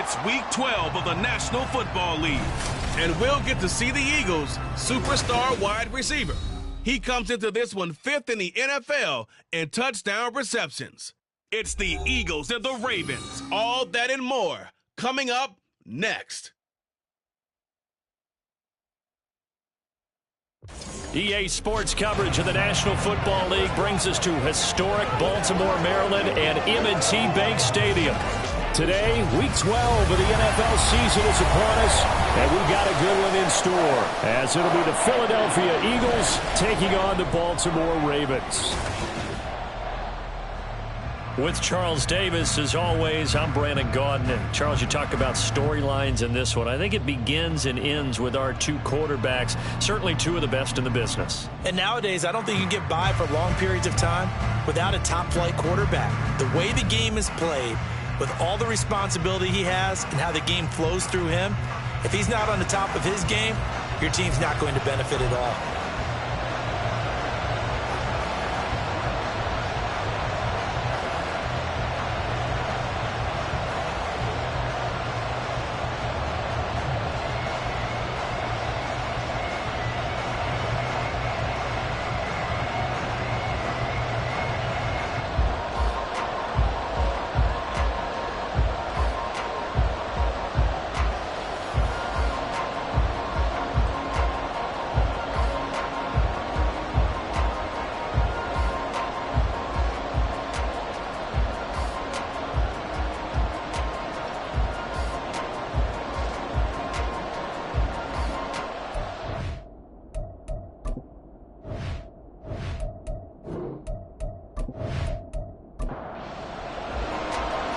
It's Week 12 of the National Football League, and we'll get to see the Eagles' superstar wide receiver. He comes into this one fifth in the NFL in touchdown receptions. It's the Eagles and the Ravens, all that and more, coming up next. EA Sports coverage of the National Football League brings us to historic Baltimore, Maryland, and M&T Bank Stadium. Today, Week 12 of the NFL season is upon us, and we've got a good one in store, as it'll be the Philadelphia Eagles taking on the Baltimore Ravens. With Charles Davis, as always, I'm Brandon Gaudin. And Charles, you talk about storylines in this one. I think it begins and ends with our two quarterbacks, certainly two of the best in the business. And nowadays, I don't think you can get by for long periods of time without a top-flight quarterback. The way the game is played, with all the responsibility he has and how the game flows through him, if he's not on the top of his game, your team's not going to benefit at all.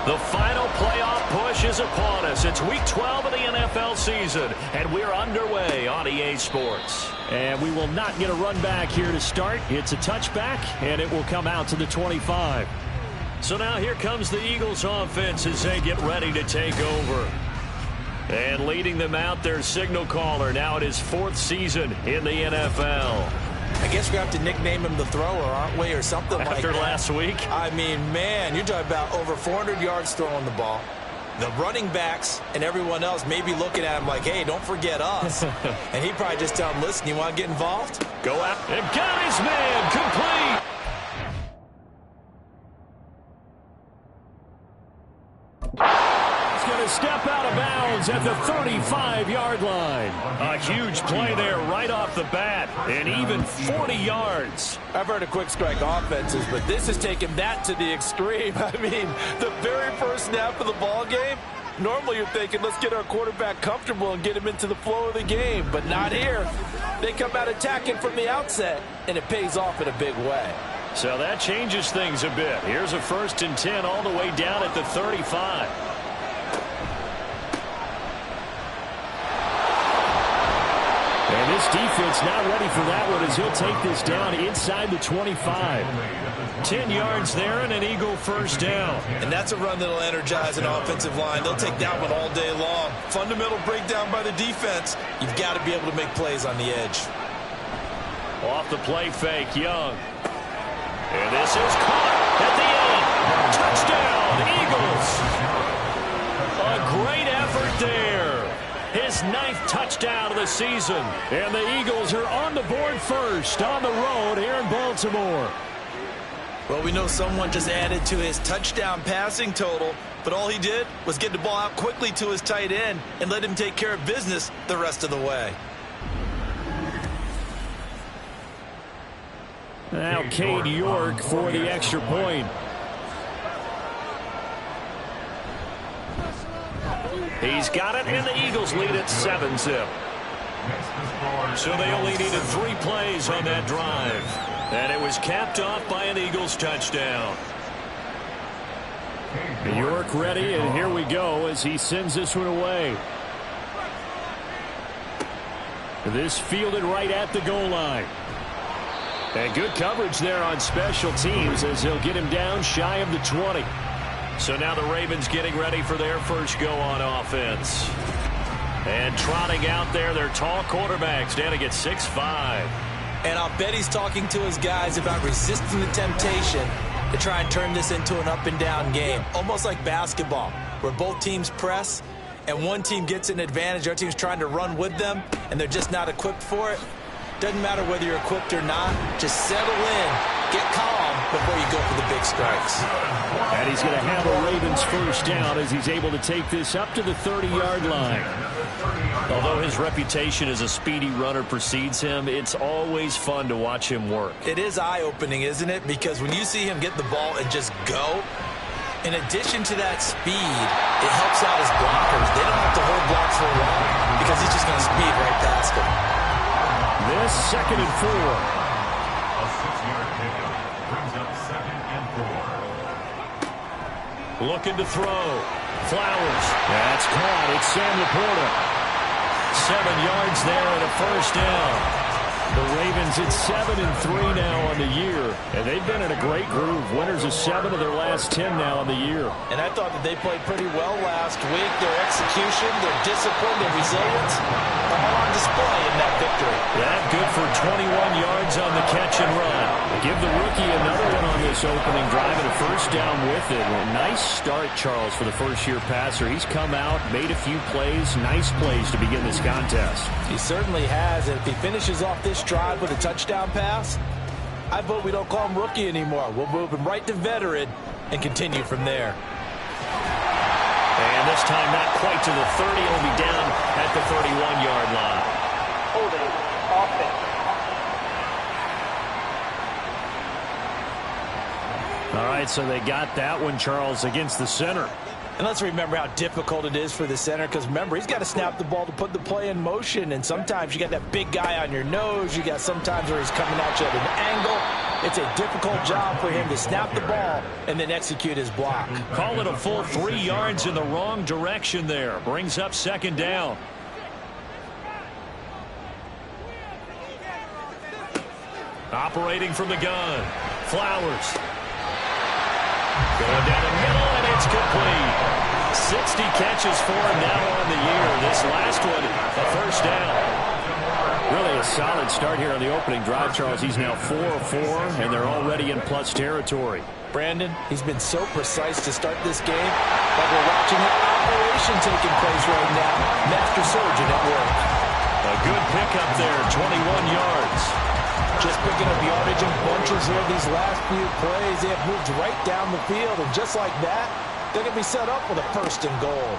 The final playoff push is upon us. It's Week 12 of the NFL season, and we're underway on EA Sports. And we will not get a run back here to start. It's a touchback, and it will come out to the 25. So now here comes the Eagles offense as they get ready to take over. And leading them out, their signal caller. Now it is fourth season in the NFL. I guess we have to nickname him the thrower, aren't we, or something like that. After last week? I mean, man, you're talking about over 400 yards throwing the ball. The running backs and everyone else may be looking at him like, hey, don't forget us. And he probably just tell him, listen, you want to get involved? Go out and got his man complete. Going to step out of bounds at the 35-yard line. A huge play there right off the bat, and even 40 yards. I've heard of quick strike offenses, but this has taken that to the extreme. I mean, the very first snap of the ball game, normally you're thinking, let's get our quarterback comfortable and get him into the flow of the game, but not here. They come out attacking from the outset, and it pays off in a big way. So that changes things a bit. Here's a 1st and 10 all the way down at the 35. And this defense not ready for that one as he'll take this down inside the 25. 10 yards there and an Eagle first down. And that's a run that'll energize an offensive line. They'll take that one all day long. Fundamental breakdown by the defense. You've got to be able to make plays on the edge. Off the play fake, Young. And this is caught at the end. Touchdown, Eagles. A great effort there. His 9th touchdown of the season. And the Eagles are on the board first on the road here in Baltimore. Well, we know someone just added to his touchdown passing total, but all he did was get the ball out quickly to his tight end and let him take care of business the rest of the way. Now Cade York for the extra point. He's got it, and the Eagles lead at 7-zip. So they only needed 3 plays on that drive. And it was capped off by an Eagles touchdown. York ready, and here we go as he sends this one away. This fielded right at the goal line. And good coverage there on special teams as they'll get him down shy of the 20. So now the Ravens getting ready for their first go on offense. And trotting out there, their tall quarterback standing at 6'5". And I'll bet he's talking to his guys about resisting the temptation to try and turn this into an up-and-down game. Almost like basketball, where both teams press and one team gets an advantage, our team's trying to run with them, and they're just not equipped for it, doesn't matter whether you're equipped or not, just settle in, get calm before you go for the big strikes. And he's going to have a Ravens first down as he's able to take this up to the 30-yard line. Although his reputation as a speedy runner precedes him, it's always fun to watch him work. It is eye-opening, isn't it? Because when you see him get the ball and just go, in addition to that speed, it helps out his blockers. They don't have to hold blocks for long because he's just going to speed right past them. This 2nd and 4. A 6-yard pickup brings up 2nd and 4. Looking to throw. Flowers. That's caught. It's Sam Laporta. 7 yards there and a first down. The Ravens at 7-3 now on the year, and they've been in a great groove. Winners of 7 of their last 10 now on the year. And I thought that they played pretty well last week. Their execution, their discipline, their resilience, all on display in that victory. That good for 21 yards on the catch and run. Give the rookie another one on this opening drive and a first down with it. Well, nice start, Charles, for the first-year passer. He's come out, made a few plays, nice plays to begin this contest. He certainly has, and if he finishes off this drive with a touchdown pass, I vote we don't call him rookie anymore. We'll move him right to veteran and continue from there. And this time not quite to the 30. He'll be down at the 31-yard line. Holding offense. All right, so they got that one, Charles, against the center. And let's remember how difficult it is for the center, because remember, he's got to snap the ball to put the play in motion, and sometimes you got that big guy on your nose. You got sometimes where he's coming at you at an angle. It's a difficult job for him to snap the ball and then execute his block. Call it a full 3 yards in the wrong direction there. Brings up 2nd down. Operating from the gun. Flowers. Going down the middle, and it's complete. 60 catches for him now on the year. This last one, a first down. Really a solid start here on the opening drive, Charles. He's now 4 of 4, and they're already in plus territory. Brandon, he's been so precise to start this game, but we're watching an operation taking place right now. Master surgeon at work. A good pickup there, 21 yards. Just picking up yardage in bunches here these last few plays. They have moved right down the field, and just like that, they're going to be set up with a 1st and goal.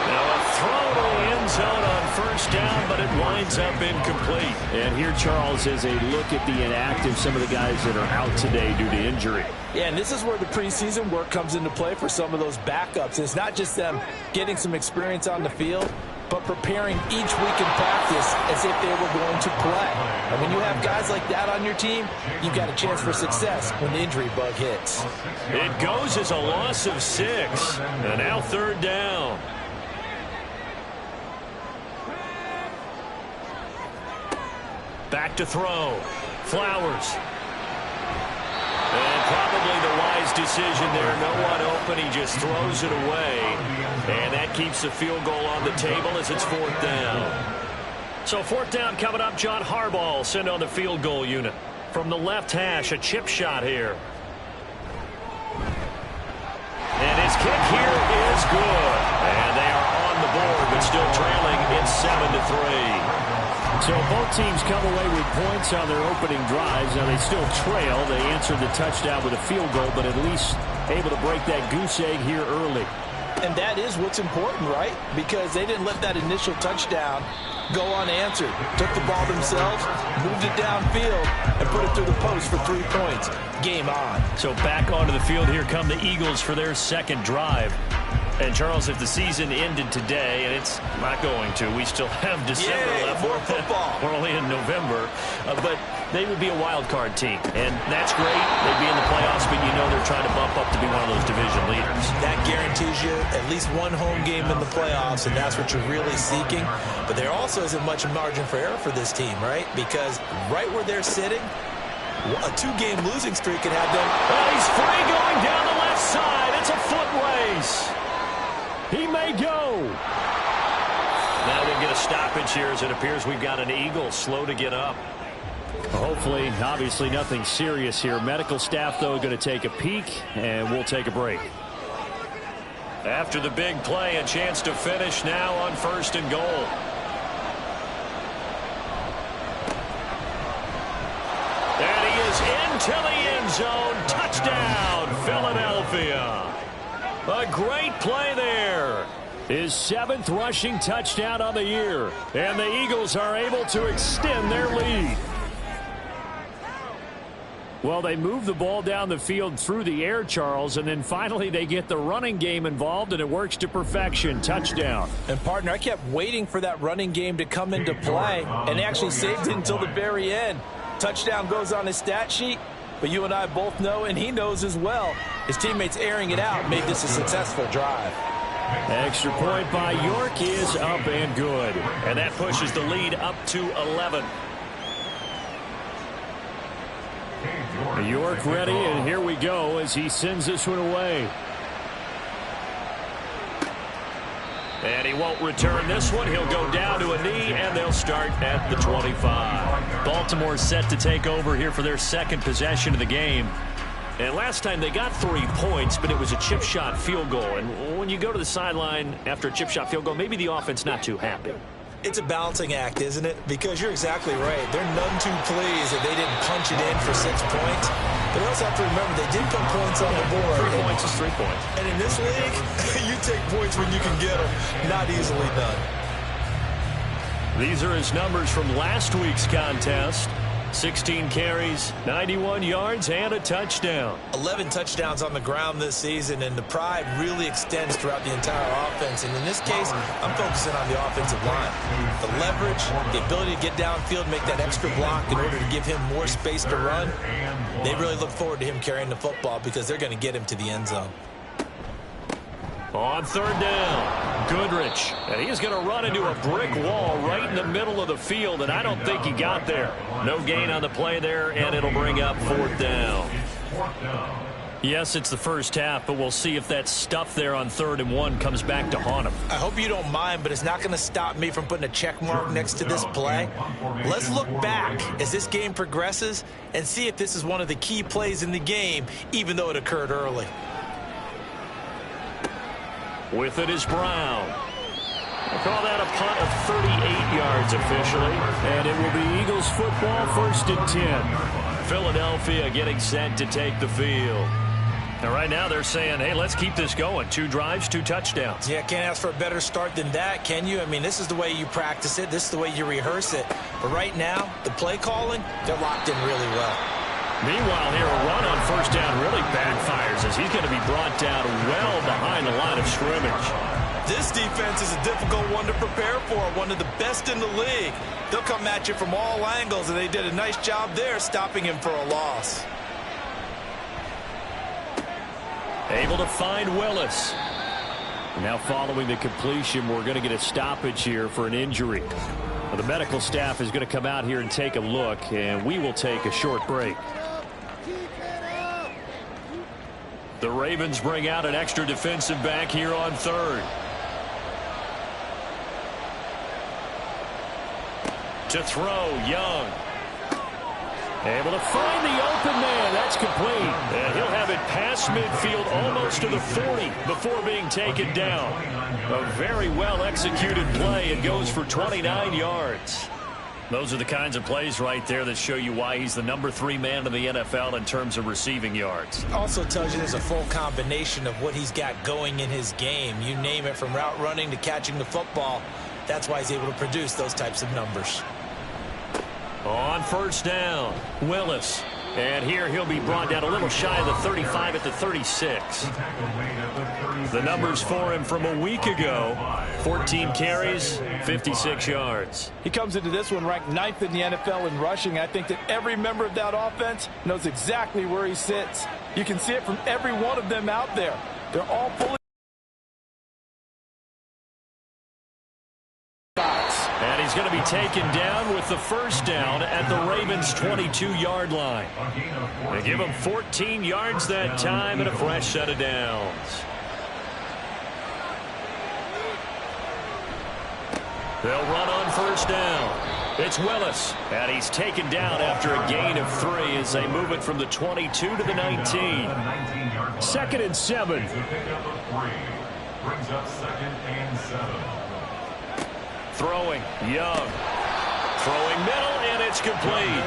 Now a throw to the end zone on first down, but it winds up incomplete. And here, Charles, is a look at the inactive, some of the guys that are out today due to injury. Yeah, and this is where the preseason work comes into play for some of those backups. It's not just them getting some experience on the field, but preparing each week in practice as if they were going to play. And when you have guys like that on your team, you've got a chance for success when the injury bug hits. It goes as a loss of 6, and now 3rd down. Back to throw. Flowers. And probably the wise decision there. No one open. He just throws it away. And that keeps the field goal on the table as it's 4th down. So 4th down coming up. John Harbaugh will send on the field goal unit. From the left hash, a chip shot here. And his kick here is good. And they are on the board, but still trailing. It's 7-3. So both teams come away with points on their opening drives. Now they still trail. They answered the touchdown with a field goal, but at least able to break that goose egg here early. And that is what's important, right? Because they didn't let that initial touchdown go unanswered. Took the ball themselves, moved it downfield, and put it through the post for 3 points. Game on. So back onto the field here come the Eagles for their 2nd drive. And, Charles, if the season ended today, and it's not going to, we still have December left. More football. We're only in November. But they would be a wild card team. And that's great. They'd be in the playoffs, but you know they're trying to bump up to be one of those division leaders. That guarantees you at least one home game in the playoffs, and that's what you're really seeking. But there also isn't much margin for error for this team, right? Because right where they're sitting, a 2-game losing streak can have them. Well, he's free going down the left side. It's a foot race. He may go. Now we'll get a stoppage here as it appears we've got an Eagle slow to get up. Hopefully, obviously nothing serious here. Medical staff, though, going to take a peek, and we'll take a break. After the big play, a chance to finish now on 1st and goal. And he is into the end zone. Touchdown, Philadelphia. A great play there. His 7th rushing touchdown on the year. And the Eagles are able to extend their lead. Well, they move the ball down the field through the air, Charles, and then finally they get the running game involved, and it works to perfection. Touchdown. And, partner, I kept waiting for that running game to come into play, and they actually saved it until the very end. Touchdown goes on his stat sheet, but you and I both know, and he knows as well, his teammates airing it out made this a successful drive. Extra point by York is up and good. And that pushes the lead up to 11. York ready, and here we go as he sends this one away. And he won't return this one. He'll go down to a knee, and they'll start at the 25. Baltimore set to take over here for their 2nd possession of the game. And last time they got 3 points, but it was a chip shot field goal. And when you go to the sideline after a chip shot field goal, maybe the offense not too happy. It's a balancing act, isn't it? Because you're exactly right. They're none too pleased that they didn't punch it in for 6 points. But you also have to remember they did put points on the board. 3 points is 3 points. And in this league, you take points when you can get them. Not easily done. These are his numbers from last week's contest. 16 carries, 91 yards, and a touchdown. 11 touchdowns on the ground this season, and the pride really extends throughout the entire offense. And in this case, I'm focusing on the offensive line. The leverage, the ability to get downfield, make that extra block in order to give him more space to run. They really look forward to him carrying the football because they're going to get him to the end zone. On 3rd down, Goodrich. And he's going to run into a brick wall right in the middle of the field, and I don't think he got there. No gain on the play there, and it'll bring up 4th down. Yes, it's the first half, but we'll see if that stuff there on 3rd and 1 comes back to haunt him. I hope you don't mind, but it's not going to stop me from putting a check mark next to this play. Let's look back as this game progresses and see if this is one of the key plays in the game, even though it occurred early. With it is Brown. We'll call that a punt of 38 yards officially. And it will be Eagles football, 1st and 10. Philadelphia getting set to take the field. And right now they're saying, hey, let's keep this going. 2 drives, 2 touchdowns. Yeah, can't ask for a better start than that, can you? I mean, this is the way you practice it. This is the way you rehearse it. But right now, the play calling, they're locked in really well. Meanwhile, here a run on 1st down really backfires as he's going to be brought down well behind the line of scrimmage. This defense is a difficult one to prepare for, one of the best in the league. They'll come at you from all angles, and they did a nice job there stopping him for a loss. Able to find Willis. Now following the completion, we're going to get a stoppage here for an injury. Well, the medical staff is going to come out here and take a look, and we will take a short break. The Ravens bring out an extra defensive back here on 3rd. To throw, Young. Able to find the open man. That's complete. And he'll have it past midfield almost to the 40 before being taken down. A very well-executed play. It goes for 29 yards. Those are the kinds of plays right there that show you why he's the number 3 man in the NFL in terms of receiving yards. Also tells you there's a full combination of what he's got going in his game. You name it, from route running to catching the football. That's why he's able to produce those types of numbers. On 1st down, Willis. And here he'll be brought down a little shy of the 35 at the 36. The numbers for him from a week ago: 14 carries, 56 yards. He comes into this one ranked 9th in the NFL in rushing. I think that every member of that offense knows exactly where he sits. You can see it from every one of them out there. They're all fully. And he's going to be taken down with the 1st down at the Ravens' 22-yard line. They give him 14 yards that time and a fresh set of downs. They'll run on 1st down. It's Willis, and he's taken down after a gain of 3 as they move it from the 22 to the 19. 2nd and 7. Brings up 2nd and 7. Throwing, Young. Throwing middle, and it's complete.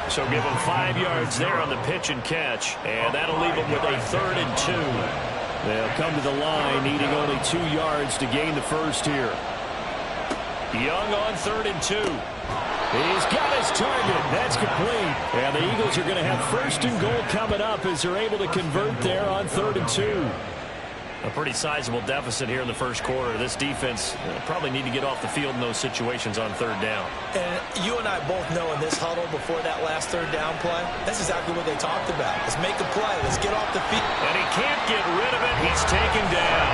So give him 5 yards there on the pitch and catch, and that'll leave him with a 3rd and 2. They'll come to the line, needing only 2 yards to gain the first here. Young on 3rd and 2. He's got his target. That's complete. And the Eagles are going to have 1st and goal coming up as they're able to convert there on 3rd and 2. A pretty sizable deficit here in the first quarter. This defense probably need to get off the field in those situations on 3rd down. And you and I both know in this huddle before that last 3rd down play, that's exactly what they talked about. Let's make a play. Let's get off the field. And he can't get rid of it. He's taken down.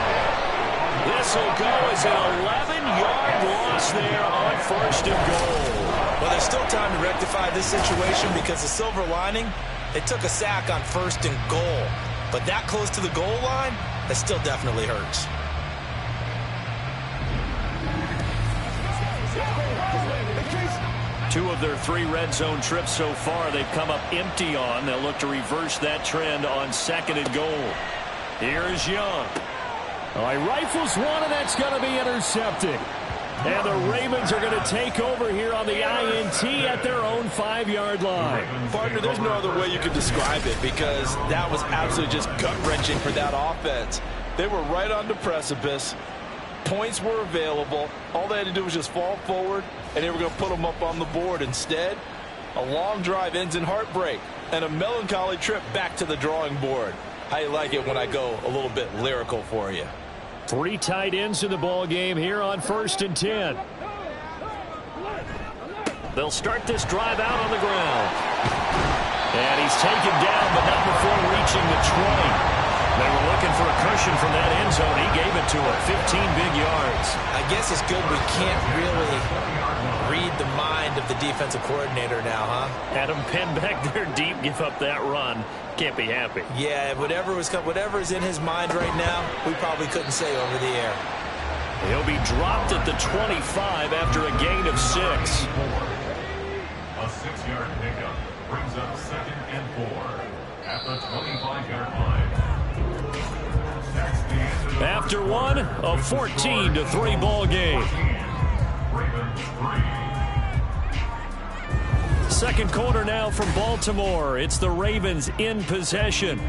This will go as an 11-yard loss there on 1st and goal. Well, there's still time to rectify this situation because the silver lining, they took a sack on 1st and goal. But that close to the goal line, that still definitely hurts. Two of their 3 red zone trips so far they've come up empty on. They'll look to reverse that trend on 2nd and goal. Here's Young. Oh, he rifles one, and that's going to be intercepted. And the Ravens are going to take over here on the INT at their own 5-yard line. Partner, there's no other way you could describe it because that was absolutely just gut-wrenching for that offense. They were right on the precipice. Points were available. All they had to do was just fall forward, and they were going to put them up on the board. Instead, a long drive ends in heartbreak and a melancholy trip back to the drawing board. How you like it when I go a little bit lyrical for you? 3 tight ends in the ball game here on 1st and 10. They'll start this drive out on the ground. And he's taken down, but not before reaching the 20. They were looking for a cushion from that end zone. He gave it to him. 15 big yards. I guess it's good we can't really read the mind of the defensive coordinator now, huh? Adam Penn back there deep, give up that run. Can't be happy. Yeah, whatever is in his mind right now, we probably couldn't say over the air. He'll be dropped at the 25 after a gain of 6. A 6-yard pickup brings up 2nd and 4 at the 25-yard line. After one, a 14-3 ball game. Ravens 3. Second quarter now from Baltimore. It's the Ravens in possession.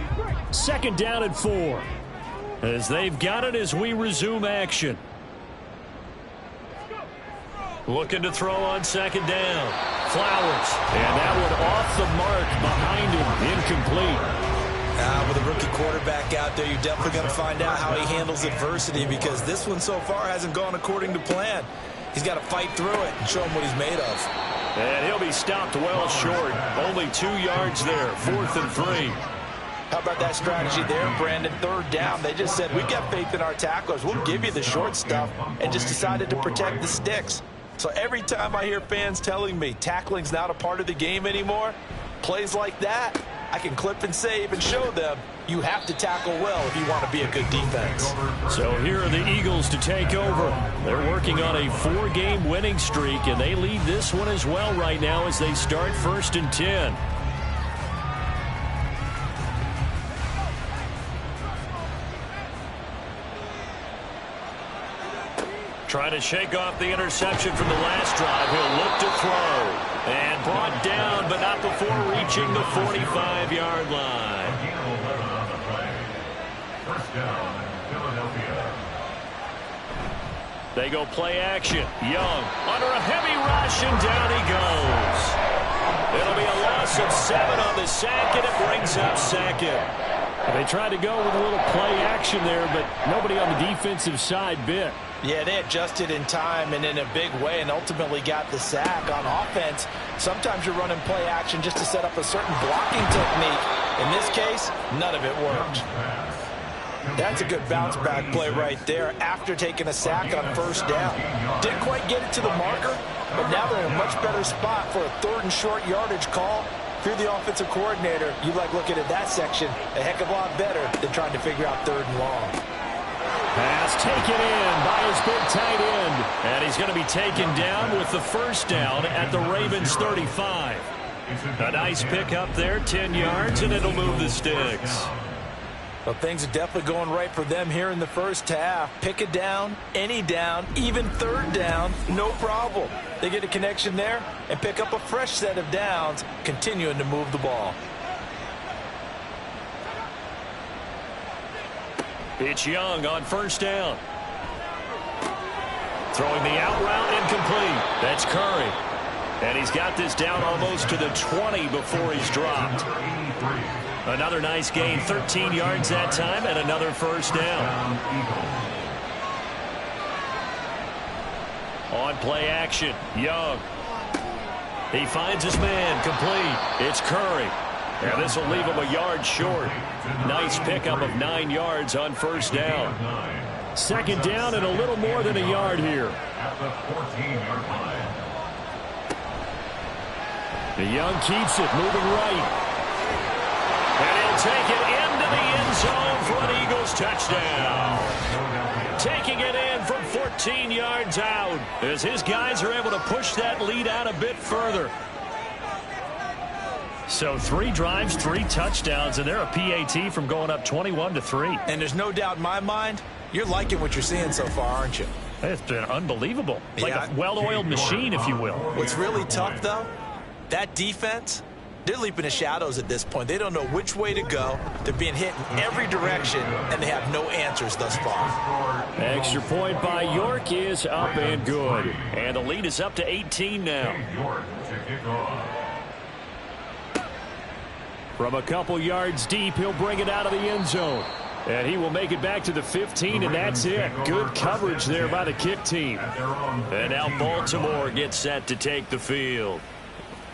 2nd down and 4. As they've got it as we resume action. Looking to throw on 2nd down. Flowers. And that one off the mark behind him. Incomplete. With a rookie quarterback out there, you're definitely going to find out how he handles adversity because this one so far hasn't gone according to plan. He's got to fight through it and show him what he's made of. And he'll be stopped well short. Only 2 yards there. 4th and 3. How about that strategy there, Brandon? 3rd down. They just said, we got faith in our tacklers. We'll give you the short stuff, and just decided to protect the sticks. So every time I hear fans telling me tackling's not a part of the game anymore, plays like that, I can clip and save and show them you have to tackle well if you want to be a good defense. So here are the Eagles to take over. They're working on a 4-game winning streak, and they lead this one as well right now as they start 1st and 10. Trying to shake off the interception from the last drive. He'll look to throw. And brought down, but not before reaching the 45-yard line. First down, Philadelphia. They go play action. Young under a heavy rush, and down he goes. It'll be a loss of 7 on the sack, and it brings up 2nd. They tried to go with a little play action there, but nobody on the defensive side bit. Yeah, they adjusted in time and in a big way and ultimately got the sack. On offense, sometimes you're running play action just to set up a certain blocking technique. In this case, none of it worked. That's a good bounce back play right there after taking a sack on 1st down. Didn't quite get it to the marker, but now they're in a much better spot for a 3rd and short yardage call. If you're the offensive coordinator, you like looking at that section a heck of a lot better than trying to figure out 3rd and long. Pass taken in by his big tight end. And he's going to be taken down with the 1st down at the Ravens 35. A nice pickup there, 10 yards, and it'll move the sticks. Well, things are definitely going right for them here in the first half. Pick a down, any down, even third down, no problem. They get a connection there and pick up a fresh set of downs, continuing to move the ball. It's Young on first down. Throwing the out route, incomplete. That's Curry. And he's got this down almost to the 20 before he's dropped. Another nice gain, 13 yards that time, and another first down. On play action, Young. He finds his man, complete. It's Curry. And this will leave him a yard short. Nice pickup of 9 yards on first down. Second down and a little more than a yard here. At the 14-yard line. The Young keeps it, moving right. And he'll take it into the end zone for an Eagles touchdown. Taking it in from 14 yards out as his guys are able to push that lead out a bit further. So 3 drives, 3 touchdowns, and they're a PAT from going up 21-3. And there's no doubt in my mind, you're liking what you're seeing so far, aren't you? It's been unbelievable. Like a well-oiled machine, if you will. What's really tough, though, that defense, they're leaping the shadows at this point. They don't know which way to go. They're being hit in every direction, and they have no answers thus far. Extra point by York is up and good. And the lead is up to 18 now. York to kick off. From a couple yards deep, he'll bring it out of the end zone. And he will make it back to the 15, and that's it. Good coverage there by the kick team. And now Baltimore gets set to take the field.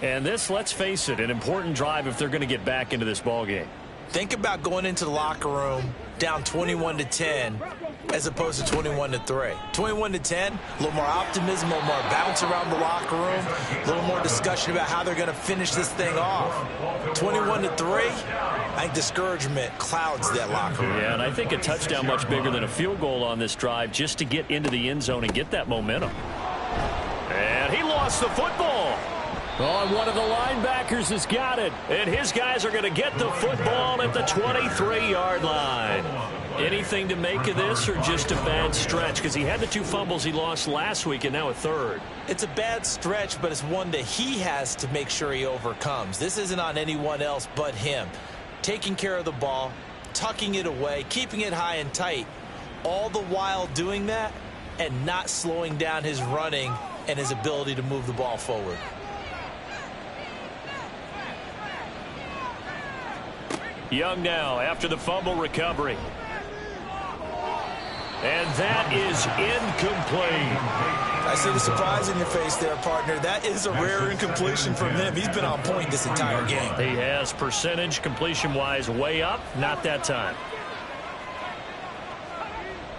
And this, let's face it, an important drive if they're going to get back into this ballgame. Think about going into the locker room down 21-10 as opposed to 21-3. 21-10, a little more optimism, a little more bounce around the locker room, a little more discussion about how they're going to finish this thing off. 21-3, I think discouragement clouds that locker room. Yeah, and I think a touchdown much bigger than a field goal on this drive just to get into the end zone and get that momentum. And he lost the football. Oh, and one of the linebackers has got it. And his guys are going to get the football at the 23-yard line. Anything to make of this or just a bad stretch? Because he had the 2 fumbles he lost last week and now a third. It's a bad stretch, but it's one that he has to make sure he overcomes. This isn't on anyone else but him. Taking care of the ball, tucking it away, keeping it high and tight, all the while doing that and not slowing down his running and his ability to move the ball forward. Young now after the fumble recovery. And that is incomplete. I see the surprise in your face there, partner. That is a rare incompletion from him. He's been on point this entire game. He has percentage completion-wise way up. Not that time.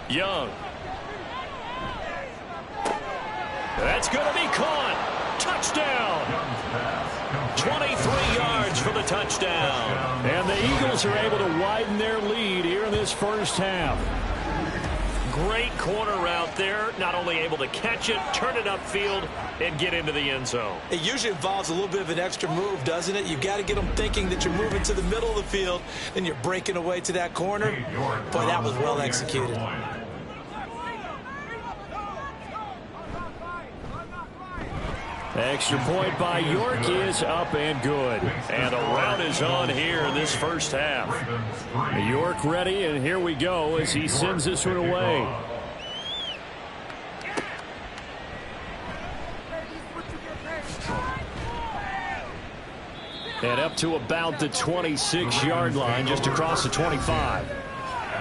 Young. That's going to be caught. Touchdown. 23 yards for the touchdown. And the Eagles are able to widen their lead here in this first half. Great corner route there. Not only able to catch it, turn it upfield, and get into the end zone. It usually involves a little bit of an extra move, doesn't it? You've got to get them thinking that you're moving to the middle of the field, and you're breaking away to that corner. Boy, that was well executed. Extra point by York is up and good. And a rout is on here in this first half. York ready, and here we go as he sends this one away. And up to about the 26-yard line, just across the 25.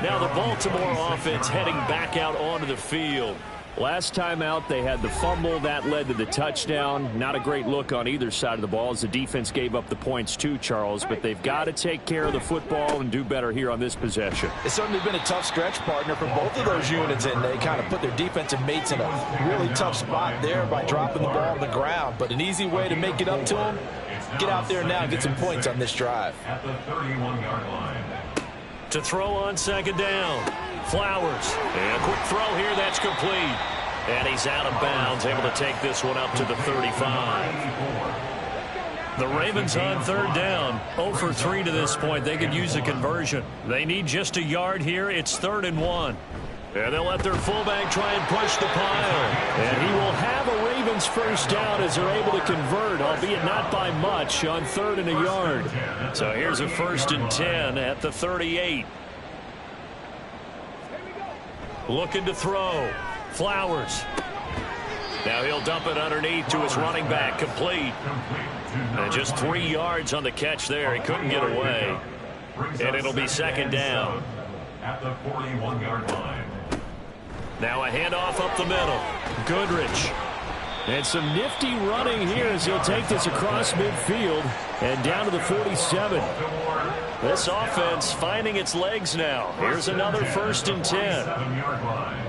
Now the Baltimore offense heading back out onto the field. Last time out, they had the fumble. That led to the touchdown. Not a great look on either side of the ball as the defense gave up the points too, Charles. But they've got to take care of the football and do better here on this possession. It's certainly been a tough stretch, partner, for both of those units, and they kind of put their defensive mates in a really tough spot there by dropping the ball on the ground. But an easy way to make it up to them, get out there now and get some points on this drive. At the 31-yard line. To throw on second down. Flowers. And a quick throw here. That's complete. And he's out of bounds, able to take this one up to the 35. The Ravens on third down. 0 for 3 to this point. They could use a conversion. They need just a yard here. It's 3rd and 1. And they'll let their fullback try and push the pile. And he will have a Ravens first down as they're able to convert, albeit not by much, on 3rd and a yard. So here's a 1st and 10 at the 38. Looking to throw. Flowers. Now he'll dump it underneath to his running back. Complete. And just 3 yards on the catch there. He couldn't get away. And it'll be 2nd down. At the 41-yard line. Now a handoff up the middle. Goodrich. And some nifty running here as he'll take this across midfield and down to the 47. This offense finding its legs now. Here's another 1st and 10. 7-yard line.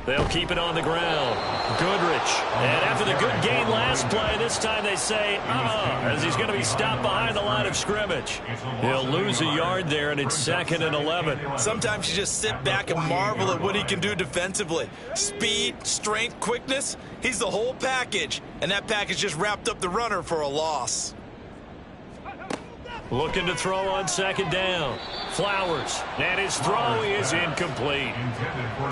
They'll keep it on the ground. Goodrich. And after the good gain last play, this time they say, as he's going to be stopped behind the line of scrimmage. He'll lose a yard there, and it's 2nd and 11. Sometimes you just sit back and marvel at what he can do defensively. Speed, strength, quickness. He's the whole package. And that package just wrapped up the runner for a loss. Looking to throw on 2nd down. Flowers. And his throw is incomplete.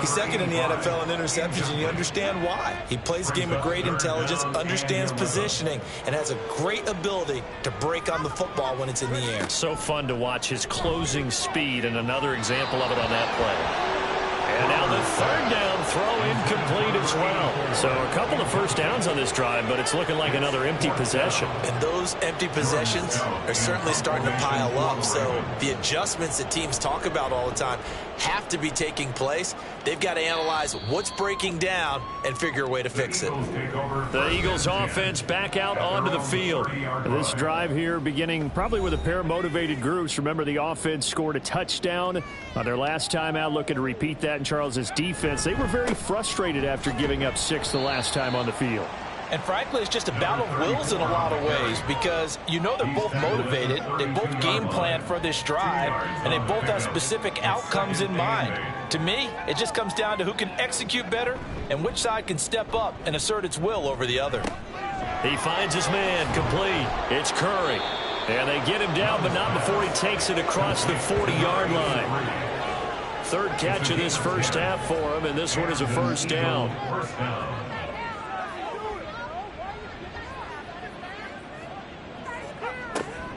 He's 2nd in the NFL in interceptions, and you understand why. He plays a game of great intelligence, understands positioning, and has a great ability to break on the football when it's in the air. So fun to watch his closing speed, and another example of it on that play. And now the 3rd down throw incomplete as well. So a couple of first downs on this drive, but it's looking like another empty possession. And those empty possessions are certainly starting to pile up. So the adjustments that teams talk about all the time have to be taking place. They've got to analyze what's breaking down and figure a way to fix it. The Eagles offense back out onto the field. This drive here beginning probably with a pair of motivated groups. Remember, the offense scored a touchdown on their last time out, looking to repeat that in Charles's defense. They were very frustrated after giving up 6 the last time on the field. And frankly, it's just a battle of wills in a lot of ways because you know they're both motivated, they both game plan for this drive, and they both have specific outcomes in mind. To me, it just comes down to who can execute better and which side can step up and assert its will over the other. He finds his man, complete. It's Curry. And they get him down, but not before he takes it across the 40-yard line. 3rd catch of this first half for him, and this one is a 1st down.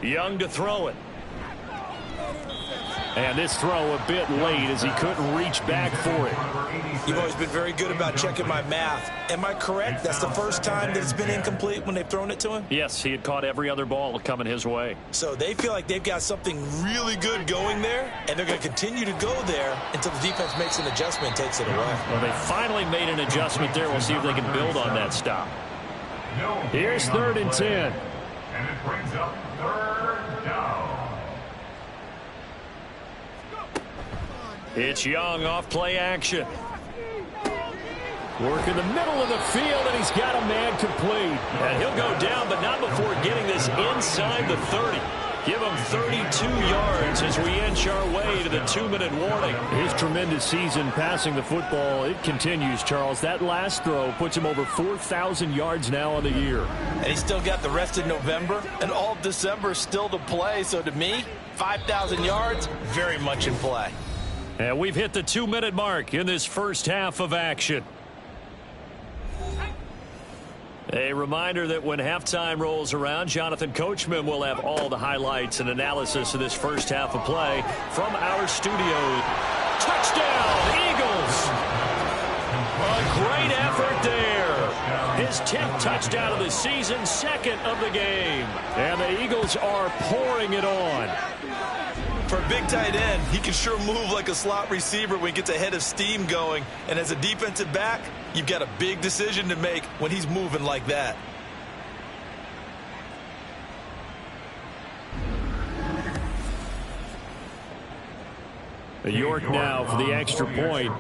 Young to throw it. And this throw a bit late as he couldn't reach back for it. You've always been very good about checking my math. Am I correct? That's the first time that it's been incomplete when they've thrown it to him? Yes, he had caught every other ball coming his way. So they feel like they've got something really good going there, and they're going to continue to go there until the defense makes an adjustment and takes it away. Well, they finally made an adjustment there. We'll see if they can build on that stop. Here's 3rd and 10. And it brings up 3rd down. It's Young off play action. Work in the middle of the field, and he's got a man complete. And he'll go down, but not before getting this inside the 30. Give him 32 yards as we inch our way to the 2-minute warning. His tremendous season passing the football, it continues, Charles. That last throw puts him over 4,000 yards now on the year. And he's still got the rest of November and all of December still to play. So to me, 5,000 yards, very much in play. And we've hit the 2-minute mark in this first half of action. A reminder that when halftime rolls around, Jonathan Coachman will have all the highlights and analysis of this first half of play from our studio. Touchdown, Eagles! A great effort there. His 10th touchdown of the season, 2nd of the game. And the Eagles are pouring it on. For a big tight end, he can sure move like a slot receiver when he gets a head of steam going. And as a defensive back, you've got a big decision to make when he's moving like that. York now for the extra point.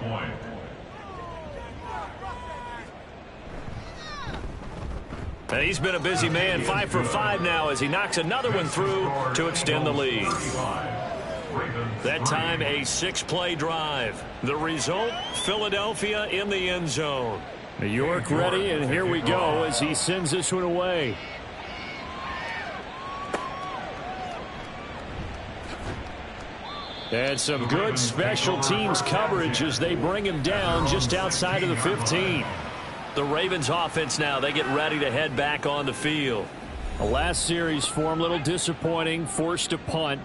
And he's been a busy man, 5 for 5 now as he knocks another one through to extend the lead. That time a 6-play drive. The result, Philadelphia in the end zone. New York ready, and here we go as he sends this one away. And some good special teams coverage as they bring him down just outside of the 15. The Ravens offense now, they get ready to head back on the field. The last series for him, a little disappointing, forced a punt.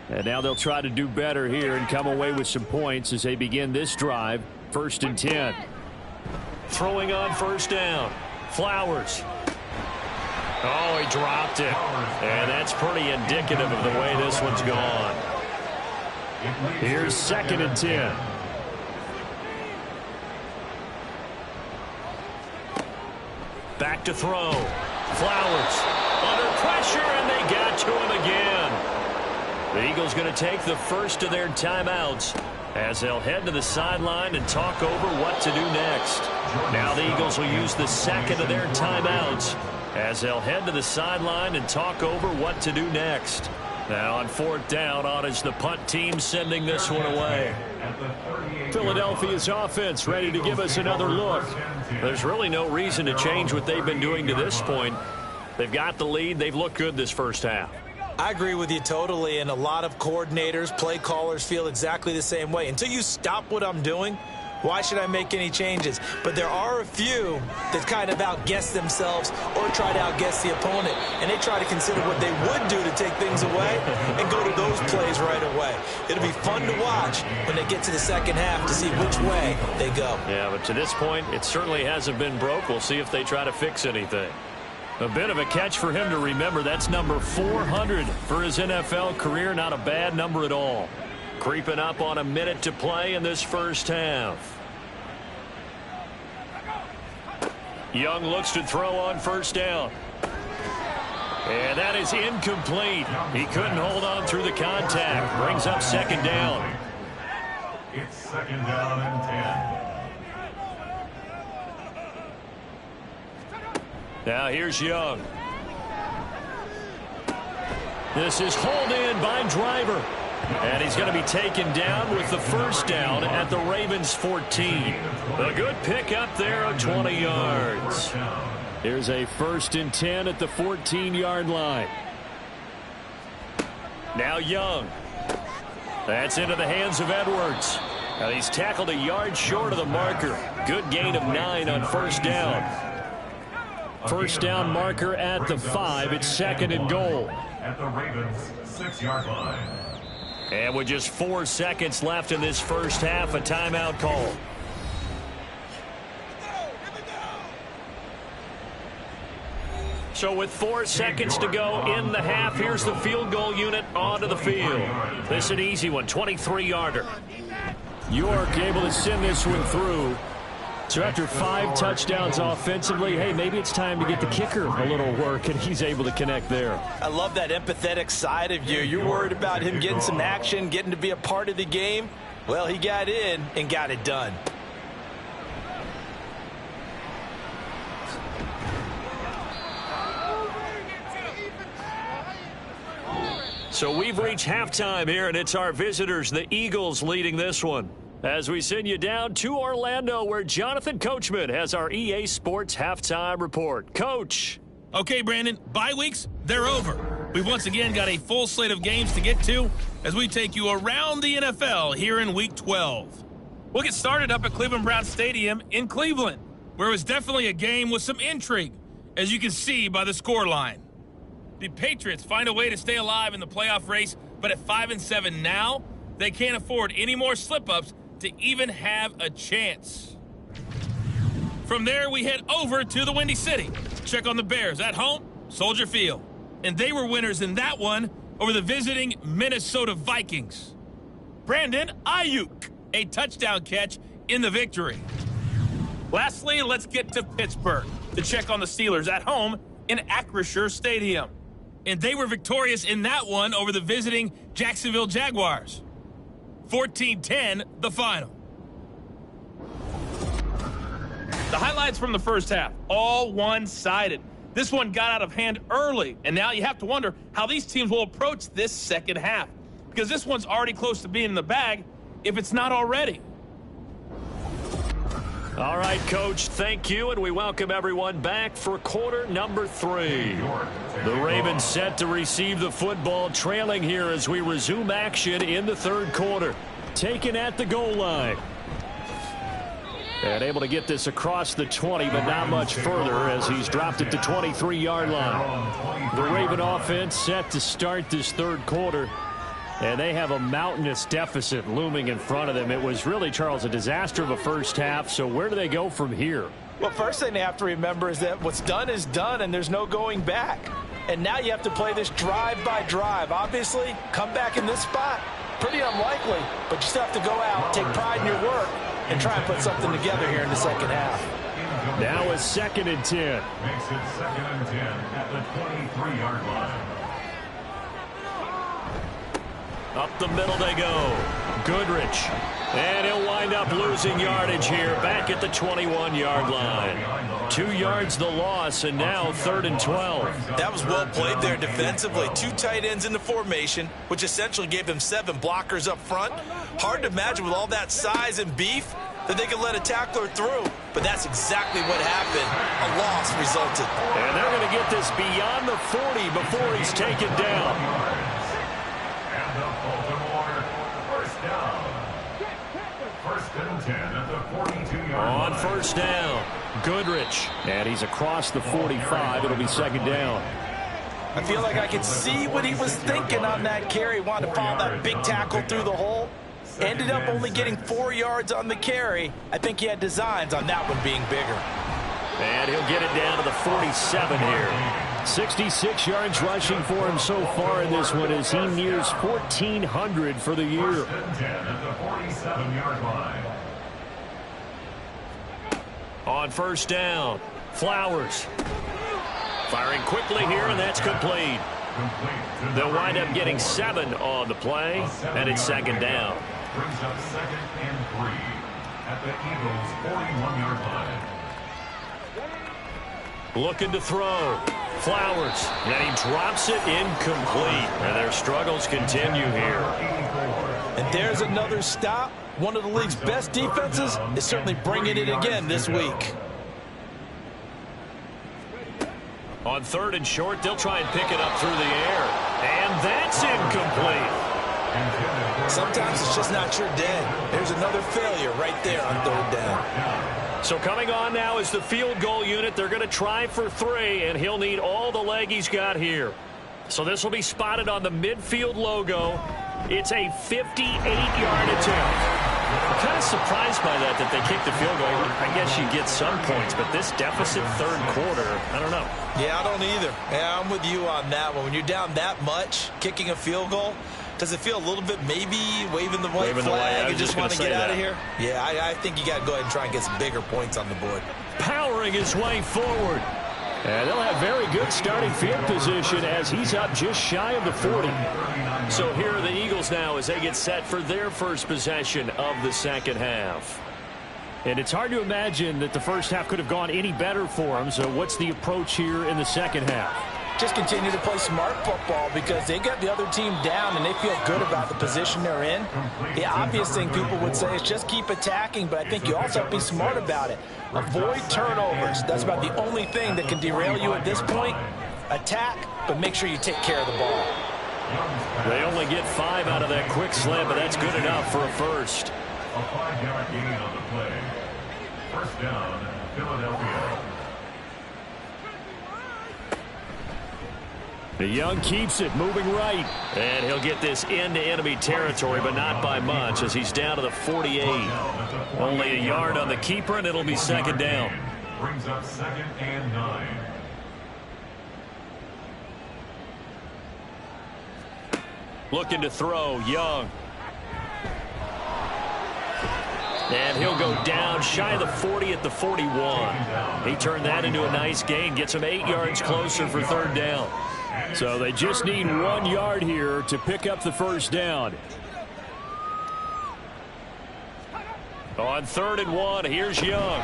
And now they'll try to do better here and come away with some points as they begin this drive, 1st and 10. Throwing on 1st down. Flowers. Oh, he dropped it. And that's pretty indicative of the way this one's gone. Here's 2nd and 10. Back to throw. Flowers under pressure, and they got to him again. The Eagles going to take the first of their timeouts as they'll head to the sideline and talk over what to do next. Now the Eagles will use the second of their timeouts as they'll head to the sideline and talk over what to do next. Now on 4th down, on is the punt team sending this one away. Philadelphia's offense ready to give us another look. There's really no reason to change what they've been doing to this point. They've got the lead. They've looked good this first half. I agree with you totally, and a lot of coordinators, play callers feel exactly the same way. Until you stop what I'm doing, why should I make any changes? But there are a few that kind of outguess themselves or try to outguess the opponent, and they try to consider what they would do to take things away and go to those plays right away. It'll be fun to watch when they get to the second half to see which way they go. Yeah, but to this point, it certainly hasn't been broke. We'll see if they try to fix anything. A bit of a catch for him to remember. That's number 400 for his NFL career. Not a bad number at all. Creeping up on a minute to play in this first half. Young looks to throw on 1st down. And that is incomplete. He couldn't hold on through the contact. Brings up 2nd down. It's 2nd down and 10. Now here's Young. This is hauled in by Driver. And he's going to be taken down with the 1st down at the Ravens 14. A good pickup there of 20 yards. Here's a 1st and 10 at the 14-yard line. Now Young. That's into the hands of Edwards. Now he's tackled a yard short of the marker. Good gain of 9 on 1st down. 1st down marker at the 5. It's 2nd and goal. At the Ravens 6-yard line. And with just 4 seconds left in this first half, a timeout call. So with 4 seconds to go in the half, here's the field goal unit onto the field. This is an easy one, 23-yarder. York able to send this one through. So after 5 touchdowns offensively, hey, maybe it's time to get the kicker a little work, and he's able to connect there. I love that empathetic side of you. You're worried about him getting some action, getting to be a part of the game. Well, he got in and got it done. So we've reached halftime here, and it's our visitors, the Eagles, leading this one. As we send you down to Orlando, where Jonathan Coachman has our EA Sports Halftime Report. Coach. Okay, Brandon, bye weeks, they're over. We've once again got a full slate of games to get to as we take you around the NFL here in Week 12. We'll get started up at Cleveland Browns Stadium in Cleveland, where it was definitely a game with some intrigue, as you can see by the scoreline. The Patriots find a way to stay alive in the playoff race, but at 5-7 now, they can't afford any more slip-ups to even have a chance. From there, we head over to the Windy City. Check on the Bears at home, Soldier Field. And they were winners in that one over the visiting Minnesota Vikings. Brandon Ayuk, a touchdown catch in the victory. Lastly, let's get to Pittsburgh to check on the Steelers at home in Acrisure Stadium. And they were victorious in that one over the visiting Jacksonville Jaguars. 14-10, the final. The highlights from the first half, all one-sided. This one got out of hand early, and now you have to wonder how these teams will approach this second half. because this one's already close to being in the bag if it's not already. All right, Coach, thank you, and we welcome everyone back for quarter number 3. The Ravens set to receive the football, trailing here as we resume action in the third quarter. Taken at the goal line. And able to get this across the 20, but not much further as he's dropped it to 23-yard line. The Raven offense set to start this third quarter. And they have a mountainous deficit looming in front of them. It was really, Charles, a disaster of a first half. So where do they go from here? Well, first thing they have to remember is that what's done is done, and there's no going back. And now you have to play this drive by drive. Obviously, come back in this spot, pretty unlikely. But you still have to go out, take pride in your work, and try and put something together here in the second half. Now it's 2nd and 10. Makes it 2nd and 10 at the 23-yard line. Up the middle they go. Goodrich. And he'll wind up losing yardage here back at the 21-yard line. 2 yards the loss, and now 3rd and 12. That was well played there defensively. 2 tight ends in the formation, which essentially gave them 7 blockers up front. Hard to imagine with all that size and beef that they could let a tackler through. But that's exactly what happened. A loss resulted. And they're going to get this beyond the 40 before he's taken down. On first down, Goodrich. And he's across the 45. It'll be 2nd down. I feel like I could see what he was thinking on that carry. Wanted to follow that big tackle through the hole. Ended up only getting 4 yards on the carry. I think he had designs on that one being bigger. And he'll get it down to the 47 here. 66 yards rushing for him so far in this one as he nears 1,400 for the year. First and 10 at the 47-yard line. On first down, Flowers. Firing quickly here, and that's complete. They'll wind up getting 7 on the play, and it's 2nd down. Brings up 2nd and 3 at the Eagles' 41-yard line. Looking to throw. Flowers. And he drops it incomplete. And their struggles continue here. And there's another stop. One of the league's best defenses is certainly bringing it again this week. On 3rd and short, they'll try and pick it up through the air. And that's incomplete. Sometimes it's just not your day. There's another failure right there on 3rd down. So coming on now is the field goal unit. They're going to try for 3, and he'll need all the leg he's got here. So this will be spotted on the midfield logo. It's a 58-yard attempt. I'm kind of surprised by that they kicked the field goal. I guess you get some points, but this deficit 3rd quarter, I don't know. Yeah, I don't either. Yeah, I'm with you on that one. When you're down that much, kicking a field goal, does it feel a little bit maybe waving the white flag and just want to get out of here? Yeah, I think you got to go ahead and try and get some bigger points on the board. Powering his way forward. And they'll have very good starting field position as he's up just shy of the 40. So here are the Eagles now as they get set for their first possession of the second half. And it's hard to imagine that the first half could have gone any better for them. So what's the approach here in the second half? Just continue to play smart football because they got the other team down and they feel good about the position they're in. The obvious thing people would say is just keep attacking, but I think you also have to be smart about it. Avoid turnovers. That's about the only thing that can derail you at this point. Attack, but make sure you take care of the ball. They only get 5 out of that quick slant, but that's good enough for a first. A 5-yard gain on the play. First down, Philadelphia. The Young keeps it, moving right. And he'll get this into enemy territory, but not by much as he's down to the 48. Only a yard on the keeper, and it'll be 2nd down. Brings up 2nd and 9. Looking to throw, Young. And he'll go down shy of the 40 at the 41. He turned that into a nice gain, gets him 8 yards closer for 3rd down. So they just need 1 yard here to pick up the first down. On 3rd and 1, here's Young.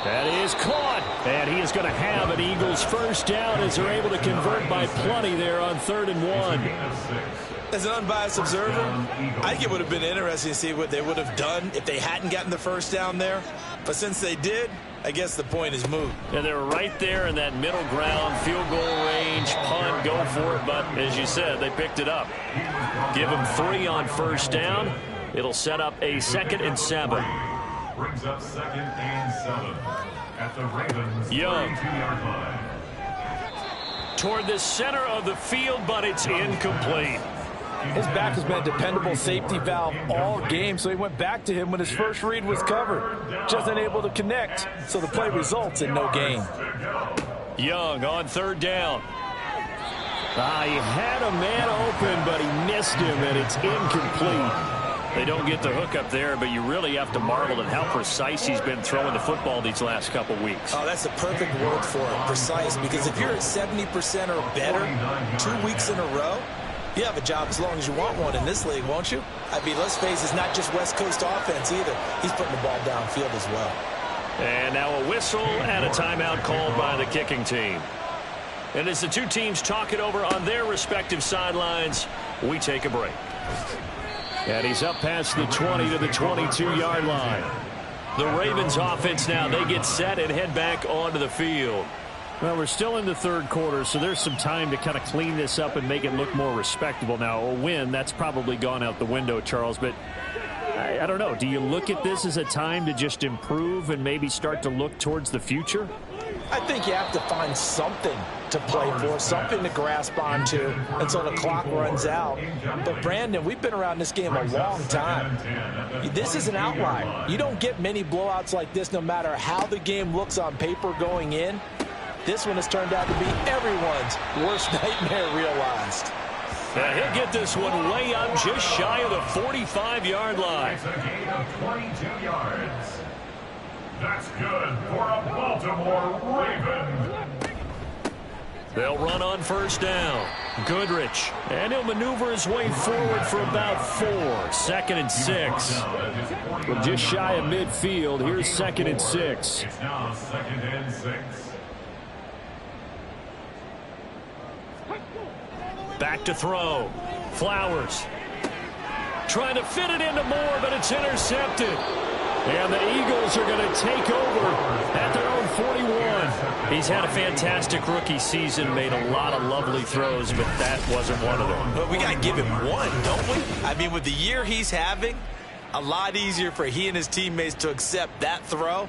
That is caught. And he is going to have an Eagles first down as they're able to convert by plenty there on 3rd and 1. As an unbiased observer, I think it would have been interesting to see what they would have done if they hadn't gotten the first down there. But since they did, I guess the point is moot. Yeah, they were right there in that middle ground, field goal range, punt, go for it. But as you said, they picked it up. Give them 3 on first down. It'll set up a 2nd and 7. Brings up 2nd and 7 at the Ravens' 32-yard line. Toward the center of the field, but it's incomplete. His back has been a dependable safety valve all game, so he went back to him when his first read was covered. Just unable to connect, so the play results in no gain. Young on 3rd down. He had a man open, but he missed him, and it's incomplete. They don't get the hook up there, but you really have to marvel at how precise he's been throwing the football these last couple weeks. Oh, that's the perfect word for it, precise, because if you're at 70% or better 2 weeks in a row, you have a job as long as you want one in this league, won't you? I mean, let's face it, it's not just West Coast offense either. He's putting the ball downfield as well. And now a whistle and a timeout called by the kicking team. And as the two teams talk it over on their respective sidelines, we take a break. And he's up past the 20 to the 22-yard line. The Ravens offense now, they get set and head back onto the field. Well, we're still in the 3rd quarter, so there's some time to kind of clean this up and make it look more respectable. Now, a win, that's probably gone out the window, Charles, but I don't know. Do you look at this as a time to just improve and maybe start to look towards the future? I think you have to find something to play for, something to grasp onto until the clock runs out. But, Brandon, we've been around this game a long time. This is an outlier. You don't get many blowouts like this no matter how the game looks on paper going in. This one has turned out to be everyone's worst nightmare realized. And he'll get this one way up just shy of the 45-yard line. It's a gain of 22 yards. That's good for a Baltimore Raven. They'll run on first down. Goodrich. And he'll maneuver his way forward for about 4. 2nd and 6. From just shy of midfield, here's 2nd and 6. It's now 2nd and 6. Back to throw. Flowers. Trying to fit it into Moore, but it's intercepted. And the Eagles are going to take over at their own 41. He's had a fantastic rookie season, made a lot of lovely throws, but that wasn't one of them. But we got to give him one, don't we? I mean, with the year he's having, a lot easier for he and his teammates to accept that throw,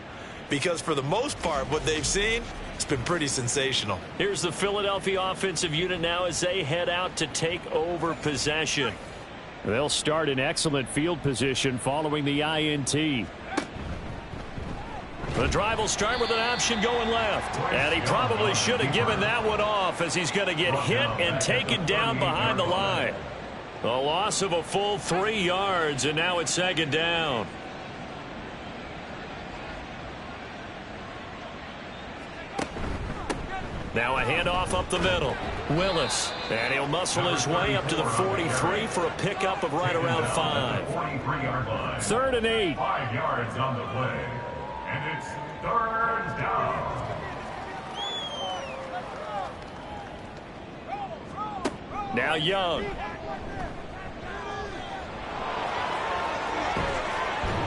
because for the most part, what they've seen, it's been pretty sensational. Here's the Philadelphia offensive unit now as they head out to take over possession. They'll start in excellent field position following the INT. The drive will start with an option going left. And he probably should have given that one off as he's going to get hit and taken down behind the line. A loss of a full 3 yards, and now it's 2nd down. Now a handoff up the middle. Willis. And he'll muscle his way up to the 43 for a pickup of right around 5. 3rd and 8. 5 yards on the play. And it's 3rd down. Now Young.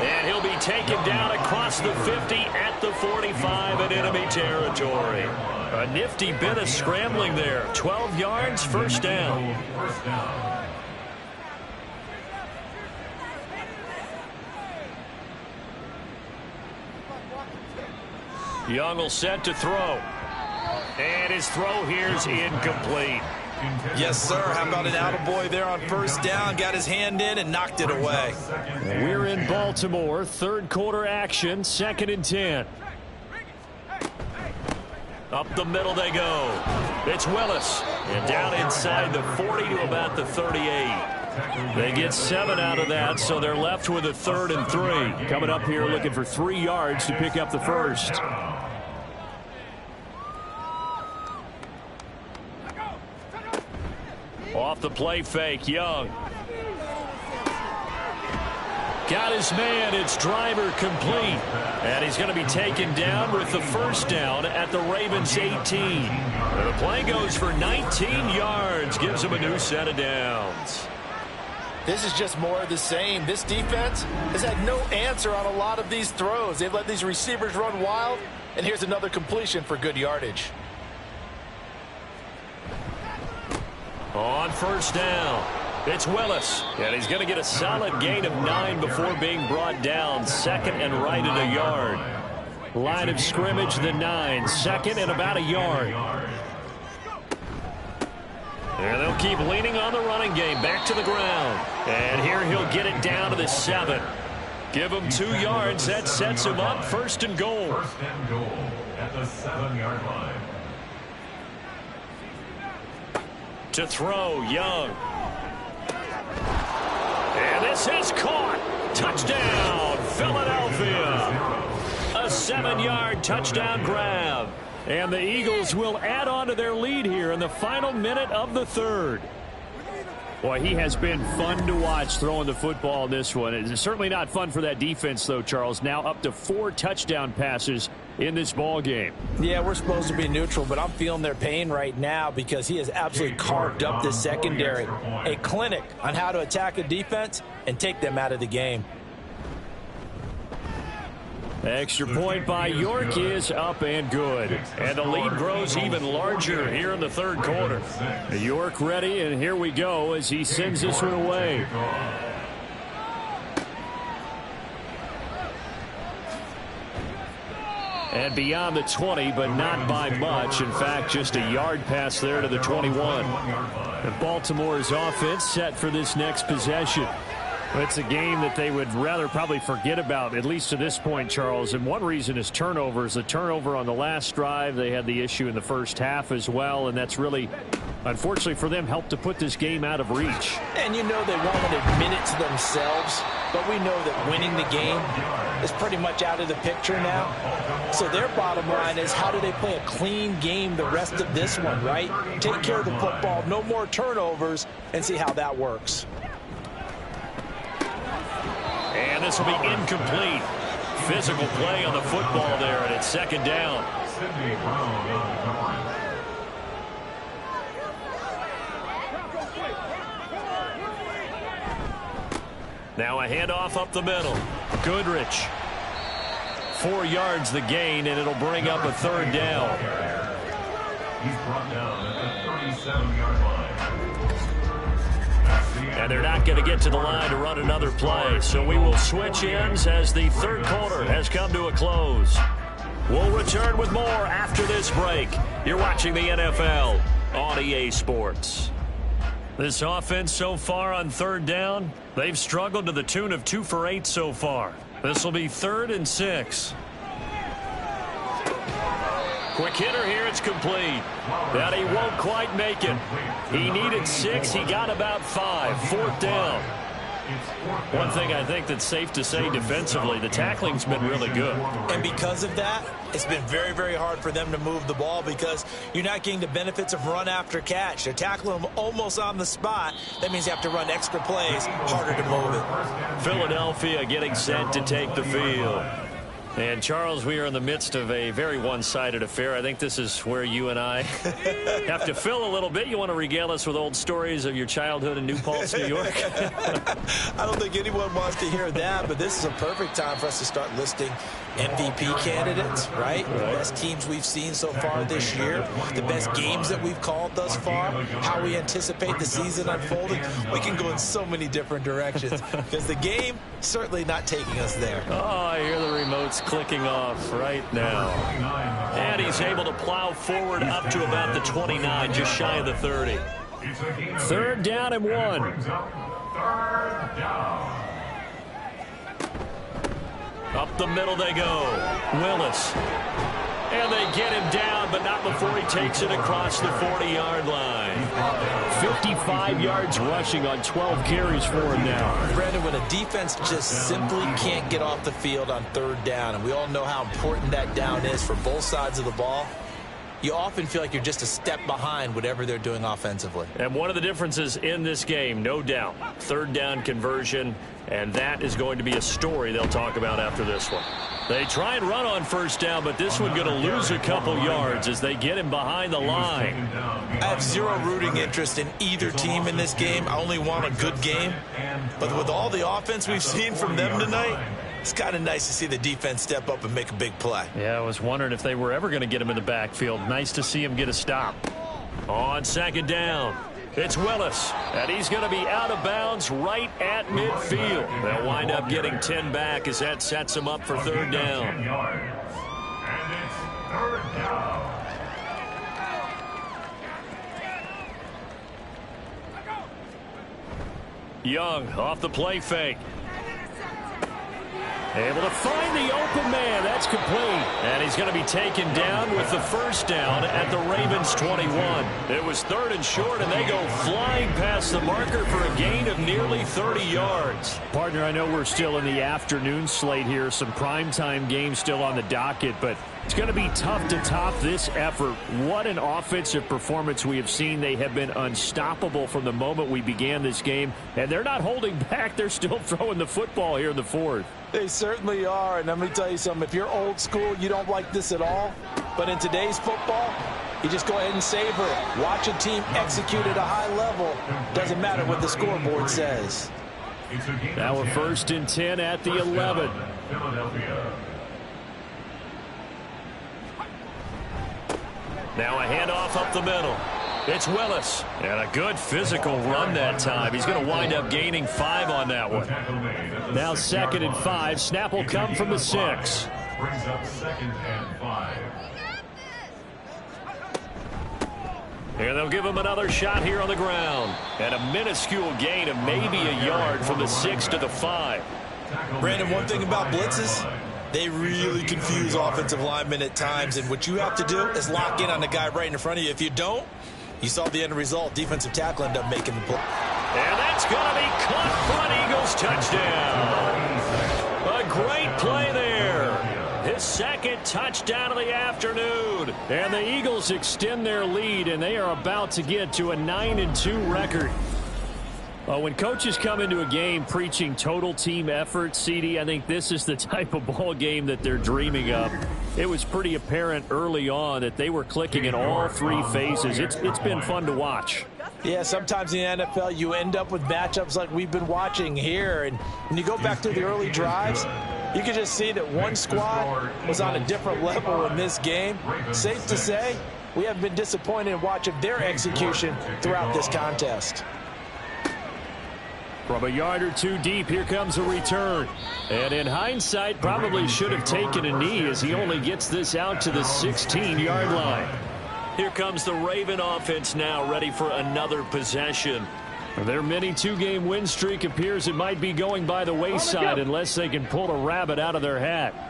And he'll be taken down across the 50 at the 45 in enemy territory. A nifty bit of scrambling there. 12 yards, 1st down. Young will set to throw. And his throw here's incomplete. Yes, sir. How about an attaboy there on 1st down? Got his hand in and knocked it away. We're in Baltimore. 3rd quarter action. 2nd and 10. Up the middle they go. It's Willis. And down inside the 40 to about the 38. They get 7 out of that, so they're left with a 3rd and 3. Coming up here looking for 3 yards to pick up the 1st. Off the play fake, Young. Got his man, it's Driver complete. And he's going to be taken down with the 1st down at the Ravens 18. And the play goes for 19 yards, gives him a new set of downs. This is just more of the same. This defense has had no answer on a lot of these throws. They've let these receivers run wild, and here's another completion for good yardage. On first down, it's Willis, and he's going to get a solid gain of 9 before being brought down. Second and right at a yard. Line of scrimmage, the 9. Second and about a yard. And they'll keep leaning on the running game. Back to the ground. And here he'll get it down to the 7. Give him 2 yards. That sets him up. First and goal. First and goal at the 7-yard line. To throw, Young. And this is caught. Touchdown, Philadelphia. A 7-yard touchdown grab. And the Eagles will add on to their lead here in the final minute of the third. Boy, he has been fun to watch throwing the football in this one. It's certainly not fun for that defense, though, Charles. Now up to 4 touchdown passes in this ball game. Yeah, we're supposed to be neutral, but I'm feeling their pain right now because he has absolutely carved up this secondary. A clinic on how to attack a defense and take them out of the game. Extra point by York is up and good. And the lead grows even larger here in the third quarter. York ready, and here we go as he sends this one away. And beyond the 20, but not by much. In fact, just a yard pass there to the 21. And Baltimore's offense set for this next possession. It's a game that they would rather probably forget about, at least to this point, Charles. And one reason is turnovers. The turnover on the last drive, they had the issue in the first half as well. And that's really, unfortunately for them, helped to put this game out of reach. And you know they won't admit it to themselves, but we know that winning the game is pretty much out of the picture now. So their bottom line is, how do they play a clean game the rest of this one, right? Take care of the football, no more turnovers, and see how that works. And this will be incomplete. Physical play on the football there, and it's second down. Now a handoff up the middle. Goodrich. 4 yards the gain, and it'll bring up a third down. He's brought down at the 37-yard line. And they're not going to get to the line to run another play. So we will switch ends as the third quarter has come to a close. We'll return with more after this break. You're watching the NFL on EA Sports. This offense so far on third down, they've struggled to the tune of 2 for 8 so far. This will be 3rd and 6. Quick hitter here, it's complete. But he won't quite make it. He needed 6, he got about 5. 4th down. One thing I think that's safe to say defensively, the tackling's been really good. And because of that, it's been very, very hard for them to move the ball because you're not getting the benefits of run after catch. They're tackling them almost on the spot. That means you have to run extra plays, harder to move it. Philadelphia getting set to take the field. And, Charles, we are in the midst of a very one-sided affair. I think this is where you and I have to fill a little bit. You want to regale us with old stories of your childhood in New Paltz, New York? I don't think anyone wants to hear that, but this is a perfect time for us to start listing MVP candidates, right? The best teams we've seen so far this year, the best games that we've called thus far, how we anticipate the season unfolding. We can go in so many different directions because the game certainly not taking us there. Oh, I hear the remotes clicking off right now. And he's able to plow forward up to about the 29, just shy of the 30. 3rd down and 1. 3rd down. Up the middle they go. Willis. And they get him down, but not before he takes it across the 40-yard line. 55 yards rushing on 12 carries for him now. Brandon, when a defense just simply can't get off the field on 3rd down, and we all know how important that down is for both sides of the ball, you often feel like you're just a step behind whatever they're doing offensively. And one of the differences in this game, no doubt, 3rd down conversion, and that is going to be a story they'll talk about after this one. They try and run on first down, but this one going to lose a couple yards as they get him behind the line. I have zero rooting interest in either team in this game. I only want a good game. But with all the offense we've seen from them tonight, it's kind of nice to see the defense step up and make a big play. Yeah, I was wondering if they were ever going to get him in the backfield. Nice to see him get a stop. On second down, it's Willis, and he's going to be out of bounds right at midfield. They'll wind up getting 10 back as that sets him up for third down. And it's third down. Young off the play fake. Able to find the open man. That's complete. And he's going to be taken down with the first down at the Ravens 21. It was third and short, and they go flying past the marker for a gain of nearly 30 yards. Partner, I know we're still in the afternoon slate here. Some primetime games still on the docket, but it's going to be tough to top this effort. What an offensive performance we have seen. They have been unstoppable from the moment we began this game, and they're not holding back. They're still throwing the football here in the fourth. They certainly are, and let me tell you something. If you're old school, you don't like this at all. But in today's football, you just go ahead and savor it. Watch a team execute at a high level. Doesn't matter what the scoreboard says. Now we're first and 10 at the 11. Philadelphia. Now a handoff up the middle. It's Willis. And a good physical run that time. He's going to wind up gaining 5 on that one. Now second and 5. Snap will come from the 6. Brings up second and 5. And they'll give him another shot here on the ground. And a minuscule gain of maybe a yard from the 6 to the 5. Brandon, one thing about blitzes, they really confuse offensive linemen at times, and what you have to do is lock in on the guy right in front of you. If you don't, you saw the end result. Defensive tackle ended up making the play. And that's going to be caught for an Eagles touchdown. A great play there. His second touchdown of the afternoon. And the Eagles extend their lead, and they are about to get to a 9-2 record. When coaches come into a game preaching total team effort, CD, I think this is the type of ball game that they're dreaming of. It was pretty apparent early on that they were clicking in all 3 phases. It's been fun to watch. Yeah, sometimes in the NFL you end up with matchups like we've been watching here. And when you go back to the early drives, you can just see that one squad was on a different level in this game. Safe to say, we have been disappointed in watching their execution throughout this contest. From a yard or 2 deep, here comes a return. And in hindsight, probably should have taken a knee as he only gets this out to the 16-yard line. Here comes the Raven offense now, ready for another possession. Their mini 2-game win streak appears it might be going by the wayside unless they can pull a rabbit out of their hat.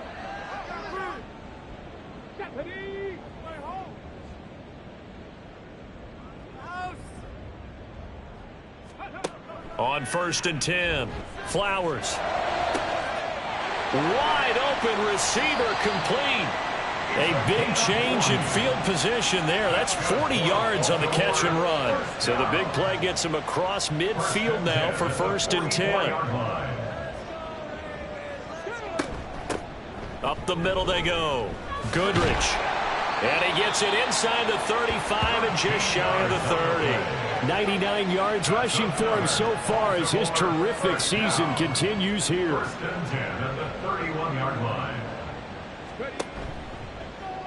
On first and 10, Flowers. Wide open receiver complete. A big change in field position there. That's 40 yards on the catch and run. So the big play gets him across midfield now for first and 10. Up the middle they go. Goodrich. And he gets it inside the 35 and just shy of the 30. 99 yards rushing for him so far as his terrific season continues here. First and 10 at the 31-yard line.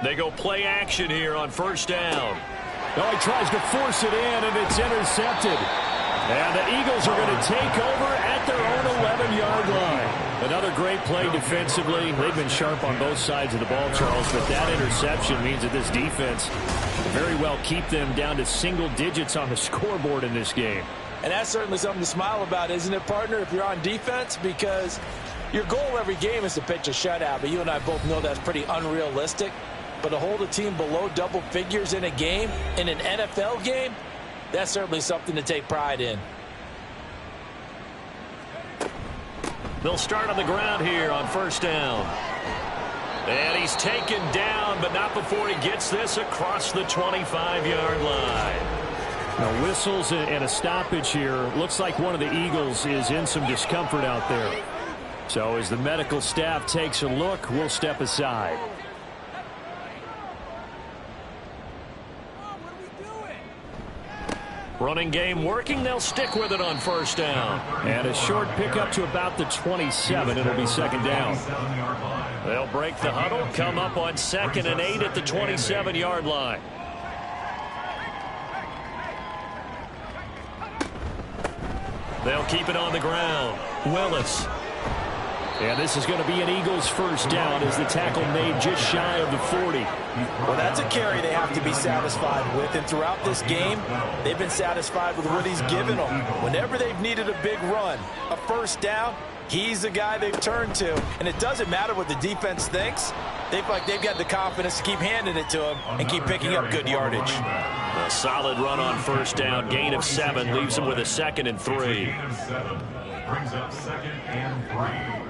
They go play action here on first down. Oh, he tries to force it in, and it's intercepted. And the Eagles are going to take over at their own 11-yard line. Another great play defensively. They've been sharp on both sides of the ball, Charles, but that interception means that this defense very well keep them down to single digits on the scoreboard in this game. And that's certainly something to smile about, isn't it, partner, if you're on defense? Because your goal every game is to pitch a shutout, but you and I both know that's pretty unrealistic. But to hold a team below double figures in a game, in an NFL game, that's certainly something to take pride in. They'll start on the ground here on first down. And he's taken down, but not before he gets this across the 25-yard line. Now whistles and a stoppage here. Looks like one of the Eagles is in some discomfort out there. So as the medical staff takes a look, we'll step aside. Running game working. They'll stick with it on first down. And a short pickup to about the 27. It'll be second down. They'll break the huddle, come up on 2nd and 8 at the 27-yard line. They'll keep it on the ground. Willis. And this is going to be an Eagles first down as the tackle made just shy of the 40. Well, that's a carry they have to be satisfied with. And throughout this game, they've been satisfied with what he's given them. Whenever they've needed a big run, a first down, he's the guy they've turned to. And it doesn't matter what the defense thinks. They've got the confidence to keep handing it to him and keep picking up good yardage. A solid run on first down. Gain of 7 leaves him with a 2nd and 3. Gain of 7 brings up 2nd and 3.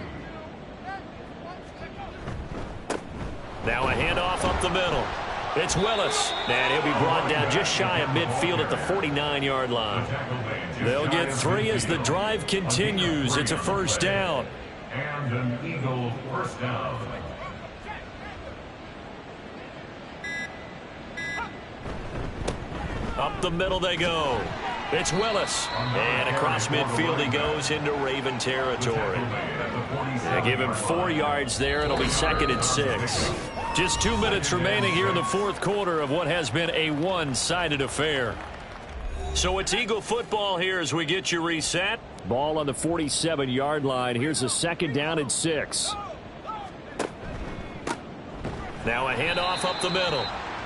Now a handoff up the middle. It's Willis. And he'll be brought down just shy of midfield at the 49-yard line. They'll get 3 as the drive continues. It's a first down. And an Eagle first down. Up the middle they go. It's Willis. And across midfield he goes into Raven territory. They give him 4 yards there. It'll be 2nd and 6. Just 2 minutes remaining here in the fourth quarter of what has been a one-sided affair. So it's Eagle football here as we get you reset. Ball on the 47-yard line. Here's a 2nd down and 6. Now a handoff up the middle.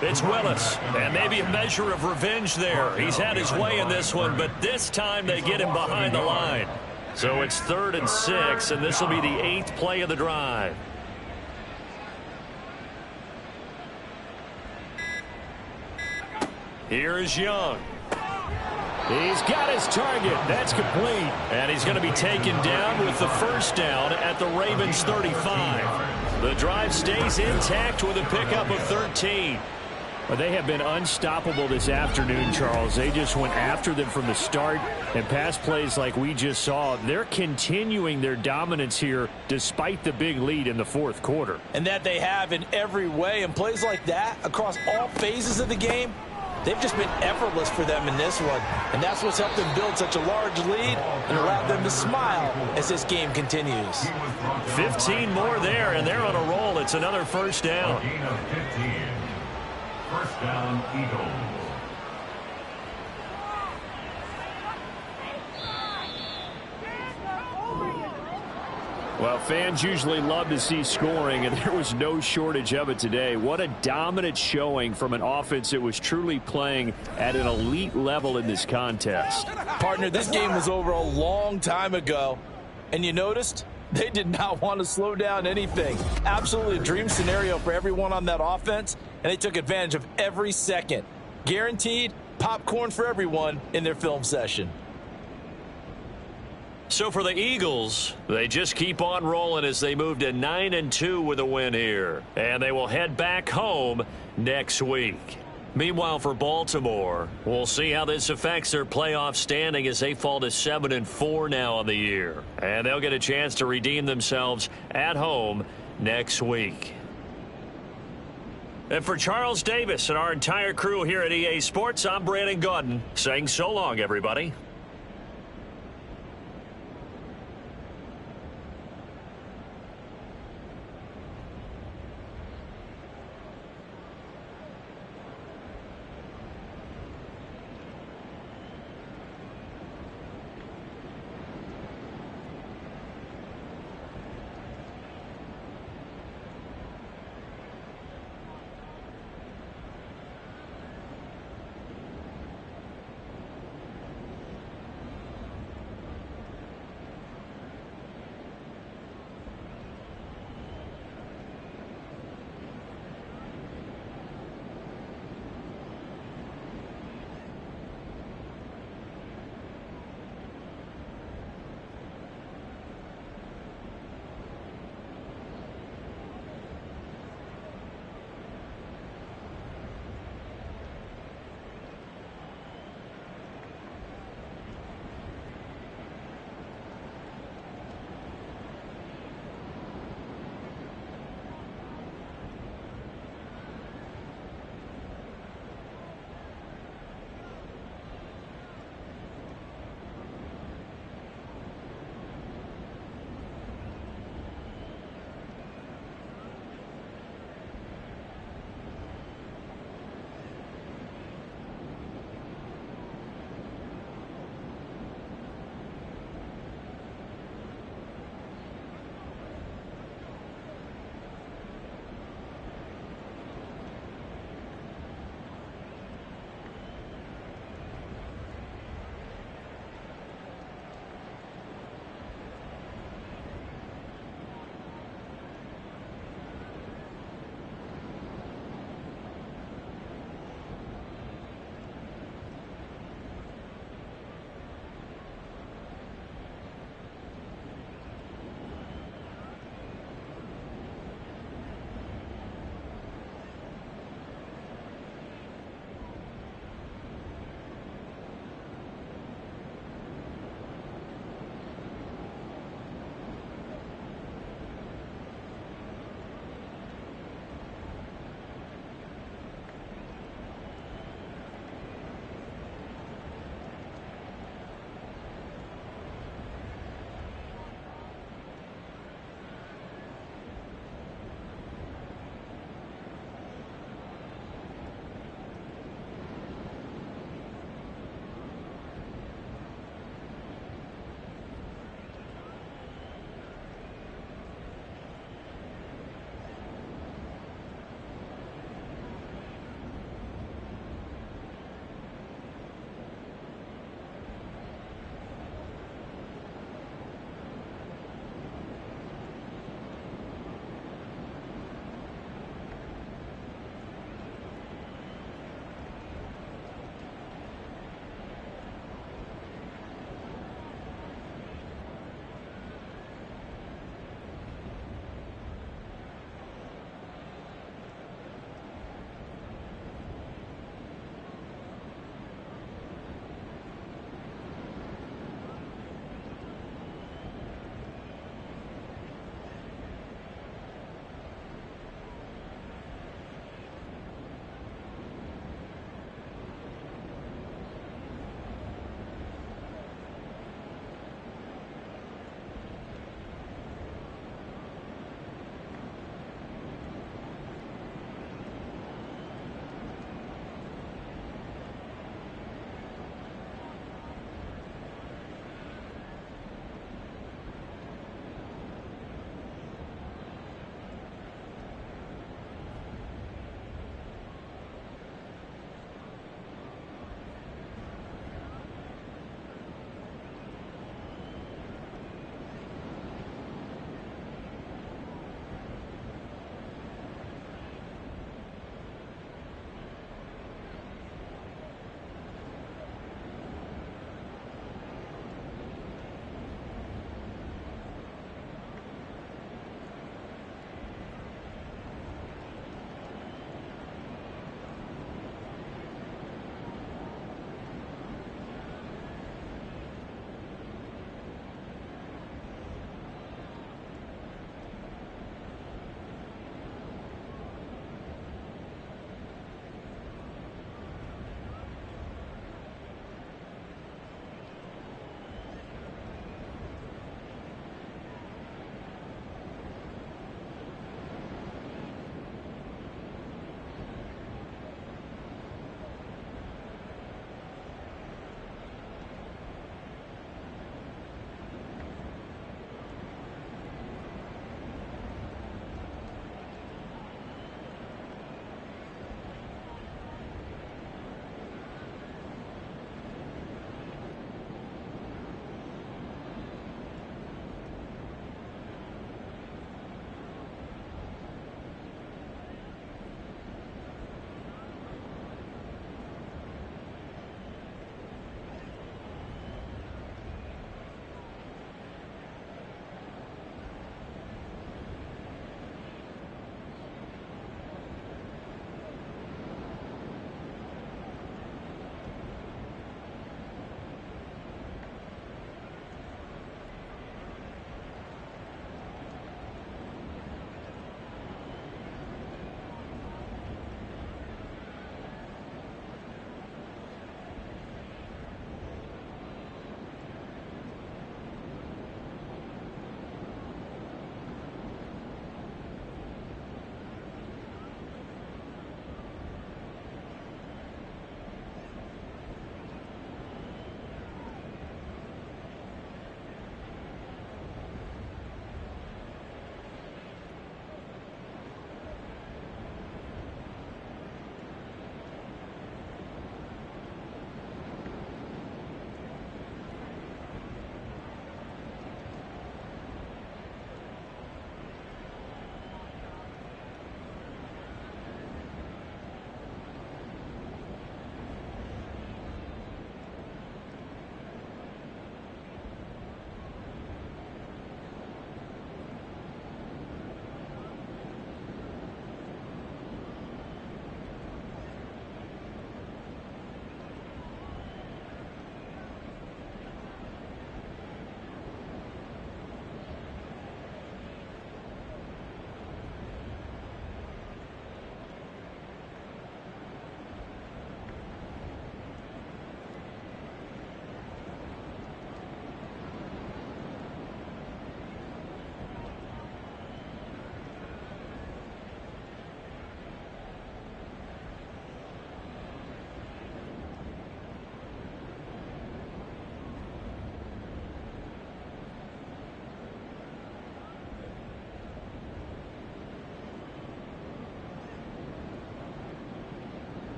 It's Willis, and maybe a measure of revenge there. He's had his way in this one, but this time they get him behind the line. So it's 3rd and 6, and this will be the 8th play of the drive. Here is Young. He's got his target. That's complete. And he's going to be taken down with the first down at the Ravens 35. The drive stays intact with a pickup of 13. But they have been unstoppable this afternoon, Charles. They just went after them from the start, and pass plays like we just saw, they're continuing their dominance here despite the big lead in the fourth quarter. And that they have in every way. And plays like that across all phases of the game, they've just been effortless for them in this one. And that's what's helped them build such a large lead and allowed them to smile as this game continues. 15 more there, and they're on a roll. It's another first down. Gain of 15. First down, Eagles. Well, fans usually love to see scoring, and there was no shortage of it today. What a dominant showing from an offense that was truly playing at an elite level in this contest. Partner, this game was over a long time ago, and you noticed they did not want to slow down anything. Absolutely a dream scenario for everyone on that offense, and they took advantage of every second. Guaranteed popcorn for everyone in their film session. So for the Eagles, they just keep on rolling as they move to 9-2 with a win here. And they will head back home next week. Meanwhile, for Baltimore, we'll see how this affects their playoff standing as they fall to 7-4 now on the year. And they'll get a chance to redeem themselves at home next week. And for Charles Davis and our entire crew here at EA Sports, I'm Brandon Gaudin saying so long, everybody.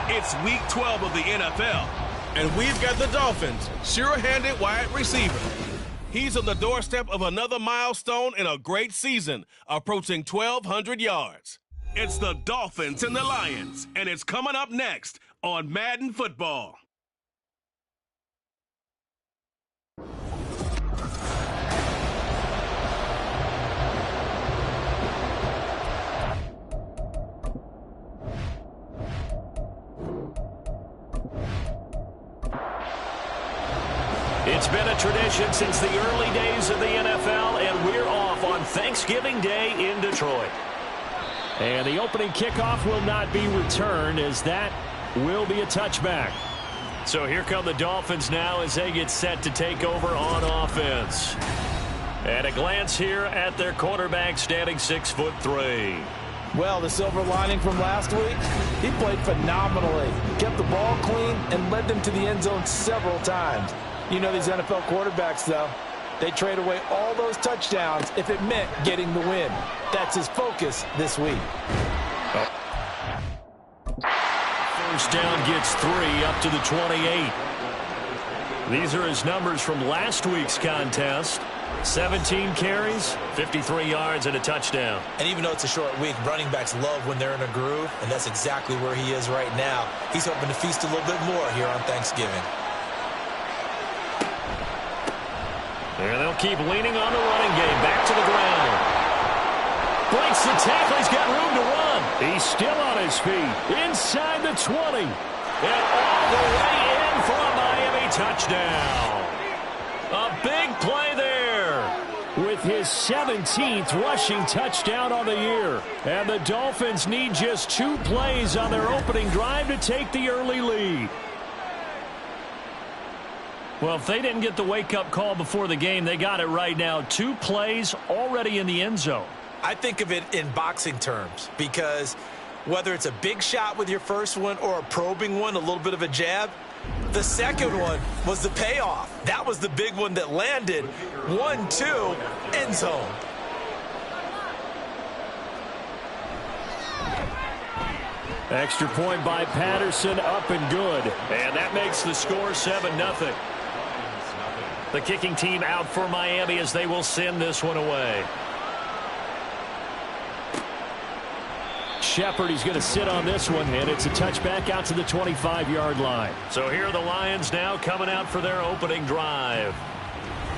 It's week 12 of the NFL, and we've got the Dolphins' sure-handed wide receiver. He's on the doorstep of another milestone in a great season, approaching 1,200 yards. It's the Dolphins and the Lions, and it's coming up next on Madden Football. It's been a tradition since the early days of the NFL, and we're off on Thanksgiving Day in Detroit. And the opening kickoff will not be returned, as that will be a touchback. So here come the Dolphins now as they get set to take over on offense. And a glance here at their quarterback, standing 6'3". Well, the silver lining from last week, he played phenomenally. Kept the ball clean and led them to the end zone several times. You know these NFL quarterbacks, though. They trade away all those touchdowns if it meant getting the win. That's his focus this week. First down gets 3 up to the 28. These are his numbers from last week's contest. 17 carries, 53 yards, and a touchdown. And even though it's a short week, running backs love when they're in a groove, and that's exactly where he is right now. He's hoping to feast a little bit more here on Thanksgiving. And they'll keep leaning on the running game. Back to the ground. Breaks the tackle. He's got room to run. He's still on his feet. Inside the 20. And all the way in for a Miami touchdown. A big play there. With his 17th rushing touchdown on the year. And the Dolphins need just 2 plays on their opening drive to take the early lead. Well, if they didn't get the wake-up call before the game, they got it right now. 2 plays already in the end zone. I think of it in boxing terms because whether it's a big shot with your first one or a probing one, a little bit of a jab, the second one was the payoff. That was the big one that landed. 1-2, end zone. Extra point by Patterson, up and good. And that makes the score 7-0. The kicking team out for Miami as they will send this one away. Shepard, he's going to sit on this one, and it's a touchback out to the 25-yard line. So here are the Lions now coming out for their opening drive.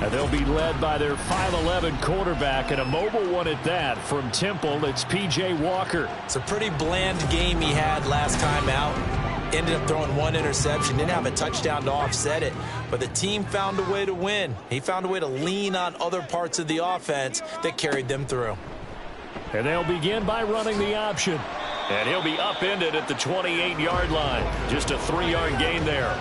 And they'll be led by their 5'11" quarterback, and a mobile one at that from Temple. It's P.J. Walker. It's a pretty bland game he had last time out. Ended up throwing 1 interception. Didn't have a touchdown to offset it. But the team found a way to win. He found a way to lean on other parts of the offense that carried them through. And they'll begin by running the option. And he'll be upended at the 28-yard line. Just a 3-yard gain there.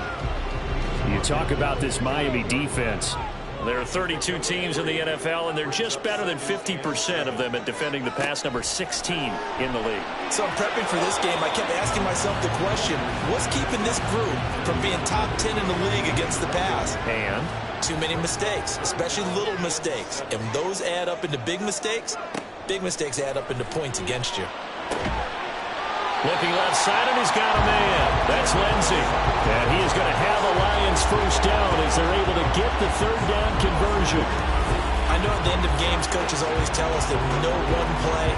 You talk about this Miami defense. There are 32 teams in the NFL, and they're just better than 50% of them at defending the pass, number 16 in the league. So I'm prepping for this game. I kept asking myself the question, what's keeping this group from being top 10 in the league against the pass? And? Too many mistakes, especially little mistakes. And when those add up into big mistakes add up into points against you. Looking left side, and he's got a man. That's Lindsey. And he is going to have a Lions first down as they're able to get the 3rd down conversion. I know at the end of games, coaches always tell us that we know one play,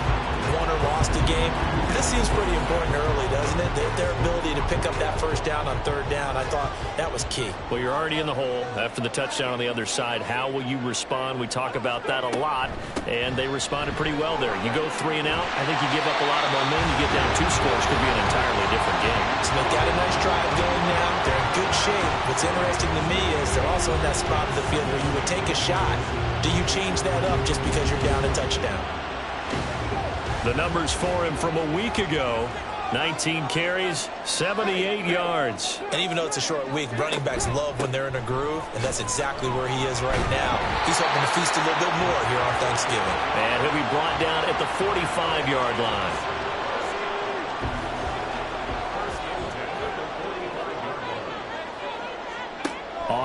won or lost a game. This seems pretty important early, doesn't it? Their ability to pick up that first down on 3rd down, I thought that was key. Well, you're already in the hole after the touchdown on the other side. How will you respond? We talk about that a lot, and they responded pretty well there. You go 3 and out, I think you give up a lot of momentum. You get down 2 scores, could be an entirely different game. So they've got a nice drive going now. They're in good shape. What's interesting to me is they're also in that spot of the field where you would take a shot. Do you change that up just because you're down a touchdown? The numbers for him from a week ago, 19 carries, 78 yards. And even though it's a short week, running backs love when they're in a groove, and that's exactly where he is right now. He's hoping to feast a little bit more here on Thanksgiving. And he'll be brought down at the 45-yard line.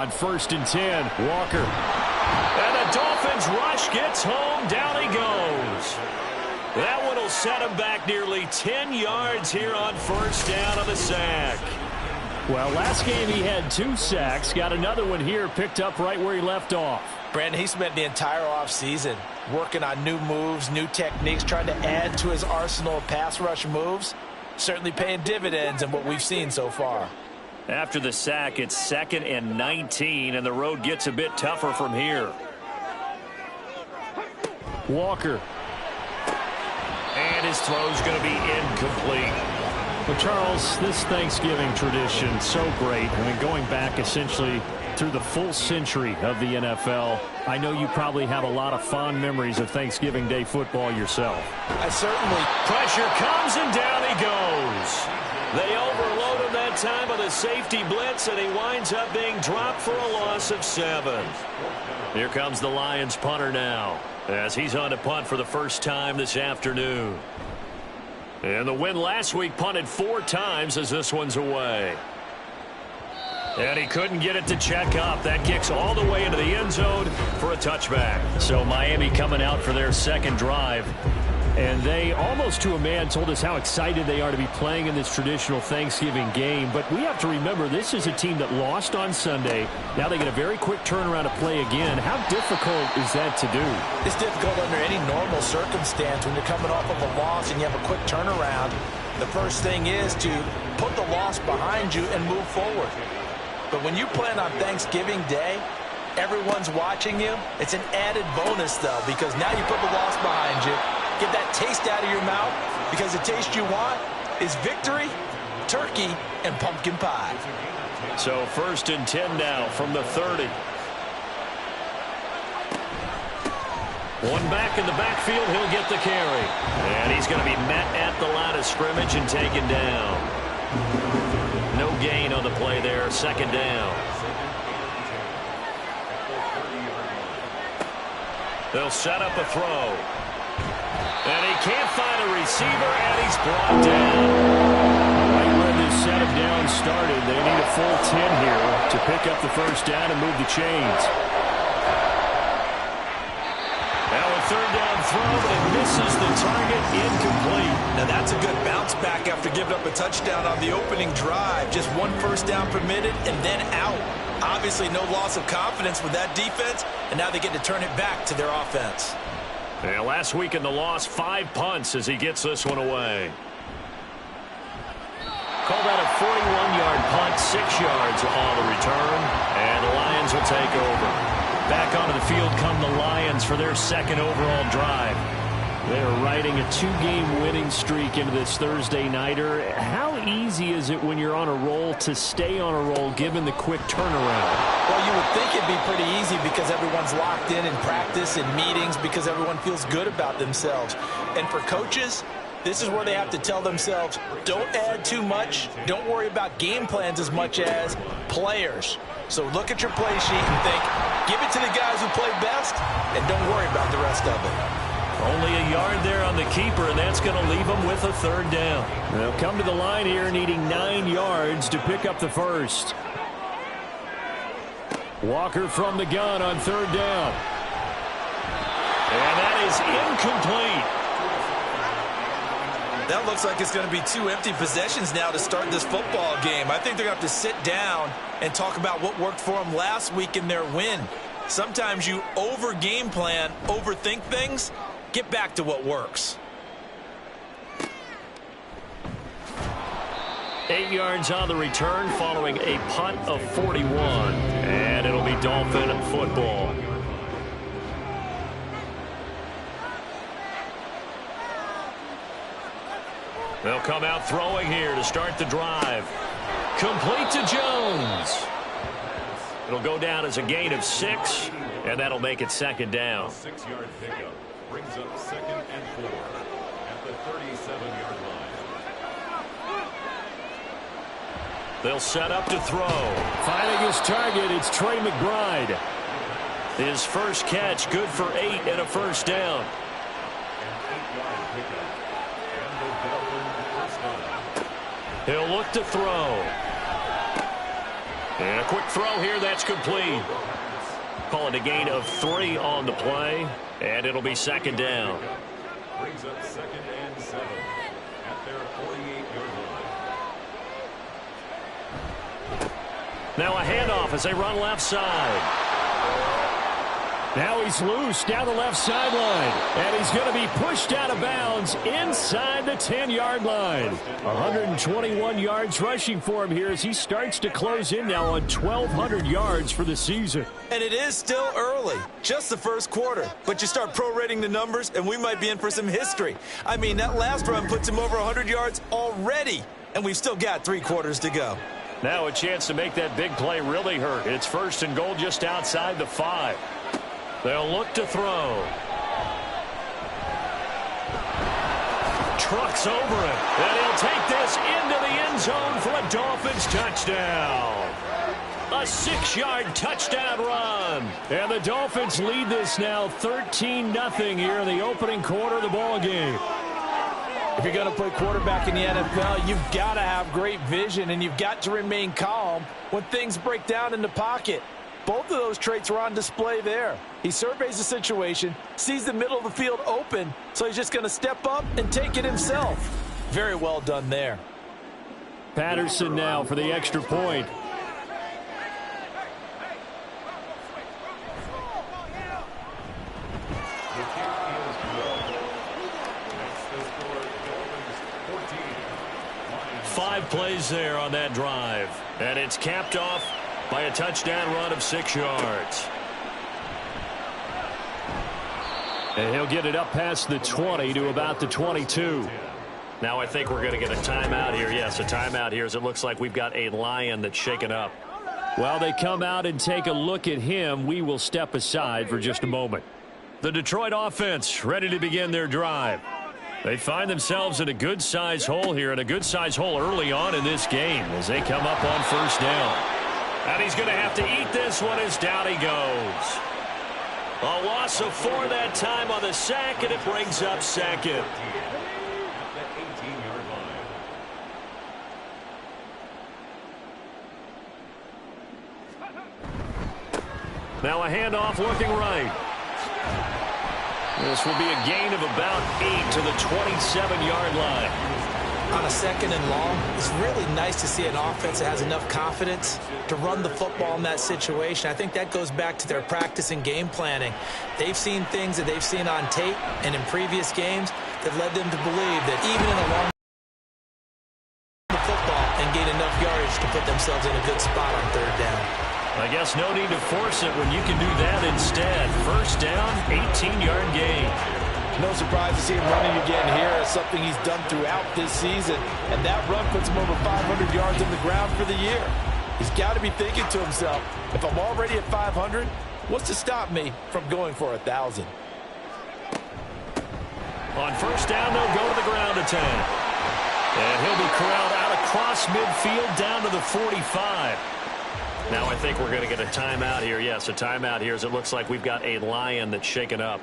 on 1st and 10. Walker. And the Dolphins rush gets home. Down he goes. That one will set him back nearly 10 yards here on 1st down on the sack. Well, last game he had 2 sacks. Got another one here, picked up right where he left off. Brandon, he spent the entire offseason working on new moves, new techniques, trying to add to his arsenal of pass rush moves. Certainly paying dividends in what we've seen so far. After the sack, it's 2nd and 19, and the road gets a bit tougher from here. Walker. And his throw's going to be incomplete. Well, Charles, this Thanksgiving tradition, so great. I mean, going back essentially through the full century of the NFL, I know you probably have a lot of fond memories of Thanksgiving Day football yourself. I certainly. Pressure comes, and down he goes. They overload him that time with a safety blitz, and he winds up being dropped for a loss of 7. Here comes the Lions punter now, as he's on to punt for the first time this afternoon. And the win last week punted 4 times as this one's away. And he couldn't get it to check up. That kicks all the way into the end zone for a touchback. So Miami coming out for their second drive. And they, almost to a man, told us how excited they are to be playing in this traditional Thanksgiving game. But we have to remember, this is a team that lost on Sunday. Now they get a very quick turnaround to play again. How difficult is that to do? It's difficult under any normal circumstance when you're coming off of a loss and you have a quick turnaround. The first thing is to put the loss behind you and move forward. But when you plan on Thanksgiving Day, everyone's watching you. It's an added bonus, though, because now you put the loss behind you. Get that taste out of your mouth, because the taste you want is victory, turkey, and pumpkin pie. So 1st and 10 now from the 30. One back in the backfield, he'll get the carry. And he's going to be met at the line of scrimmage and taken down. No gain on the play there, 2nd down. They'll set up a throw. And he can't find a receiver, and he's brought down. Right where this set of downs started, they need a full 10 here to pick up the 1st down and move the chains. Now a 3rd down throw, but it misses the target, incomplete. Now that's a good bounce back after giving up a touchdown on the opening drive. Just 1 first down permitted and then out. Obviously no loss of confidence with that defense, and now they get to turn it back to their offense. And last week in the loss, 5 punts as he gets this one away. Call that a 41-yard punt, 6 yards on the return, and the Lions will take over. Back onto the field come the Lions for their 2nd overall drive. They are riding a 2-game winning streak into this Thursday nighter. How easy is it when you're on a roll to stay on a roll given the quick turnaround? Well, you would think it'd be pretty easy because everyone's locked in practice and meetings because everyone feels good about themselves. And for coaches, this is where they have to tell themselves, don't add too much. Don't worry about game plans as much as players. So look at your play sheet and think, give it to the guys who play best and don't worry about the rest of it. Only a yard there on the keeper, and that's going to leave them with a 3rd down. They'll come to the line here needing 9 yards to pick up the 1st. Walker from the gun on 3rd down. And that is incomplete. That looks like it's going to be 2 empty possessions now to start this football game. I think they're going to have to sit down and talk about what worked for them last week in their win. Sometimes you over-game plan, overthink things. Get back to what works. 8 yards on the return following a punt of 41. And it'll be Dolphin football. They'll come out throwing here to start the drive. Complete to Jones. It'll go down as a gain of 6, and that'll make it 2nd down. 6-yard pickup brings up 2nd and 4 at the 37-yard line. They'll set up to throw. Finding his target, it's Trey McBride. His first catch, good for 8 and a 1st down. He'll look to throw. And a quick throw here, that's complete. Call it a gain of 3 on the play, and it'll be second down. Brings up 2nd and 7 at their 48-yard line. Now a handoff as they run left side. Now he's loose down the left sideline, and he's going to be pushed out of bounds inside the 10-yard line. 121 yards rushing for him here as he starts to close in now on 1,200 yards for the season. And it is still early, just the first quarter. But you start prorating the numbers, and we might be in for some history. I mean, that last run puts him over 100 yards already, and we've still got 3 quarters to go. Now a chance to make that big play really hurt. It's 1st and goal just outside the 5. They'll look to throw. Trucks over it. And he'll take this into the end zone for a Dolphins touchdown. A 6-yard touchdown run. And the Dolphins lead this now 13-0 here in the opening quarter of the ball game. If you're going to play quarterback in the NFL, you've got to have great vision, and you've got to remain calm when things break down in the pocket. Both of those traits are on display there. He surveys the situation, sees the middle of the field open, so he's just going to step up and take it himself. Very well done there. Patterson now for the extra point. The kick is good. Makes the score Dolphins 14. 5 plays there on that drive. And it's capped off by a touchdown run of 6 yards. And he'll get it up past the 20 to about the 22. Now I think we're going to get a timeout here. Yes, a timeout here as it looks like we've got a Lion that's shaken up. While they come out and take a look at him, we will step aside for just a moment. The Detroit offense ready to begin their drive. They find themselves in a good-sized hole here, and a good-sized hole early on in this game as they come up on 1st down. And he's going to have to eat this one as down he goes. A loss of 4 that time on the sack, and it brings up 2nd. At the 18-yard line. Now a handoff looking right. This will be a gain of about 8 to the 27-yard line. On a 2nd and long, it's really nice to see an offense that has enough confidence to run the football in that situation. I think that goes back to their practice and game planning. They've seen things that they've seen on tape and in previous games that led them to believe that even in a long football and gain enough yardage to put themselves in a good spot on 3rd down. I guess no need to force it when you can do that instead. 1st down, 18-yard gain. No surprise to see him running again here. It's something he's done throughout this season. And that run puts him over 500 yards on the ground for the year. He's got to be thinking to himself, if I'm already at 500, what's to stop me from going for 1,000? On 1st down, they'll go to the ground attack. And he'll be corralled out across midfield down to the 45. Now I think we're going to get a timeout here. Yes, a timeout here as it looks like we've got a Lion that's shaken up.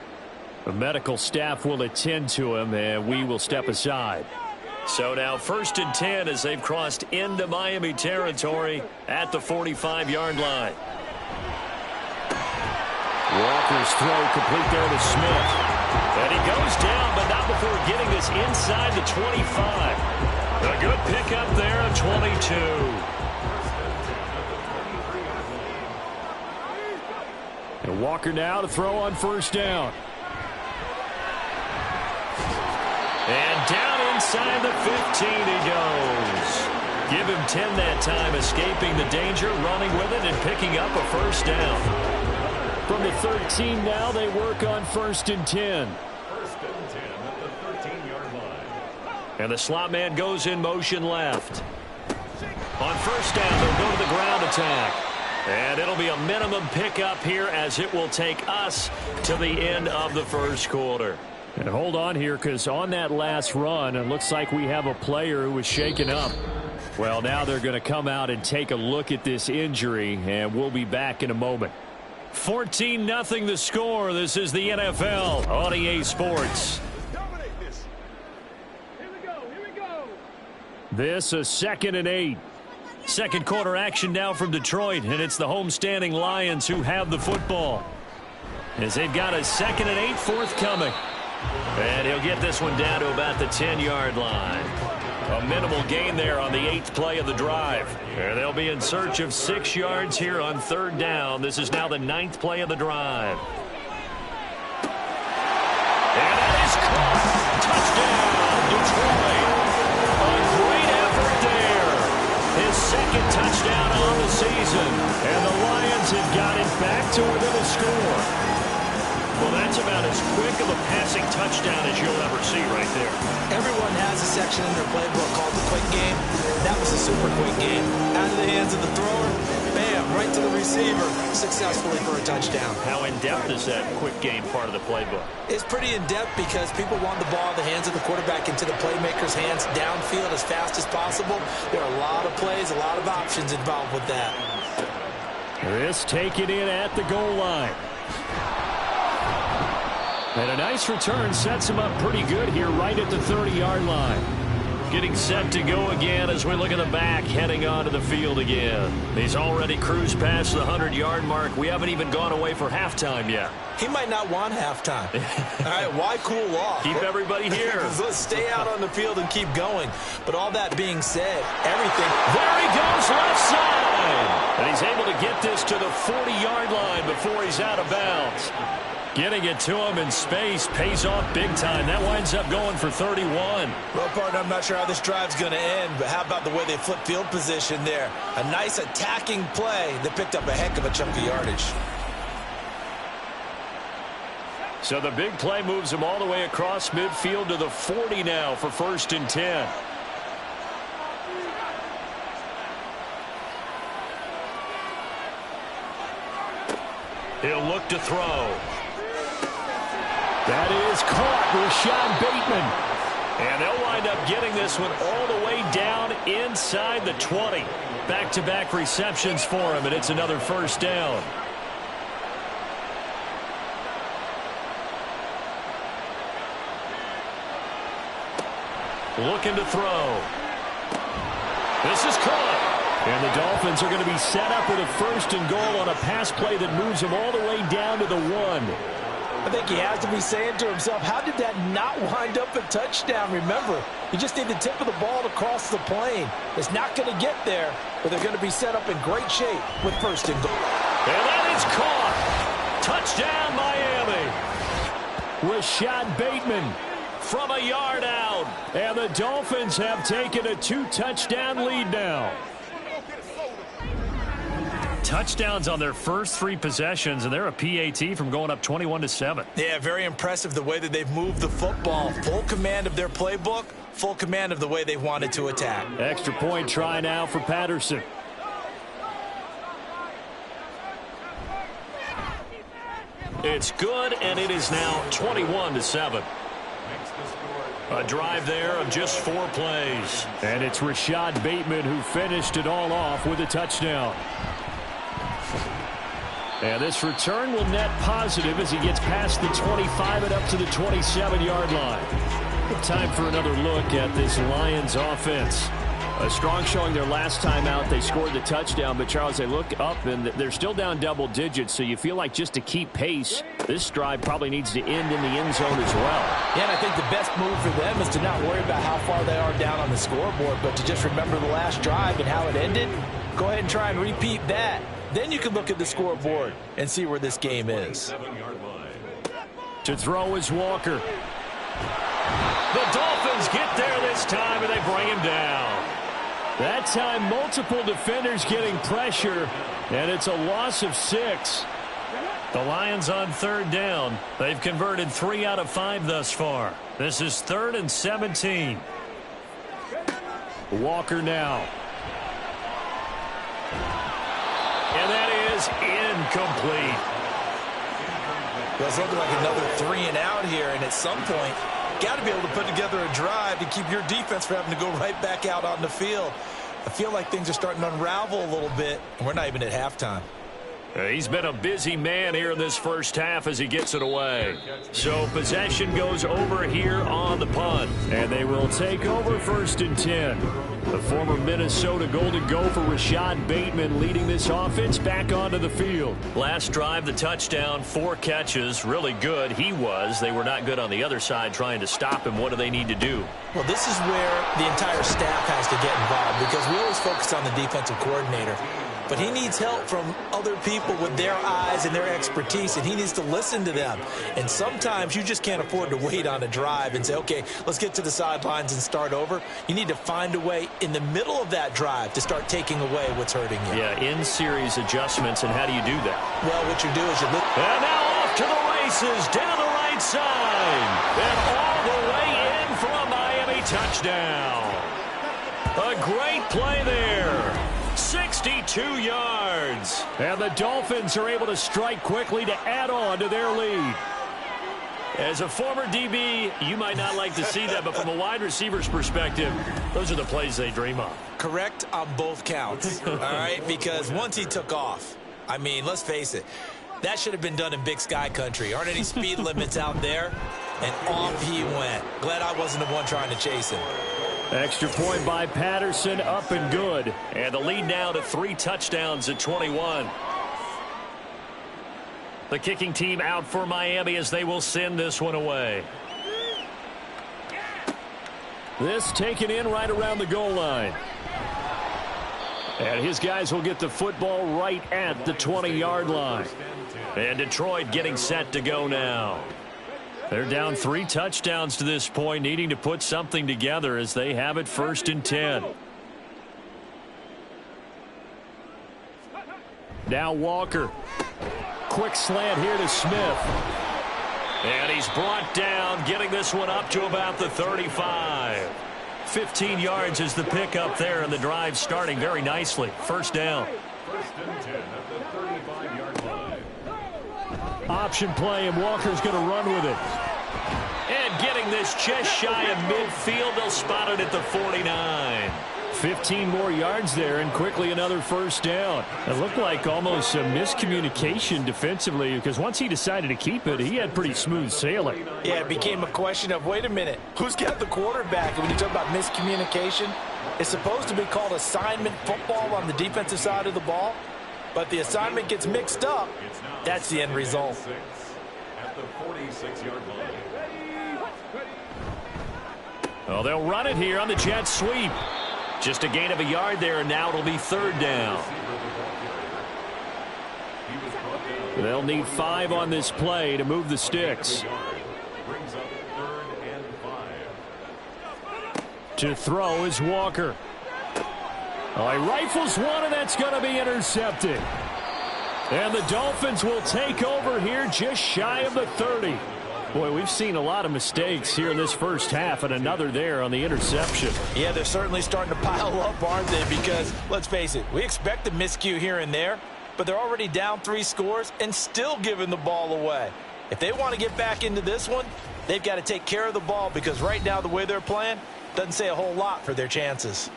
The medical staff will attend to him, and we will step aside. So now 1st and 10 as they've crossed into Miami territory at the 45-yard line. Walker's throw complete there to Smith. And he goes down, but not before getting this inside the 25. A good pickup there at 22. And Walker now to throw on 1st down. And down inside the 15 he goes. Give him 10 that time, escaping the danger, running with it, and picking up a 1st down. From the 13 now, they work on 1st and 10. 1st and 10 at the 13-yard line. And the slot man goes in motion left. On 1st down, they'll go to the ground attack. And it'll be a minimum pickup here as it will take us to the end of the 1st quarter. And hold on here, because on that last run, it looks like we have a player who was shaken up. Well, now they're going to come out and take a look at this injury, and we'll be back in a moment. 14-0 the score. This is the NFL on EA Sports. This a 2nd and 8. Second quarter action now from Detroit, and it's the homestanding Lions who have the football. As they've got a 2nd and 8 forthcoming. And he'll get this one down to about the 10-yard line. A minimal gain there on the 8th play of the drive. And they'll be in search of 6 yards here on 3rd down. This is now the 9th play of the drive. And that is caught. Touchdown, Detroit. A great effort there. His 2nd touchdown on the season. And the Lions have got it back to within a score. Well, that's about as quick of a passing touchdown as you'll ever see right there. Everyone has a section in their playbook called the quick game. That was a super quick game. Out of the hands of the thrower, bam, right to the receiver, successfully for a touchdown. How in-depth is that quick game part of the playbook? It's pretty in-depth because people want the ball in the hands of the quarterback into the playmaker's hands downfield as fast as possible. There are a lot of plays, a lot of options involved with that. This taken in at the goal line. And a nice return sets him up pretty good here right at the 30-yard line. Getting set to go again as we look at the back heading onto the field again. He's already cruised past the 100-yard mark. We haven't even gone away for halftime yet. He might not want halftime. All right, why cool off? Keep everybody here. Let's stay out on the field and keep going. But all that being said, everything... There he goes, left side. And he's able to get this to the 40-yard line before he's out of bounds. Getting it to him in space pays off big time. That winds up going for 31. Well, partner, I'm not sure how this drive's going to end, but how about the way they flip field position there? A nice attacking play that picked up a heck of a chunk of yardage. So the big play moves him all the way across midfield to the 40 now for 1st and 10. He'll look to throw. That is caught with Sean Bateman. And they'll wind up getting this one all the way down inside the 20. Back-to-back receptions for him, and it's another 1st down. Looking to throw. This is caught. And the Dolphins are going to be set up with a 1st and goal on a pass play that moves them all the way down to the 1. I think he has to be saying to himself, how did that not wind up a touchdown? Remember, you just need the tip of the ball to cross the plane. It's not going to get there, but they're going to be set up in great shape with 1st and goal. And that is caught. Touchdown, Miami. Rashad Bateman from a yard out. And the Dolphins have taken a 2-touchdown lead now. Touchdowns on their first 3 possessions, and they're a PAT from going up 21-7. Yeah, very impressive the way that they've moved the football. Full command of their playbook, full command of the way they wanted to attack. Extra point try now for Patterson. It's good, and it is now 21-7. A drive there of just 4 plays. And it's Rashad Bateman who finished it all off with a touchdown. And this return will net positive as he gets past the 25 and up to the 27-yard line. Time for another look at this Lions offense. A strong showing their last time out. They scored the touchdown, but Charles, they look up and they're still down double digits, so you feel like just to keep pace, this drive probably needs to end in the end zone as well. Yeah, and I think the best move for them is to not worry about how far they are down on the scoreboard, but to just remember the last drive and how it ended. Go ahead and try and repeat that. Then you can look at the scoreboard and see where this game is. To throw is Walker. The Dolphins get there this time, and they bring him down. That time, multiple defenders getting pressure, and it's a loss of 6. The Lions on 3rd down. They've converted 3 out of 5 thus far. This is 3rd and 17. Walker now. And that is incomplete. Well, it's looking like another 3 and out here, and at some point, got to be able to put together a drive to keep your defense from having to go right back out on the field. I feel like things are starting to unravel a little bit, and we're not even at halftime. He's been a busy man here in this first half as he gets it away. So possession goes over here on the punt. And they will take over 1st and 10. The former Minnesota Golden Gopher Rashad Bateman leading this offense back onto the field. Last drive, the touchdown, 4 catches. Really good. He was. They were not good on the other side trying to stop him. What do they need to do? Well, this is where the entire staff has to get involved because we always focus on the defensive coordinator. But he needs help from other people with their eyes and their expertise, and he needs to listen to them. And sometimes you just can't afford to wait on a drive and say, okay, let's get to the sidelines and start over. You need to find a way in the middle of that drive to start taking away what's hurting you. Yeah, in-series adjustments, and how do you do that? Well, what you do is you look. And now off to the races, down the right side, and all the way in for a Miami touchdown. A great play there. 62 yards. And the Dolphins are able to strike quickly to add on to their lead. As a former DB, you might not like to see that, but from a wide receiver's perspective, those are the plays they dream of. Correct on both counts, all right? Because once he took off, I mean, let's face it, that should have been done in Big Sky country. Aren't any speed limits out there? And off he went. Glad I wasn't the one trying to chase him. Extra point by Patterson, up and good. And the lead now to 3 touchdowns at 21. The kicking team out for Miami as they will send this one away. This taken in right around the goal line. And his guys will get the football right at the 20-yard line. And Detroit getting set to go now. They're down 3 touchdowns to this point, needing to put something together as they have it 1st and 10. Now Walker. Quick slant here to Smith. And he's brought down, getting this one up to about the 35. 15 yards is the pickup there, and the drive starting very nicely. 1st down. 1st and 10 at the 35-yard line. Option play, and Walker's going to run with it. And getting this just shy of midfield, they'll spot it at the 49. 15 more yards there, and quickly another 1st down. It looked like almost a miscommunication defensively, because once he decided to keep it, he had pretty smooth sailing. Yeah, it became a question of, wait a minute, who's got the quarterback? And when you talk about miscommunication, it's supposed to be called assignment football on the defensive side of the ball. But the assignment gets mixed up. That's the end result. At the 46-yard line. Well, they'll run it here on the jet sweep. Just a gain of a yard there, and now it'll be 3rd down. They'll need 5 on this play to move the sticks. Brings up 3rd and 5. To throw is Walker. Oh, he rifles one, and that's going to be intercepted. And the Dolphins will take over here just shy of the 30. Boy, we've seen a lot of mistakes here in this first half, and another there on the interception. Yeah, they're certainly starting to pile up, aren't they? Because, let's face it, we expect a miscue here and there, but they're already down 3 scores and still giving the ball away. If they want to get back into this one, they've got to take care of the ball, because right now the way they're playing doesn't say a whole lot for their chances.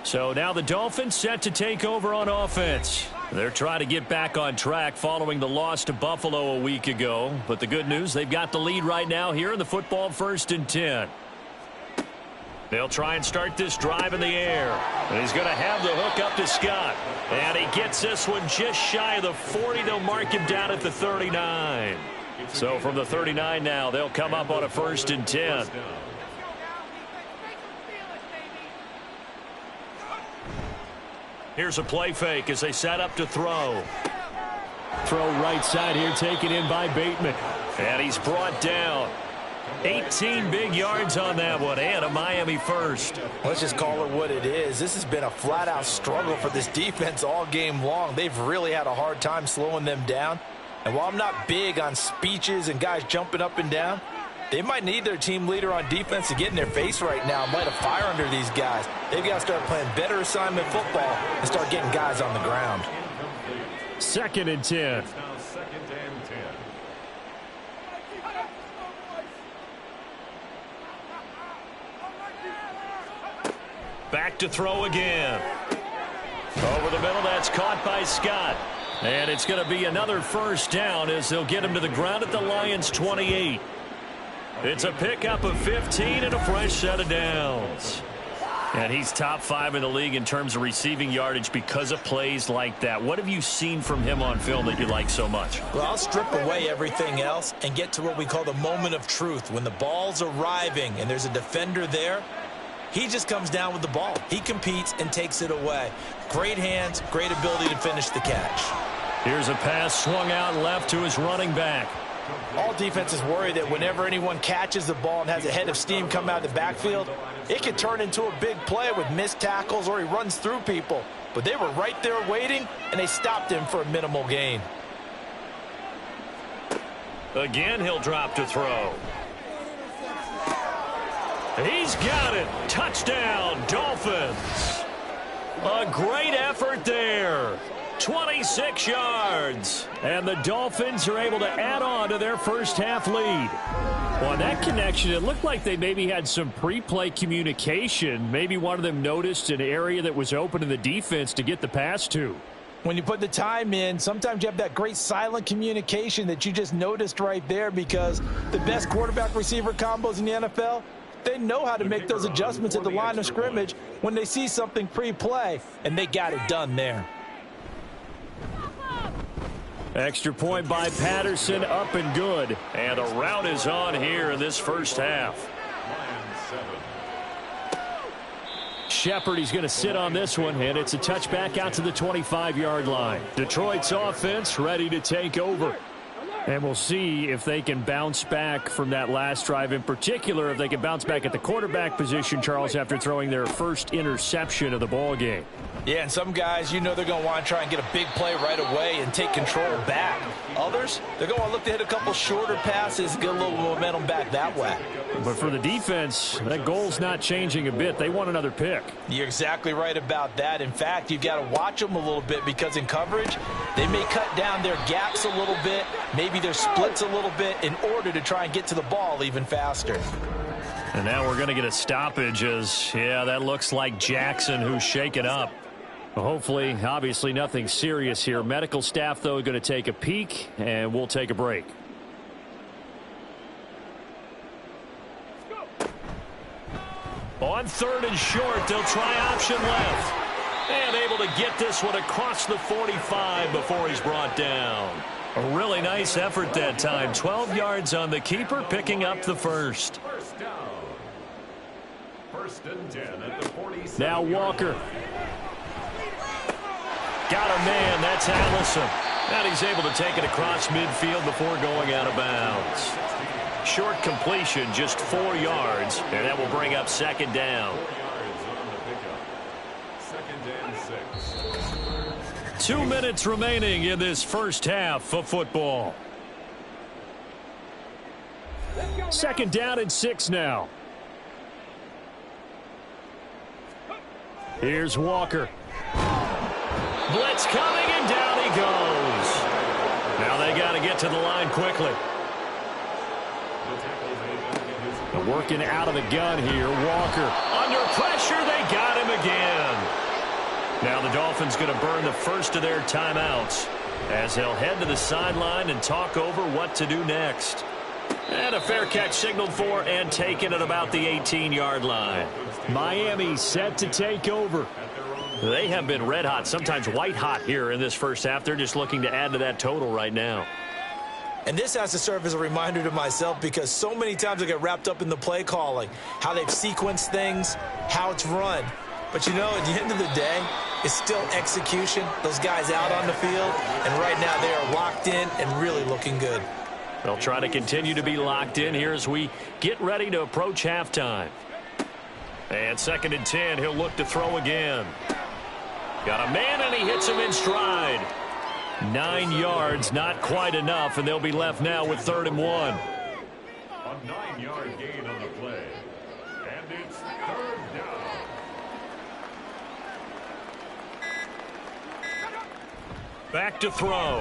So now the Dolphins set to take over on offense. They're trying to get back on track following the loss to Buffalo a week ago. But the good news, they've got the lead right now here in the football 1st and 10. They'll try and start this drive in the air. And he's going to have the hook up to Scott. And he gets this one just shy of the 40. They'll mark him down at the 39. So from the 39 now, they'll come up on a 1st and 10. Here's a play fake as they set up to throw. Throw right side here, taken in by Bateman. And he's brought down. 18 big yards on that one, and a Miami 1st. Let's just call it what it is. This has been a flat-out struggle for this defense all game long. They've really had a hard time slowing them down. And while I'm not big on speeches and guys jumping up and down, they might need their team leader on defense to get in their face right now and light a fire under these guys. They've got to start playing better assignment football and start getting guys on the ground. 2nd and 10. Back to throw again. Over the middle, that's caught by Scott. And it's going to be another first down as they'll get him to the ground at the Lions' 28. It's a pickup of 15 and a fresh set of downs. And he's top 5 in the league in terms of receiving yardage because of plays like that. What have you seen from him on film that you like so much? Well, I'll strip away everything else and get to what we call the moment of truth. When the ball's arriving and there's a defender there, he just comes down with the ball. He competes and takes it away. Great hands, great ability to finish the catch. Here's a pass swung out left to his running back. All defenses worry that whenever anyone catches the ball and has a head of steam come out of the backfield, it could turn into a big play with missed tackles or he runs through people. But they were right there waiting, and they stopped him for a minimal gain. Again, he'll drop to throw. He's got it. Touchdown, Dolphins. A great effort there. 26 yards. And the Dolphins are able to add on to their first half lead. Well, on that connection, it looked like they maybe had some pre-play communication. Maybe one of them noticed an area that was open in the defense to get the pass to. When you put the time in, sometimes you have that great silent communication that you just noticed right there, because the best quarterback-receiver combos in the NFL, they know how to make those adjustments at the line of scrimmage when they see something pre-play, and they got it done there. Extra point by Patterson, up and good. And a rout is on here in this first half. Shepard, he's going to sit on this one, and it's a touchback out to the 25-yard line. Detroit's offense ready to take over. And we'll see if they can bounce back from that last drive, in particular, if they can bounce back at the quarterback position, Charles, after throwing their first interception of the ball game. Yeah, and some guys, you know, they're going to want to try and get a big play right away and take control back. Others, they're going to look to hit a couple shorter passes, get a little momentum back that way. But for the defense, that goal's not changing a bit. They want another pick. You're exactly right about that. In fact, you've got to watch them a little bit, because in coverage, they may cut down their gaps a little bit, maybe their splits a little bit, in order to try and get to the ball even faster. And now we're going to get a stoppage as, yeah, that looks like Jackson who's shaken up. Well, hopefully, obviously nothing serious here. Medical staff, though, going to take a peek, and we'll take a break. On 3rd and short, they'll try option left. And able to get this one across the 45 before he's brought down. A really nice effort that time. 12 yards on the keeper, picking up the first. First and 10 at the 47. Now Walker. Got a man, that's Allison. And he's able to take it across midfield before going out of bounds. Short completion, just 4 yards, and that will bring up second down. 2 minutes remaining in this first half of football. Second down and 6 now. Here's Walker. Blitz coming, and down he goes. Now they got to get to the line quickly. Working out of the gun here, Walker. Under pressure, they got him again. Now the Dolphins going to burn the first of their timeouts as they'll head to the sideline and talk over what to do next. And a fair catch signaled for and taken at about the 18-yard line. Miami set to take over. They have been red hot, sometimes white hot here in this first half. They're just looking to add to that total right now. And this has to serve as a reminder to myself, because so many times I get wrapped up in the play calling, how they've sequenced things, how it's run. But, you know, at the end of the day, it's still execution. Those guys out on the field, and right now they are locked in and really looking good. They'll try to continue to be locked in here as we get ready to approach halftime. And 2nd and 10, he'll look to throw again. Got a man, and he hits him in stride. 9 yards, not quite enough, and they'll be left now with 3rd and 1. A 9-yard gain on the play. And it's 3rd down. Back to throw.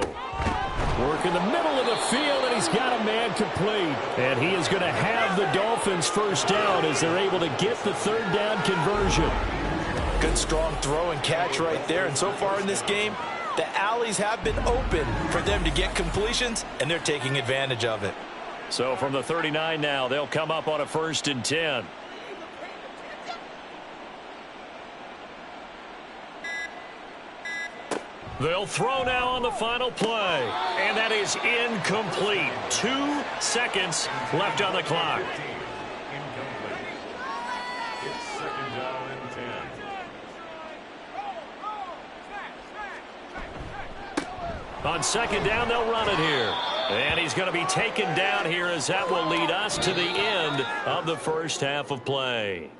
Work in the middle of the field, and he's got a man complete. And he is going to have the Dolphins first down as they're able to get the 3rd down conversion. Good strong throw and catch right there. And so far in this game, The alleys have been open for them to get completions, and they're taking advantage of it. So from the 39 now, they'll come up on a 1st and 10. They'll throw now on the final play. And that is incomplete. 2 seconds left on the clock. It's 2nd down and 10. On 2nd down, they'll run it here. And he's going to be taken down here as that will lead us to the end of the first half of play.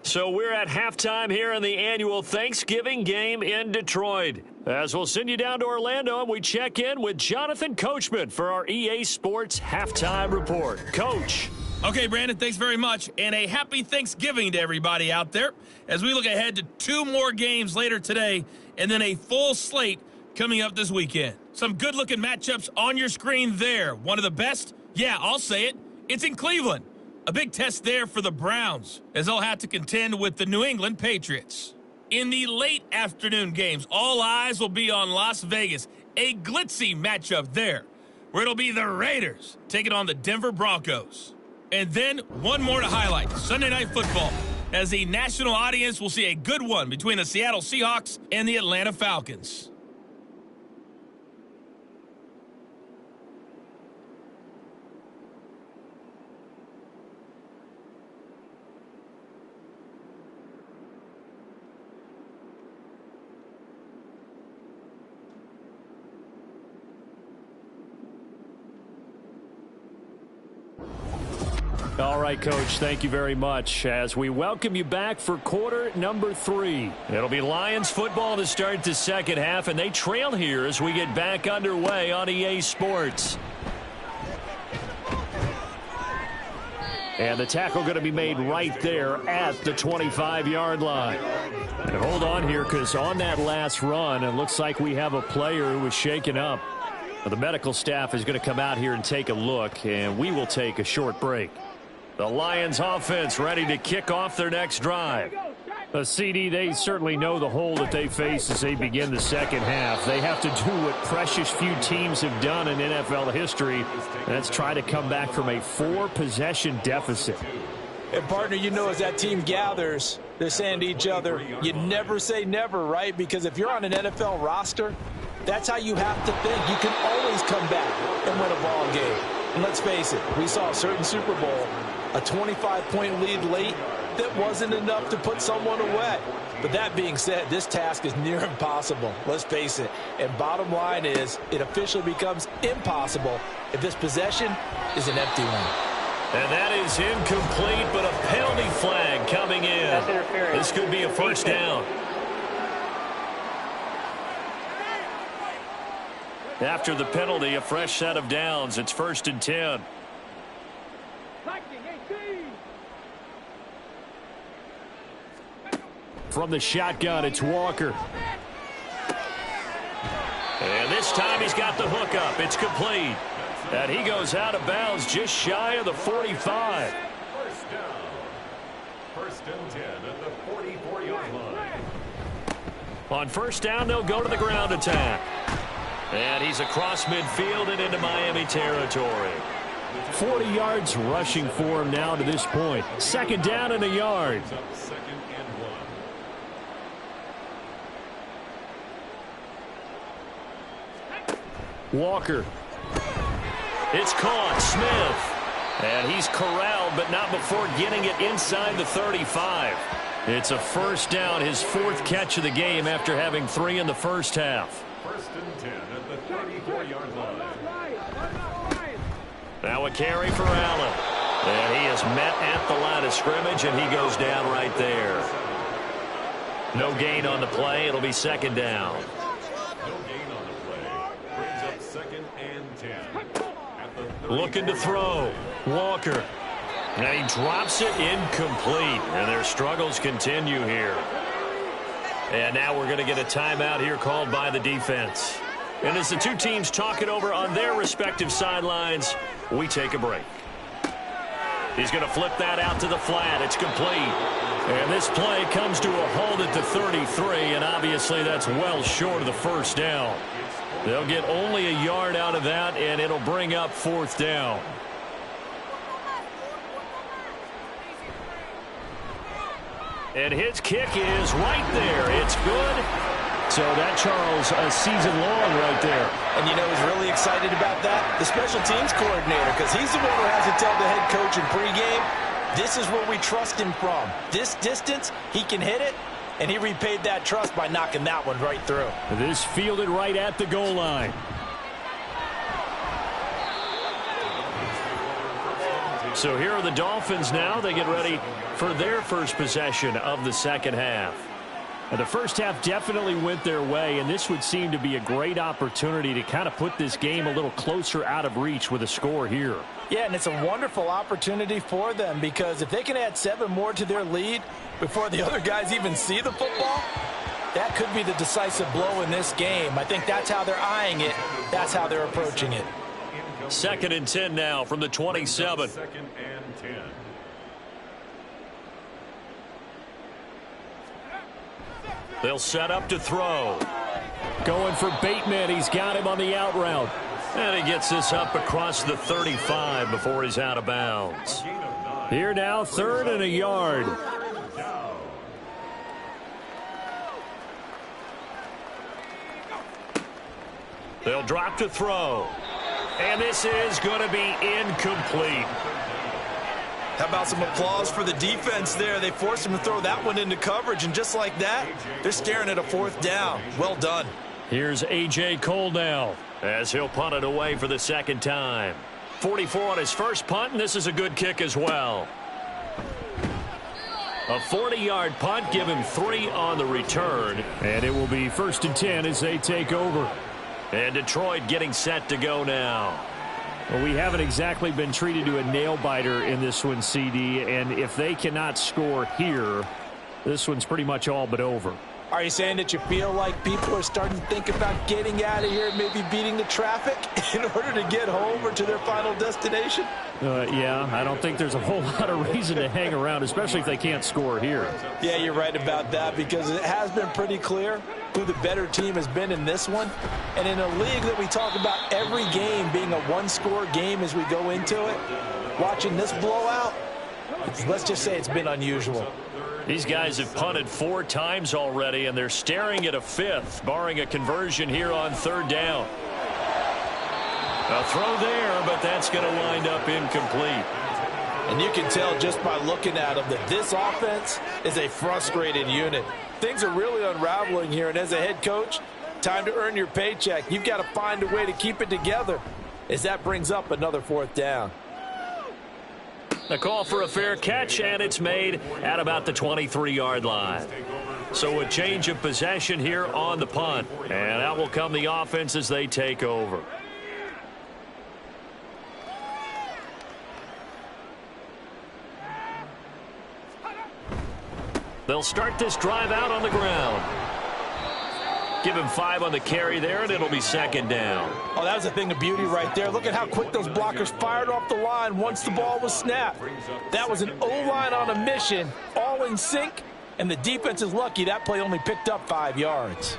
So we're at halftime here in the annual Thanksgiving game in Detroit. As we'll send you down to Orlando and we check in with Jonathan Coachman for our EA Sports Halftime Report. Coach. Okay, Brandon, thanks very much. And a happy Thanksgiving to everybody out there as we look ahead to 2 more games later today and then a full slate coming up this weekend. Some good-looking matchups on your screen there. One of the best? Yeah, I'll say it. It's in Cleveland. A big test there for the Browns as they'll have to contend with the New England Patriots. In the late afternoon games, all eyes will be on Las Vegas. A glitzy matchup there where it'll be the Raiders taking on the Denver Broncos. And then one more to highlight, Sunday Night Football, as the national audience will see a good one between the Seattle Seahawks and the Atlanta Falcons. All right, Coach, thank you very much as we welcome you back for quarter number 3. It'll be Lions football to start the second half, and they trail here as we get back underway on EA Sports. And the tackle going to be made right there at the 25-yard line. And hold on here because on that last run, it looks like we have a player who was shaken up. The medical staff is going to come out here and take a look, and we will take a short break. The Lions offense ready to kick off their next drive. CD, they certainly know the hole that they face as they begin the second half. They have to do what precious few teams have done in NFL history, and that's try to come back from a 4-possession deficit. And, partner, you know, as that team gathers, they're saying to each other, you never say never, right? Because if you're on an NFL roster, that's how you have to think. You can always come back and win a ball game. And let's face it, we saw a certain Super Bowl, a 25-point lead late that wasn't enough to put someone away. But that being said, this task is near impossible. Let's face it. And bottom line is, it officially becomes impossible if this possession is an empty one. And that is incomplete, but a penalty flag coming in. This could be a first down. After the penalty, a fresh set of downs. It's 1st and 10. From the shotgun, it's Walker. And this time he's got the hook up. It's complete. And he goes out of bounds just shy of the 45. First down. 1st and 10 at the 44-yard line. On 1st down, they'll go to the ground attack. And he's across midfield and into Miami territory. 40 yards rushing for him now to this point. 2nd down and a yard. 2nd and 1. Walker. It's caught. Smith. And he's corralled, but not before getting it inside the 35. It's a first down, his 4th catch of the game after having 3 in the first half. 1st and 10 at the 34-yard line. Now a carry for Allen. And he is met at the line of scrimmage, and he goes down right there. No gain on the play. It'll be 2nd down. No gain on the play. Brings up 2nd and 10. At the Looking to throw. Walker. And he drops it incomplete. And their struggles continue here. And now we're going to get a timeout here called by the defense. And as the two teams talk it over on their respective sidelines, we take a break. He's going to flip that out to the flat. It's complete. And this play comes to a halt at the 33, and obviously that's well short of the first down. They'll get only a yard out of that, and it'll bring up 4th down. And his kick is right there. It's good. So that, Charles, a season long right there. And you know who's really excited about that? The special teams coordinator, because he's the one who has to tell the head coach in pregame, this is where we trust him from. This distance, he can hit it, and he repaid that trust by knocking that one right through. This fielded right at the goal line. So here are the Dolphins now. They get ready for their first possession of the second half. And the first half definitely went their way, and this would seem to be a great opportunity to kind of put this game a little closer out of reach with a score here. Yeah, and it's a wonderful opportunity for them, because if they can add 7 more to their lead before the other guys even see the football, that could be the decisive blow in this game. I think that's how they're eyeing it. That's how they're approaching it. 2nd and 10 now from the 27. 2nd and 10. They'll set up to throw. Going for Bateman. He's got him on the out route. And he gets this up across the 35 before he's out of bounds. Here now, 3rd and a yard. They'll drop to throw. And this is going to be incomplete. How about some applause for the defense there? They forced him to throw that one into coverage, and just like that, they're staring at a 4th down. Well done. Here's A.J. Cole now as he'll punt it away for the 2nd time. 44 on his first punt, and this is a good kick as well. A 40-yard punt, give him 3 on the return. And it will be 1st and 10 as they take over. And Detroit getting set to go now. Well, we haven't exactly been treated to a nail-biter in this one, CD, and if they cannot score here, this one's pretty much all but over. Are you saying that you feel like people are starting to think about getting out of here and maybe beating the traffic in order to get home or to their final destination? Yeah, I don't think there's a whole lot of reason to hang around, especially if they can't score here. Yeah, you're right about that, because it has been pretty clear who the better team has been in this one. And in a league that we talk about every game being a one-score game as we go into it, watching this blowout, let's just say it's been unusual. These guys have punted 4 times already, and they're staring at a 5th, barring a conversion here on 3rd down. A throw there, but that's going to wind up incomplete. And you can tell just by looking at them that this offense is a frustrated unit. Things are really unraveling here, and as a head coach, time to earn your paycheck. You've got to find a way to keep it together as that brings up another 4th down. A call for a fair catch, and it's made at about the 23-yard line. So a change of possession here on the punt, and out will come the offense as they take over. They'll start this drive out on the ground. Give him 5 on the carry there, and it'll be 2nd down. Oh, that was a thing of beauty right there. Look at how quick those blockers fired off the line once the ball was snapped. That was an O-line on a mission, all in sync, and the defense is lucky that play only picked up 5 yards.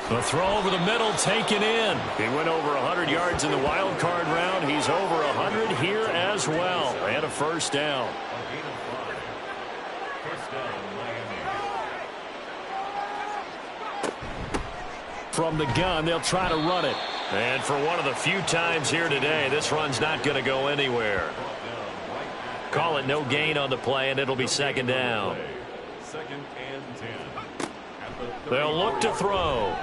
The throw over the middle, taken in. He went over 100 yards in the wild card round. He's over 100 here as well, and a 1st down. From the gun, they'll try to run it. And for one of the few times here today, this run's not going to go anywhere. Call it no gain on the play, and it'll be 2nd down. 2nd and 10. They'll look to throw.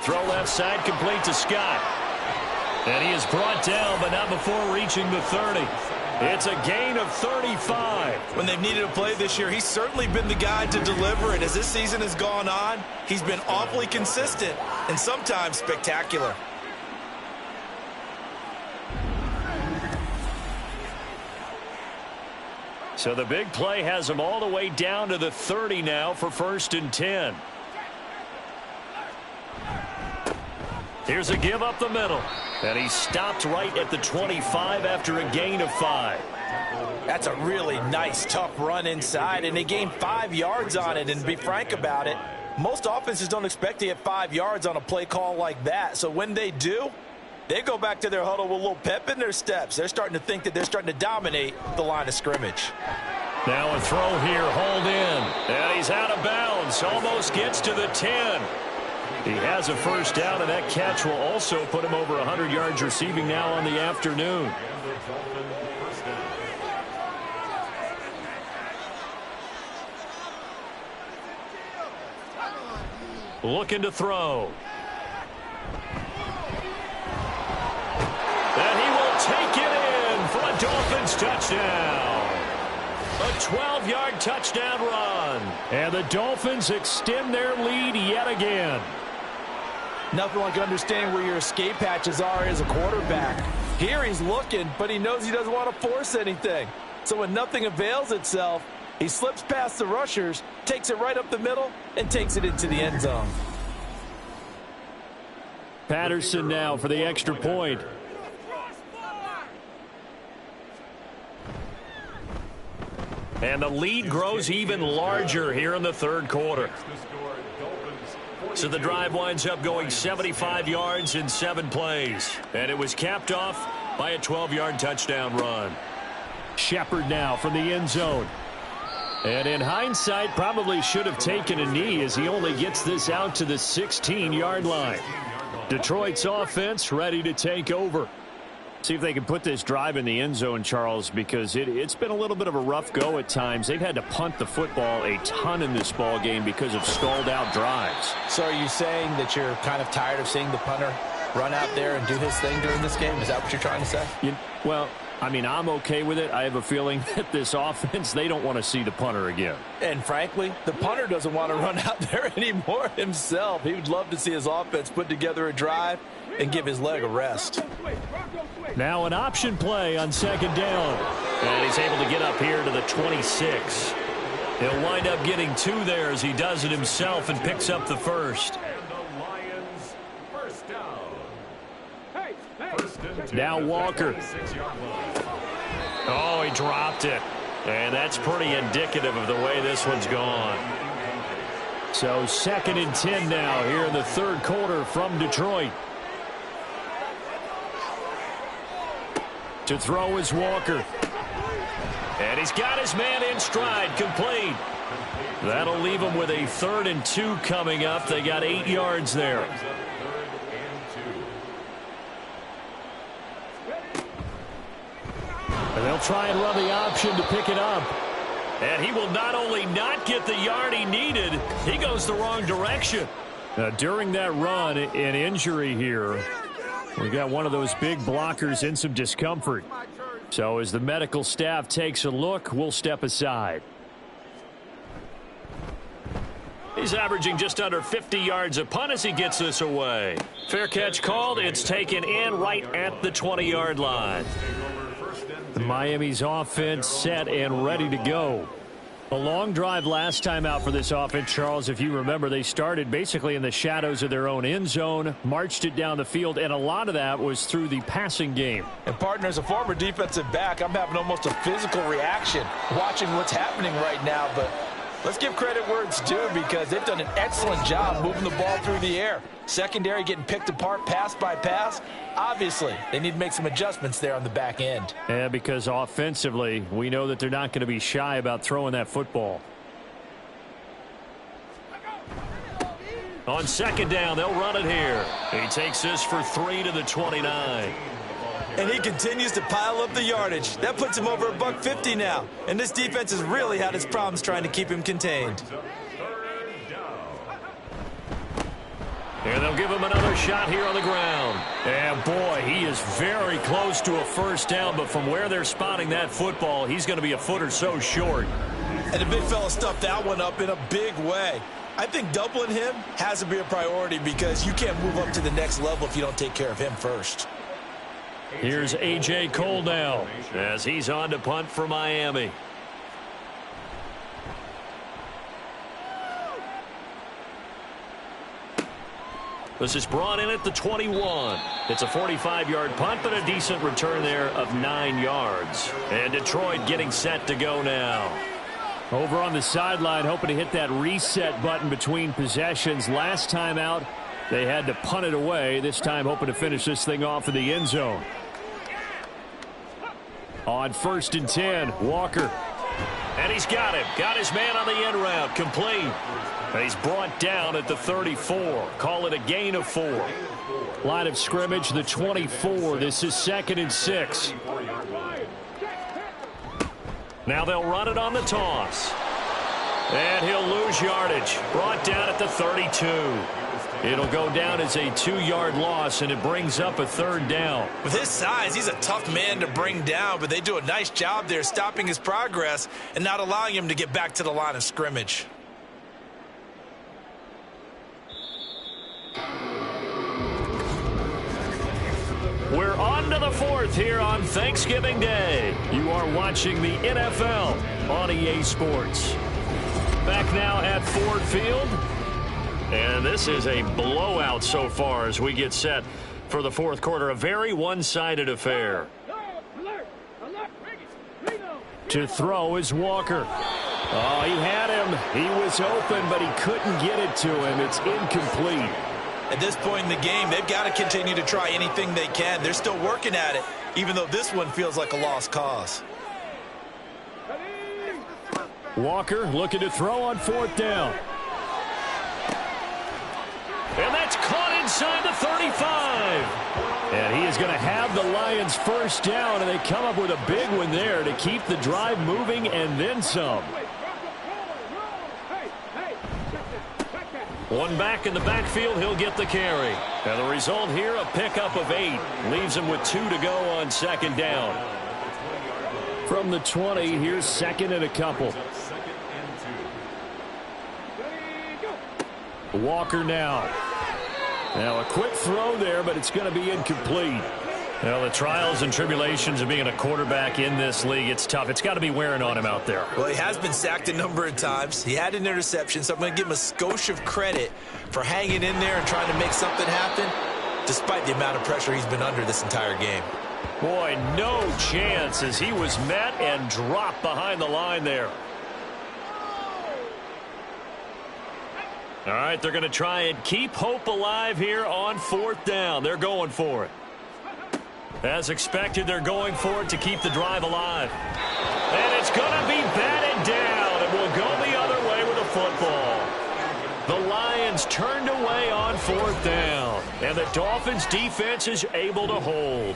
Throw left side, complete to Scott. And he is brought down, but not before reaching the 30. It's a gain of 35. When they've needed a play this year, he's certainly been the guy to deliver it. As this season has gone on, he's been awfully consistent and sometimes spectacular. So the big play has him all the way down to the 30 now for 1st and 10. Here's a give up the middle. And he stopped right at the 25 after a gain of 5. That's a really nice, tough run inside, and they gained 5 yards on it. And to be frank about it, most offenses don't expect to get 5 yards on a play call like that. So when they do, they go back to their huddle with a little pep in their steps. They're starting to think that they're starting to dominate the line of scrimmage. Now a throw here, hauled in. And he's out of bounds, almost gets to the 10. He has a first down, and that catch will also put him over 100 yards receiving now on the afternoon. Looking to throw. And he will take it in for a Dolphins touchdown. A 12-yard touchdown run. And the Dolphins extend their lead yet again. Nothing like understanding where your escape hatches are as a quarterback. Here he's looking, but he knows he doesn't want to force anything. So when nothing avails itself, he slips past the rushers, takes it right up the middle, and takes it into the end zone. Patterson now for the extra point. And the lead grows even larger here in the third quarter. So the drive winds up going 75 yards in 7 plays. And it was capped off by a 12-yard touchdown run. Shepard now from the end zone. And in hindsight, probably should have taken a knee as he only gets this out to the 16-yard line. Detroit's offense ready to take over. See if they can put this drive in the end zone, Charles, because it's been a little bit of a rough go at times. They've had to punt the football a ton in this ball game because of stalled-out drives. So are you saying that you're kind of tired of seeing the punter run out there and do his thing during this game? Is that what you're trying to say? Well, I mean, I'm okay with it. I have a feeling that this offense, they don't want to see the punter again. And frankly, the punter doesn't want to run out there anymore himself. He would love to see his offense put together a drive and give his leg a rest. Now an option play on second down. And he's able to get up here to the 26. He'll wind up getting 2 there as he does it himself and picks up the first. Now Walker. Oh, he dropped it. And that's pretty indicative of the way this one's gone. So 2nd and 10 now here in the third quarter from Detroit. To throw is Walker. And he's got his man in stride, complete. That'll leave him with a 3rd and 2 coming up. They got 8 yards there. And they'll try and run the option to pick it up. And he will not only not get the yard he needed, he goes the wrong direction. During that run, an injury here. We got one of those big blockers in some discomfort. So as the medical staff takes a look, we'll step aside. He's averaging just under 50 yards a punt as he gets this away. Fair catch called. It's taken in right at the 20-yard line. Miami's offense set and ready to go. A long drive last time out for this offense, Charles. If you remember, they started basically in the shadows of their own end zone, marched it down the field, and a lot of that was through the passing game. And, partner, as a former defensive back, I'm having almost a physical reaction watching what's happening right now. But let's give credit where it's due because they've done an excellent job moving the ball through the air. Secondary getting picked apart pass by pass. Obviously, they need to make some adjustments there on the back end. Yeah, because offensively, we know that they're not going to be shy about throwing that football. On second down, they'll run it here. He takes this for 3 to the 29. And he continues to pile up the yardage. That puts him over $150 now. And this defense has really had its problems trying to keep him contained. And they'll give him another shot here on the ground. And, boy, he is very close to a first down, but from where they're spotting that football, he's going to be a foot or so short. And the big fella stuffed that one up in a big way. I think doubling him has to be a priority because you can't move up to the next level if you don't take care of him first. Here's A.J. Cole now as he's on to punt for Miami. This is brought in at the 21. It's a 45-yard punt, but a decent return there of 9 yards. And Detroit getting set to go now. Over on the sideline, hoping to hit that reset button between possessions. Last time out, they had to punt it away. This time, hoping to finish this thing off in the end zone. On 1st and 10, Walker. And he's got him. Got his man on the end route. Complete. And he's brought down at the 34. Call it a gain of 4. Line of scrimmage, the 24. This is 2nd and 6. Now they'll run it on the toss. And he'll lose yardage. Brought down at the 32. It'll go down as a 2-yard loss, and it brings up a 3rd down. With his size, he's a tough man to bring down, but they do a nice job there stopping his progress and not allowing him to get back to the line of scrimmage. We're on to the 4th here on Thanksgiving Day. You are watching the NFL on EA Sports. Back now at Ford Field. And this is a blowout so far as we get set for the 4th quarter. A very one-sided affair. To throw is Walker. Oh, he had him. He was open, but he couldn't get it to him. It's incomplete. At this point in the game, they've got to continue to try anything they can. They're still working at it, even though this one feels like a lost cause. Walker looking to throw on 4th down. And that's caught inside the 35. And he is going to have the Lions 1st down, and they come up with a big one there to keep the drive moving and then some. One back in the backfield, he'll get the carry. And the result here, a pickup of 8. Leaves him with 2 to go on 2nd down. From the 20, here's 2nd and a couple. Walker now. Now a quick throw there, but it's going to be incomplete. Well, the trials and tribulations of being a quarterback in this league, it's tough. It's got to be wearing on him out there. Well, he has been sacked a number of times. He had an interception, so I'm going to give him a skosh of credit for hanging in there and trying to make something happen, despite the amount of pressure he's been under this entire game. Boy, no chance as he was met and dropped behind the line there. All right, they're going to try and keep hope alive here on 4th down. They're going for it. As expected, they're going for it to keep the drive alive. And it's going to be batted down, and we'll go the other way with the football. The Lions turned away on 4th down, and the Dolphins' defense is able to hold.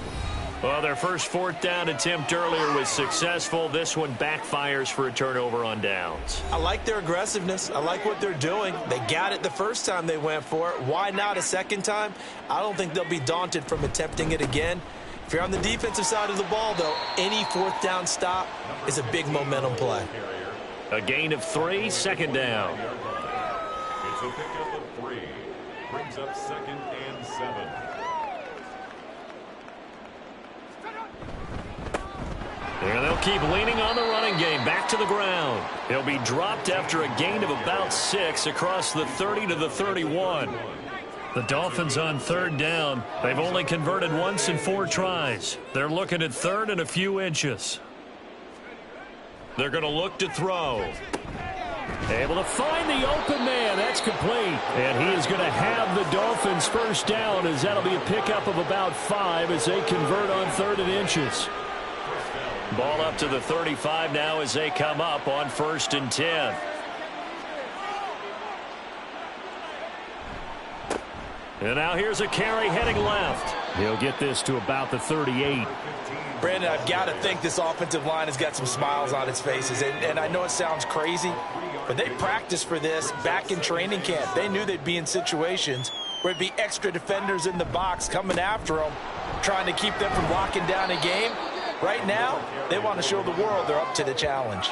Well, their first 4th down attempt earlier was successful. This one backfires for a turnover on downs. I like their aggressiveness. I like what they're doing. They got it the first time they went for it. Why not a second time? I don't think they'll be daunted from attempting it again. If you're on the defensive side of the ball, though, any 4th down stop is a big momentum play. A gain of 3, 2nd down. It's a pickup of 3. Brings up 2nd and 7. And they'll keep leaning on the running game. Back to the ground. He'll be dropped after a gain of about 6 across the 30 to the 31. The Dolphins on 3rd down. They've only converted once in 4 tries. They're looking at 3rd and a few inches. They're going to look to throw. Able to find the open man. That's complete. And he is going to have the Dolphins 1st down, as that'll be a pickup of about 5 as they convert on 3rd and inches. Ball up to the 35 now as they come up on 1st and 10. And now here's a carry heading left. He'll get this to about the 38. Brandon, I've got to think this offensive line has got some smiles on its faces. And I know it sounds crazy, but they practiced for this back in training camp. They knew they'd be in situations where it'd be extra defenders in the box coming after them, trying to keep them from locking down a game. Right now, they want to show the world they're up to the challenge.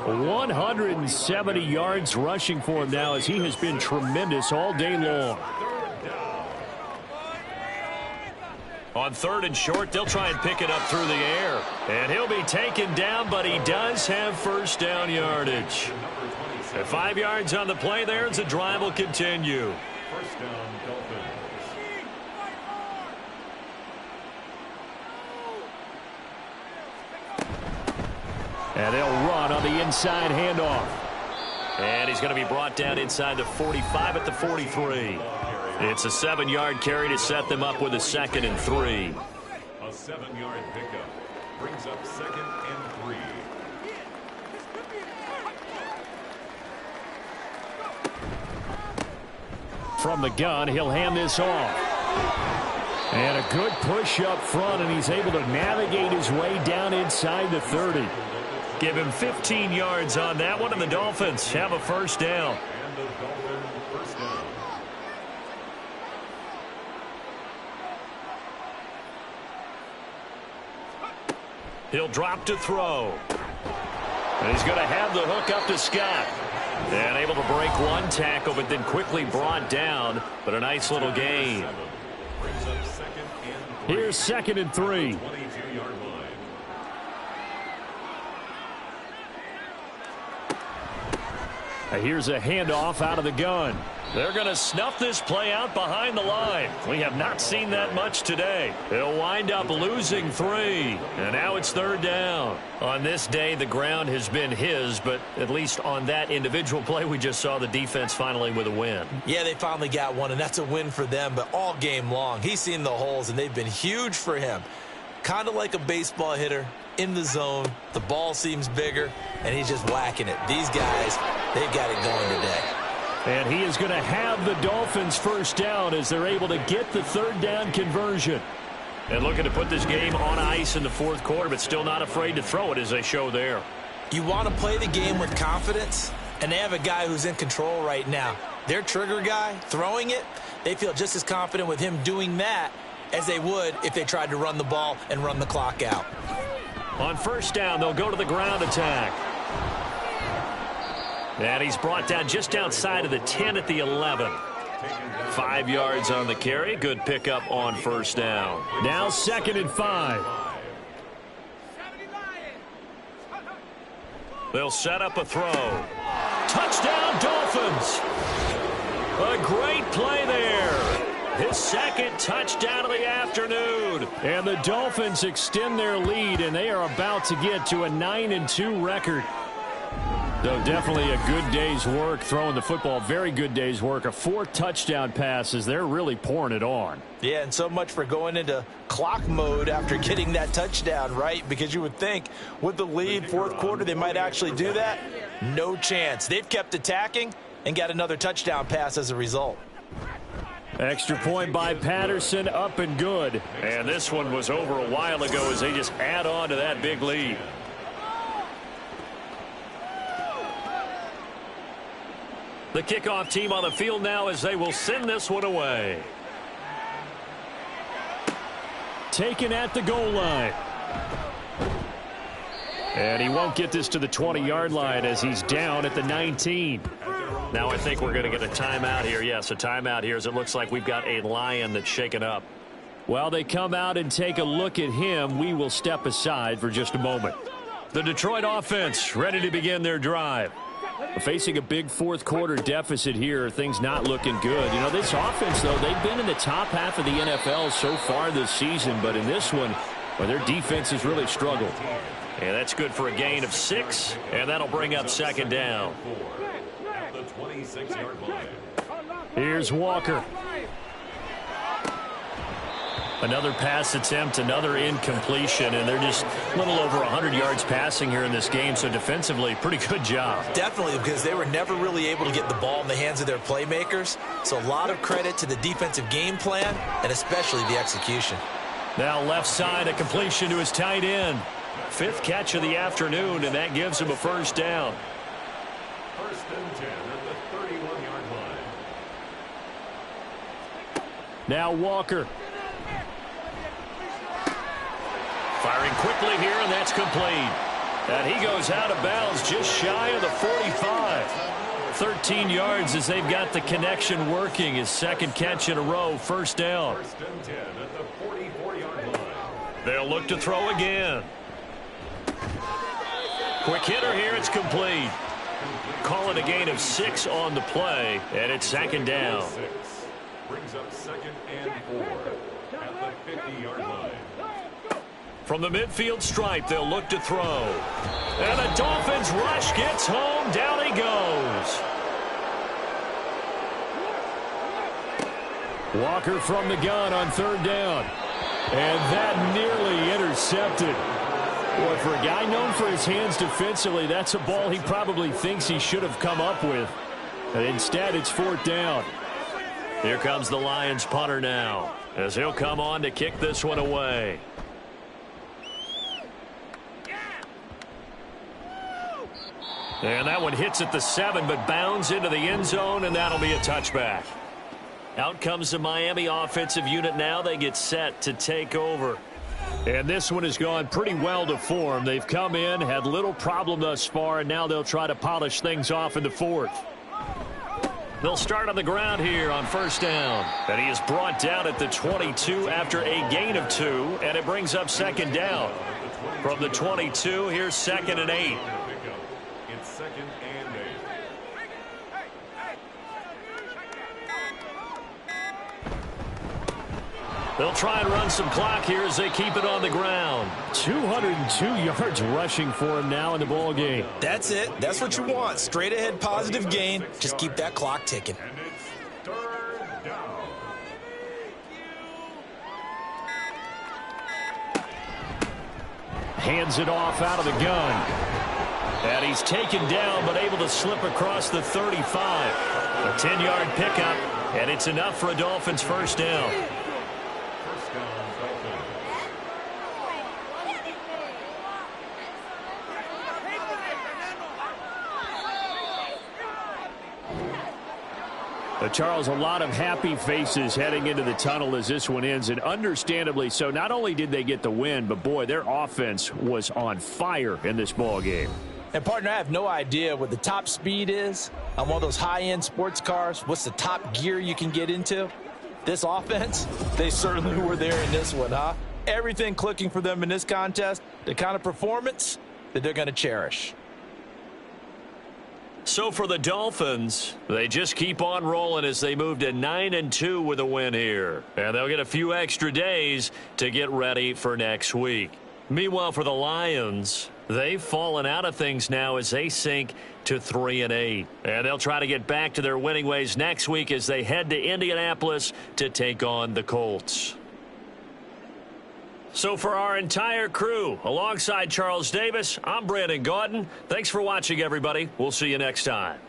170 yards rushing for him now, as he has been tremendous all day long. On 3rd and short, they'll try and pick it up through the air. And he'll be taken down, but he does have 1st down yardage. At 5 yards on the play there, as the drive will continue. 1st down, Dolphins. And they'll run on the inside handoff. And he's going to be brought down inside the 45 at the 43. It's a 7-yard carry to set them up with a 2nd and 3. A 7-yard pickup brings up 2nd and 3. From the gun, he'll hand this off. And a good push up front, and he's able to navigate his way down inside the 30. Give him 15 yards on that one, and the Dolphins have a first down. And the Dolphin first down. He'll drop to throw. And he's going to have the hook up to Scott. And able to break one tackle, but then quickly brought down. But a nice little gain. Brings up 2nd and 3. Here's 2nd and 3. 22-yard line. Here's a handoff out of the gun. They're going to snuff this play out behind the line. We have not seen that much today. They'll wind up losing 3. And now it's 3rd down. On this day, the ground has been his, but at least on that individual play, we just saw the defense finally with a win. Yeah, they finally got one, and that's a win for them, but all game long, he's seen the holes, and they've been huge for him. Kind of like a baseball hitter in the zone. The ball seems bigger, and he's just whacking it. These guys, they've got it going today. And he is going to have the Dolphins first down as they're able to get the 3rd down conversion. And looking to put this game on ice in the 4th quarter, but still not afraid to throw it as they show there. You want to play the game with confidence, and they have a guy who's in control right now. Their trigger guy, throwing it, they feel just as confident with him doing that as they would if they tried to run the ball and run the clock out. On first down, they'll go to the ground attack. And he's brought down just outside of the 10 at the 11. 5 yards on the carry. Good pickup on first down. Now 2nd and 5. They'll set up a throw. Touchdown, Dolphins! A great play there. His 2nd touchdown of the afternoon. And the Dolphins extend their lead, and they are about to get to a 9-2 record. So definitely a good day's work throwing the football. Very good day's work. A 4 touchdown passes. They're really pouring it on. Yeah, and so much for going into clock mode after getting that touchdown, right? Because you would think with the lead, 4th quarter, they might actually do that. No chance. They've kept attacking and got another touchdown pass as a result. Extra point by Patterson, up and good. And this one was over a while ago as they just add on to that big lead. The kickoff team on the field now as they will send this one away. Taken at the goal line. And he won't get this to the 20-yard line as he's down at the 19. Now I think we're going to get a timeout here. Yes, a timeout here as it looks like we've got a lion that's shaken up. While they come out and take a look at him, we will step aside for just a moment. The Detroit offense ready to begin their drive. Facing a big 4th quarter deficit here, things not looking good. You know, this offense, though, they've been in the top half of the NFL so far this season, but in this one, well, their defense has really struggled. And that's good for a gain of 6, and that'll bring up 2nd down. At the 26-yard line. Here's Walker. Another pass attempt, another incompletion, and they're just a little over 100 yards passing here in this game, so defensively, pretty good job. Definitely, because they were never really able to get the ball in the hands of their playmakers, so a lot of credit to the defensive game plan and especially the execution. Now left side, a completion to his tight end. 5th catch of the afternoon, and that gives him a first down. 1st and 10 at the 31-yard line. Now Walker. Firing quickly here, and that's complete. And he goes out of bounds just shy of the 45. 13 yards as they've got the connection working. His 2nd catch in a row, first down. 1st and 10 at the 44-yard line. They'll look to throw again. Quick hitter here, it's complete. Call it a gain of 6 on the play, and it's 2nd down. 6 brings up 2nd and 4 at the 50-yard line. From the midfield stripe, they'll look to throw. And the Dolphins rush gets home. Down he goes. Walker from the gun on third down. And that nearly intercepted. Boy, for a guy known for his hands defensively, that's a ball he probably thinks he should have come up with. And instead, it's fourth down. Here comes the Lions punter now, as he'll come on to kick this one away. And that one hits at the 7, but bounds into the end zone, and that'll be a touchback. Out comes the Miami offensive unit now. They get set to take over. And this one has gone pretty well to form. They've come in, had little problem thus far, and now they'll try to polish things off in the fourth. They'll start on the ground here on first down. And he is brought down at the 22 after a gain of 2, and it brings up second down. From the 22, here's 2nd and 8. It's 2nd and 8. They'll try and run some clock here as they keep it on the ground. 202 yards rushing for him now in the ball game. That's it. That's what you want. Straight ahead positive gain. Just keep that clock ticking. And it's 3rd down. Hands it off out of the gun. And he's taken down but able to slip across the 35. A 10-yard pickup, and it's enough for a Dolphins first down. First down, Dolphins. Charles, a lot of happy faces heading into the tunnel as this one ends, and understandably so. Not only did they get the win, but boy, their offense was on fire in this ball game. And, partner, I have no idea what the top speed is on one of those high-end sports cars. What's the top gear you can get into? This offense, they certainly were there in this one, huh? Everything clicking for them in this contest, the kind of performance that they're going to cherish. So for the Dolphins, they just keep on rolling as they move to 9-2 with a win here. And they'll get a few extra days to get ready for next week. Meanwhile, for the Lions, they've fallen out of things now as they sink to 3-8. And they'll try to get back to their winning ways next week as they head to Indianapolis to take on the Colts. So for our entire crew, alongside Charles Davis, I'm Brandon Gaudin. Thanks for watching, everybody. We'll see you next time.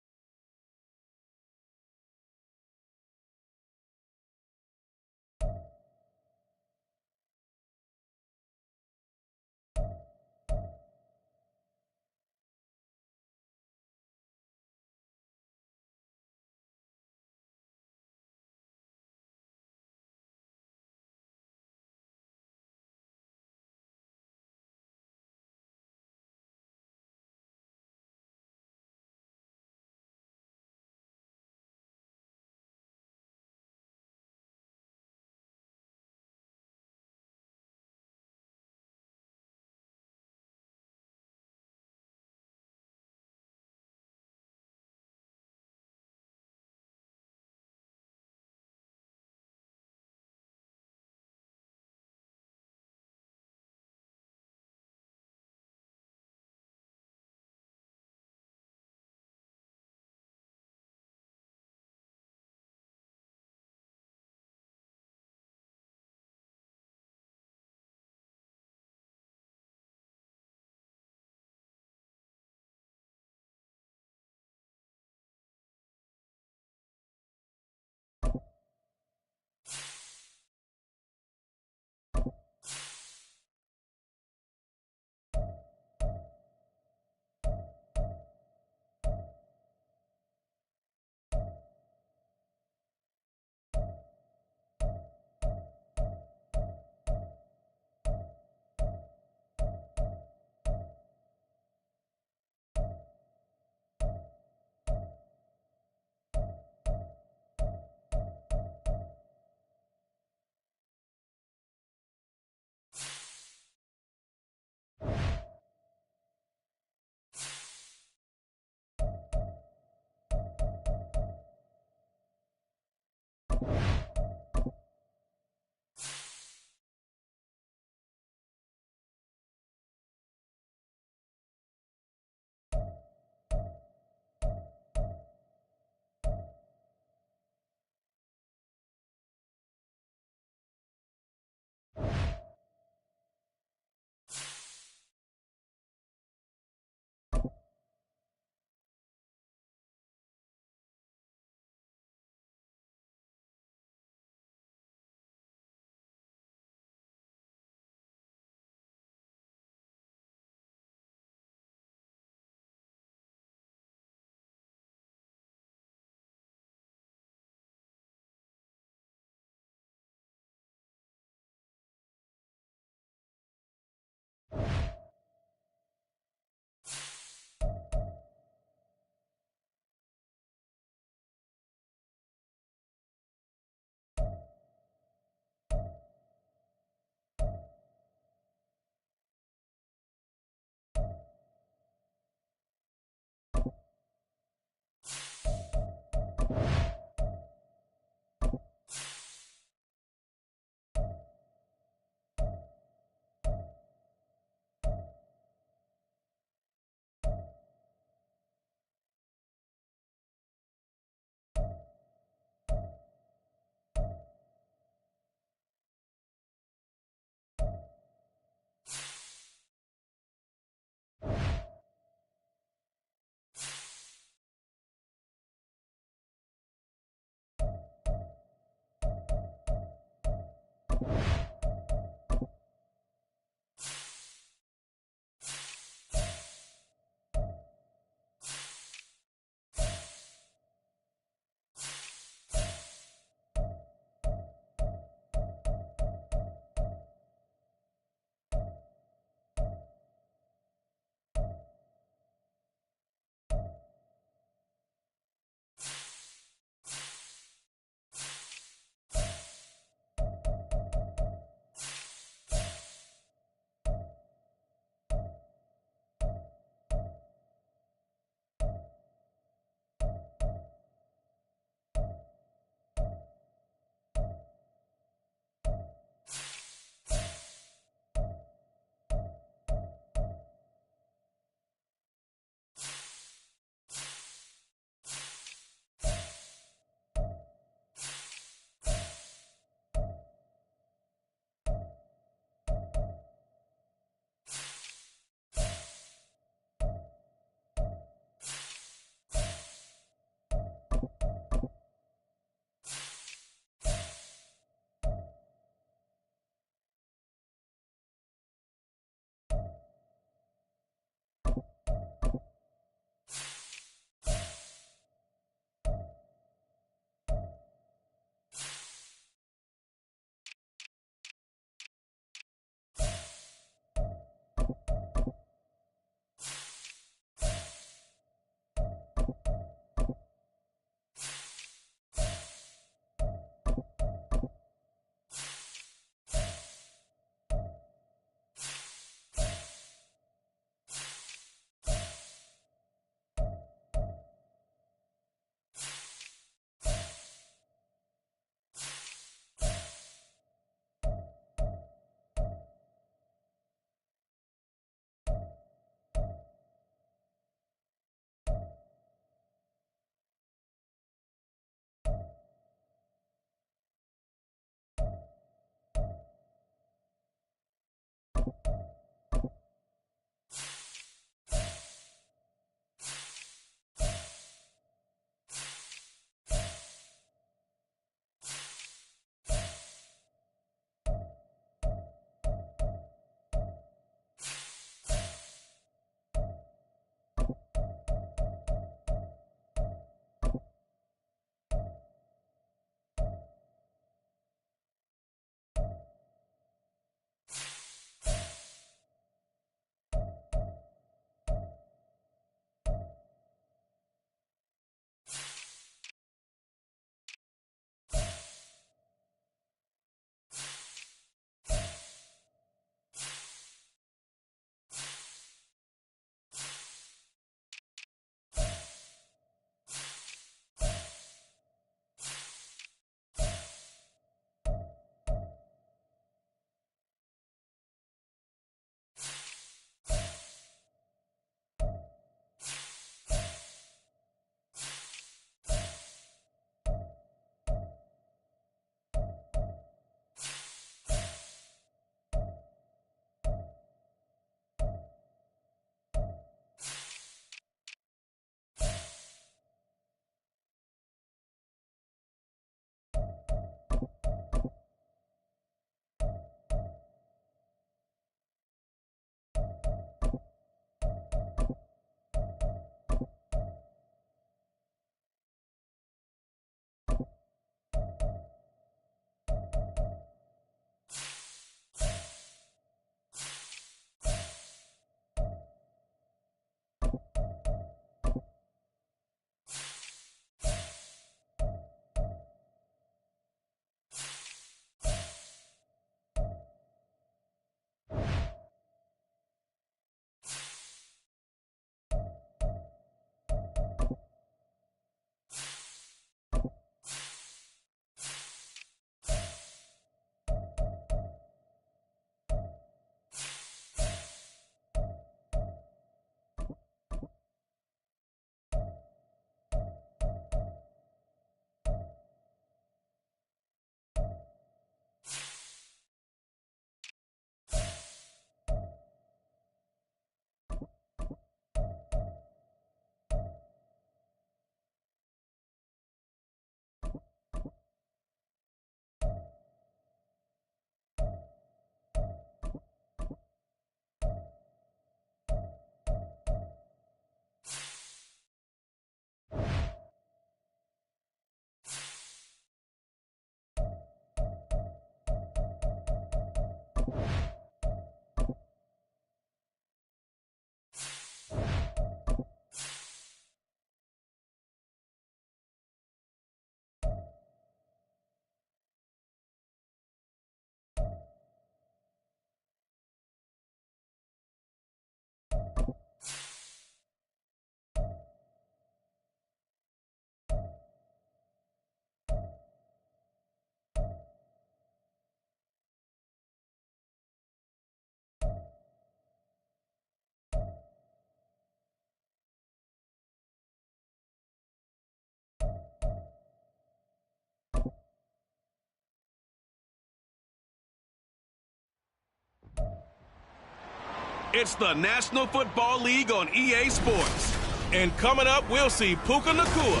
It's the National Football League on EA Sports. And coming up, we'll see Puka Nacua.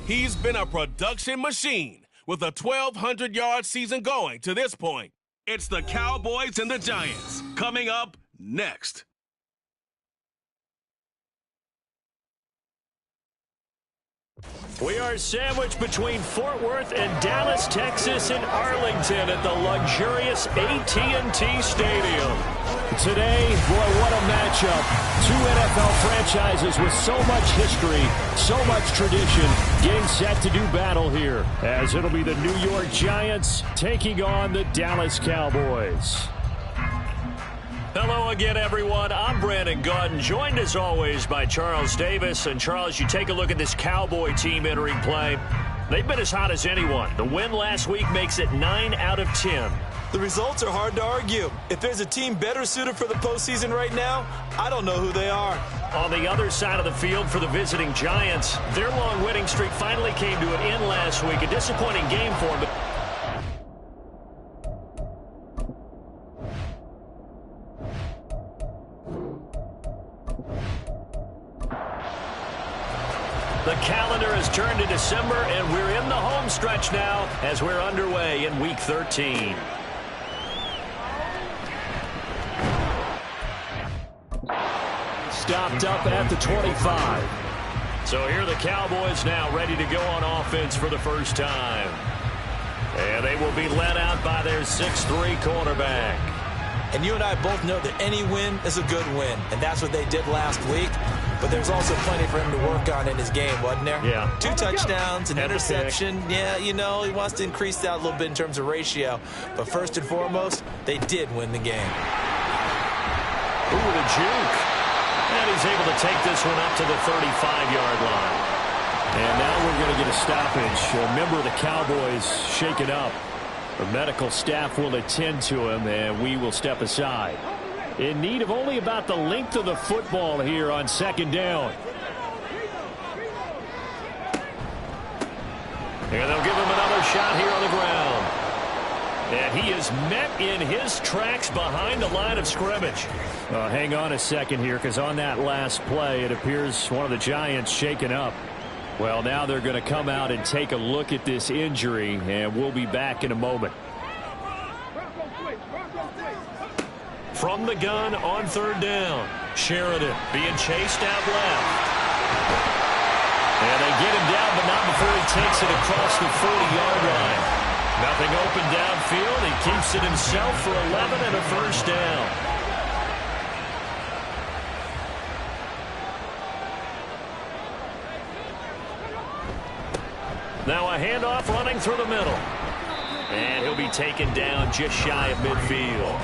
He's been a production machine with a 1,200-yard season going to this point. It's the Cowboys and the Giants coming up next. We are sandwiched between Fort Worth and Dallas, Texas, and Arlington at the luxurious AT&T Stadium. Today, boy, what a matchup. Two NFL franchises with so much history, so much tradition, getting set to do battle here, as it'll be the New York Giants taking on the Dallas Cowboys. Hello again, everyone. I'm Brandon Gaudin, joined as always by Charles Davis. And Charles, you take a look at this Cowboy team entering play. They've been as hot as anyone. The win last week makes it 9 out of 10. The results are hard to argue. If there's a team better suited for the postseason right now, I don't know who they are. On the other side of the field for the visiting Giants, their long winning streak finally came to an end last week. A disappointing game for them. The calendar has turned to December, and we're in the home stretch now as we're underway in Week 13. Stopped up at the 25. So here are the Cowboys now ready to go on offense for the first time. And they will be led out by their 6'3" cornerback. And you and I both know that any win is a good win, and that's what they did last week. But there's also plenty for him to work on in his game, wasn't there? Yeah. 2 touchdowns, an interception. Yeah, you know, he wants to increase that a little bit in terms of ratio. But first and foremost, they did win the game. Ooh, the juke. And he's able to take this one up to the 35-yard line. And now we're going to get a stoppage. A member of the Cowboys shaken up. The medical staff will attend to him, and we will step aside. In need of only about the length of the football here on second down. And they'll give him another shot here on the ground. And he is met in his tracks behind the line of scrimmage. Hang on a second here, because on that last play, it appears one of the Giants shaken up. Well, now they're going to come out and take a look at this injury, and we'll be back in a moment. From the gun on third down, Sheridan being chased out left. And they get him down, but not before he takes it across the 40-yard line. Nothing open downfield. He keeps it himself for 11 and a first down. Now a handoff running through the middle. And he'll be taken down just shy of midfield.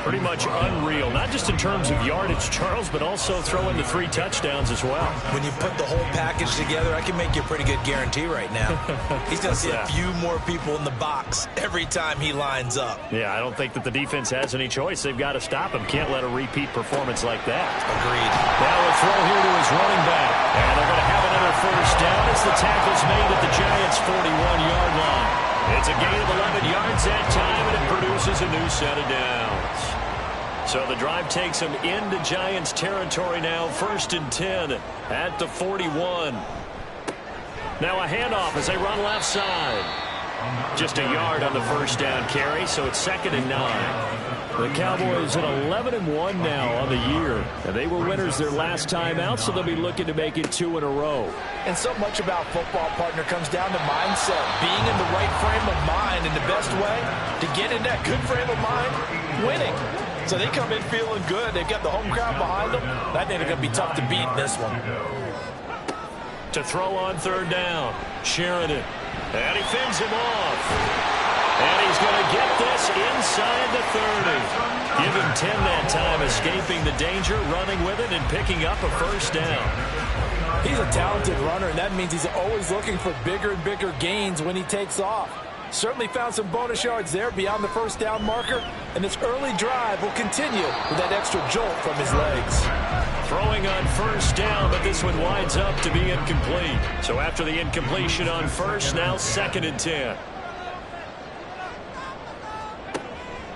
Pretty much unreal, not just in terms of yardage, Charles, but also throwing the 3 touchdowns as well. When you put the whole package together, I can make you a pretty good guarantee right now. He's going to see a few more people in the box every time he lines up. Yeah, I don't think that the defense has any choice. They've got to stop him. Can't let a repeat performance like that. Agreed. Now a throw here to his running back. And they're going to have another first down as the tackle's made at the Giants' 41-yard line. It's a gain of 11 yards that time, and it produces a new set of downs. So the drive takes them into Giants territory now, 1st and 10 at the 41. Now a handoff as they run left side. Just a yard on the first down carry, so it's 2nd and 9. The Cowboys at 11-1 now on the year. And they were winners their last time out, so they'll be looking to make it 2 in a row. And so much about football, partner, comes down to mindset. Being in the right frame of mind, and the best way to get in that good frame of mind, winning. So they come in feeling good. They've got the home crowd behind them. I think they're going to be tough to beat in this one. To throw on third down, Sheridan. And he fends him off. And he's going to get this inside the 30. Give him 10 that time, escaping the danger, running with it, and picking up a first down. He's a talented runner, and that means he's always looking for bigger and bigger gains when he takes off. Certainly found some bonus yards there beyond the first down marker, and this early drive will continue with that extra jolt from his legs. Throwing on first down, but this one winds up to be incomplete. So after the incompletion on first, now 2nd and 10.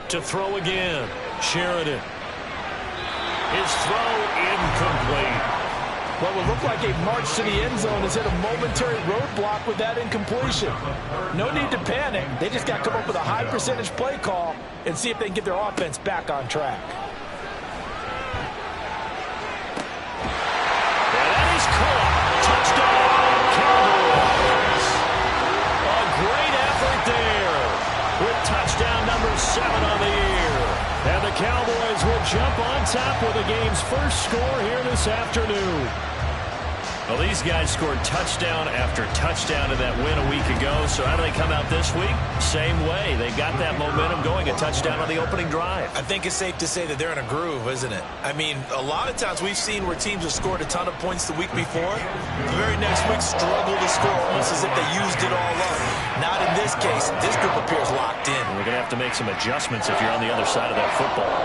To throw again, Sheridan. His throw incomplete. What would look like a march to the end zone has hit a momentary roadblock with that incompletion. No need to panic. They just got to come up with a high percentage play call and see if they can get their offense back on track. And that is caught. Touchdown, Cowboys. A great effort there with touchdown number 7 on the year. And the Cowboys will jump on top with the game's first score here this afternoon. Well, these guys scored touchdown after touchdown in that win a week ago. So how do they come out this week? Same way. They got that momentum going, a touchdown on the opening drive. I think it's safe to say that they're in a groove, isn't it? I mean, a lot of times we've seen where teams have scored a ton of points the week before. The very next week struggle to score, almost as if they used it all up. Not in this case. This group appears locked in. We're going to have to make some adjustments if you're on the other side of that football.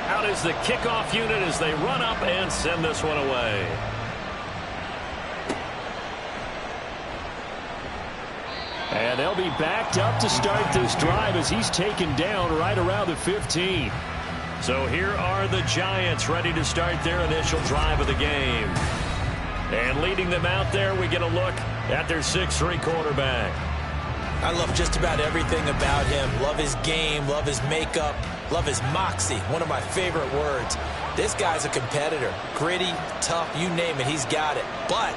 Out is the kickoff unit as they run up and send this one away. And they'll be backed up to start this drive as he's taken down right around the 15. So here are the Giants ready to start their initial drive of the game. And leading them out there, we get a look at their 6'3" quarterback. I love just about everything about him. Love his game, love his makeup, love his moxie, one of my favorite words. This guy's a competitor. Gritty, tough, you name it, he's got it. But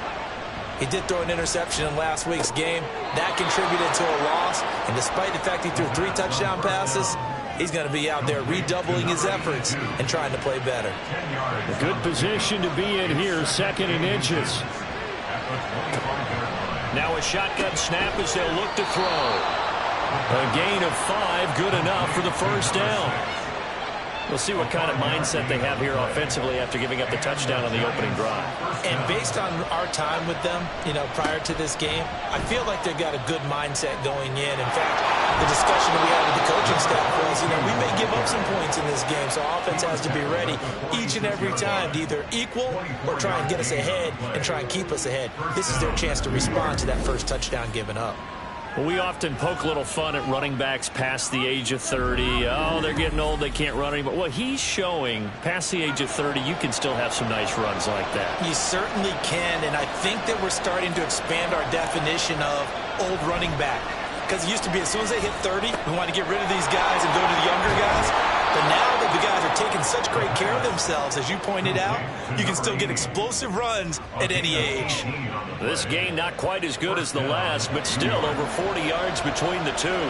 he did throw an interception in last week's game. That contributed to a loss. And despite the fact he threw 3 touchdown passes, he's going to be out there redoubling his efforts and trying to play better. A good position to be in here, 2nd and inches. Now a shotgun snap as they'll look to throw. A gain of 5, good enough for the first down. We'll see what kind of mindset they have here offensively after giving up the touchdown on the opening drive. And based on our time with them, prior to this game, I feel like they've got a good mindset going in. In fact, the discussion that we had with the coaching staff was, we may give up some points in this game, so offense has to be ready each and every time to either equal or try and get us ahead and try and keep us ahead. This is their chance to respond to that first touchdown given up. Well, we often poke a little fun at running backs past the age of 30. Oh, they're getting old, they can't run anymore. Well, he's showing past the age of 30, you can still have some nice runs like that. You certainly can, and I think that we're starting to expand our definition of old running back. Because it used to be as soon as they hit 30, we want to get rid of these guys and go to the younger guys. But now that the guys are taking such great care of themselves, as you pointed out, you can still get explosive runs at any age. This game not quite as good as the last, but still over 40 yards between the two.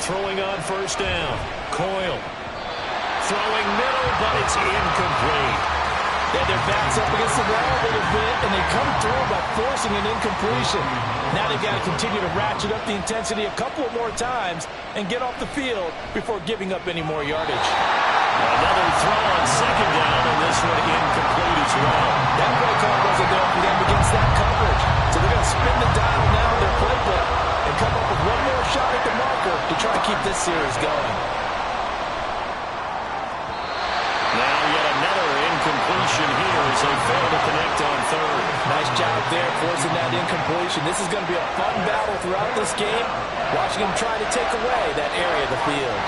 Throwing on first down. Coyle. Throwing middle, but it's incomplete. They had their backs up against the wall a little bit, and they come through by forcing an incompletion. Now they've got to continue to ratchet up the intensity a couple more times and get off the field before giving up any more yardage. Another throw on second down, and this one incomplete as well. That play call wasn't there for them against that coverage. So they're going to spin the dial now in their playbook and come up with one more shot at the marker to try and keep this series going. Now yet another incompletion here as they fail to connect on third. Nice job there forcing that incompletion. This is going to be a fun battle throughout this game, watching them try to take away that area of the field.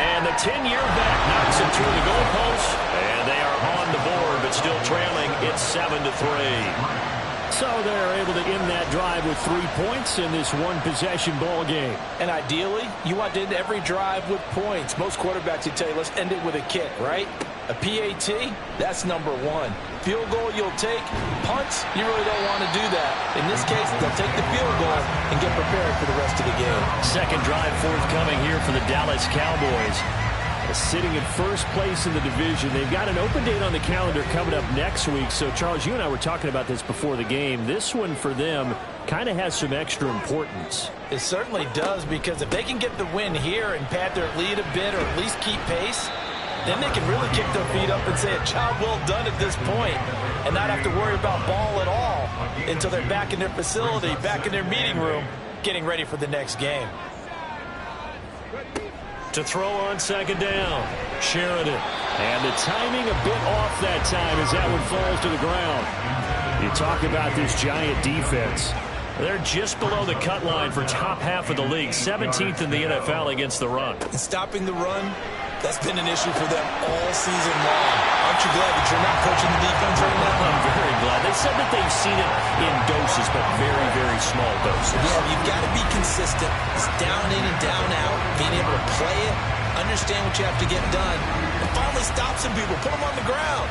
And the 10-year back knocks it through the goalpost, and they are on the board, but still trailing. It's 7-3. So they're able to end that drive with 3 points in this one-possession ball game. And ideally, you want to end every drive with points. Most quarterbacks would tell you, let's end it with a kick, right? A PAT, that's number 1. Field goal you'll take. Punts, you really don't want to do that. In this case, they'll take the field goal and get prepared for the rest of the game. Second drive forthcoming here for the Dallas Cowboys. Sitting in first place in the division. They've got an open date on the calendar coming up next week. So, Charles, you and I were talking about this before the game. This one for them kind of has some extra importance. It certainly does, because if they can get the win here and pad their lead a bit or at least keep pace, then they can really kick their feet up and say a job well done at this point and not have to worry about ball at all until they're back in their facility, back in their meeting room, getting ready for the next game. To throw on second down, Sheridan. And the timing a bit off that time as that one falls to the ground. You talk about this Giant defense. They're just below the cut line for top half of the league, 17th in the NFL against the run. And stopping the run, that's been an issue for them all season long. Aren't you glad that you're not coaching the defense right now? I'm very glad. They said that they've seen it in doses, but very, very small doses. Yeah, you've got to be consistent. It's down in and down out, being able to play it, understand what you have to get done, and finally stop some people, put them on the ground.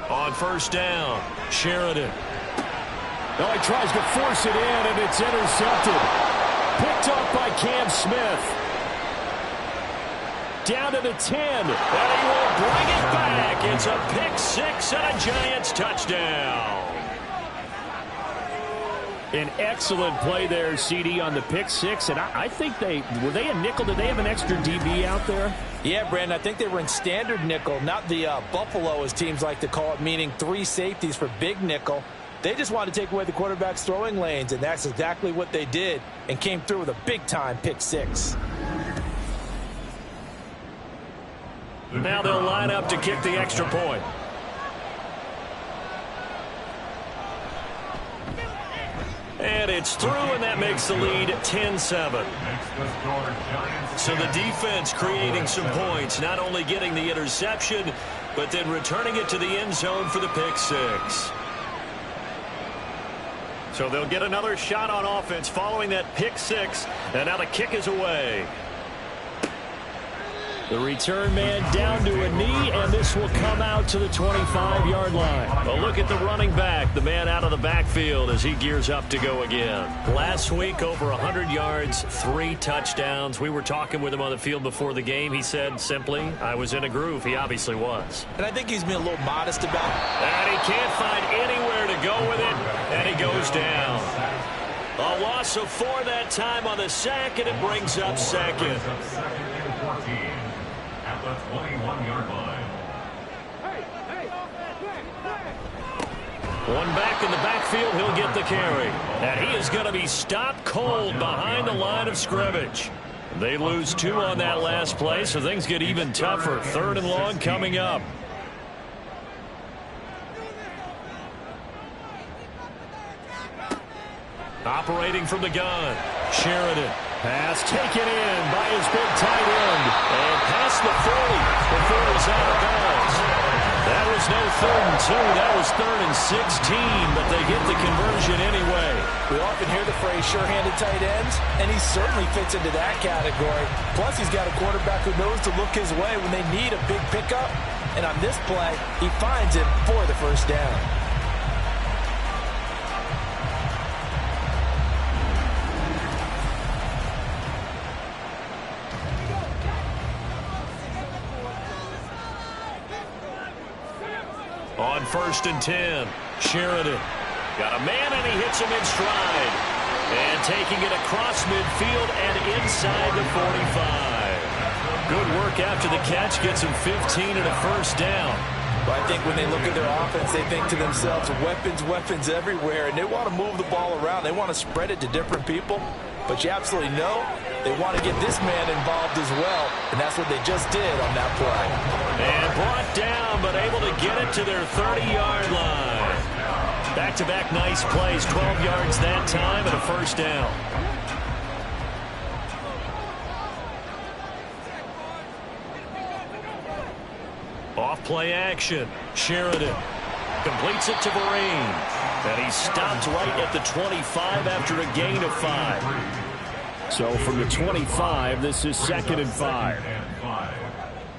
On first down, Sheridan. Oh, he tries to force it in, and it's intercepted. Picked up by Cam Smith. Down to the 10, and he will bring it back. It's a pick six and a Giants touchdown. An excellent play there, CD, on the pick six, and I think were they a nickel? Did they have an extra DB out there? Yeah, Brandon, I think they were in standard nickel, not the Buffalo, as teams like to call it, meaning 3 safeties for big nickel. They just wanted to take away the quarterback's throwing lanes, and that's exactly what they did, and came through with a big-time pick six. Now they'll line up to kick the extra point. And it's through, and that makes the lead 10-7. So the defense creating some points, not only getting the interception, but then returning it to the end zone for the pick six. So they'll get another shot on offense following that pick six, and now the kick is away. The return man down to a knee, and this will come out to the 25-yard line. A look at the running back, the man out of the backfield as he gears up to go again. Last week, over 100 yards, 3 touchdowns. We were talking with him on the field before the game. He said simply, I was in a groove. He obviously was. And I think he's been a little modest about it. And he can't find anywhere to go with it, and he goes down. A loss of 4 that time on the sack, and it brings up second. At the 21-yard line. One back in the backfield, he'll get the carry. And he is going to be stopped cold behind the line of scrimmage. They lose 2 on that last play, so things get even tougher. 3rd and long coming up. Operating from the gun, Sheridan. Pass taken in by his big tight end. And past the 40 before he's out of bounds. That was no 3rd and 2. That was 3rd and 16, but they get the conversion anyway. We often hear the phrase sure-handed tight ends, and he certainly fits into that category. Plus, he's got a quarterback who knows to look his way when they need a big pickup. And on this play, he finds it for the first down. On 1st and 10, Sheridan. Got a man, and he hits him in stride. And taking it across midfield and inside the 45. Good work after the catch. Gets him 15 and a first down. But I think when they look at their offense, they think to themselves, weapons everywhere, and they want to move the ball around. They want to spread it to different people. But you absolutely know they want to get this man involved as well, and that's what they just did on that play. And brought down, but able to get it to their 30-yard line. Back-to-back nice plays, 12 yards that time, and a first down. Off play action, Sheridan completes it to Vereen. And he stopped right at the 25 after a gain of 5. So from the 25, this is 2nd and 5.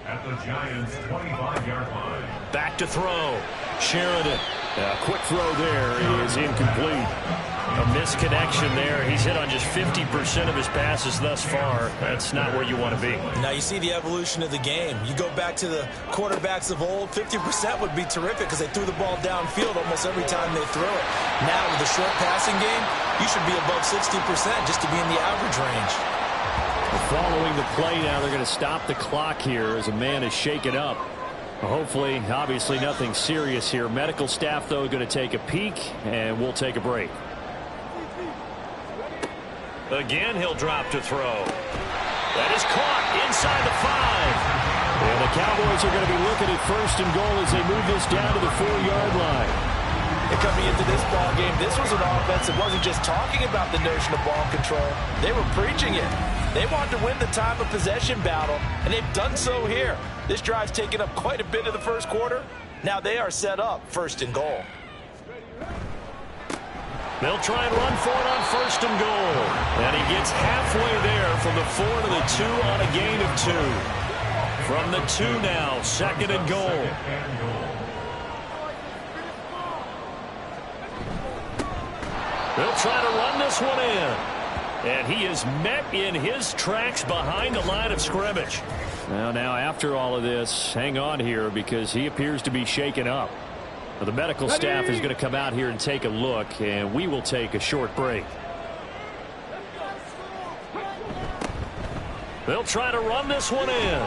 At the Giants' 25-yard line. Back to throw. Sheridan. A quick throw there is incomplete. A misconnection there. He's hit on just 50% of his passes thus far. That's not where you want to be. Now you see the evolution of the game. You go back to the quarterbacks of old, 50% would be terrific because they threw the ball downfield almost every time they throw it. Now with the short passing game, you should be above 60% just to be in the average range. Following the play now, they're going to stop the clock here as a man is shaken up. Hopefully, obviously nothing serious here. Medical staff, though, going to take a peek, and we'll take a break. Again, he'll drop to throw. That is caught inside the 5. And the Cowboys are going to be looking at first and goal as they move this down to the 4-yard line. And coming into this ball game, this was an offense that wasn't just talking about the notion of ball control. They were preaching it. They wanted to win the time of possession battle, and they've done so here. This drive's taken up quite a bit of the first quarter. Now they are set up first and goal. They'll try and run for it on first and goal. And he gets halfway there from the 4 to the 2 on a gain of 2. From the 2 now, second and goal. They'll try to run this one in. And he is met in his tracks behind the line of scrimmage. Now after all of this, hang on here because he appears to be shaken up. The medical staff is going to come out here and take a look, and we will take a short break. They'll try to run this one in.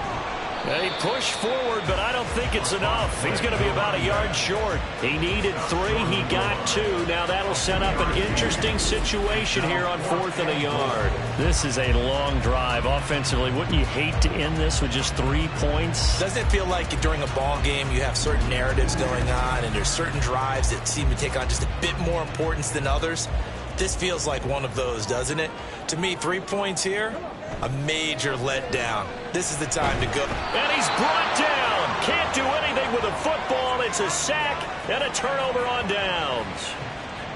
He pushed forward, but I don't think it's enough. He's going to be about a yard short. He needed 3. He got 2. Now that'll set up an interesting situation here on 4th and a yard. This is a long drive offensively. Wouldn't you hate to end this with just 3 points? Doesn't it feel like during a ball game you have certain narratives going on and there's certain drives that seem to take on just a bit more importance than others? This feels like one of those, doesn't it? To me, 3 points here, a major letdown. This is the time to go. And he's brought down. Can't do anything with a football. It's a sack and a turnover on downs.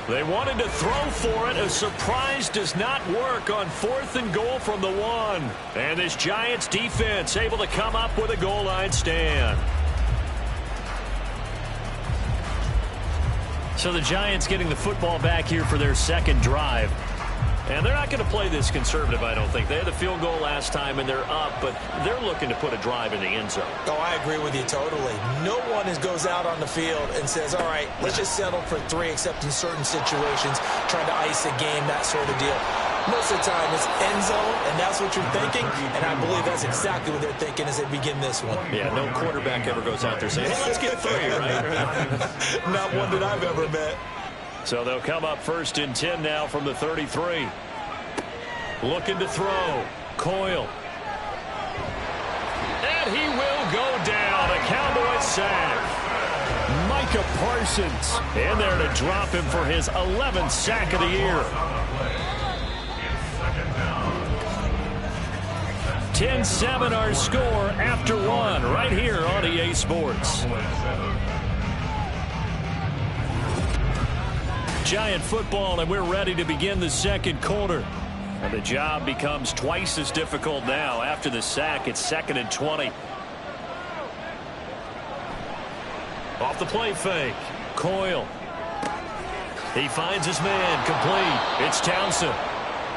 They wanted to throw for it. A surprise does not work on 4th and goal from the 1. And this Giants defense able to come up with a goal line stand. So the Giants getting the football back here for their second drive. And they're not going to play this conservative, I don't think. They had the field goal last time, and they're up, but they're looking to put a drive in the end zone. Oh, I agree with you totally. No one goes out on the field and says, all right, let's just settle for 3, except in certain situations, trying to ice a game, that sort of deal. Most of the time, it's end zone, and that's what you're thinking, and I believe that's exactly what they're thinking as they begin this one. Yeah, no quarterback ever goes out there saying, hey, let's get 3, right? Not one that I've ever met. So they'll come up first and 10 now from the 33. Looking to throw. Coyle. And he will go down. A Cowboy sack. Micah Parsons in there to drop him for his 11th sack of the year. 10-7 our score after 1 right here on EA Sports. Giant football, and we're ready to begin the second quarter. And the job becomes twice as difficult now. After the sack, it's 2nd and 20. Off the play fake. Coyle. He finds his man. Complete. It's Townsend.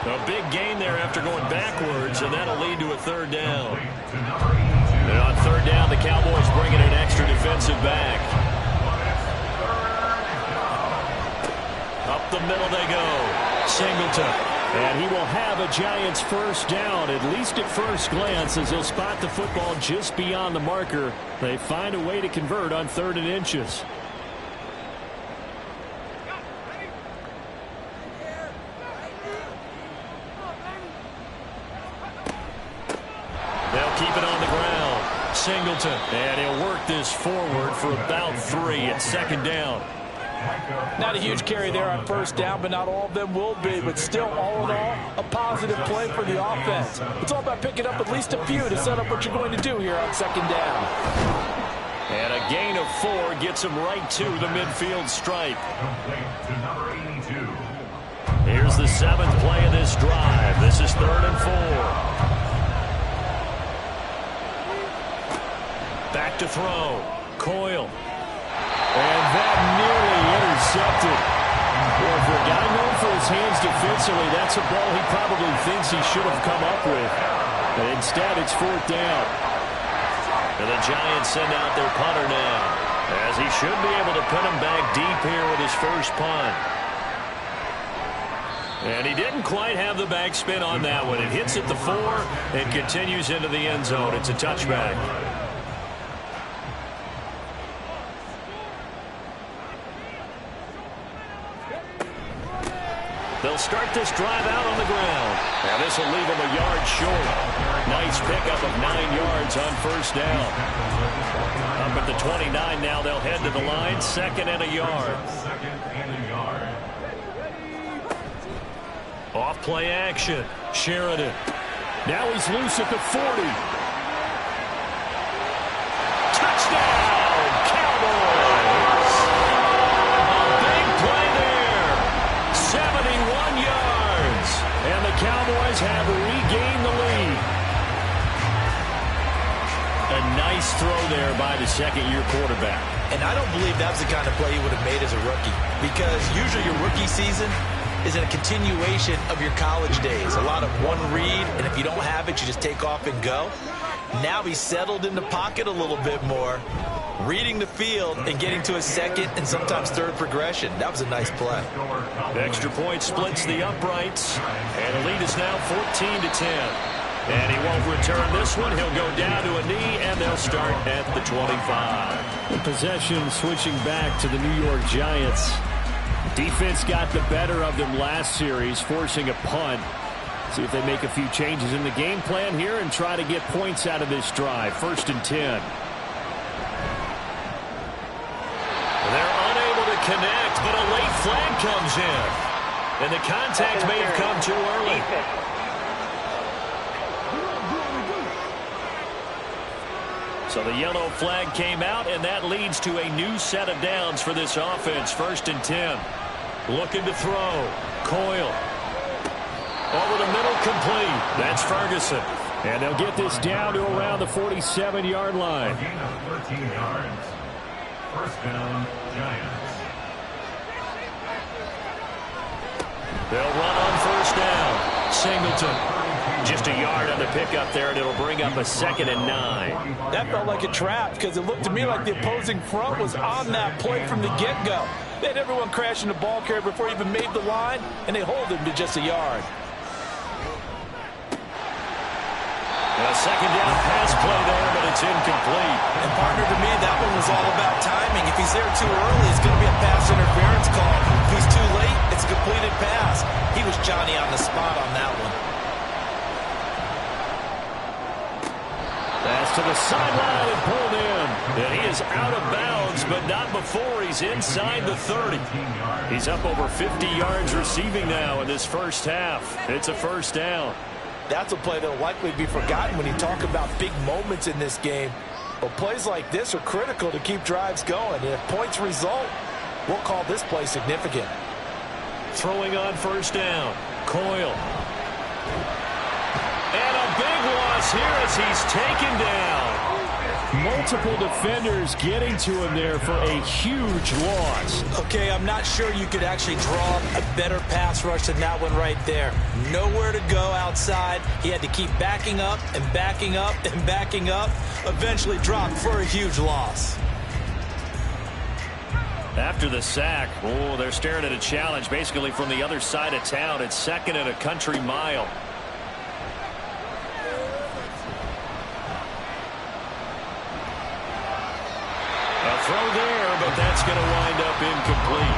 A big gain there after going backwards, and that'll lead to a 3rd down. And on 3rd down, the Cowboys bringing an extra defensive back. Up the middle they go. Singleton. And he will have a Giants first down, at least at first glance, as he'll spot the football just beyond the marker. They find a way to convert on 3rd and inches. They'll keep it on the ground. Singleton. And he'll work this forward for about 3 at 2nd down. Not a huge carry there on first down, but not all of them will be. But still, all in all, a positive play for the offense. It's all about picking up at least a few to set up what you're going to do here on 2nd down. And a gain of 4 gets him right to the midfield stripe. Here's the 7th play of this drive. This is 3rd and 4. Back to throw. Coyle. And that nearly intercepted. Well, for a guy known for his hands defensively, that's a ball he probably thinks he should have come up with. But instead, it's 4th down. And the Giants send out their punter now, as he should be able to pin him back deep here with his first punt. And he didn't quite have the backspin on that one. It hits at the 4 and continues into the end zone. It's a touchback. They'll start this drive out on the ground. Now this will leave him a yard short. Nice pickup of 9 yards on first down. Up at the 29 now, they'll head to the line. 2nd and a yard. Off play action. Sheridan. Now he's loose at the 40. Touchdown, Cowboys! A big play there. 71 yards. And the Cowboys have regained the lead. A nice throw there by the second-year quarterback. And I don't believe that's the kind of play he would have made as a rookie, because usually your rookie season is a continuation of your college days. A lot of one read, and if you don't have it, you just take off and go. Now he's settled in the pocket a little bit more, reading the field and getting to a second and sometimes third progression. That was a nice play. Extra point splits the uprights, and the lead is now 14-10. And he won't return this one. He'll go down to a knee, and they'll start at the 25. The possession switching back to the New York Giants. Defense got the better of them last series, forcing a punt. See if they make a few changes in the game plan here and try to get points out of this drive. 1st and 10. They're unable to connect, but a late flag comes in. And the contact may have come too early. So the yellow flag came out, and that leads to a new set of downs for this offense. 1st and 10. Looking to throw. Coyle. Over the middle, complete. That's Ferguson. And they'll get this down to around the 47-yard line. Gain of 13 yards. 1st down, Giants. They'll run on 1st down. Singleton. Just a yard on the pickup there, and it'll bring up a 2nd and 9. That felt like a trap, because it looked to me like the opposing front was on that play from the get-go. They had everyone crashing the ball carrier before he even made the line, and they hold him to just a yard. A 2nd down pass play there, but it's incomplete. And partner, to me, that one was all about timing. If he's there too early, it's going to be a pass interference call. If he's too late, it's a completed pass. He was Johnny on the spot on that one. Pass to the sideline and pulled in. And he is out of bounds, but not before he's inside the 30. He's up over 50 yards receiving now in this first half. It's a 1st down. That's a play that will likely be forgotten when you talk about big moments in this game. But plays like this are critical to keep drives going. And if points result, we'll call this play significant. Throwing on 1st down. Coyle. And a big loss here as he's taken down. Multiple defenders getting to him there for a huge loss. Okay, I'm not sure you could actually draw a better pass rush than that one right there. Nowhere to go outside. He had to keep backing up and backing up and backing up. Eventually dropped for a huge loss. After the sack, they're staring at a challenge basically from the other side of town. It's 2nd and a country mile. Throw there, but that's going to wind up incomplete.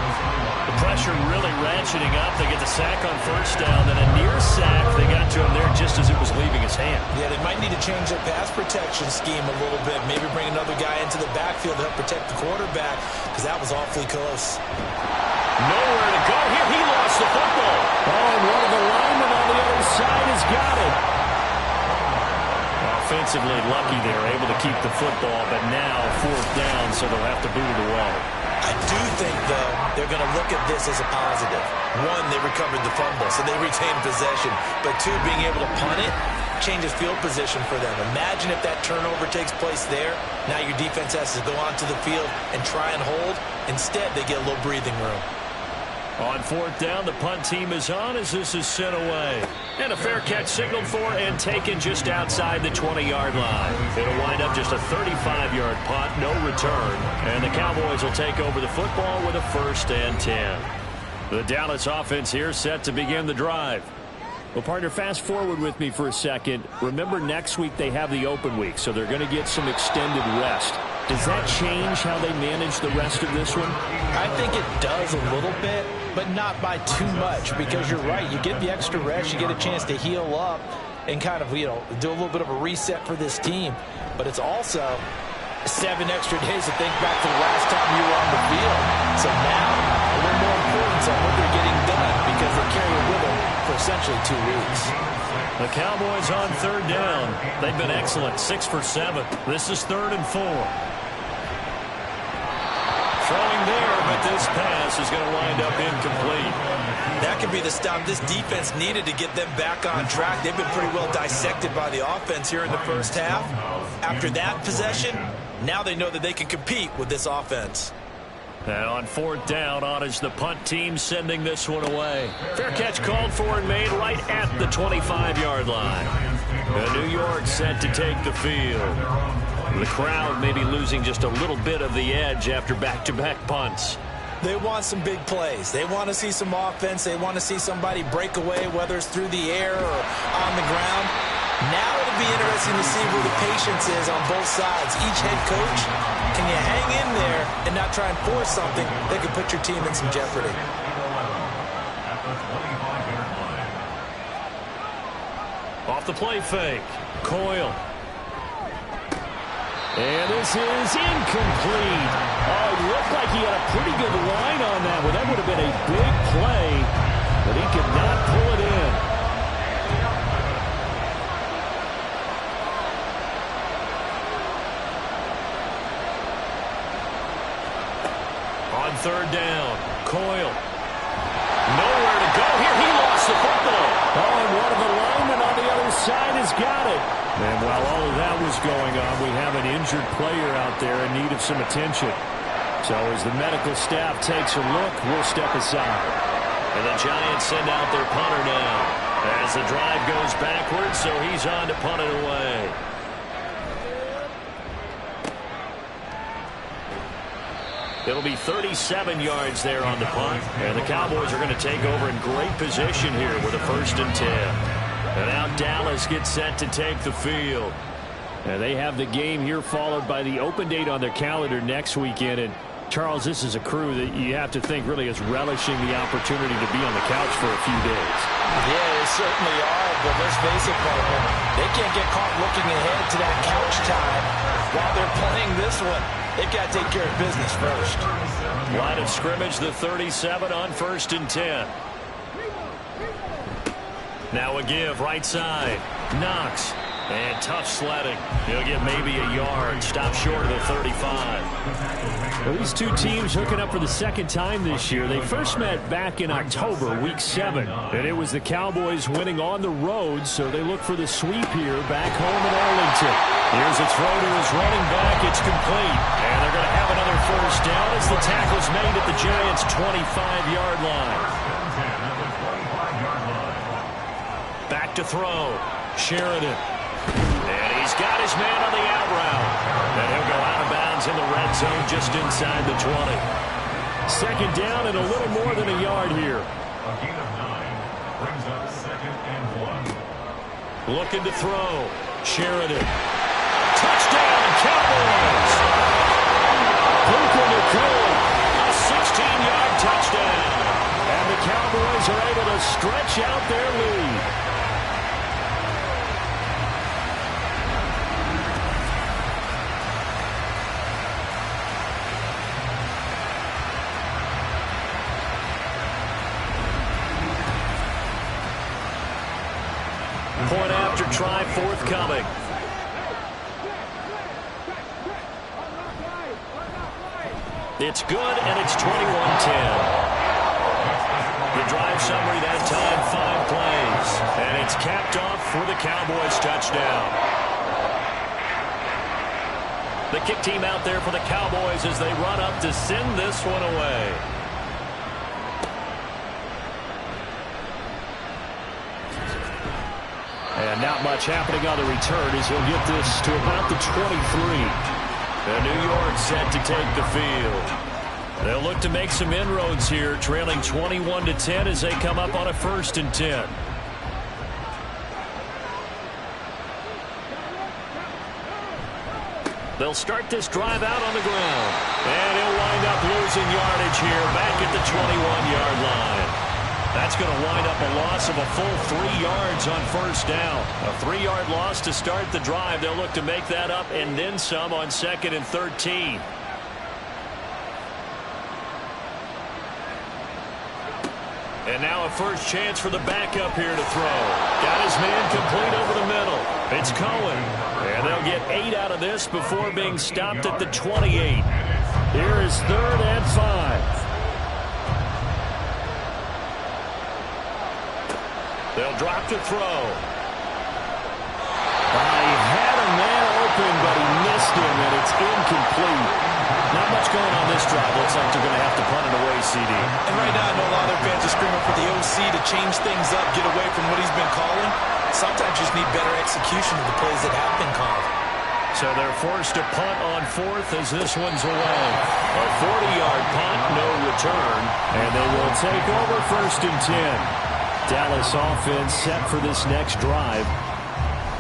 The pressure really ratcheting up. They get the sack on 1st down, then a near sack. They got to him there just as it was leaving his hand. Yeah, they might need to change their pass protection scheme a little bit. Maybe bring another guy into the backfield to help protect the quarterback, because that was awfully close. Nowhere to go here. He lost the football. Oh, and one of the linemen on the other side has got it. Offensively lucky they're able to keep the football, but now 4th down, so they'll have to boot it away. I do think, though, they're going to look at this as a positive. 1, they recovered the fumble, so they retained possession. But 2, being able to punt it changes field position for them. Imagine if that turnover takes place there. Now your defense has to go onto the field and try and hold. Instead, they get a little breathing room. On 4th down, the punt team is on as this is sent away. And a fair catch signaled for and taken just outside the 20-yard line. It'll wind up just a 35-yard punt, no return. And the Cowboys will take over the football with a 1st and 10. The Dallas offense here set to begin the drive. Well, partner, fast forward with me for a second. Remember, next week they have the open week, so they're going to get some extended rest. Does that change how they manage the rest of this one? I think it does a little bit, but not by too much, because you're right. You get the extra rest, you get a chance to heal up. and kind of, do a little bit of a reset for this team. But it's also 7 extra days to think back to the last time you were on the field. So now, a little more importance on what they're getting done because they carry it with them for essentially 2 weeks. The Cowboys on 3rd down. They've been excellent, 6 for 7. This is 3rd and 4. Throwing there, but this pass is going to wind up incomplete. That could be the stop this defense needed to get them back on track. They've been pretty well dissected by the offense here in the first half. After that possession, now they know that they can compete with this offense. And on 4th down, on is the punt team sending this one away. Fair catch called for and made right at the 25-yard line. And New York set to take the field. The crowd may be losing just a little bit of the edge after back-to-back punts. They want some big plays. They want to see some offense. They want to see somebody break away, whether it's through the air or on the ground. Now it'll be interesting to see where the patience is on both sides. Each head coach, can you hang in there and not try and force something that could put your team in some jeopardy? Off the play fake. Coyle. And this is incomplete. Oh, it looked like he had a pretty good line on that one. That would have been a big play, but he could not pull it in. On 3rd down, Coyle. Nowhere to go here. He lost the football. Oh, and one of the linemen on the other side has got it. And while all of that was going on, we have an injured player out there in need of some attention. So as the medical staff takes a look, we'll step aside. And the Giants send out their punter now. As the drive goes backwards, so he's on to punt it away. It'll be 37 yards there on the punt. And the Cowboys are going to take over in great position here with a 1st and 10. And now Dallas gets set to take the field. And they have the game here followed by the open date on their calendar next weekend. And Charles, this is a crew that you have to think really is relishing the opportunity to be on the couch for a few days. Yeah, they certainly are, but let's face it, partner, they can't get caught looking ahead to that couch time while they're playing this one. They've got to take care of business first. Line of scrimmage, the 37 on 1st and 10. Now a give, right side. Knox. And tough sledding. He'll get maybe a yard. Stop short of the 35. Well, these two teams hooking up for the 2nd time this year. They first met back in October, week 7. And it was the Cowboys winning on the road, so they look for the sweep here back home in Arlington. Here's a throw to his running back. It's complete. And they're going to have another 1st down as the tackle's made at the Giants' 25-yard line. Back to throw. Sheridan. And he's got his man on the out route. And he'll go out of bounds in the red zone just inside the 20. 2nd down and a little more than a yard here. A gain of 9 brings up 2nd and 1. Looking to throw. Sheridan. Touchdown, Cowboys! Puka Nacua, a 16-yard touchdown. And the Cowboys are able to stretch out their lead. Point after try forthcoming. It's good, and it's 21-10. The drive summary that time, 5 plays. And it's capped off for the Cowboys touchdown. The kick team out there for the Cowboys as they run up to send this one away. And not much happening on the return as he'll get this to about the 23. And New York set to take the field. They'll look to make some inroads here, trailing 21-10 as they come up on a 1st and 10. They'll start this drive out on the ground. And he'll wind up losing yardage here back at the 21-yard line. That's going to wind up a loss of a full 3 yards on first down. A 3-yard loss to start the drive. They'll look to make that up and then some on 2nd and 13. And now a first chance for the backup here to throw. Got his man complete over the middle. It's Cohen. And they'll get 8 out of this before being stopped at the 28. Here is 3rd and 5. They'll drop to throw. He had a man open, but he missed him, and it's incomplete. Not much going on this drive. Looks like they're going to have to punt it away, CD. And right now, I know a lot of their fans are screaming for the OC to change things up, get away from what he's been calling. Sometimes you just need better execution of the plays that have been called. So they're forced to punt on 4th as this one's away. A 40-yard punt, no return, and they will take over 1st and 10. Dallas offense set for this next drive.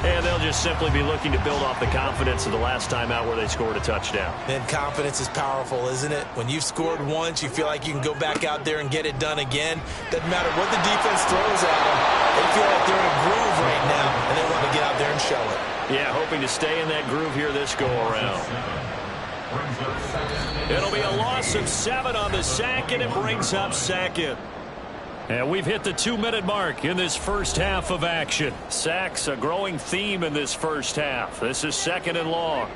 And they'll just simply be looking to build off the confidence of the last time out where they scored a touchdown. And confidence is powerful, isn't it? When you've scored once, you feel like you can go back out there and get it done again. Doesn't matter what the defense throws at them. They feel like they're in a groove right now, and they want to get out there and show it. Yeah, hoping to stay in that groove here this go-around. It'll be a loss of 7 on the sack, and it brings up 2nd. And we've hit the 2-minute mark in this first half of action. Sacks, a growing theme in this first half. This is 2nd and long.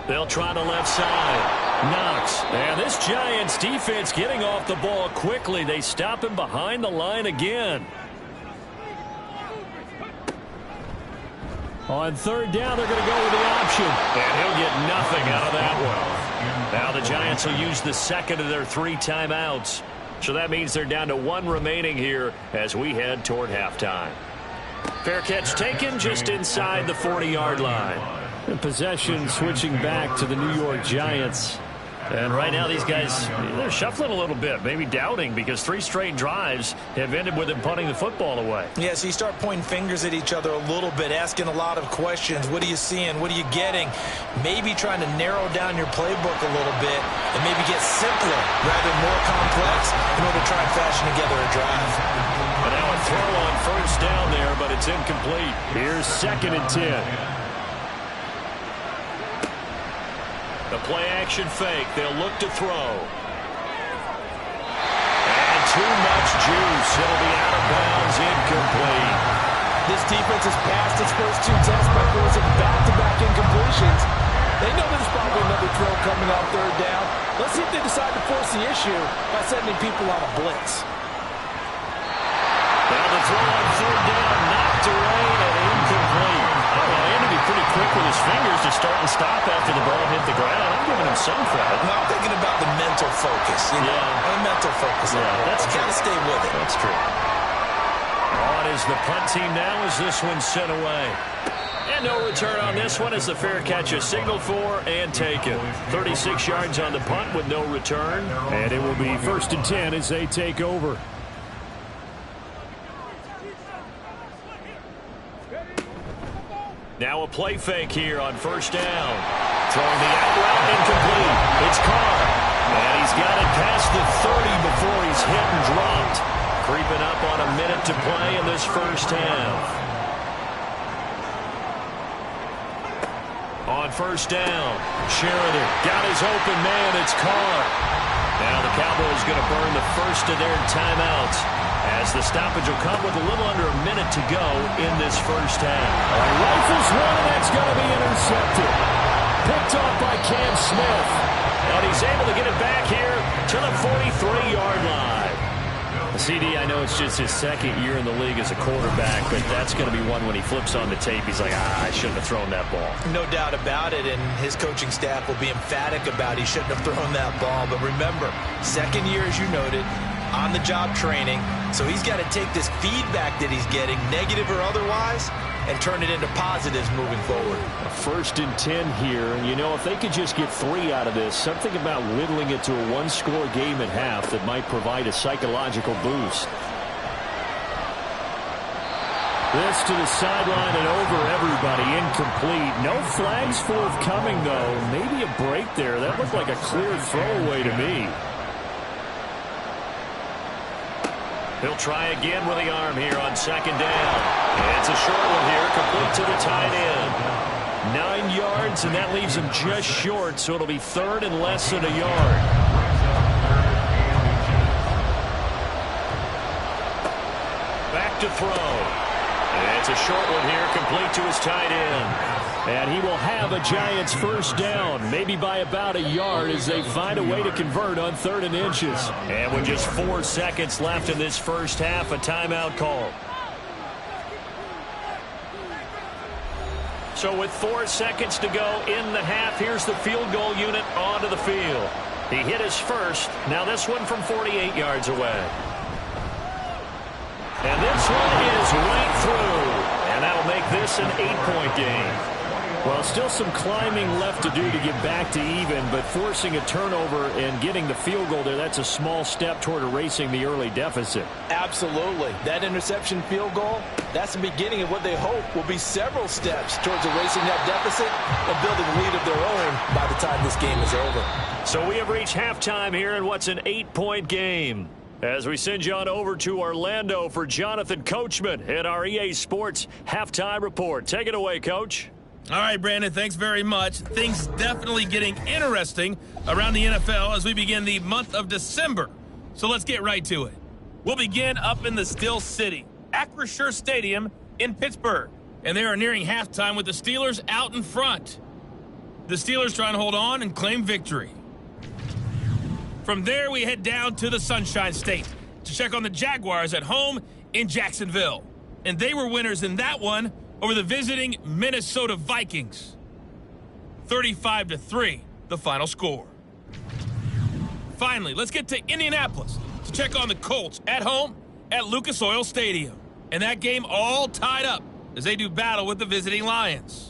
They'll try the left side. Knox. And this Giants defense getting off the ball quickly. They stop him behind the line again. On 3rd down, they're going to go with the option. And he'll get nothing out of that one. Now the Giants will use the 2nd of their 3 timeouts. So that means they're down to 1 remaining here as we head toward halftime. Fair catch taken just inside the 40-yard line. And possession switching back to the New York Giants. And right now these guys, they're shuffling a little bit, maybe doubting, because 3 straight drives have ended with them punting the football away. Yeah, so you start pointing fingers at each other a little bit, asking a lot of questions. What are you seeing? What are you getting? Maybe trying to narrow down your playbook a little bit and maybe get simpler rather than more complex in order to try and fashion together a drive. And now a throw on first down there, but it's incomplete. Here's 2nd and 10. The play-action fake. They'll look to throw. And too much juice. It'll be out of bounds, incomplete. This defense has passed its first 2 tests by forcing back-to-back incompletions. They know there's probably another throw coming off 3rd down. Let's see if they decide to force the issue by sending people on a blitz. Now the throw on 3rd down, knocked away and incomplete. Andy pretty quick with his fingers to start and stop after the ball hit the ground. I'm giving him some credit. No, I'm thinking about the mental focus. You know, the mental focus. That's got to stay with it. That's true. On is the punt team now as this one's sent away. And no return on this one as the fair catch is signaled for and taken. 36 yards on the punt with no return. And it will be 1st and 10 as they take over. Now a play fake here on first down. Throwing the out route incomplete. It's Carr. And he's got it past the 30 before he's hit and dropped. Creeping up on a minute to play in this first half. On first down, Sheridan got his open man. It's Carr. Now the Cowboys going to burn the first of their timeouts, as the stoppage will come with a little under a minute to go in this first half. Rifles one, and that's going to be intercepted. Picked off by Cam Smith. And he's able to get it back here to the 43-yard line. CD, I know it's just his 2nd year in the league as a quarterback, but that's going to be one when he flips on the tape. He's like, I shouldn't have thrown that ball. No doubt about it, and his coaching staff will be emphatic about he shouldn't have thrown that ball. But remember, 2nd year, as you noted, on-the-job training. So he's got to take this feedback that he's getting, negative or otherwise, and turn it into positives moving forward. 1st and 10 here. And, you know, if they could just get 3 out of this, something about whittling it to a 1-score game at half that might provide a psychological boost. This to the sideline and over everybody, incomplete. No flags forthcoming, though. Maybe a break there. That looked like a clear throwaway to me. He'll try again with the arm here on second down. It's a short one here, complete to the tight end. 9 yards, and that leaves him just short, so it'll be third and less than a yard. Back to throw. It's a short one here, complete to his tight end. And he will have a Giants first down, maybe by about a yard as they find a way to convert on 3rd and inches. And with just 4 seconds left in this first half, a timeout call. So with 4 seconds to go in the half, here's the field goal unit onto the field. He hit his first. Now this one from 48 yards away. And this one is right through. And that'll make this an 8-point game. Well, still some climbing left to do to get back to even, but forcing a turnover and getting the field goal there, that's a small step toward erasing the early deficit. Absolutely. That interception field goal, that's the beginning of what they hope will be several steps towards erasing that deficit and building a lead of their own by the time this game is over. So we have reached halftime here in what's an 8-point game. As we send you on over to Orlando for Jonathan Coachman at our EA Sports Halftime Report. Take it away, Coach. All right, Brandon, thanks very much. Things definitely getting interesting around the NFL as we begin the month of December. So let's get right to it. We'll begin up in the Steel City, Acrisure Stadium in Pittsburgh. And they are nearing halftime with the Steelers out in front. The Steelers trying to hold on and claim victory. From there, we head down to the Sunshine State to check on the Jaguars at home in Jacksonville. And they were winners in that one over the visiting Minnesota Vikings. 35-3, the final score. Finally, let's get to Indianapolis to check on the Colts at home at Lucas Oil Stadium. And that game all tied up as they do battle with the visiting Lions.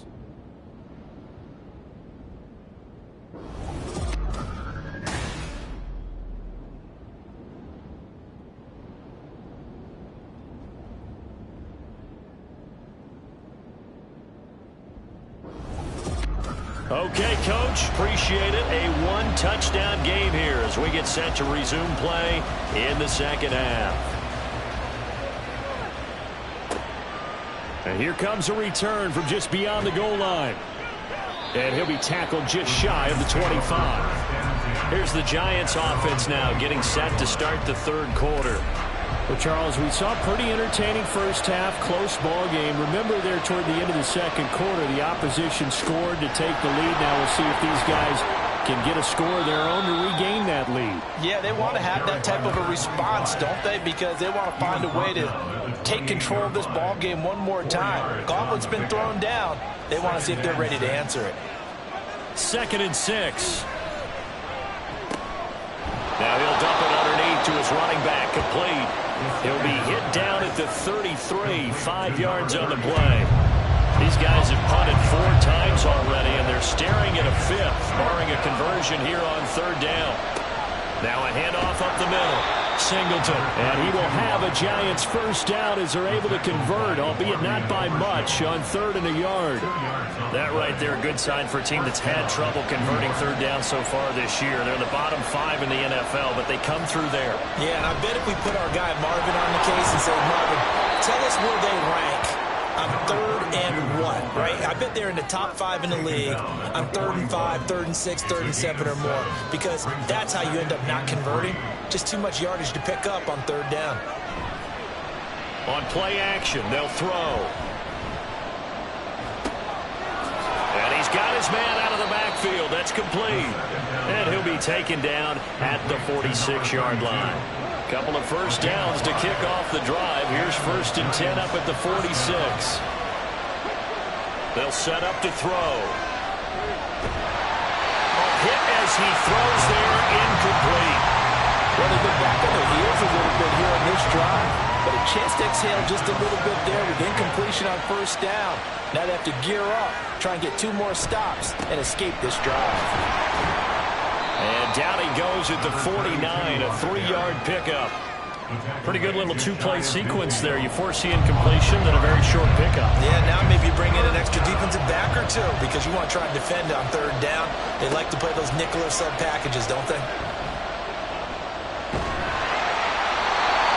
Okay, Coach, appreciate it. A one-touchdown game here as we get set to resume play in the second half. And here comes a return from just beyond the goal line. And he'll be tackled just shy of the 25. Here's the Giants offense now getting set to start the third quarter. Well, Charles, we saw a pretty entertaining first half, close ball game. Remember there toward the end of the second quarter, the opposition scored to take the lead. Now we'll see if these guys can get a score of their own to regain that lead. Yeah, they want to have that type of a response, don't they? Because they want to find a way to take control of this ball game one more time. Gauntlet's been thrown down. They want to see if they're ready to answer it. 2nd and 6. Now he'll dump it underneath to his running back, complete. He'll be hit down at the 33, 5 yards on the play. These guys have punted 4 times already, and they're staring at a 5th, barring a conversion here on 3rd down. Now a handoff up the middle. Singleton, and he will have a Giants first down as they're able to convert, albeit not by much, on 3rd and a yard. That right there, a good sign for a team that's had trouble converting 3rd down so far this year. They're in the bottom 5 in the NFL, but they come through there. Yeah, and I bet if we put our guy Marvin on the case and say, Marvin, tell us where they rank on 3rd and what, right? I bet they're in the top 5 in the league on 3rd and 5, 3rd and 6, 3rd and 7 or more, because that's how you end up not converting. Just too much yardage to pick up on 3rd down. On play action, they'll throw. And he's got his man out of the backfield. That's complete. And he'll be taken down at the 46-yard line. Couple of first downs to kick off the drive. Here's 1st and 10 up at the 46. They'll set up to throw. Hit as he throws there, incomplete. Well, they've been back on their heels a little bit here on this drive, but a chance to exhale just a little bit there with incompletion on 1st down. Now they have to gear up, try and get 2 more stops, and escape this drive. And down he goes at the 49, a 3-yard pickup. Pretty good little 2-play sequence there. You force the incompletion, then a very short pickup. Yeah, now maybe you bring in an extra defensive back or 2 because you want to try and defend on 3rd down. They like to play those nickel or sub packages, don't they?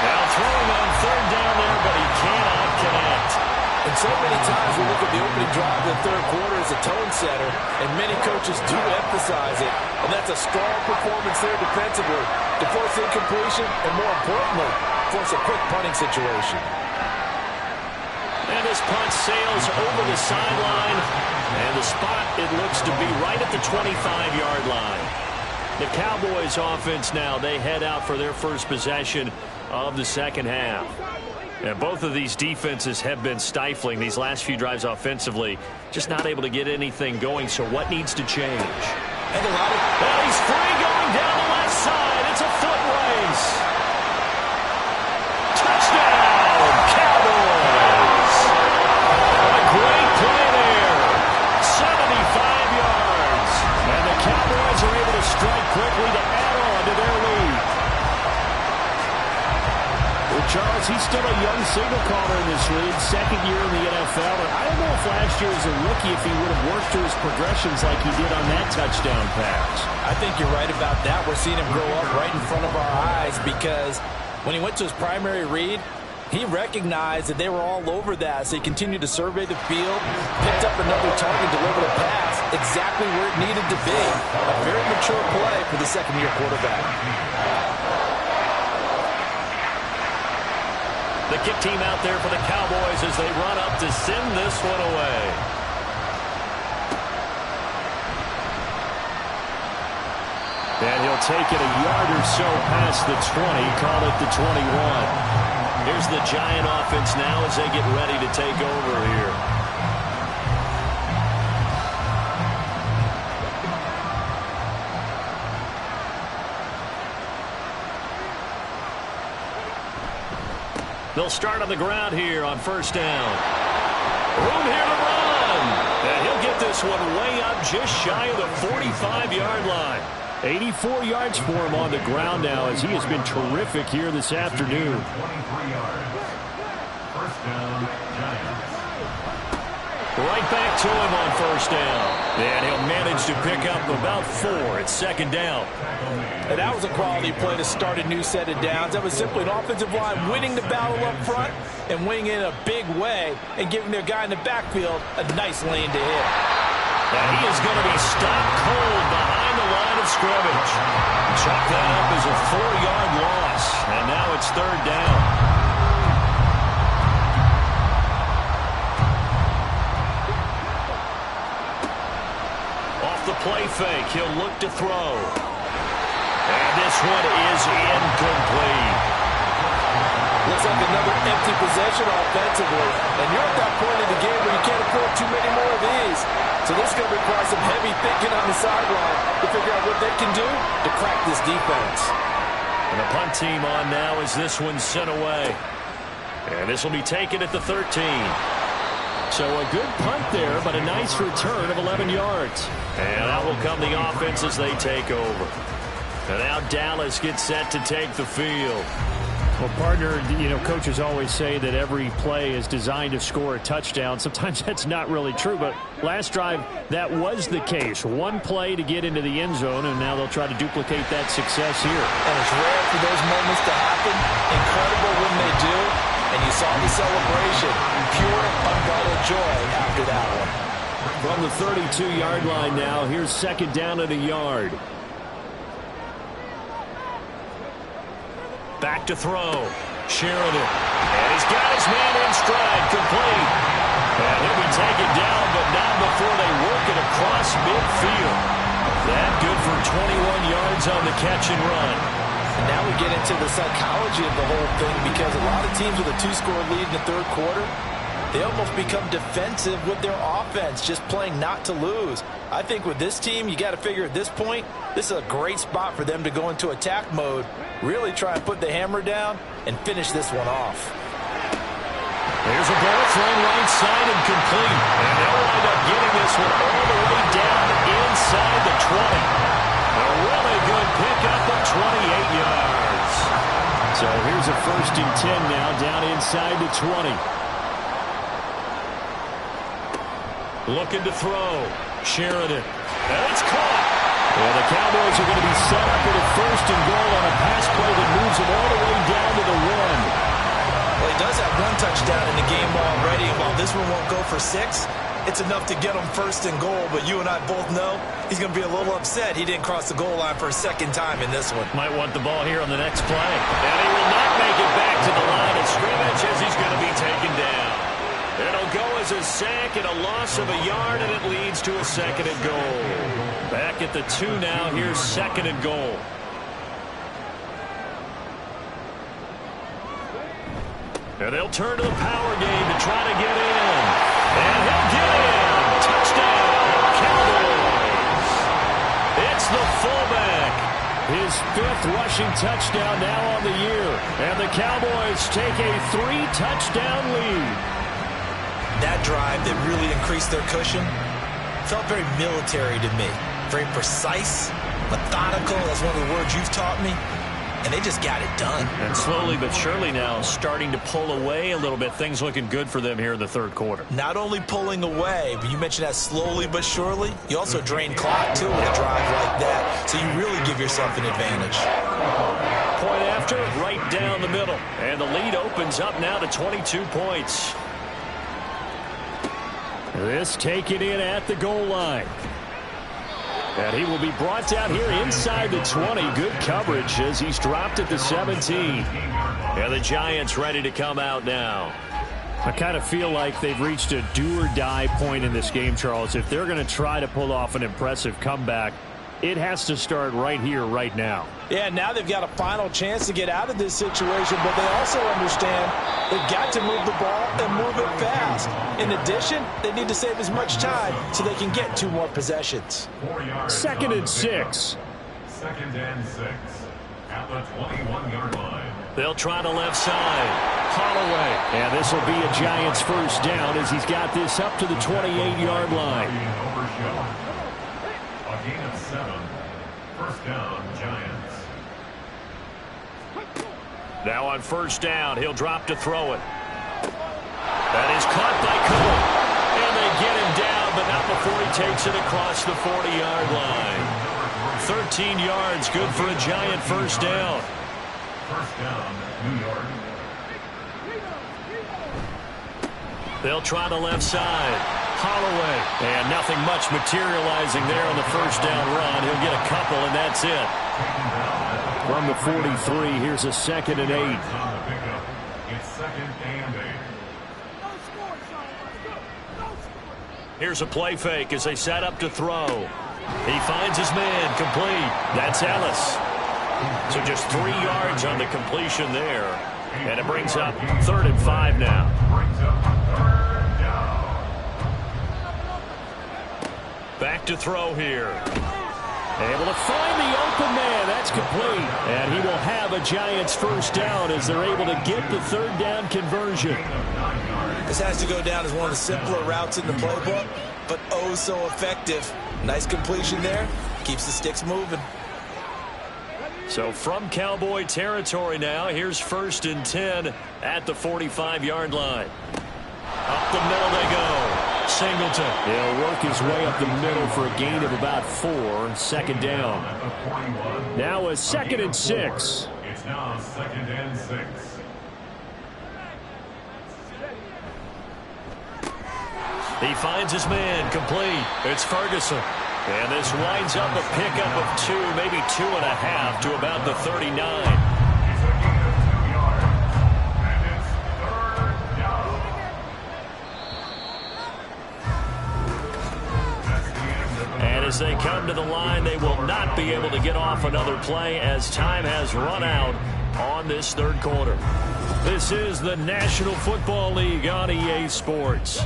Now throwing So many times we look at the opening drive of the third quarter as a tone setter, and many coaches do emphasize it. And that's a strong performance there defensively to force incompletion and, more importantly, force a quick punting situation. And this punt sails over the sideline, and the spot, it looks to be right at the 25-yard line. The Cowboys offense now, they head out for their first possession of the second half. And both of these defenses have been stifling these last few drives offensively, just not able to get anything going. So what needs to change? And he's free going down the left side. It's a foot race. Touchdown, Cowboys. A great play there. 75 yards. And the Cowboys are able to strike quickly to add on to their lead. Well, Charles, he's still a young signal caller in this league, second year in the NFL. And I don't know if last year as a rookie if he would have worked through his progressions like he did on that touchdown pass. I think you're right about that. We're seeing him grow up right in front of our eyes because when he went to his primary read, he recognized that they were all over that, so he continued to survey the field, picked up another target, delivered a pass exactly where it needed to be. A very mature play for the second-year quarterback. The kick team out there for the Cowboys as they run up to send this one away. And he'll take it a yard or so past the 20, call it the 21. Here's the Giant offense now as they get ready to take over here. They'll start on the ground here on first down. Room here to run. And he'll get this one way up just shy of the 45-yard line. 84 yards for him on the ground now as he has been terrific here this afternoon. 23 yards. First down, Giants. Right back to him on first down. And he'll manage to pick up about 4 at second down. And that was a quality play to start a new set of downs. That was simply an offensive line winning the battle up front and winning in a big way and giving their guy in the backfield a nice lane to hit. And he is going to be stopped cold behind the line of scrimmage. Chalk that up as a 4-yard loss. And now it's third down. Off the play fake, he'll look to throw. And this one is incomplete. Looks like another empty possession offensively. And you're at that point in the game where you can't afford too many more of these. So this is going to require some heavy thinking on the sideline to figure out what they can do to crack this defense. And the punt team on now as this one's sent away. And this will be taken at the 13. So a good punt there, but a nice return of 11 yards. And out will come the offense as they take over. And now Dallas gets set to take the field. Well, partner, coaches always say that every play is designed to score a touchdown. Sometimes that's not really true, but last drive, that was the case. One play to get into the end zone, and now they'll try to duplicate that success here. And it's rare for those moments to happen. Incredible when they do. And you saw the celebration. Pure, unbridled joy after that one. From the 32-yard line now, here's second down at a yard. Back to throw. Sheridan. And he's got his man in stride. Complete. And he'll be taken down, but not before they work it across midfield. That good for 21 yards on the catch and run. And now we get into the psychology of the whole thing because a lot of teams with a 2-score lead in the third quarter, they almost become defensive with their offense, just playing not to lose. I think with this team, you got to figure at this point, this is a great spot for them to go into attack mode, really try and put the hammer down and finish this one off. There's a ball thrown right side and complete. And they'll wind up getting this one all the way down inside the 20. A really good pickup of 28 yards. So here's a 1st and 10 now, down inside the 20. Looking to throw. Sheridan. And it's caught. Well, the Cowboys are going to be set up with a 1st and goal on a pass play that moves them all the way down to the 1. Well, he does have one touchdown in the game already, and while this one won't go for 6, it's enough to get him first and goal. But you and I both know he's going to be a little upset he didn't cross the goal line for a second time in this one. Might want the ball here on the next play. And he will not make it back to the line of scrimmage as he's going to be taken down. It'll go as a sack and a loss of a yard, and it leads to a second and goal. Back at the 2 now. Here's second and goal. And they'll turn to the power game to try to get in. And he'll get in. Touchdown, Cowboys. It's the fullback. His 5th rushing touchdown now on the year. And the Cowboys take a 3-touchdown lead. That drive that really increased their cushion felt very military to me. Very precise, methodical. That's one of the words you've taught me. And they just got it done. And slowly but surely now starting to pull away a little bit. Things looking good for them here in the third quarter. Not only pulling away, but you mentioned that slowly but surely. You also drain clock, too, with a drive like that. So you really give yourself an advantage. Point after, right down the middle. And the lead opens up now to 22 points. This taken in at the goal line. And he will be brought down here inside the 20. Good coverage as he's dropped at the 17. And the Giants ready to come out now. I kind of feel like they've reached a do-or-die point in this game, Charles. If they're going to try to pull off an impressive comeback, it has to start right here, right now. Yeah, now they've got a final chance to get out of this situation, but they also understand they've got to move the ball and move it fast. In addition, they need to save as much time so they can get 2 more possessions. 2nd and 6. 2nd and 6 at the 21-yard line. They'll try the left side. Holloway. And this will be a Giants first down as he's got this up to the 28-yard line. A gain of 7. First down, Giants. Now on first down, he'll drop to throw it. That is caught by Cole. And they get him down, but not before he takes it across the 40-yard line. 13 yards, good for a Giant first down. First down, New York. They'll try the left side. Holloway. And nothing much materializing there on the first down run. He'll get a couple, and that's it. From the 43, here's a 2nd and 8. It's 2nd and 8. Here's a play fake as they set up to throw. He finds his man, complete. That's Ellis. So just 3 yards on the completion there. And it brings up 3rd and 5 now. Back to throw here. Able to find the open man. That's complete. And he will have a Giants first down as they're able to get the 3rd down conversion. This has to go down as one of the simpler routes in the playbook, but oh so effective. Nice completion there. Keeps the sticks moving. So from Cowboy territory now, here's 1st and 10 at the 45-yard line. Up the middle they go. Singleton. He'll work his way up the middle for a gain of about 4. 2nd down. Now a 2nd and 6. It's now 2nd and 6. He finds his man, complete. It's Ferguson. And this winds up a pickup of 2, maybe 2.5 to about the 39. As they come to the line, they will not be able to get off another play as time has run out on this 3rd quarter. This is the National Football League on EA Sports.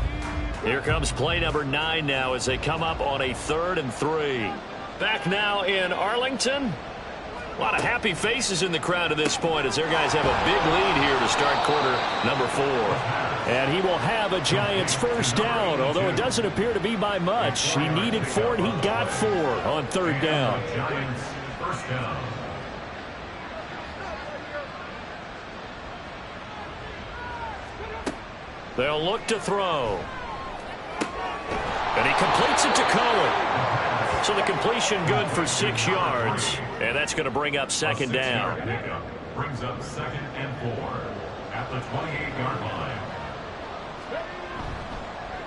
Here comes play number 9 now as they come up on a 3rd and 3. Back now in Arlington. A lot of happy faces in the crowd at this point as their guys have a big lead here to start quarter number 4. And he will have a Giants first down, although it doesn't appear to be by much. He needed 4, and he got 4 on 3rd down. Giants first down. They'll look to throw. And he completes it to Cohen. So the completion good for 6 yards. And that's going to bring up 2nd down. Brings up 2nd and 4. at the 28-yard line.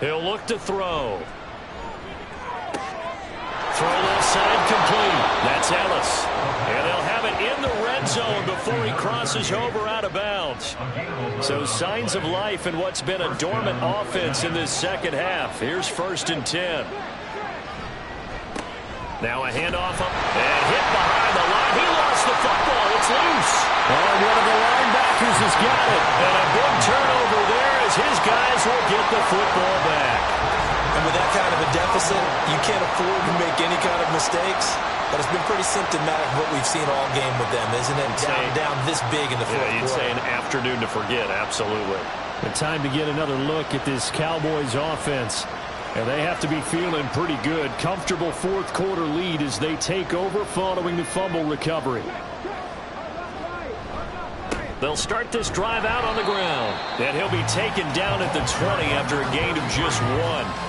He'll look to throw. Throw left side complete. That's Ellis. And they'll have it in the red zone before he crosses over out of bounds. So signs of life in what's been a dormant offense in this second half. Here's 1st and 10. Now a handoff up and hit behind the line. He lost the football. It's loose. And one of the linebackers has got it. And a big turnover there as his guys will get the football back. And with that kind of a deficit, you can't afford to make any kind of mistakes. But it's been pretty symptomatic of what we've seen all game with them, isn't it? Down this big in the fourth quarter. You'd say an afternoon to forget, absolutely. The time to get another look at this Cowboys offense. And they have to be feeling pretty good. Comfortable fourth quarter lead as they take over following the fumble recovery. They'll start this drive out on the ground. And he'll be taken down at the 20 after a gain of just 1.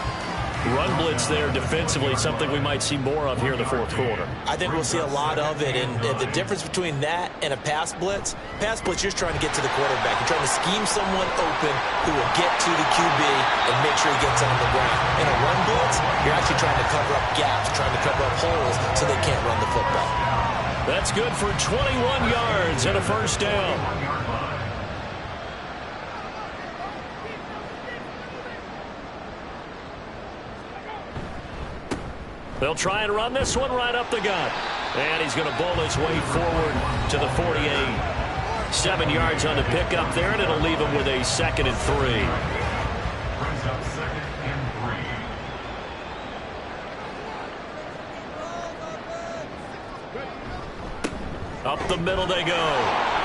Run blitz there defensively, something we might see more of here in the fourth quarter. I think we'll see a lot of it, and the difference between that and a pass blitz, you're just trying to get to the quarterback. You're trying to scheme someone open who will get to the QB and make sure he gets on the ground. In a run blitz, you're actually trying to cover up gaps, trying to cover up holes so they can't run the football. That's good for 21 yards and a first down. They'll try and run this one right up the gut. And he's going to bowl his way forward to the 48. 7 yards on the pickup there, and it'll leave him with a 2nd and 3. Brings up 2nd and 3. Up the middle they go.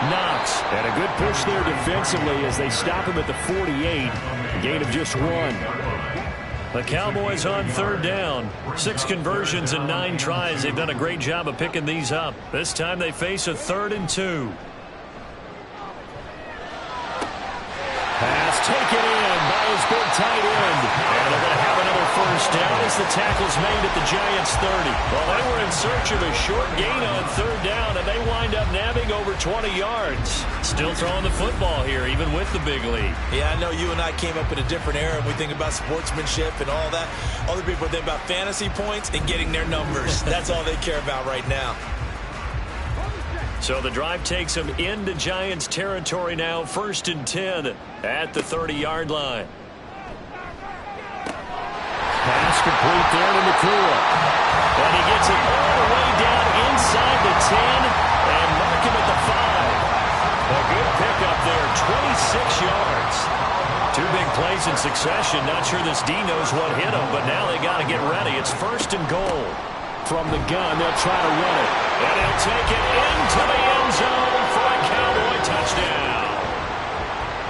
Knox. And a good push there defensively as they stop him at the 48. A gain of just 1. The Cowboys on 3rd down. 6 conversions and 9 tries. They've done a great job of picking these up. This time they face a 3rd and 2. Pass taken in by his big tight end. And they're going to have another first down as the tackle's made at the Giants' 30. Well, they were in search of a short gain on 3rd down, and they wind up nabbing over 20 yards. Still throwing the football here, even with the big lead. Yeah, I know you and I came up in a different era, and we think about sportsmanship and all that. Other people think about fantasy points and getting their numbers. That's all they care about right now. So the drive takes them into Giants territory now. 1st and 10 at the 30-yard line. Pass complete there to McCool. And he gets it all the way down inside the 10 and mark him at the 5. A good pickup there, 26 yards. 2 big plays in succession. Not sure this D knows what hit him, but now they got to get ready. It's 1st and goal. From the gun, they'll try to run it. And he'll take it into the end zone for a Cowboy touchdown.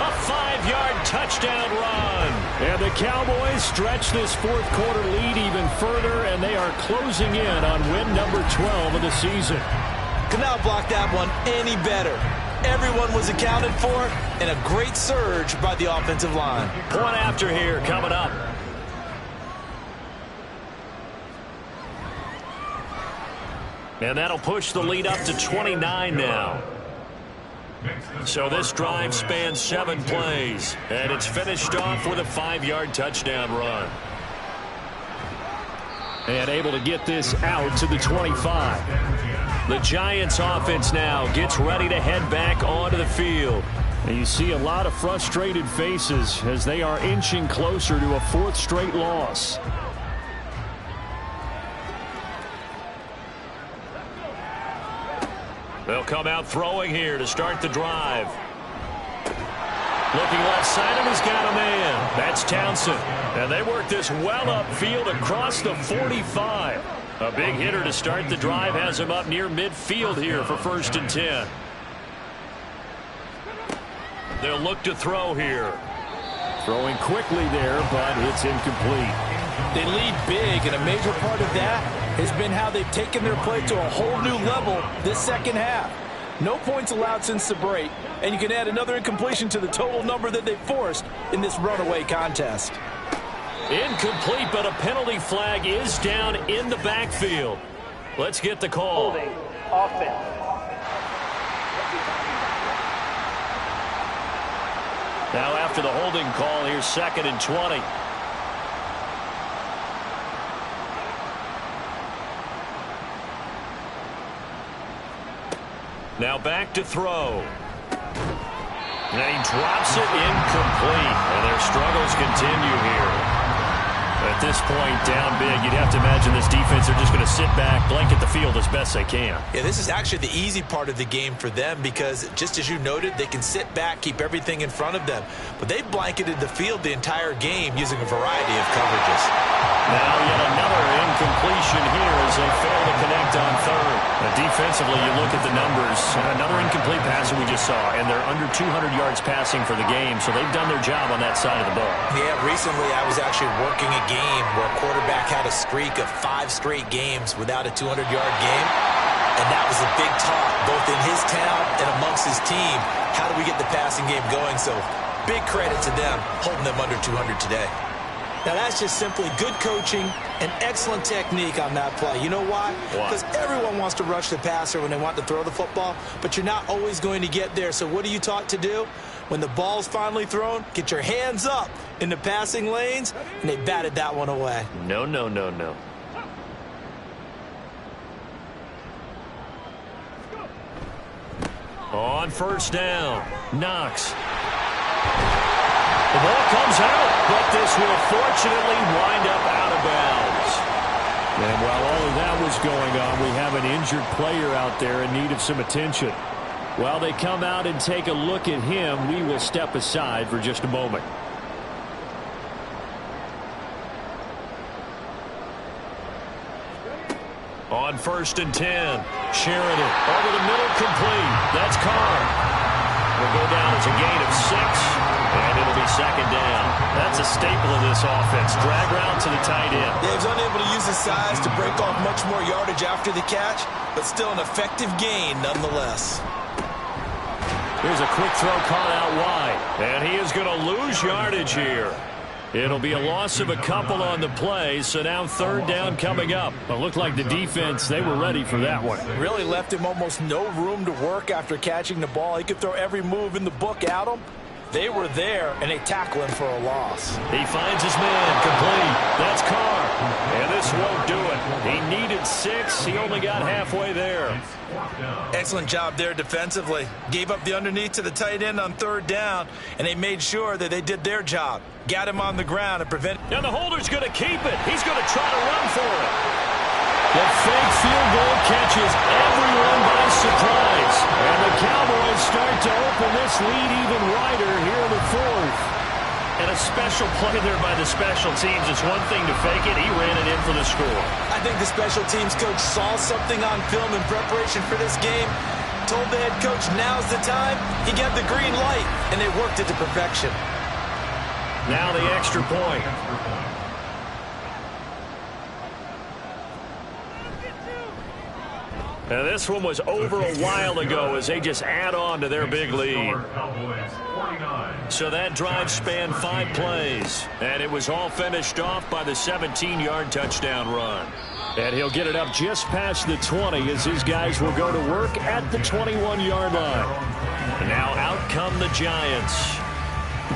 A 5-yard touchdown run. And the Cowboys stretch this fourth quarter lead even further, and they are closing in on win number 12 of the season. Could not block that one any better. Everyone was accounted for, and a great surge by the offensive line. Point after here coming up. And that'll push the lead up to 29 now. So this drive spans 7 plays, and it's finished off with a 5-yard touchdown run. And able to get this out to the 25. The Giants offense now gets ready to head back onto the field. And you see a lot of frustrated faces as they are inching closer to a 4th straight loss. They'll come out throwing here to start the drive. Looking left side, and he's got a man. That's Townsend. And they work this well upfield across the 45. A big hitter to start the drive has him up near midfield here for 1st and 10. They'll look to throw here. Throwing quickly there, but it's incomplete. They lead big, and a major part of that has been how they've taken their play to a whole new level this second half. No points allowed since the break, and you can add another incompletion to the total number that they've forced in this runaway contest. Incomplete, but a penalty flag is down in the backfield. Let's get the call. Holding offense. Now after the holding call, here's 2nd and 20. Now back to throw. And he drops it incomplete. And their struggles continue here. At this point, down big, you'd have to imagine this defense are just going to sit back, blanket the field as best they can. Yeah, this is actually the easy part of the game for them because, just as you noted, they can sit back, keep everything in front of them. But they've blanketed the field the entire game using a variety of coverages. Now yet another incompletion here as they fail to connect on third. Now defensively, you look at the numbers. Another incomplete pass that we just saw, and they're under 200 yards passing for the game, so they've done their job on that side of the ball. Yeah, recently I was actually working a game where a quarterback had a streak of 5 straight games without a 200-yard game, and that was a big talk, both in his town and amongst his team. How do we get the passing game going? So big credit to them holding them under 200 today. Now, that's just simply good coaching and excellent technique on that play. You know why? Because everyone wants to rush the passer when they want to throw the football, but you're not always going to get there. So what are you taught to do? When the ball's finally thrown, get your hands up in the passing lanes, and they batted that one away. No. On first down, Knox. The ball comes out, but this will fortunately wind up out of bounds. And while all of that was going on, we have an injured player out there in need of some attention. While they come out and take a look at him, we will step aside for just a moment. On 1st and 10, Sheridan over the middle, complete. That's Carr. Will go down as a gain of 6, and it'll be 2nd down. That's a staple of this offense. Drag route to the tight end. Yeah, he was unable to use his size to break off much more yardage after the catch, but still an effective gain nonetheless. Here's a quick throw caught out wide, and he is going to lose yardage here. It'll be a loss of a couple on the play, so now 3rd down coming up. It looked like the defense, they were ready for that one. Really left him almost no room to work after catching the ball. He could throw every move in the book at him. They were there, and they tackle him for a loss. He finds his man, complete. That's Carr, and this won't do it. He needed 6. He only got halfway there. Excellent job there defensively. Gave up the underneath to the tight end on 3rd down, and they made sure that they did their job. Got him on the ground and prevent. And the holder's going to keep it. He's going to try to run for it. The fake field goal catches everyone by surprise. And the Cowboys start to open this lead even wider here in the 4th. And a special play there by the special teams. It's one thing to fake it. He ran it in for the score. I think the special teams coach saw something on film in preparation for this game. Told the head coach now's the time. He got the green light, and they worked it to perfection. Now the extra point. Now this one was over a while ago as they just add on to their big lead. So that drive spanned 5 plays, and it was all finished off by the 17-yard touchdown run. And he'll get it up just past the 20 as his guys will go to work at the 21-yard line. And now out come the Giants.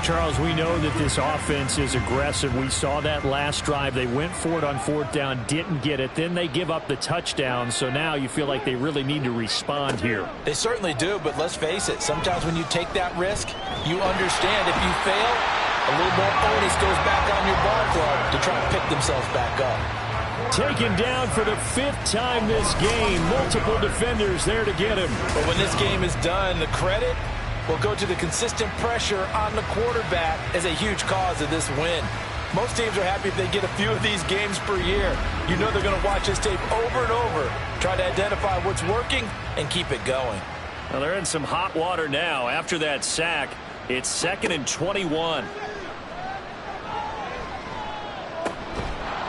Charles, we know that this offense is aggressive. We saw that last drive. They went for it on 4th down, didn't get it. Then they give up the touchdown. So now you feel like they really need to respond here. They certainly do, but let's face it. Sometimes when you take that risk, you understand if you fail, a little more onus goes back on your ball club to try to pick themselves back up. Taken down for the 5th time this game. Multiple defenders there to get him. But when this game is done, the credit will go to the consistent pressure on the quarterback as a huge cause of this win. Most teams are happy if they get a few of these games per year. You know they're going to watch this tape over and over, try to identify what's working, and keep it going. Well, they're in some hot water now. After that sack, it's 2nd and 21.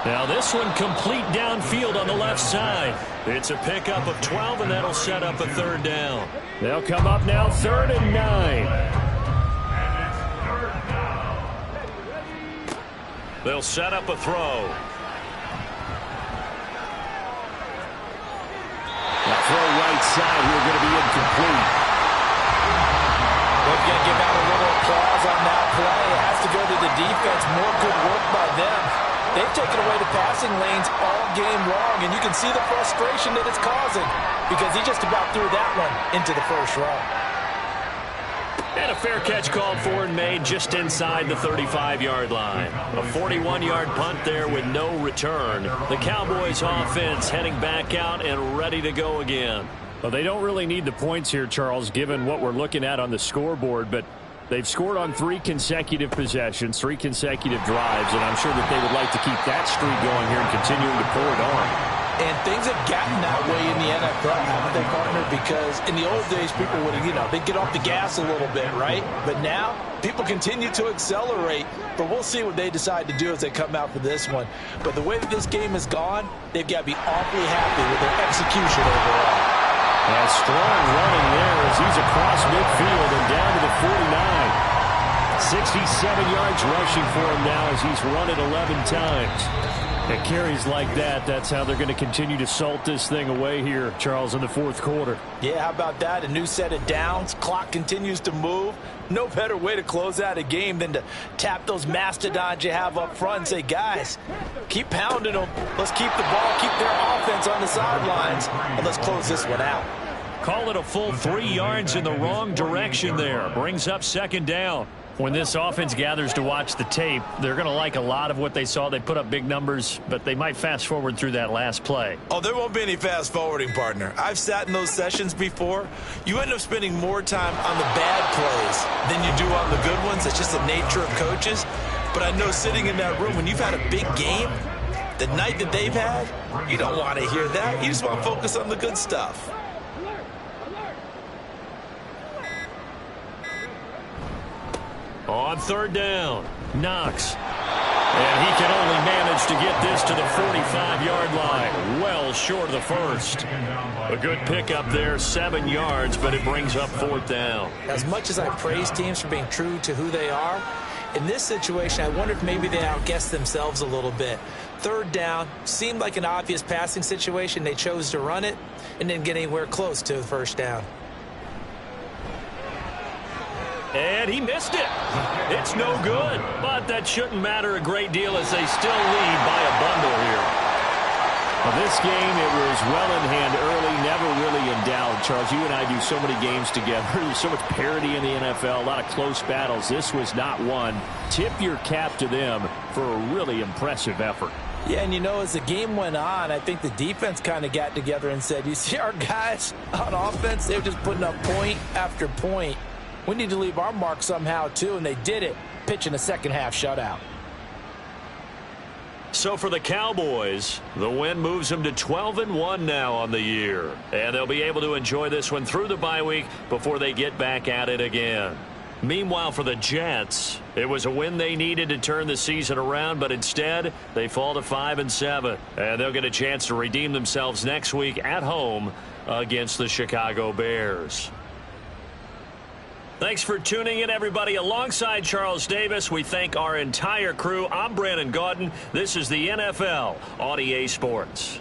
Now this one complete downfield on the left side. It's a pickup of 12, and that'll set up a 3rd down. They'll come up now 3rd and 9. They'll set up a throw. The throw right side here going to be incomplete. We're going to give out a little applause on that defense, more good work by them. They've taken away the passing lanes all game long, and you can see the frustration that it's causing because he just about threw that one into the first row. And a fair catch called for and made just inside the 35-yard line. A 41-yard punt there with no return. The Cowboys offense heading back out and ready to go again. Well, they don't really need the points here, Charles, given what we're looking at on the scoreboard, but they've scored on 3 consecutive possessions, 3 consecutive drives, and I'm sure that they would like to keep that streak going here and continuing to pull it on. And things have gotten that way in the NFL, haven't they, partner? Because in the old days, people would, they'd get off the gas a little bit, right? But now, people continue to accelerate. But we'll see what they decide to do as they come out for this one. But the way that this game has gone, they've got to be awfully happy with their execution overall. A strong running there as he's across midfield and down to the 49. 67 yards rushing for him now as he's run it 11 times. It carries like that. That's how they're going to continue to salt this thing away here, Charles, in the fourth quarter. Yeah, how about that? A new set of downs. Clock continues to move. No better way to close out a game than to tap those mastodons you have up front and say, guys, keep pounding them. Let's keep the ball, keep their offense on the sidelines, and let's close this one out. Call it a full 3 yards in the wrong direction there. Brings up second down. When this offense gathers to watch the tape, they're going to like a lot of what they saw. They put up big numbers, but they might fast forward through that last play. Oh, there won't be any fast forwarding, partner. I've sat in those sessions before. You end up spending more time on the bad plays than you do on the good ones. It's just the nature of coaches. But I know sitting in that room, when you've had a big game, the night that they've had, you don't want to hear that. You just want to focus on the good stuff. On third down, Knox. And he can only manage to get this to the 45-yard line. Well short of the first. A good pickup there, 7 yards, but it brings up fourth down. As much as I praise teams for being true to who they are, in this situation, I wonder if maybe they outguessed themselves a little bit. Third down, seemed like an obvious passing situation. They chose to run it and didn't get anywhere close to the first down. And he missed it. It's no good. But that shouldn't matter a great deal as they still lead by a bundle here. Well, this game, it was well in hand early, never really in doubt. Charles, you and I do so many games together. There's so much parity in the NFL, a lot of close battles. This was not one. Tip your cap to them for a really impressive effort. Yeah, and as the game went on, I think the defense kind of got together and said, you see our guys on offense, they're just putting up point after point. We need to leave our mark somehow, too, and they did it, pitching a second-half shutout. So for the Cowboys, the win moves them to 12-1 now on the year. And they'll be able to enjoy this one through the bye week before they get back at it again. Meanwhile, for the Jets, it was a win they needed to turn the season around, but instead, they fall to 5-7. And they'll get a chance to redeem themselves next week at home against the Chicago Bears. Thanks for tuning in, everybody. Alongside Charles Davis, we thank our entire crew. I'm Brandon Gaudin. This is the NFL on EA Sports.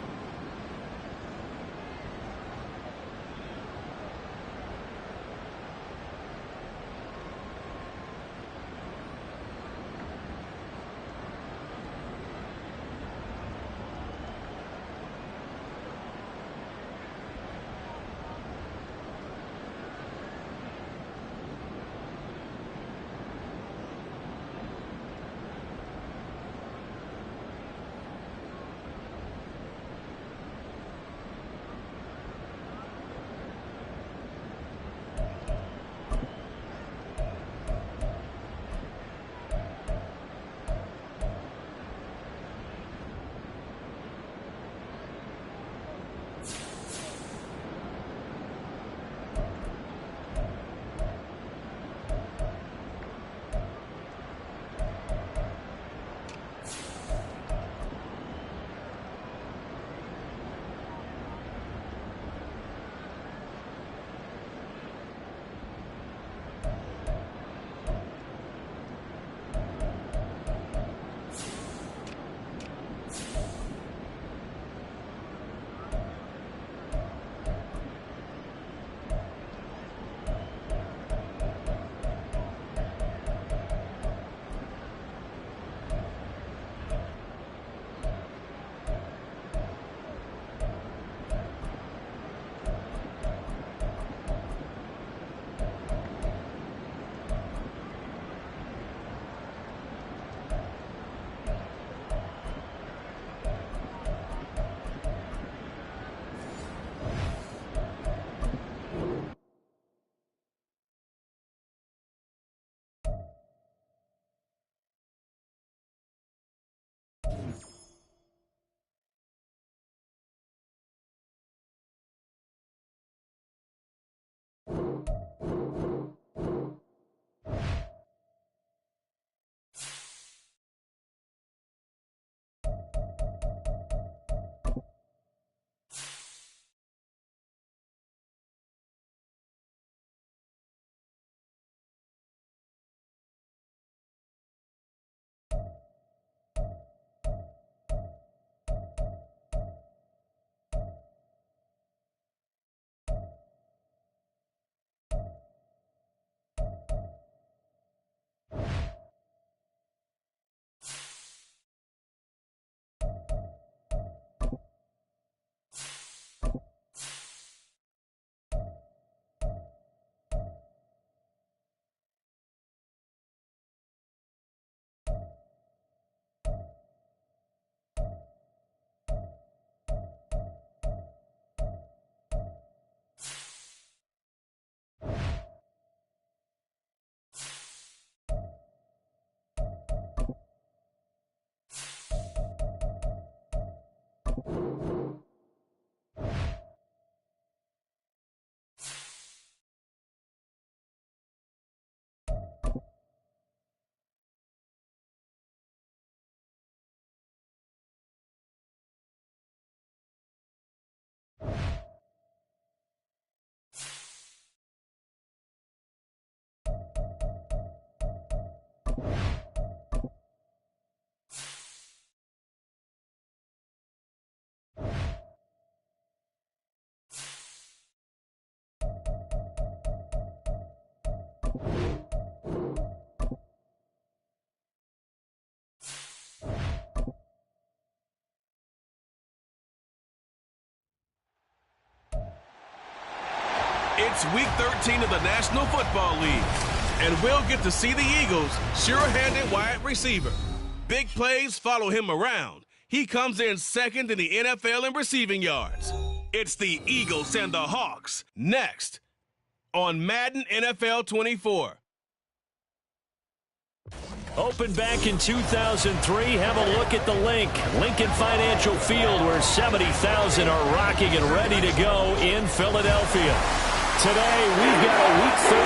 It's Week 13 of the National Football League, and we'll get to see the Eagles' sure-handed wide receiver. Big plays follow him around. He comes in second in the NFL in receiving yards. It's the Eagles and the Hawks next on Madden NFL 24. Opened back in 2003. Have a look at the Lincoln Financial Field, where 70,000 are rocking and ready to go in Philadelphia. Today, we've got a Week 13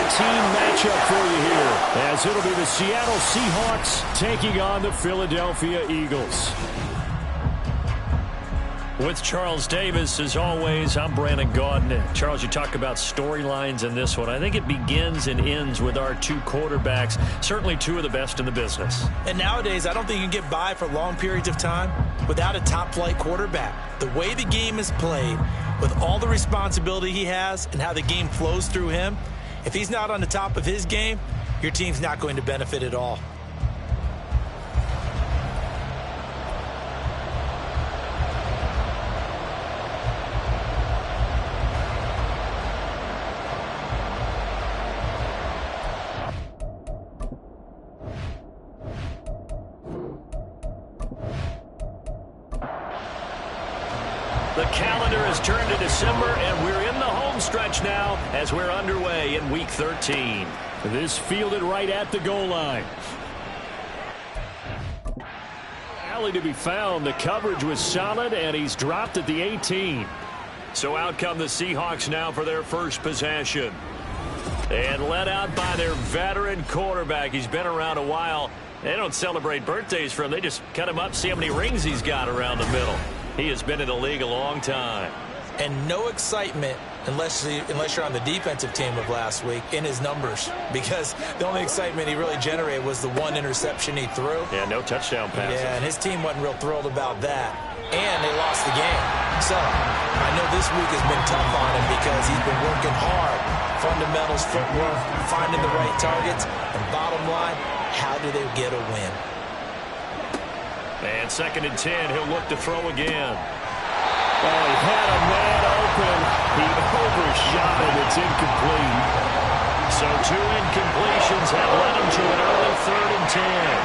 matchup for you here, as it'll be the Seattle Seahawks taking on the Philadelphia Eagles. With Charles Davis, as always, I'm Brandon Gaudin. Charles, you talk about storylines in this one. I think it begins and ends with our two quarterbacks, certainly two of the best in the business. And nowadays, I don't think you can get by for long periods of time without a top-flight quarterback. The way the game is played, with all the responsibility he has and how the game flows through him, if he's not on the top of his game, your team's not going to benefit at all. The calendar has turned to December, and we're in the home stretch now as we're underway in Week 13. This fielded right at the goal line. Alley to be found. The coverage was solid, and he's dropped at the 18. So out come the Seahawks now for their first possession. And led out by their veteran quarterback. He's been around a while. They don't celebrate birthdays for him. They just cut him up, see how many rings he's got around the middle. He has been in the league a long time. And no excitement unless you're on the defensive team of last week in his numbers, because the only excitement he really generated was the one interception he threw. Yeah, no touchdown passes. Yeah, and his team wasn't real thrilled about that. And they lost the game. So I know this week has been tough on him because he's been working hard. Fundamentals, footwork, finding the right targets. And bottom line, how do they get a win? And 2nd and 10, he'll look to throw again. Oh, he had a man open. He overshot it. It's incomplete. So 2 incompletions have led him to an early 3rd and 10.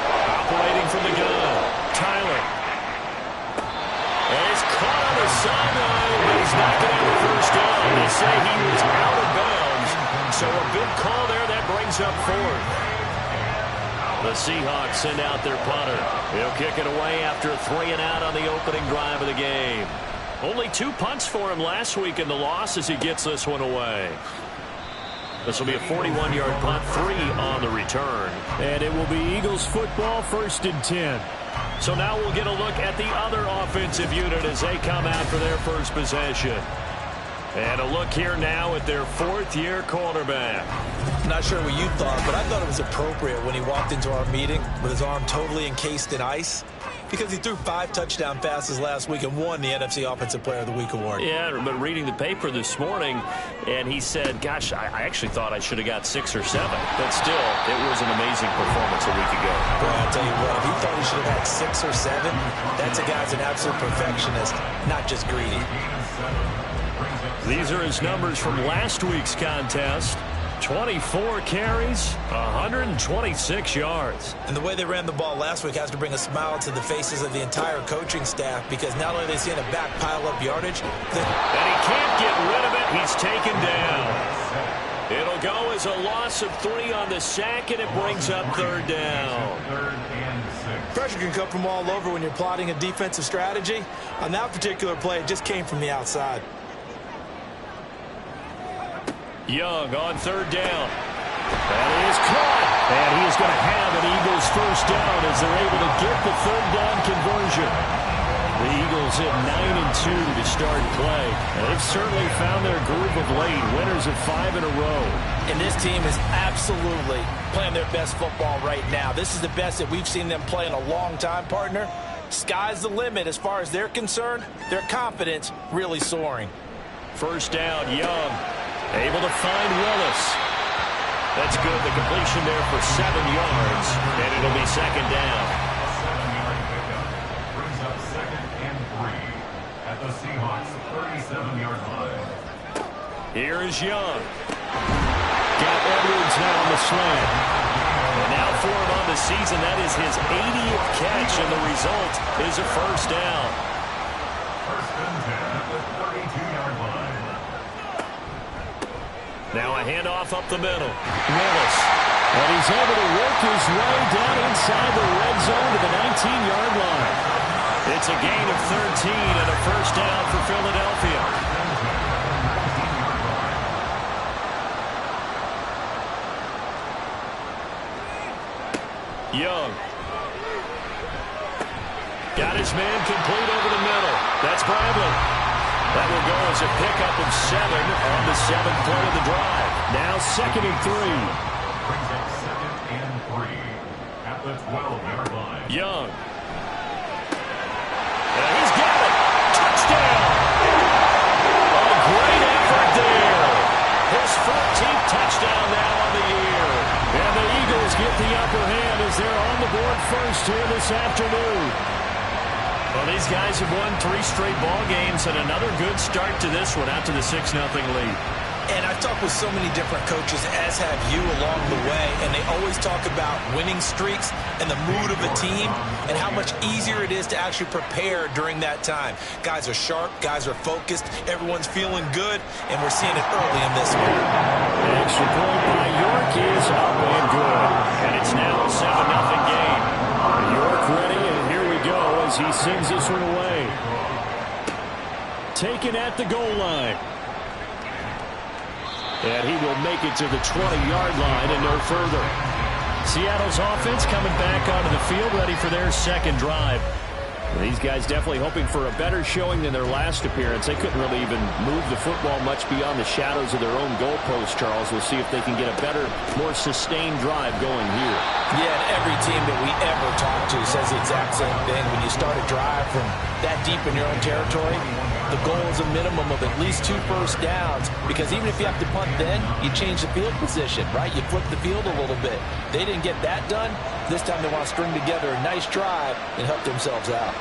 Operating from the gun, Tyler. And he's caught on the sideline, but he's not going to have a first down. They say he was out of bounds. So a big call there. That brings up 4th. The Seahawks send out their punter. He'll kick it away after a 3 and out on the opening drive of the game. Only 2 punts for him last week in the loss as he gets this one away. This will be a 41-yard punt, 3 on the return. And it will be Eagles football, 1st and 10. So now we'll get a look at the other offensive unit as they come out for their first possession. And a look here now at their 4th-year quarterback. Not sure what you thought, but I thought it was appropriate when he walked into our meeting with his arm totally encased in ice, because he threw 5 touchdown passes last week and won the NFC Offensive Player of the Week award. Yeah, but reading the paper this morning, and he said, gosh, I actually thought I should have got 6 or 7. But still, it was an amazing performance a week ago. Boy, I'll tell you what, if he thought he should have had 6 or 7, that's a guy's an absolute perfectionist, not just greedy. These are his numbers from last week's contest. 24 carries, 126 yards. And the way they ran the ball last week has to bring a smile to the faces of the entire coaching staff, because not only are they seeing a back pile up yardage, and he can't get rid of it. He's taken down. It'll go as a loss of 3 on the sack, and it brings up 3rd down. Pressure can come from all over when you're plotting a defensive strategy. On that particular play, it just came from the outside. Young on 3rd down. And he is caught. And he is going to have an Eagles first down as they're able to get the 3rd down conversion. The Eagles at 9-2 to start play. They've certainly found their groove of late. Winners of 5 in a row. And this team is absolutely playing their best football right now. This is the best that we've seen them play in a long time, partner. Sky's the limit as far as they're concerned. Their confidence really soaring. First down, Young. Able to find Willis. That's good. The completion there for 7 yards. And it'll be second down. A 7-yard pickup brings up 2nd and 3 at the Seahawks 37-yard line. Here is Young. Got Edwards now on the slant. And now for him on the season, that is his 80th catch, and the result is a first down. First and 10 at the 32-yard line. Now a handoff up the middle. Willis. And he's able to work his way down inside the red zone to the 19-yard line. It's a gain of 13 and a first down for Philadelphia. Young. Got his man complete over the middle. That's Bradley. That will go as a pickup of 7 on the 7th play of the drive. Now 2nd and 3. Brings up 2nd and 3 at the 12-yard line. Young. And he's got it. Touchdown. A great effort there. His 14th touchdown now on the year. And the Eagles get the upper hand as they're on the board first here this afternoon. Well, these guys have won 3 straight ball games, and another good start to this one out to the 6-0 lead. And I've talked with so many different coaches, as have you along the way, and they always talk about winning streaks and the mood of a team and how much easier it is to actually prepare during that time. Guys are sharp, guys are focused, everyone's feeling good, and we're seeing it early in this one. The extra point by York is up and good. And it's now a 7-0 game. York ready, and here we go as he sends this one away. Taken at the goal line. And he will make it to the 20-yard line and no further. Seattle's offense coming back onto the field, ready for their second drive. These guys definitely hoping for a better showing than their last appearance. They couldn't really even move the football much beyond the shadows of their own goalpost, Charles. We'll see if they can get a better, more sustained drive going here. Yeah, and every team that we ever talk to says the exact same thing. When you start a drive from that deep in your own territory, the goal is a minimum of at least 2 first downs, because even if you have to punt then, you change the field position, right? You flip the field a little bit. They didn't get that done. This time they want to string together a nice drive and help themselves out.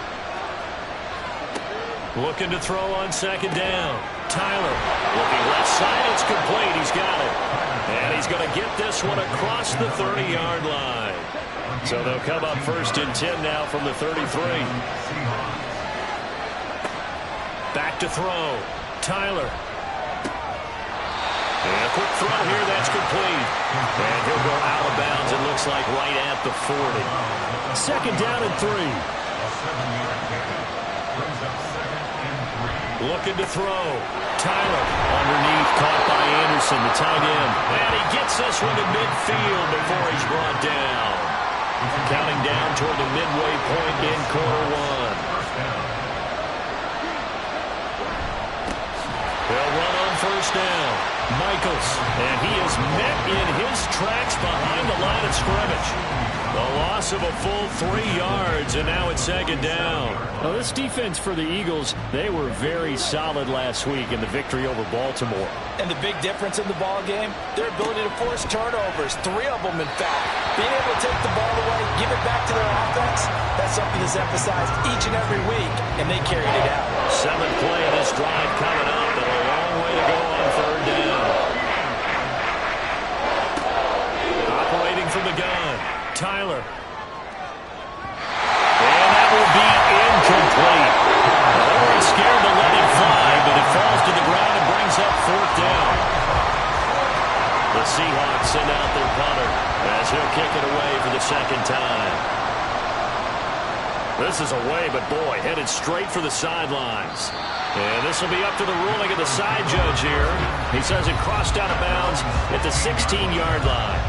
Looking to throw on second down. Tyler looking left side. It's complete. He's got it. And he's going to get this one across the 30-yard line. So they'll come up first and 10 now from the 33. Back to throw. Tyler. And a quick throw here. That's complete. And he'll go out of bounds, it looks like, right at the 40. Second down and 3. Looking to throw. Tyler underneath, caught by Anderson, the tight end. And he gets this one to midfield before he's brought down. Counting down toward the midway point in quarter 1. They'll run on first down. Michaels, and he is met in his tracks behind the line of scrimmage. A loss of a full 3 yards, and now it's second down. Well, this defense for the Eagles, they were very solid last week in the victory over Baltimore. And the big difference in the ball game, their ability to force turnovers, 3 of them in fact. Being able to take the ball away, give it back to their offense, that's something that's emphasized each and every week, and they carried it out. 7th play of this drive coming up, and a long way to go on third down. Operating from the gun, Tyler. And that will be incomplete. They weren't scared to let it fly, but it falls to the ground and brings up 4th down. The Seahawks send out their punter as he'll kick it away for the second time. This is away, but boy, headed straight for the sidelines. And this will be up to the ruling of the side judge here. He says it crossed out of bounds at the 16-yard line.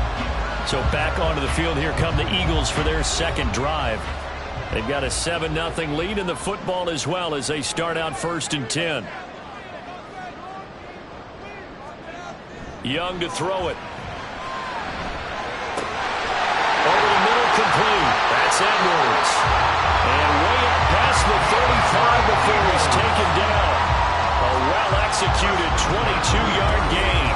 So back onto the field, here come the Eagles for their second drive. They've got a 7-0 lead in the football as well as they start out 1st and 10. Young to throw it. Over the middle, complete. That's Edwards. And way up past the 35 before he's taken down. A well-executed 22-yard gain.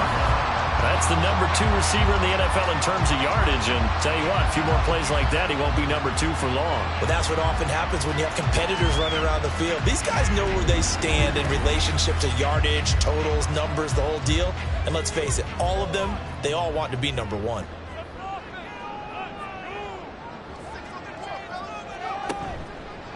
That's the number 2 receiver in the NFL in terms of yardage. And tell you what, a few more plays like that, he won't be number 2 for long. Well, that's what often happens when you have competitors running around the field. These guys know where they stand in relationship to yardage, totals, numbers, the whole deal. And let's face it, all of them, they all want to be number 1.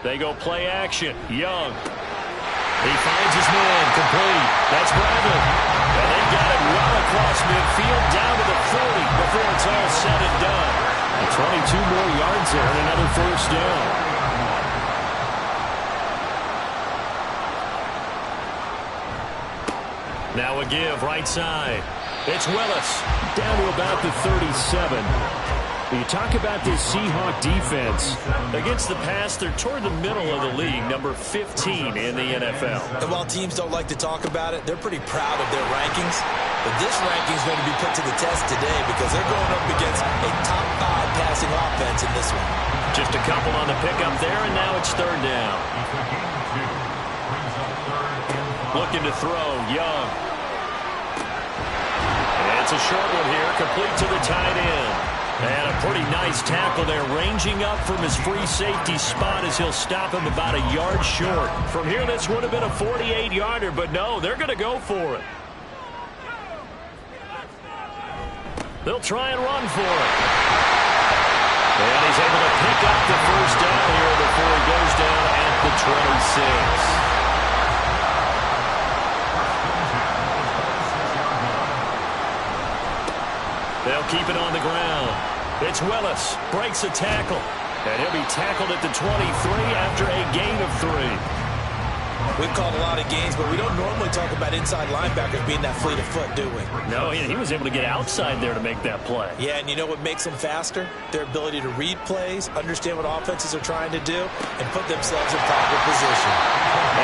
They go play action. Young. He finds his man. Complete. That's Bradley. And they got it well across midfield down to the 40 before it's all said and done. And 22 more yards there and another 1st down. Now a give right side. It's Willis. Down to about the 37. You talk about this Seahawk defense. Against the pass, they're toward the middle of the league, number 15 in the NFL. And while teams don't like to talk about it, they're pretty proud of their rankings. But this ranking is going to be put to the test today because they're going up against a top 5 passing offense in this one. Just a couple on the pickup there, and now it's 3rd down. Looking to throw, Young. And it's a short one here, complete to the tight end. And a pretty nice tackle there, ranging up from his free safety spot as he'll stop him about a yard short. From here, this would have been a 48-yarder, but no, they're going to go for it. They'll try and run for it. And he's able to pick up the 1st down here before he goes down at the 26. They'll keep it on the ground. It's Willis. Breaks a tackle. And he'll be tackled at the 23 after a gain of 3. We've called a lot of games, but we don't normally talk about inside linebackers being that fleet of foot, do we? No, he was able to get outside there to make that play. Yeah, and you know what makes them faster? Their ability to read plays, understand what offenses are trying to do, and put themselves in proper position.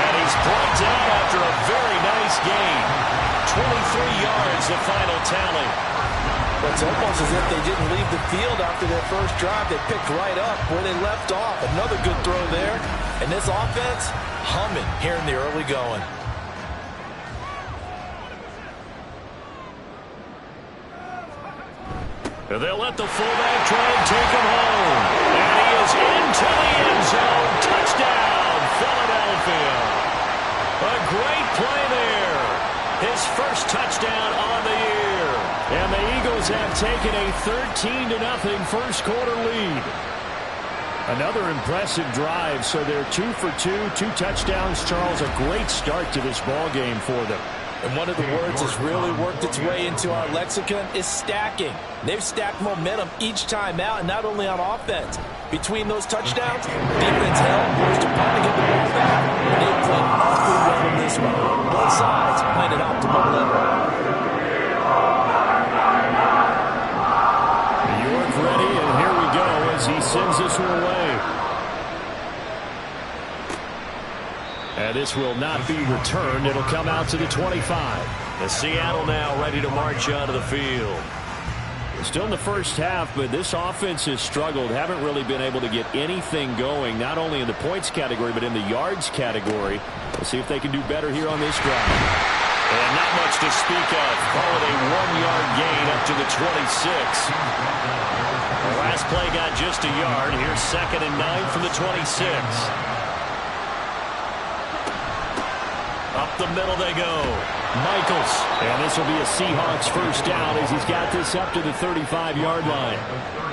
And he's brought down after a very nice gain. 23 yards, the final tally. It's almost as if they didn't leave the field after their first drive. They picked right up where they left off. Another good throw there. And this offense, humming here in the early going. They'll let the fullback try and take him home. And he is into the end zone. Touchdown, Philadelphia. A great play there. His first touchdown on the year. And the Eagles have taken a 13-0 first quarter lead. Another impressive drive, so they're 2 for 2, 2 touchdowns. Charles, a great start to this ball game for them. And one of the words that's really worked its way into our lexicon is stacking. They've stacked momentum each time out, and not only on offense. Between those touchdowns, defense held, forced opponent to get the ball back, and they played awfully well in this one. Both sides played at optimal level. York ready, and here we go as he sends this one away. And this will not be returned. It'll come out to the 25. The Seattle now ready to march onto the field. Still in the first half, but this offense has struggled. Haven't really been able to get anything going, not only in the points category, but in the yards category. We'll see if they can do better here on this drive. And not much to speak of. Call it a 1-yard gain up to the 26. The last play got just a yard. Here's 2nd and 9 from the 26. Up the middle they go. Michaels. And this will be a Seahawks first down as he's got this up to the 35-yard line.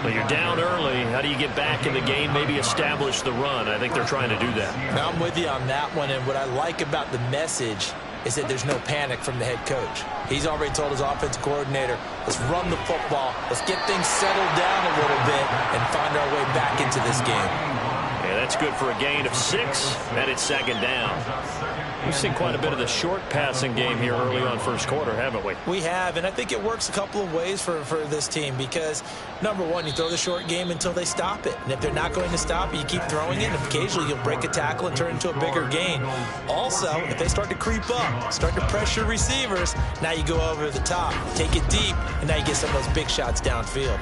But you're down early. How do you get back in the game, maybe establish the run? I think they're trying to do that. Now, I'm with you on that one, and what I like about the message is that there's no panic from the head coach. He's already told his offensive coordinator, let's run the football, let's get things settled down a little bit and find our way back into this game. Yeah, That's good for a gain of 6, and it's second down. We've seen quite a bit of the short passing game here early on first quarter, haven't we? We have, and I think it works a couple of ways for this team because, number one, you throw the short game until they stop it. And if they're not going to stop it, you keep throwing it, and occasionally you'll break a tackle and turn it into a bigger gain. Also, if they start to creep up, start to pressure receivers, now you go over the top, take it deep, and now you get some of those big shots downfield.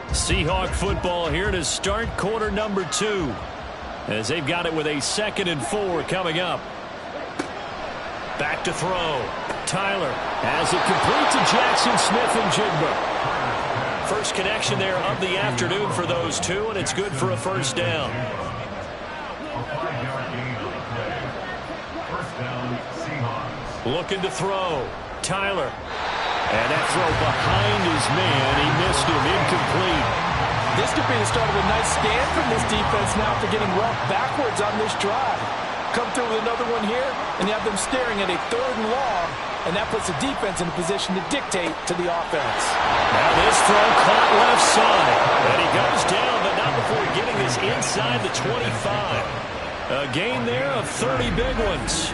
Seahawk football here to start quarter number 2 as they've got it with a 2nd and 4 coming up. Back to throw. Tyler has it complete to Jackson Smith and Jigba. First connection there of the afternoon for those two, and it's good for a first down. A 5-yard gain on the play. First down, Seahawks. Looking to throw. Tyler. And that throw behind his man. He missed him. Incomplete. This could be the start of a nice stand from this defense now after getting roughed backwards on this drive. Come through with another one here, and you have them staring at a 3rd and long, and that puts the defense in a position to dictate to the offense. Now this throw caught left side. And he goes down, but not before getting this inside the 25. A gain there of 30 big ones.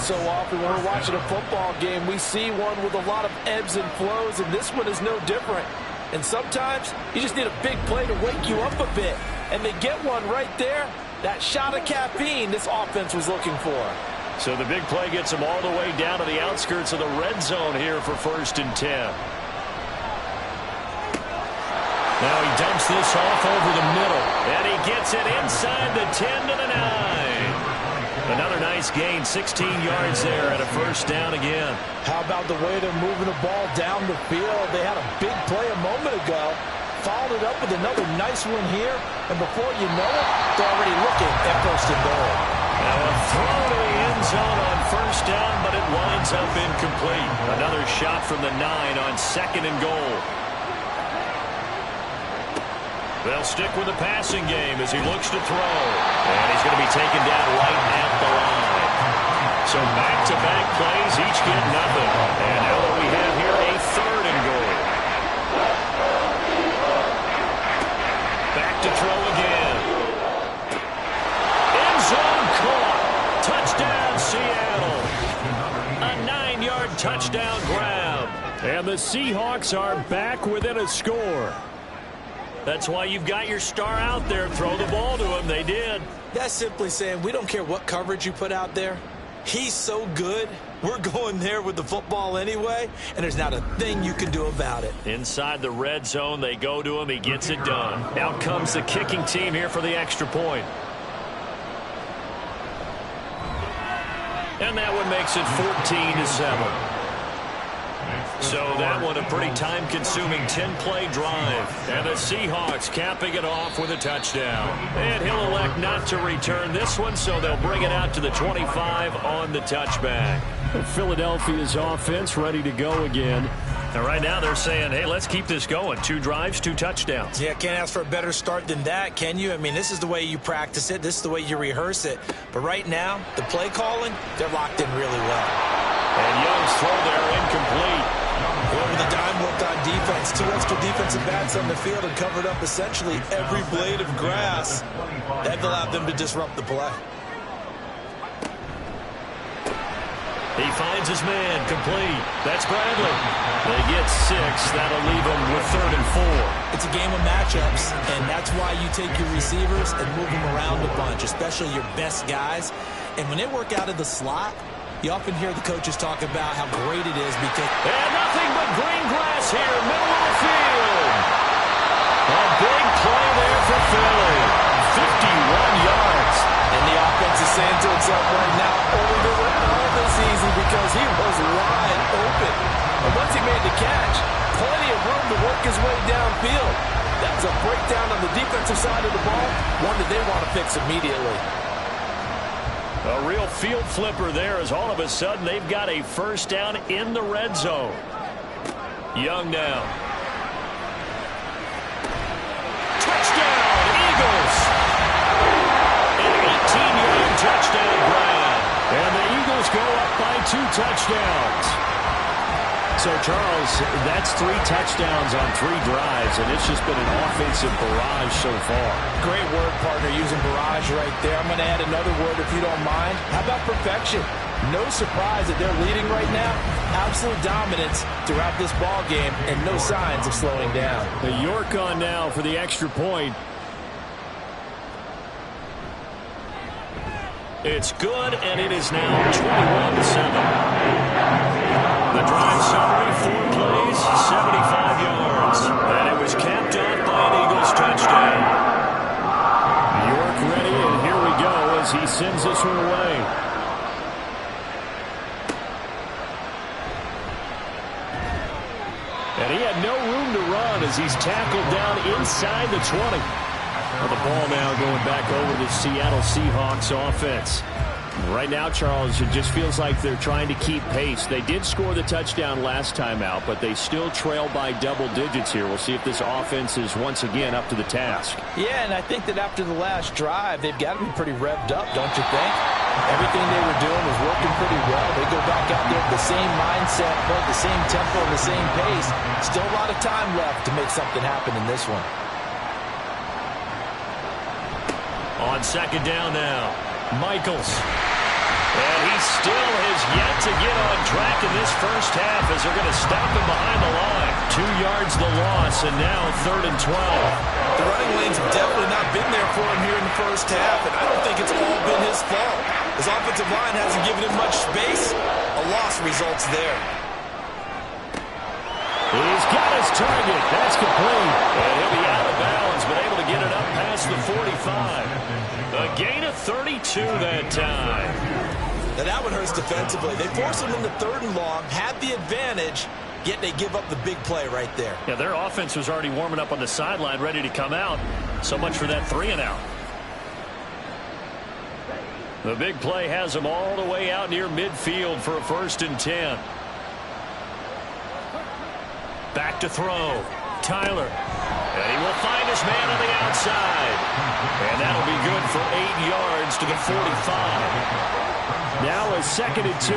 So often when we're watching a football game, we see one with a lot of ebbs and flows, and this one is no different. And sometimes you just need a big play to wake you up a bit. And they get one right there. That shot of caffeine this offense was looking for. So the big play gets them all the way down to the outskirts of the red zone here for 1st and 10. Now he dumps this off over the middle. And he gets it inside the 10 to the 9. Another nice gain, 16 yards there and a first down again. How about the way they're moving the ball down the field? They had a big play a moment ago. Followed it up with another nice one here. And before you know it, they're already looking at 1st and goal. Now a throw to the end zone on first down, but it winds up incomplete. Another shot from the 9 on 2nd and goal. They'll stick with the passing game as he looks to throw. And he's going to be taken down right at the line. So back-to-back plays, each get nothing. And now what we have here, a 3rd and goal. Back to throw again. End zone caught. Touchdown, Seattle. A 9-yard touchdown grab. And the Seahawks are back within a score. That's why you've got your star out there. Throw the ball to him. They did. That's simply saying we don't care what coverage you put out there. He's so good. We're going there with the football anyway, and there's not a thing you can do about it. Inside the red zone, they go to him. He gets it done. Out comes the kicking team here for the extra point. And that one makes it 14-7. So that one a pretty time-consuming 10-play drive. And the Seahawks capping it off with a touchdown. And he'll elect not to return this one, so they'll bring it out to the 25 on the touchback. Philadelphia's offense ready to go again. And right now they're saying, hey, let's keep this going. 2 drives, 2 touchdowns. Yeah, can't ask for a better start than that, can you? I mean, this is the way you practice it. This is the way you rehearse it. But right now, the play calling, they're locked in really well. And Young's throw there incomplete. Over the dime worked on defense. 2 extra defensive backs on the field and covered up essentially every blade of grass. That allowed them to disrupt the play. He finds his man complete. That's Bradley. They get 6. That'll leave them with 3rd and 4. It's a game of matchups, and that's why you take your receivers and move them around a bunch, especially your best guys. And when they work out of the slot, you often hear the coaches talk about how great it is because... And nothing but green grass here, middle of the field. A big play there for Philly. 51 yards. And the offense is saying to itself right now, only the all this easy because he was wide open. And once he made the catch, plenty of room to work his way downfield. That was a breakdown on the defensive side of the ball, one that they want to fix immediately. A real field flipper there as all of a sudden they've got a first down in the red zone. Young now. Touchdown, Eagles! An 18-yard touchdown grab. And the Eagles go up by 2 touchdowns. So, Charles, that's 3 touchdowns on 3 drives, and it's just been an offensive barrage so far. Great word, partner, using barrage right there. I'm going to add another word if you don't mind. How about perfection? No surprise that they're leading right now. Absolute dominance throughout this ball game and no signs of slowing down. The York on now for the extra point. It's good, and it is now 21-7. The drive summary, 4 plays, 75 yards. And it was capped off by an Eagles touchdown. York ready, and here we go as he sends this one away. And he had no room to run as he's tackled down inside the 20. Well, the ball now going back over to the Seattle Seahawks offense. Right now, Charles, it just feels like they're trying to keep pace. They did score the touchdown last time out, but they still trail by double digits here. We'll see if this offense is once again up to the task. Yeah, and I think that after the last drive, they've got to be pretty revved up, don't you think? Everything they were doing was working pretty well. They go back out there with the same mindset, but the same tempo, and the same pace. Still a lot of time left to make something happen in this one. On second down now, Michaels. And he still has yet to get on track in this first half as they're going to stop him behind the line. 2 yards the loss, and now 3rd and 12. The running lanes have definitely not been there for him here in the first half, and I don't think it's all been his fault. His offensive line hasn't given him much space. A loss results there. He's got his target. That's complete. And he'll be out of bounds, but able to get it up past the 45. A gain of 32 that time. Now that one hurts defensively. They force him into 3rd and long, had the advantage, yet they give up the big play right there. Yeah, their offense was already warming up on the sideline, ready to come out. So much for that 3-and-out. The big play has them all the way out near midfield for a 1st and 10. Back to throw. Tyler. And he will find his man on the outside. And that'll be good for 8 yards to the 45. Now a 2nd and 2.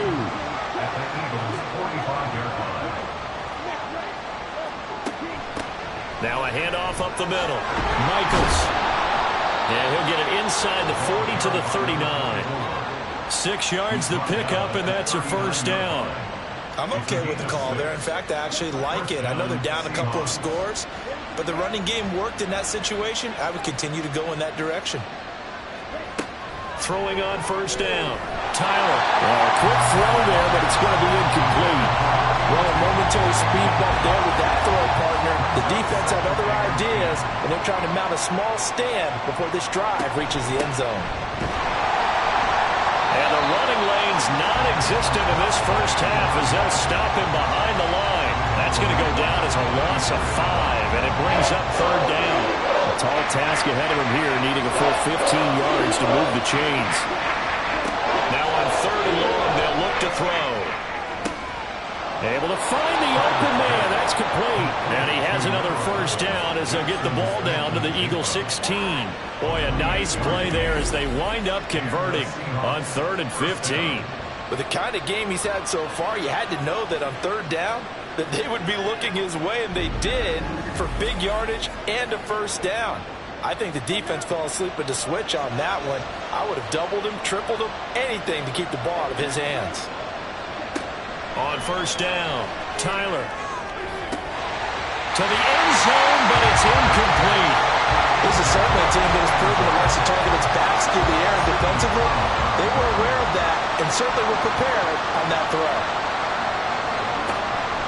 Now a handoff up the middle. Michaels. And he'll get it inside the 40 to the 39. 6 yards the pickup, and that's a 1st down. I'm okay with the call there. In fact, I actually like it. I know they're down a couple of scores, but the running game worked in that situation. I would continue to go in that direction. Throwing on 1st down. Tyler. Quick throw there, but it's going to be incomplete. Well, a momentary speed bump there with that throw, partner. The defense had other ideas, and they're trying to mount a small stand before this drive reaches the end zone. And the running lane's non-existent in this first half as they'll stop him behind the line. That's going to go down as a loss of 5, and it brings up 3rd down. A tall task ahead of him here, needing a full 15 yards to move the chains. Now on 3rd and long, they'll look to throw. Able to find the open man. That's complete. And he has another 1st down as they'll get the ball down to the Eagle 16. Boy, a nice play there as they wind up converting on 3rd and 15. With the kind of game he's had so far, you had to know that on 3rd down that they would be looking his way, and they did, for big yardage and a 1st down. I think the defense fell asleep at the switch on that one. I would have doubled him, tripled him, anything to keep the ball out of his hands. On 1st down, Tyler. To the end zone, but it's incomplete. This is certainly a team that has proven it wants to target its backs through the air and defensively. They were aware of that and certainly were prepared on that throw.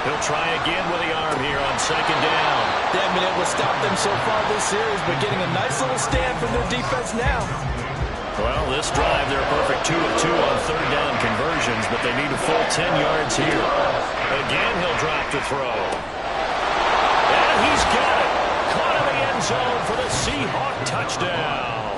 He'll try again with the arm here on 2nd down. They haven't been able to stop them so far this series, but getting a nice little stand from their defense now. Well, this drive, they're a perfect 2 of 2 on 3rd down conversions, but they need a full 10 yards here. Again, he'll drop to throw. And he's got it. Caught in the end zone for the Seahawk touchdown.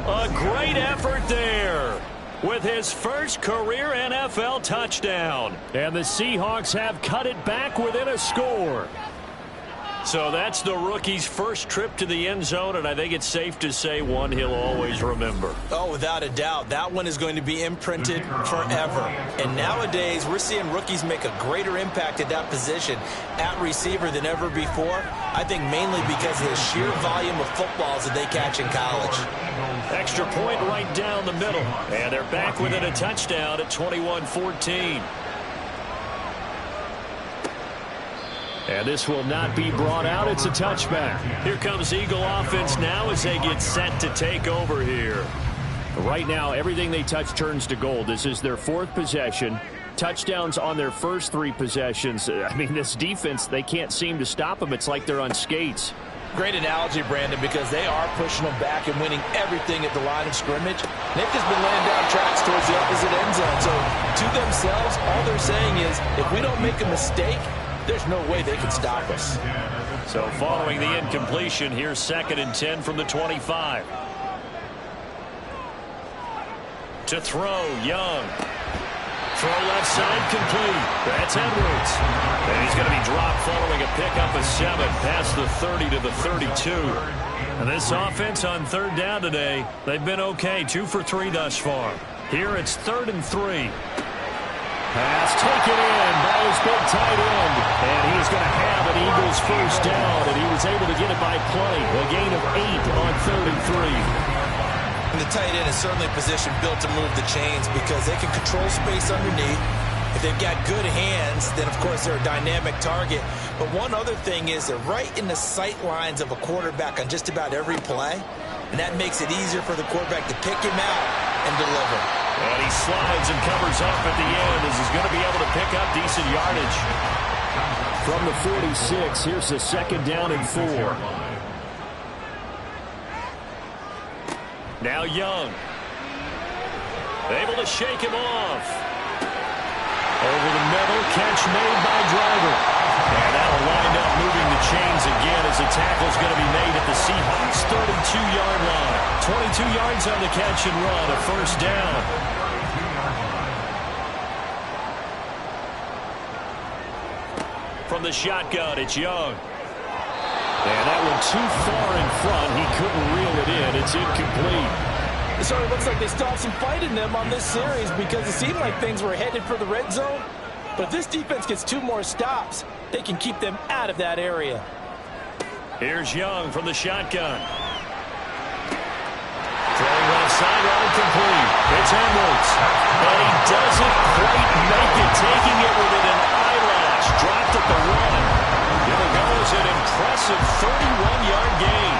A great effort there with his first career NFL touchdown. And the Seahawks have cut it back within a score. So that's the rookie's first trip to the end zone, and I think it's safe to say one he'll always remember. Oh, without a doubt. That one is going to be imprinted forever. And nowadays, we're seeing rookies make a greater impact at that position at receiver than ever before. I think mainly because of the sheer volume of footballs that they catch in college. Extra point right down the middle. And they're back within a touchdown at 21-14. And this will not be brought out. It's a touchback. Here comes Eagle offense now as they get set to take over here. Right now, everything they touch turns to gold. This is their fourth possession. Touchdowns on their first three possessions. I mean, this defense, they can't seem to stop them. It's like they're on skates. Great analogy, Brandon, because they are pushing them back and winning everything at the line of scrimmage. They've just been laying down tracks towards the opposite end zone. So, to themselves, all they're saying is, if we don't make a mistake, there's no way they can stop us. So following the incompletion, here's 2nd and 10 from the 25. To throw, Young. Throw left side, complete. That's Edwards. And he's going to be dropped following a pickup of 7 past the 30 to the 32. And this offense on 3rd down today, they've been okay. 2 for 3 thus far. Here it's 3rd and 3. Pass taken in by his big tight end. And he's going to have an Eagles first down, and he was able to get it by play. A gain of 8 on 3rd and 3. And the tight end is certainly a position built to move the chains because they can control space underneath. If they've got good hands, then, of course, they're a dynamic target. But one other thing is they're right in the sight lines of a quarterback on just about every play. And that makes it easier for the quarterback to pick him out and deliver. And he slides and covers up at the end as he's going to be able to pick up decent yardage. From the 46, here's the 2nd down and 4. Now Young. Able to shake him off. Over the middle, catch made by Driver. And that'll wind up moving the chains again as the tackle's going to be made at the Seahawks' 32-yard line. 22 yards on the catch and run, a first down. From the shotgun, it's Young. And that one too far in front. He couldn't reel it in. It's incomplete. It sort of looks like they still have some fight in them on this series because it seemed like things were headed for the red zone. But if this defense gets 2 more stops, they can keep them out of that area. Here's Young from the shotgun. Throwing left side, incomplete. It's Edwards. But he doesn't quite make it, taking it within an eyelash. Dropped at the 1. Here goes an impressive 31-yard gain.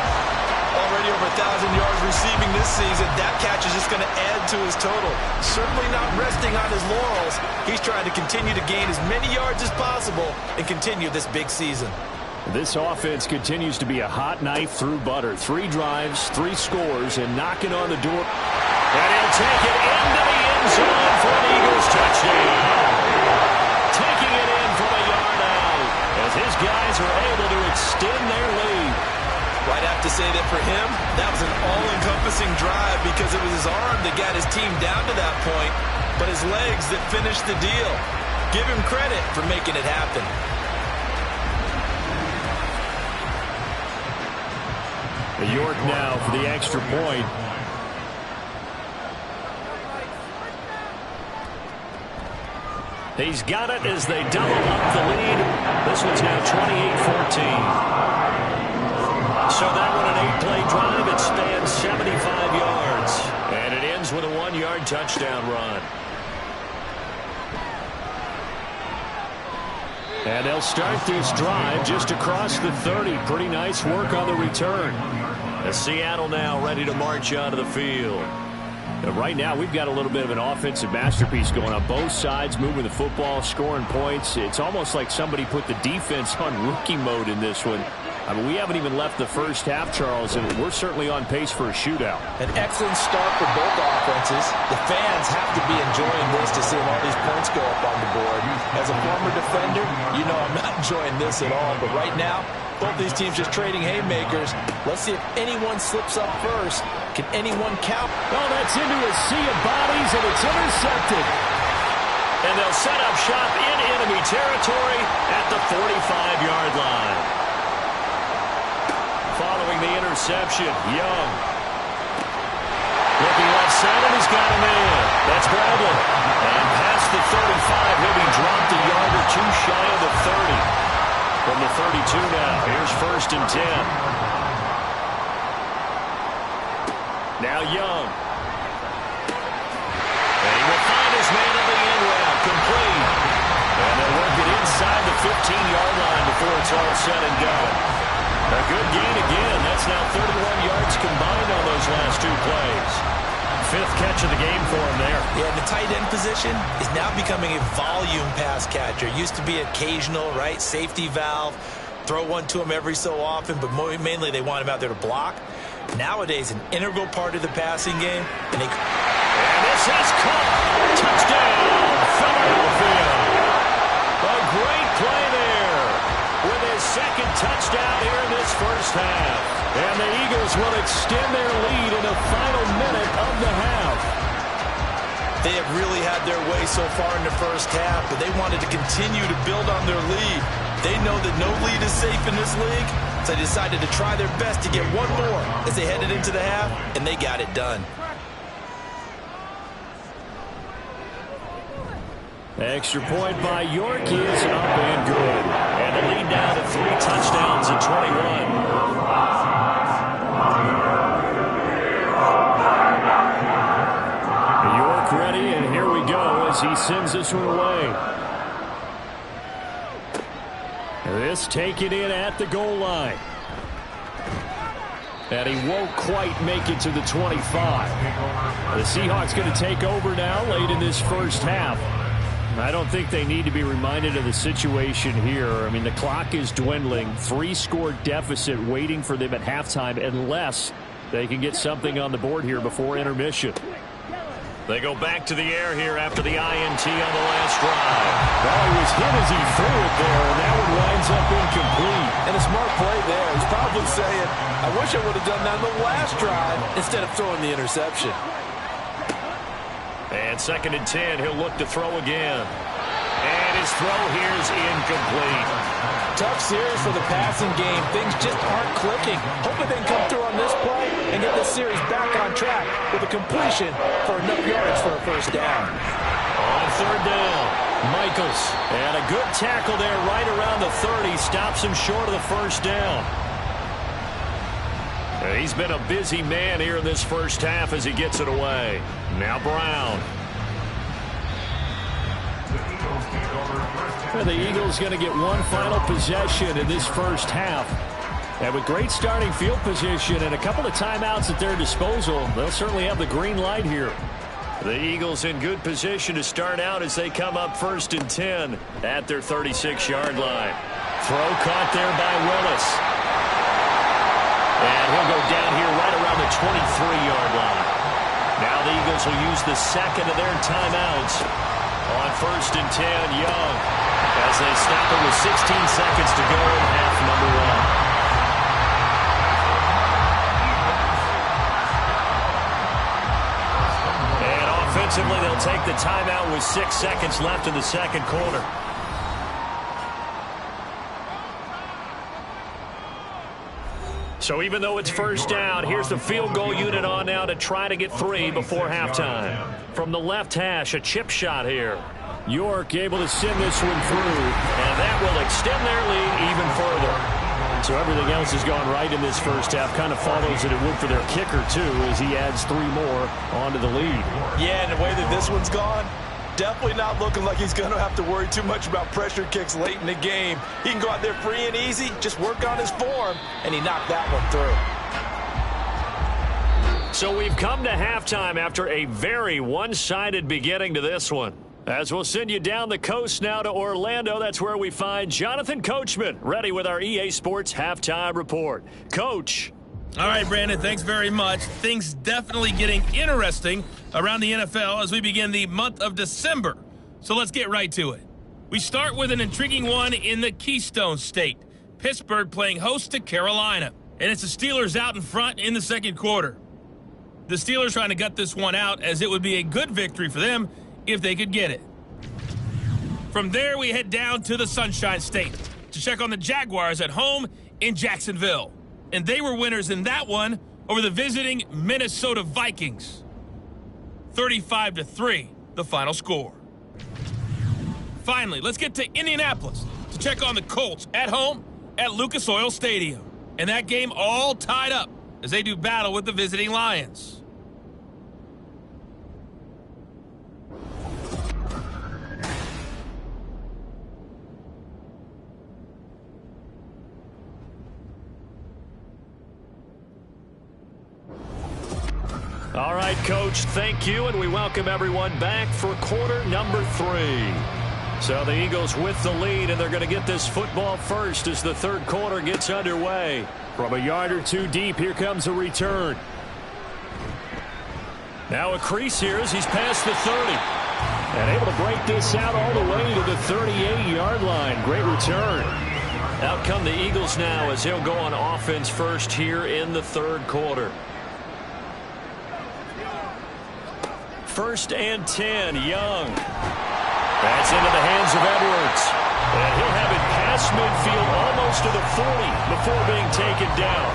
Already over 1,000 yards receiving this season. That catch is just going to add to his total. Certainly not resting on his laurels. He's trying to continue to gain as many yards as possible and continue this big season. This offense continues to be a hot knife through butter. 3 drives, 3 scores, and knocking on the door. And he'll take it into the end zone for an Eagles touchdown. Taking it in from a yard out as his guys are able to extend their lead. Well, I'd have to say that for him, that was an all-encompassing drive because it was his arm that got his team down to that point, but his legs that finished the deal. Give him credit for making it happen. York now for the extra point. He's got it as they double up the lead. This one's now 28-14. So that one an 8-play drive. It spans 75 yards. And it ends with a 1-yard touchdown run. And they'll start this drive just across the 30. Pretty nice work on the return. As Seattle now ready to march onto the field. And right now, we've got a little bit of an offensive masterpiece going on both sides, moving the football, scoring points. It's almost like somebody put the defense on rookie mode in this one. I mean, we haven't even left the first half, Charles, and we're certainly on pace for a shootout. An excellent start for both offenses. The fans have to be enjoying this to see all these points go up on the board. As a former defender, you know I'm not enjoying this at all. But right now, both these teams just trading haymakers. Let's see if anyone slips up first. Can anyone count? Oh, that's into a sea of bodies, and it's intercepted. And they'll set up shop in enemy territory at the 45-yard line. following the interception. Young. Looking left side, and he's got him in. That's Bradley. And past the 35, he'll be dropped a yard or two shy of the 30. From the 32 now, here's 1st and 10. Now Young. And he will find his man in the end round, complete. And they'll work it inside the 15-yard line before it's all said and done. A good gain again. That's now 31 yards combined on those last 2 plays. 5th catch of the game for him there. Yeah, the tight end position is now becoming a volume pass catcher. Used to be occasional, right? Safety valve. Throw one to him every so often, but mainly they want him out there to block. Nowadays, an integral part of the passing game. And this is caught. Touchdown, Philadelphia. A great play there with his 2nd touchdown here in this first half. And the Eagles will extend their lead in the final minute of the half. They have really had their way so far in the first half, but they wanted to continue to build on their lead. They know that no lead is safe in this league, so they decided to try their best to get one more as they headed into the half, and they got it done. Extra point by York is up and good. And the lead now to 3 touchdowns at 21. York ready, and here we go as he sends this one away. This taken in at the goal line. And he won't quite make it to the 25. The Seahawks going to take over now late in this first half. I don't think they need to be reminded of the situation here. I mean, the clock is dwindling. 3-score deficit waiting for them at halftime unless they can get something on the board here before intermission. They go back to the air here after the INT on the last drive. Well, he was hit as he threw it there, and that one winds up incomplete. And a smart play there. He's probably saying, I wish I would have done that on the last drive instead of throwing the interception. And 2nd and 10, he'll look to throw again. And his throw here is incomplete. Tough series for the passing game. Things just aren't clicking. Hopefully they can come through on this play and get this series back on track with a completion for enough yards for a first down. On 3rd down, Michaels. And a good tackle there right around the 30. Stops him short of the first down. He's been a busy man here in this first half as he gets it away. Now Brown. And the Eagles going to get one final possession in this first half. And with great starting field position and a couple of timeouts at their disposal, they'll certainly have the green light here. The Eagles in good position to start out as they come up 1st and 10 at their 36-yard line. Throw caught there by Willis. And he'll go down here right around the 23-yard line. Now the Eagles will use the 2nd of their timeouts on 1st and 10, Young, as they snap it with 16 seconds to go in half number 1. And offensively, they'll take the timeout with 6 seconds left in the second quarter. So even though it's first down, here's the field goal unit on now to try to get 3 before halftime. From the left hash, a chip shot here. York able to send this one through, and that will extend their lead even further. So everything else has gone right in this first half. Kind of follows that it would for their kicker, too, as he adds 3 more onto the lead. Yeah, and the way that this one's gone, definitely not looking like he's going to have to worry too much about pressure kicks late in the game. He can go out there free and easy, just work on his form, and he knocked that one through. So we've come to halftime after a very one-sided beginning to this one. As we'll send you down the coast now to Orlando, that's where we find Jonathan Coachman, ready with our EA Sports Halftime Report. Coach. All right, Brandon, thanks very much. Things definitely getting interesting around the NFL as we begin the month of December. So let's get right to it. We start with an intriguing one in the Keystone State. Pittsburgh playing host to Carolina. And it's the Steelers out in front in the second quarter. The Steelers trying to gut this one out as it would be a good victory for them if they could get it. From there, we head down to the Sunshine State to check on the Jaguars at home in Jacksonville. and they were winners in that one over the visiting Minnesota Vikings. 35-3, the final score. Finally, let's get to Indianapolis to check on the Colts at home at Lucas Oil Stadium. And that game all tied up as they do battle with the visiting Lions. All right, Coach, thank you, and we welcome everyone back for quarter number 3. So the Eagles with the lead, and they're going to get this football first as the third quarter gets underway. From a yard or two deep, here comes a return. Now a crease here as he's past the 30. And able to break this out all the way to the 38-yard line. Great return. Out come the Eagles now as he'll go on offense first here in the third quarter. 1st and 10, Young. That's into the hands of Edwards. And he'll have it past midfield almost to the 40 before being taken down.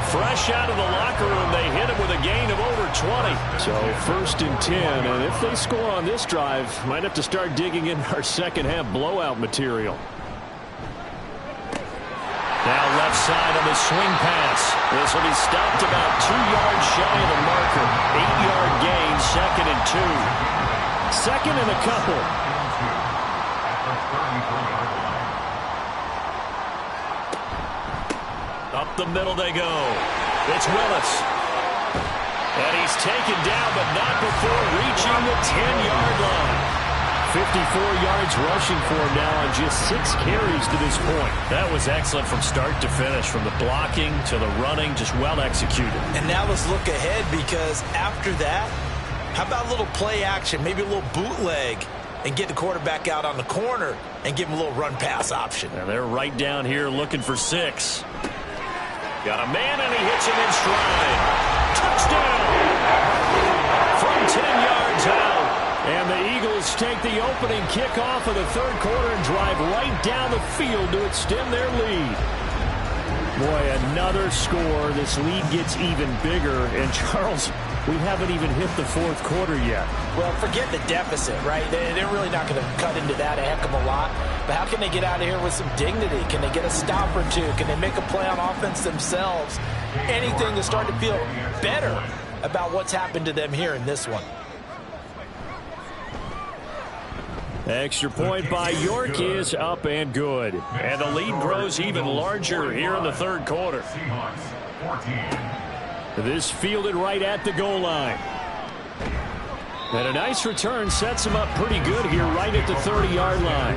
Fresh out of the locker room, they hit him with a gain of over 20. So 1st and 10, and if they score on this drive, might have to start digging in our second half blowout material. Now left side on the swing pass. This will be stopped about 2 yards shy of the marker. 8-yard gain, 2nd and 2. 2nd and a couple. Up the middle they go. It's Willis. And he's taken down, but not before reaching the 10-yard line. 54 yards rushing for him now on just 6 carries to this point. That was excellent from start to finish, from the blocking to the running, just well executed. And now let's look ahead, because after that, how about a little play action, maybe a little bootleg, and get the quarterback out on the corner and give him a little run-pass option. And they're right down here looking for 6. Got a man, and he hits him in stride. Touchdown! From 10 yards out. And the Eagles take the opening kickoff of the third quarter and drive right down the field to extend their lead. Boy, another score. This lead gets even bigger. And, Charles, we haven't even hit the fourth quarter yet. Well, forget the deficit, right? They're really not going to cut into that a heck of a lot. But how can they get out of here with some dignity? Can they get a stop or two? Can they make a play on offense themselves? Anything to start to feel better about what's happened to them here in this one. Extra point by York is up and good. And the lead grows even larger here in the third quarter. This fielded right at the goal line. And a nice return sets him up pretty good here right at the 30-yard line.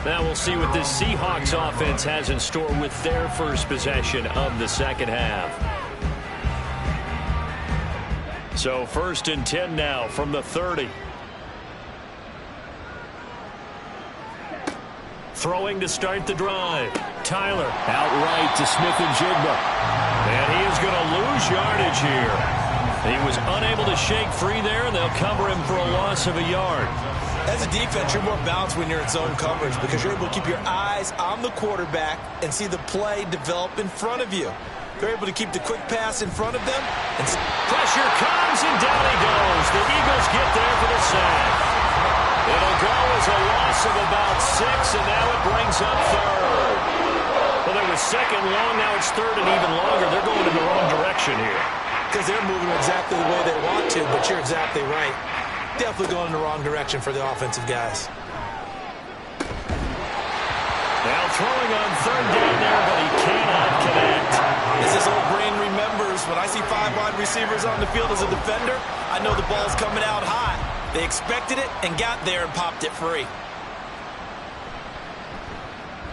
Now we'll see what this Seahawks offense has in store with their first possession of the second half. So 1st and 10 now from the 30. Throwing to start the drive. Tyler out right to Smith-Njigba. And he is going to lose yardage here. He was unable to shake free there, and they'll cover him for a loss of a yard. As a defense, you're more balanced when you're in zone coverage because you're able to keep your eyes on the quarterback and see the play develop in front of you. They're able to keep the quick pass in front of them. And pressure comes, and down he goes. The Eagles get there for the sack. It'll go as a loss of about 6, and now it brings up 3rd. Well, they were 2nd long, now it's 3rd and even longer. They're going in the wrong direction here. Because they're moving exactly the way they want to, but you're exactly right. Definitely going in the wrong direction for the offensive guys. Now throwing on 3rd down there, but he cannot connect. As this old brain remembers, when I see 5 wide receivers on the field as a defender, I know the ball's coming out high. They expected it and got there and popped it free.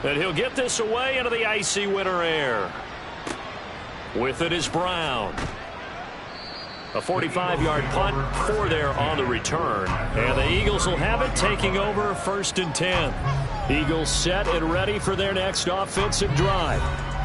And he'll get this away into the icy winter air. With it is Brown. A 45-yard punt, 4 there on the return. And the Eagles will have it, taking over 1st and 10. Eagles set and ready for their next offensive drive.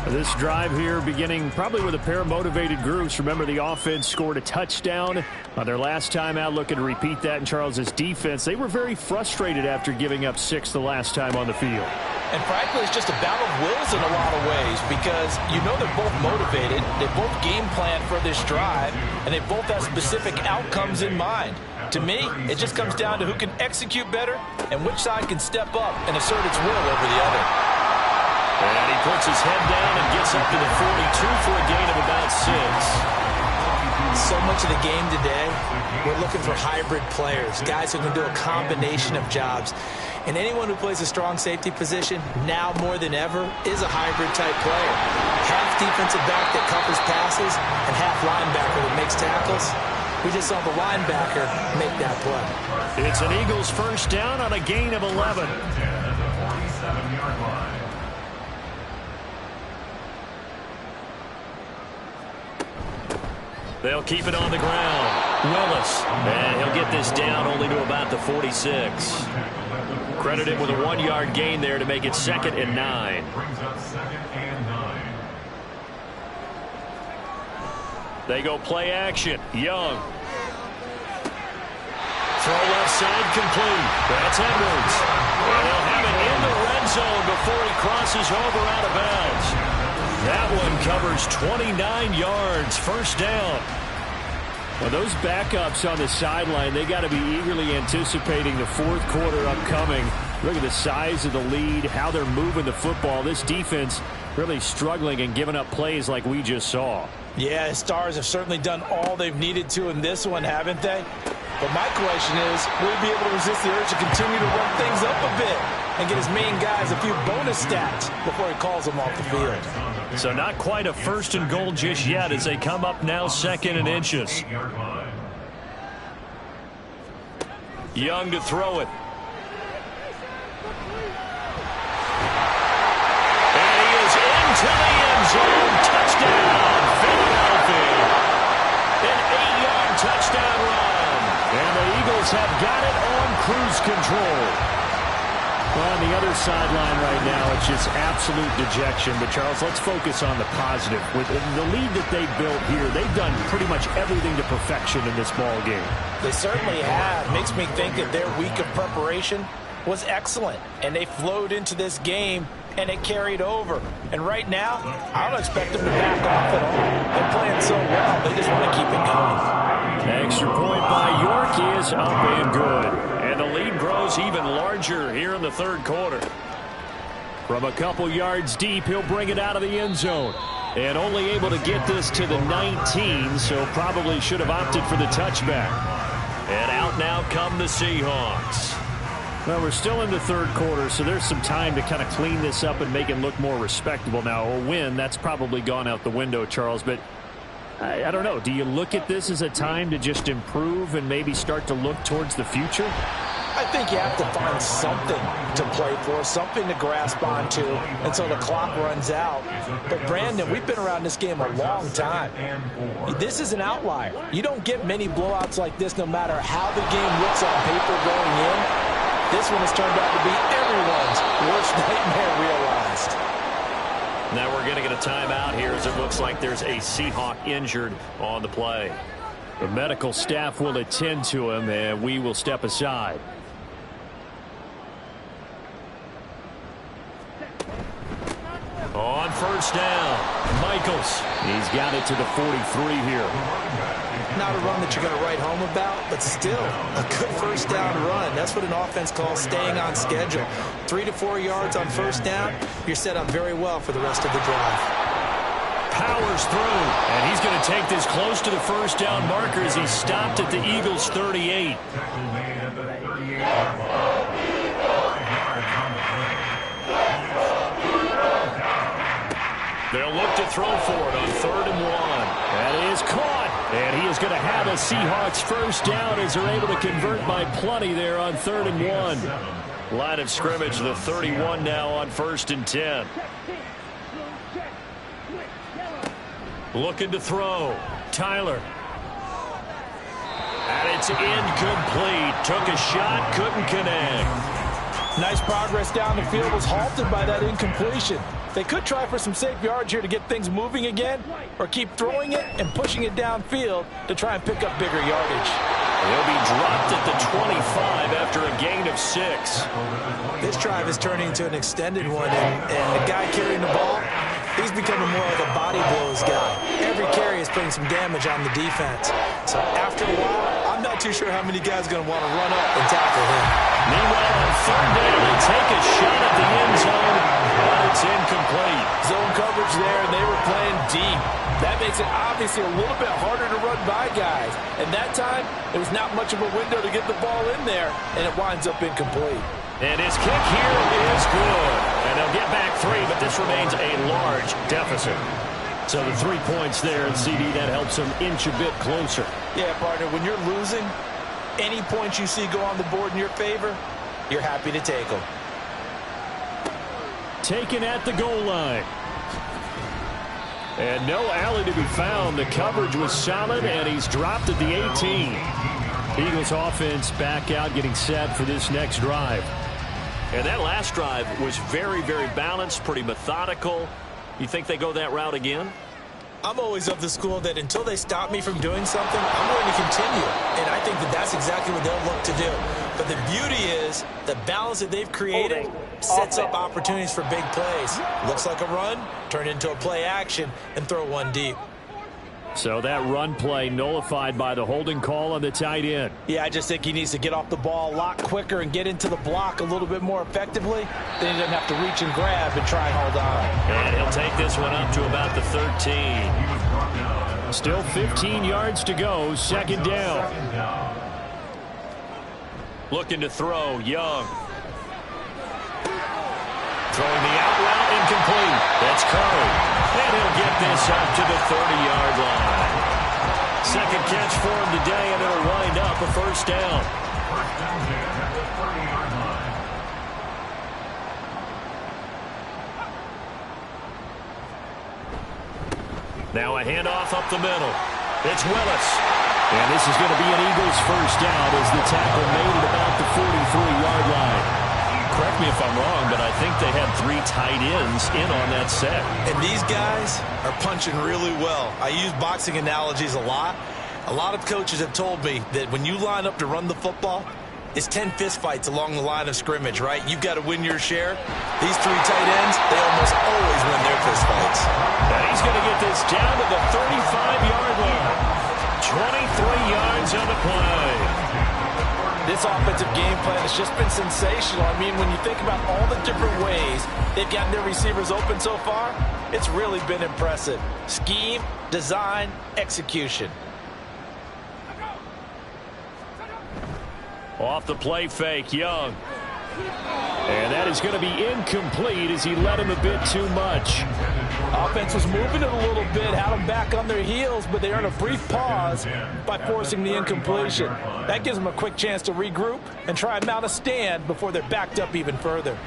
This drive here beginning probably with a pair of motivated groups. Remember, the offense scored a touchdown on their last time out, looking to repeat that in Charles's defense. They were very frustrated after giving up 6 the last time on the field. And frankly, it's just a battle of wills in a lot of ways because you know they're both motivated, they both game plan for this drive, and they both have specific outcomes in mind. To me, it just comes down to who can execute better and which side can step up and assert its will over the other. And he puts his head down and gets up to the 42 for a gain of about 6. So much of the game today, we're looking for hybrid players, guys who can do a combination of jobs. And anyone who plays a strong safety position, now more than ever, is a hybrid-type player. Half defensive back that covers passes and half linebacker that makes tackles. We just saw the linebacker make that play. It's an Eagles first down on a gain of 11. They'll keep it on the ground. Willis. And he'll get this down only to about the 46. Credit him with a 1-yard gain there to make it 2nd and 9. They go play action. Young. Throw left side complete. That's Edwards. And they'll have it in the red zone before he crosses over out of bounds. That one covers 29 yards. First down. Well, those backups on the sideline, they got to be eagerly anticipating the fourth quarter upcoming. Look at the size of the lead, how they're moving the football. This defense really struggling and giving up plays like we just saw. Yeah, Stars have certainly done all they've needed to in this one, haven't they? But my question is, will he be able to resist the urge to continue to run things up a bit and get his main guys a few bonus stats before he calls them off the field? So not quite a 1st and goal just yet as they come up now 2nd and inches. Young to throw it. And he is into the end zone. Touchdown, Philadelphia. An 8-yard touchdown run. And the Eagles have got it on cruise control. Well, on the other sideline right now, it's just absolute dejection. But, Charles, let's focus on the positive. With the lead that they built here, they've done pretty much everything to perfection in this ball game. They certainly have. Makes me think that their week of preparation was excellent. And they flowed into this game, and it carried over. And right now, I don't expect them to back off at all. They're playing so well, they just want to keep it going. Extra point by York is up and good. And the lead grows even larger here in the third quarter. From a couple yards deep, he'll bring it out of the end zone. And only able to get this to the 19, so probably should have opted for the touchback. And out now come the Seahawks. Well, we're still in the third quarter, so there's some time to kind of clean this up and make it look more respectable. Now, a win, that's probably gone out the window, Charles, but I don't know. Do you look at this as a time to just improve and maybe start to look towards the future? I think you have to find something to play for, something to grasp onto until the clock runs out. But, Brandon, we've been around this game a long time. This is an outlier. You don't get many blowouts like this no matter how the game looks on paper going in. This one has turned out to be everyone's worst nightmare realized. Now we're going to get a timeout here as it looks like there's a Seahawk injured on the play. The medical staff will attend to him, and we will step aside. On first down, Michaels. He's got it to the 43 here. Not a run that you're going to write home about, but still a good first down run. That's what an offense calls staying on schedule. 3 to 4 yards on first down, you're set up very well for the rest of the drive. Powers through, and he's going to take this close to the first down marker as he stopped at the Eagles' 38. They'll look to throw for it on 3rd and 1. That is caught. And he is going to have a Seahawks first down as they're able to convert by plenty there on 3rd and 1. Line of scrimmage, the 31 now on 1st and 10. Looking to throw. Tyler. And it's incomplete. Took a shot, couldn't connect. Nice progress down the field, was halted by that incompletion. They could try for some safe yards here to get things moving again, or keep throwing it and pushing it downfield to try and pick up bigger yardage. He'll be dropped at the 25 after a gain of 6. This drive is turning into an extended one, and the guy carrying the ball, he's becoming more like a body blows guy. Every carry is putting some damage on the defense. So after a while, I'm not too sure how many guys are going to want to run up and tackle him. Meanwhile, on third down, they take a shot at the end zone, but it's incomplete. Zone coverage there, and they were playing deep. That makes it obviously a little bit harder to run by guys. And that time, there was not much of a window to get the ball in there, and it winds up incomplete. And his kick here is good. And they'll get back 3, but this remains a large deficit. So the 3 points there, and CD, that helps them inch a bit closer. Yeah, partner, when you're losing, any points you see go on the board in your favor, you're happy to take them. Taken at the goal line. And no alley to be found. The coverage was solid, and he's dropped at the 18. Eagles offense back out, getting set for this next drive. And that last drive was very, very balanced, pretty methodical. You think they go that route again? I'm always of the school that until they stop me from doing something, I'm going to continue. And I think that that's exactly what they'll look to do. But the beauty is the balance that they've created sets up opportunities for big plays. Looks like a run, turn into a play action, and throw one deep. So that run play nullified by the holding call on the tight end. Yeah, I just think he needs to get off the ball a lot quicker and get into the block a little bit more effectively. Then he doesn't have to reach and grab and try and hold on. And he'll take this one up to about the 13. Still 15 yards to go, second down. Looking to throw, Young. Throwing the out route, incomplete. That's Curry. And he'll get this up to the 30-yard line. Second catch for him today, and it'll wind up a first down. First down there at the 30-yard line. Now a handoff up the middle. It's Willis. And this is going to be an Eagles first down as the tackle made it about the 43-yard line. Correct me if I'm wrong, but I think they had 3 tight ends in on that set. And these guys are punching really well. I use boxing analogies a lot. A lot of coaches have told me that when you line up to run the football, it's 10 fistfights along the line of scrimmage, right? You've got to win your share. These 3 tight ends, they almost always win their fistfights. And he's going to get this down to the 35-yard line. 23 yards on the play. This offensive game plan has just been sensational. I mean, when you think about all the different ways they've gotten their receivers open so far, it's really been impressive. Scheme, design, execution. Off the play fake, Young. And that is going to be incomplete as he led him a bit too much. Offense was moving it a little bit, had them back on their heels, but they earned a brief pause by forcing the incompletion. That gives them a quick chance to regroup and try and mount a stand before they're backed up even further.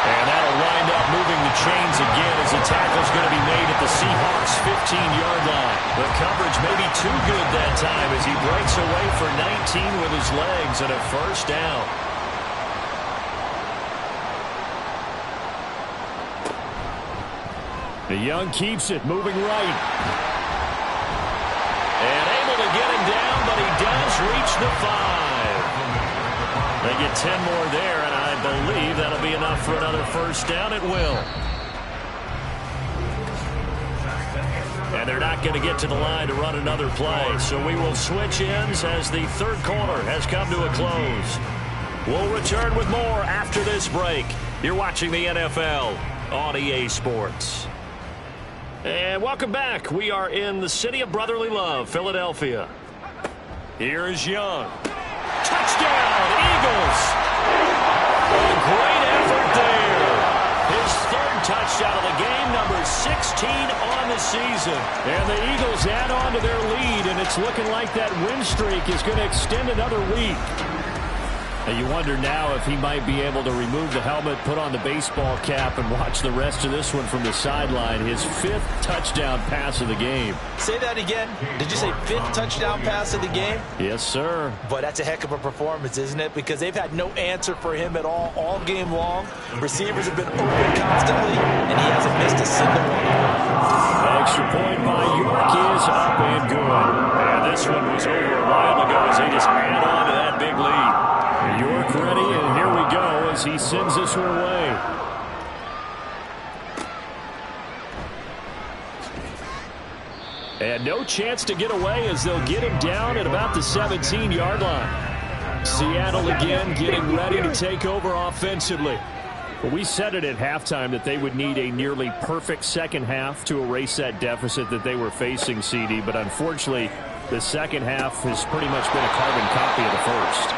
And that'll wind up moving the chains again as the tackle's going to be made at the Seahawks' 15-yard line. The coverage may be too good that time as he breaks away for 19 with his legs and a first down. The Young keeps it, moving right. And able to get him down, but he does reach the 5. They get 10 more there, and I believe that'll be enough for another first down. It will. And they're not going to get to the line to run another play, so we will switch ends as the third quarter has come to a close. We'll return with more after this break. You're watching the NFL on EA Sports. And welcome back. We are in the city of brotherly love, Philadelphia. Here is Young. Touchdown, Eagles. A great effort there. His third touchdown of the game, number 16 on the season. And the Eagles add on to their lead, and it's looking like that win streak is going to extend another week. And you wonder now if he might be able to remove the helmet, put on the baseball cap, and watch the rest of this one from the sideline. His 5th touchdown pass of the game. Say that again. Did you say 5th touchdown pass of the game? Yes, sir. But that's a heck of a performance, isn't it? Because they've had no answer for him at all game long. Receivers have been open constantly, and he hasn't missed a single one. Extra point by York is up and good. And this one was over a while ago as they just add on to that big lead. York ready, and here we go as he sends this one away. And no chance to get away as they'll get him down at about the 17-yard line. Seattle again getting ready to take over offensively. Well, we said it at halftime that they would need a nearly perfect second half to erase that deficit that they were facing, CD, but unfortunately the second half has pretty much been a carbon copy of the first.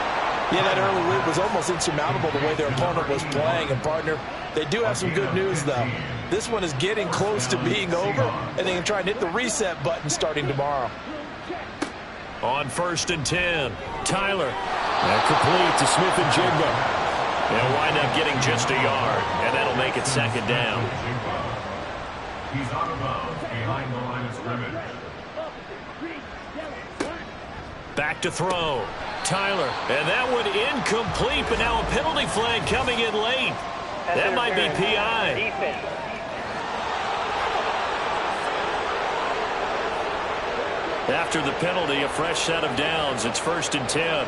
Yeah, that early lead was almost insurmountable the way their opponent was playing. And, partner, they do have some good news, though. This one is getting close to being over, and they can try and hit the reset button starting tomorrow. On 1st and 10, Tyler. And complete to Smith-Njigba. They'll wind up getting just a yard, and that'll make it 2nd down. He's out of bounds behind the line of scrimmage. Back to throw. Tyler. And that one incomplete, but now a penalty flag coming in late. That might be PI. Defense. After the penalty, a fresh set of downs. It's 1st and 10.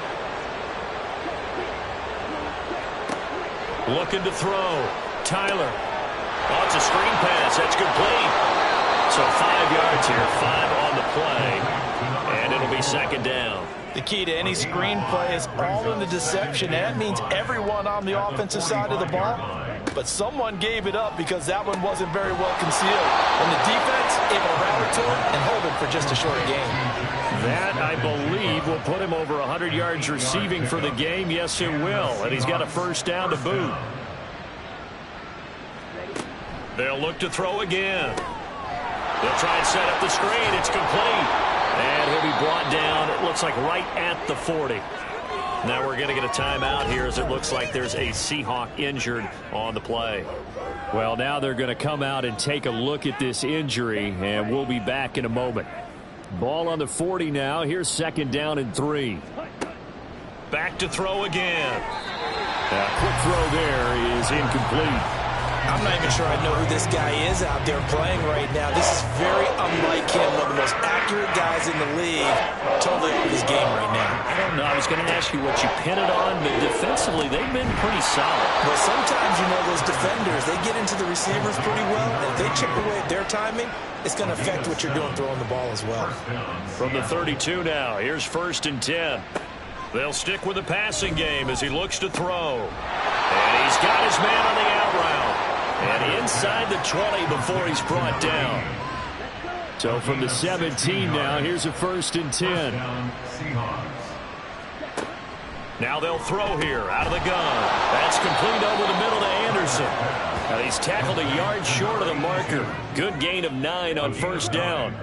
Looking to throw. Tyler. Oh, it's a screen pass. That's complete. So 5 yards here, 5 on the play. And it'll be 2nd down. The key to any screen play is all in the deception. And that means everyone on the offensive side of the ball. But someone gave it up because that one wasn't very well concealed. And the defense able to rally to it and hold it for just a short game. That, I believe, will put him over 100 yards receiving for the game. Yes, it will. And he's got a 1st down to boot. They'll look to throw again. They'll try and set up the screen. It's complete. And he'll be brought down, it looks like, right at the 40. Now we're going to get a timeout here as it looks like there's a Seahawk injured on the play. Well, now they're going to come out and take a look at this injury, and we'll be back in a moment. Ball on the 40 now. Here's 2nd down and 3. Back to throw again. Quick throw there is incomplete. I'm not even sure I know who this guy is out there playing right now. This is very unlike him, one of the most accurate guys in the league. Totally out of his game right now. I don't know. I was going to ask you what you pin it on, but defensively they've been pretty solid. Well, sometimes, you know, those defenders, they get into the receivers pretty well. And if they chip away at their timing, it's going to affect what you're doing throwing the ball as well. From the 32 now, here's 1st and 10. They'll stick with the passing game as he looks to throw. And he's got his man on the out route. And inside the 20 before he's brought down. So from the 17 now, here's a 1st and 10. Now they'll throw here out of the gun. That's complete over the middle to Anderson. Now he's tackled a yard short of the marker. Good gain of 9 on 1st down.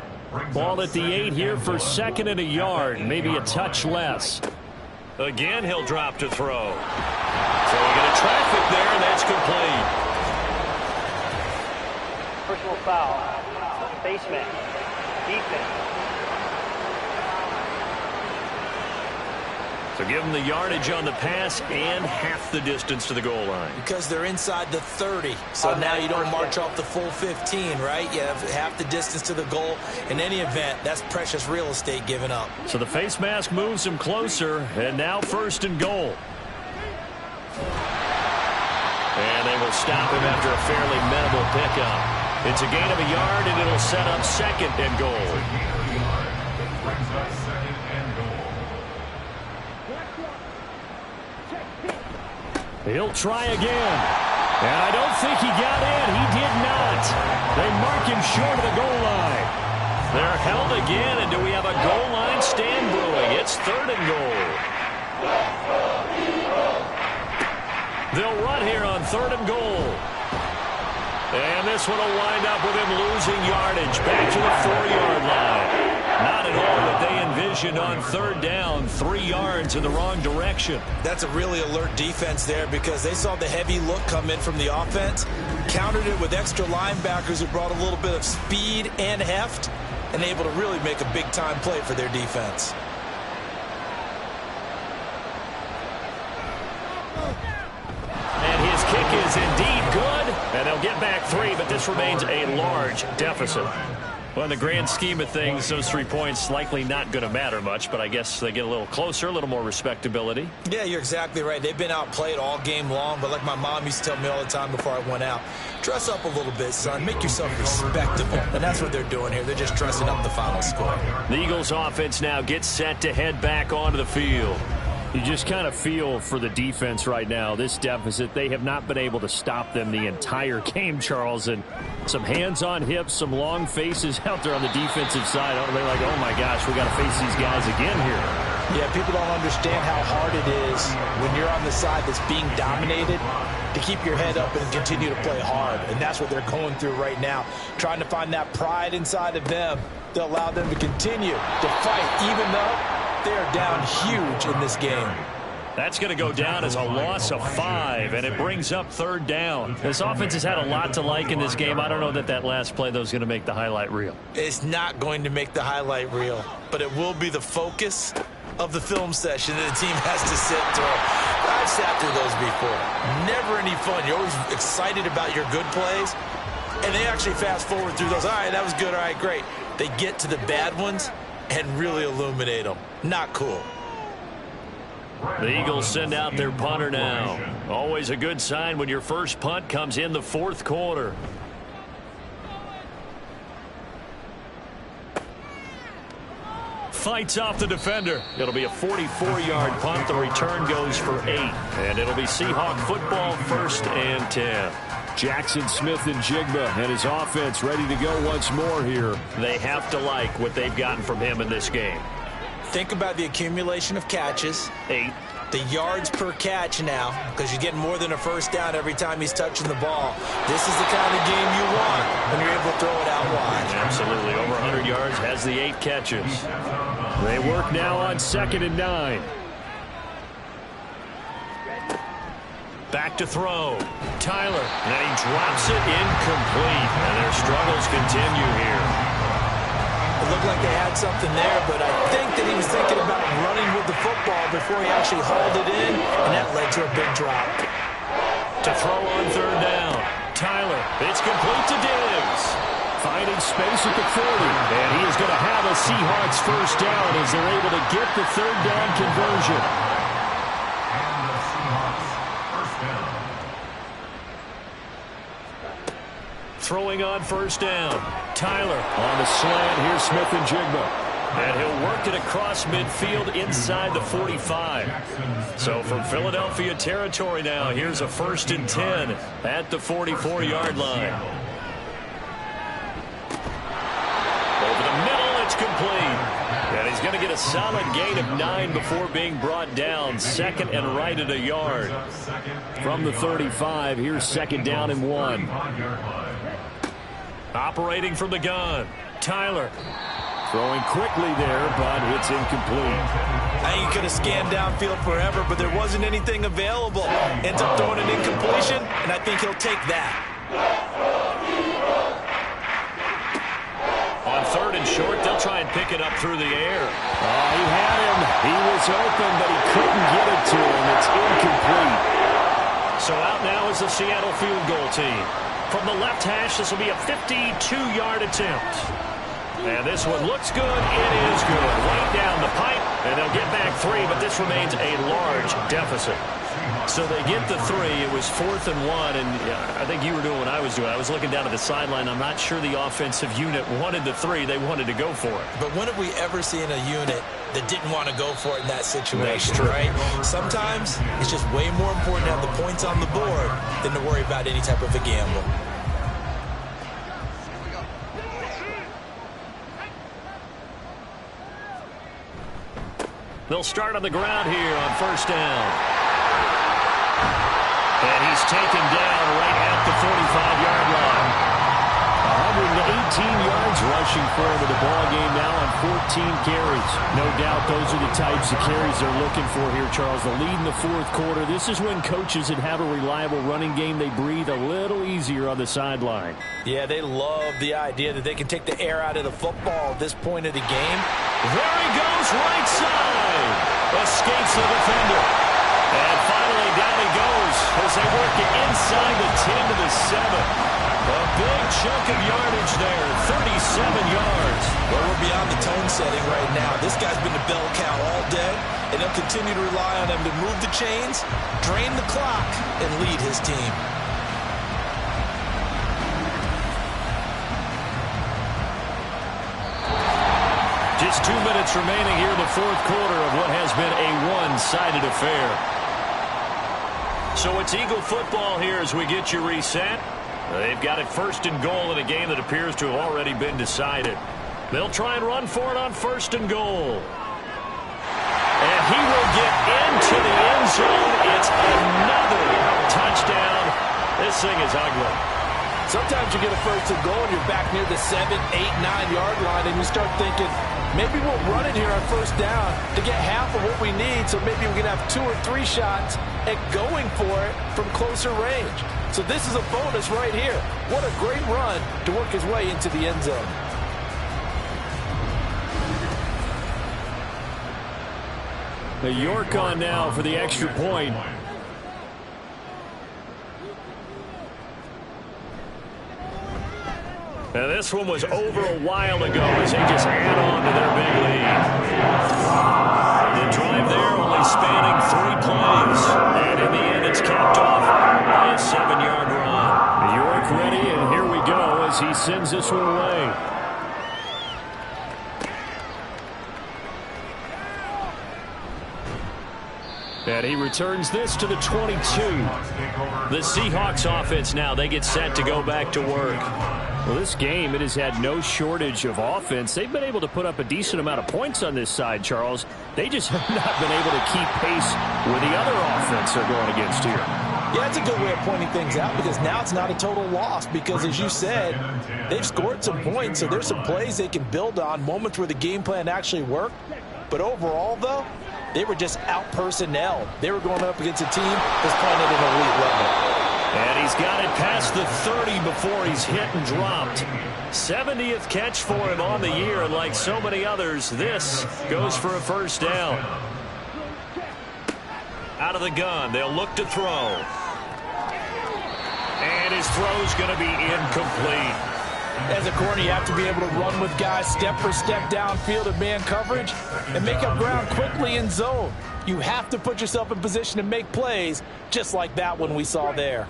Ball at the 8 here for 2nd and a yard, maybe a touch less. Again, he'll drop to throw. So we get a traffic there, and that's complete. Personal foul. Baseman. Defense. So give them the yardage on the pass and half the distance to the goal line. Because they're inside the 30. So now you don't march off the full 15, right? You have half the distance to the goal. In any event, that's precious real estate given up. So the face mask moves him closer, and now 1st and goal. And they will stop him after a fairly minimal pickup. It's a gain of a yard, and it'll set up 2nd and goal. Brings up 2nd and goal. He'll try again. And I don't think he got in. He did not. They mark him short of the goal line. They're held again, and do we have a goal line stand brewing? It's 3rd and goal. They'll run here on 3rd and goal. And this one will wind up with him losing yardage back to the 4-yard line. Not at all what they envisioned conversion on third down, 3 yards in the wrong direction. That's a really alert defense there because they saw the heavy look come in from the offense, countered it with extra linebackers who brought a little bit of speed and heft, and able to really make a big-time play for their defense. And his kick is indeed good, and they'll get back 3, but this remains a large deficit. Well, in the grand scheme of things, those 3 points likely not going to matter much, but I guess they get a little closer, a little more respectability. Yeah, you're exactly right. They've been outplayed all game long, but like my mom used to tell me all the time before I went out, dress up a little bit, son. Make yourself respectable. And that's what they're doing here. They're just dressing up the final score. The Eagles offense now gets set to head back onto the field. You just kind of feel for the defense right now, this deficit. They have not been able to stop them the entire game, Charles. And some hands on hips, some long faces out there on the defensive side. They're like, oh, my gosh, we got to face these guys again here. Yeah, people don't understand how hard it is when you're on the side that's being dominated to keep your head up and continue to play hard. And that's what they're going through right now, trying to find that pride inside of them to allow them to continue to fight, even though they're down huge in this game. That's going to go down as a loss of 5, and it brings up third down. This offense has had a lot to like in this game. I don't know that last play, though, is going to make the highlight reel. It's not going to make the highlight reel, but it will be the focus of the film session that the team has to sit through. I've sat through those before. Never any fun. You're always excited about your good plays, and they actually fast forward through those. All right, that was good. All right, great. They get to the bad ones and really illuminate them. Not cool. The Eagles send out their punter now. Always a good sign when your first punt comes in the fourth quarter. Fights off the defender. It'll be a 44-yard punt. The return goes for 8. And it'll be Seahawk football, 1st and 10. Jackson Smith-Njigba and his offense ready to go once more here. They have to like what they've gotten from him in this game. Think about the accumulation of catches. 8. The yards per catch now, because you're getting more than a first down every time he's touching the ball. This is the kind of game you want when you're able to throw it out wide. Absolutely. Over 100 yards, has the 8 catches. They work now on 2nd and 9. Back to throw. Tyler. And he drops it incomplete. And their struggles continue here. It looked like they had something there, but I think that he was thinking about running with the football before he actually hauled it in, and that led to a big drop. To throw on third down. Tyler. It's complete to Diggs. Finding space at the 40. And he is going to have a Seahawks first down as they're able to get the third down conversion. Throwing on first down. Tyler. On the slant, here's Smith-Njigba. And he'll work it across midfield inside the 45. So from Philadelphia territory now, here's a 1st and 10 at the 44-yard line. Over the middle, it's complete. And he's going to get a solid gain of 9 before being brought down. 2nd and right at a yard. From the 35, here's 2nd down and 1. Operating from the gun. Tyler. Throwing quickly there, but it's incomplete. I think he could have scanned downfield forever, but there wasn't anything available. Ends up throwing an incompletion, and I think he'll take that. On 3rd and short, they'll try and pick it up through the air. He had him. He was open, but he couldn't get it to him. It's incomplete. So out now is the Seattle field goal team. From the left hash, this will be a 52-yard attempt. And this one looks good. It is good. Right down the pipe, and they'll get back 3, but this remains a large deficit. So they get the 3. It was 4th and 1, and I think you were doing what I was doing. I was looking down at the sideline. I'm not sure the offensive unit wanted the 3. They wanted to go for it. But when have we ever seen a unit that didn't want to go for it in that situation, right? Sometimes it's just way more important to have the points on the board than to worry about any type of a gamble. They'll start on the ground here on 1st down. And he's taken down right at the 45-yard line. yards rushing for him in the ball game now on 14 carries. No doubt those are the types of carries they're looking for here, Charles. The lead in the fourth quarter. This is when coaches that have a reliable running game, they breathe a little easier on the sideline. Yeah, they love the idea that they can take the air out of the football at this point of the game. There he goes, right side. Escapes the defender. And finally, down he goes as they work it inside the 10 to the 7. A big chunk of yardage there, 37 yards. Well, we're beyond the tone setting right now. This guy's been the bell cow all day, and they'll continue to rely on him to move the chains, drain the clock, and lead his team. Just 2 minutes remaining here in the fourth quarter of what has been a one-sided affair. So it's Eagle football here as we get you reset. They've got it first and goal in a game that appears to have already been decided. They'll try and run for it on first and goal. And he will get into the end zone. It's another touchdown. This thing is ugly. Sometimes you get a first and goal and you're back near the 7, 8, 9-yard line, and you start thinking, maybe we'll run it here on first down to get half of what we need, so maybe we can have 2 or 3 shots at going for it from closer range. So this is a bonus right here. What a great run to work his way into the end zone. The York on now for the extra point. Now this one was over a while ago as they just add on to their big lead. The drive there only spanning 3 plays. And in the end it's capped off by a 7-yard run. York ready, and here we go as he sends this one away. And he returns this to the 22. The Seahawks offense now, they get set to go back to work. Well, this game, it has had no shortage of offense. They've been able to put up a decent amount of points on this side, Charles. They just have not been able to keep pace with the other offense they're going against here. Yeah, it's a good way of pointing things out because now it's not a total loss because, as you said, they've scored some points, so there's some plays they can build on, moments where the game plan actually worked. But overall, though, they were just out-personnelled. They were going up against a team that's playing at an elite level. And he's got it past the 30 before he's hit and dropped. 70th catch for him on the year, and like so many others, this goes for a first down. Out of the gun, they'll look to throw. And his throw's going to be incomplete. As a corner, you have to be able to run with guys step for step downfield in man coverage and make up ground quickly in zone. You have to put yourself in position to make plays just like that one we saw there.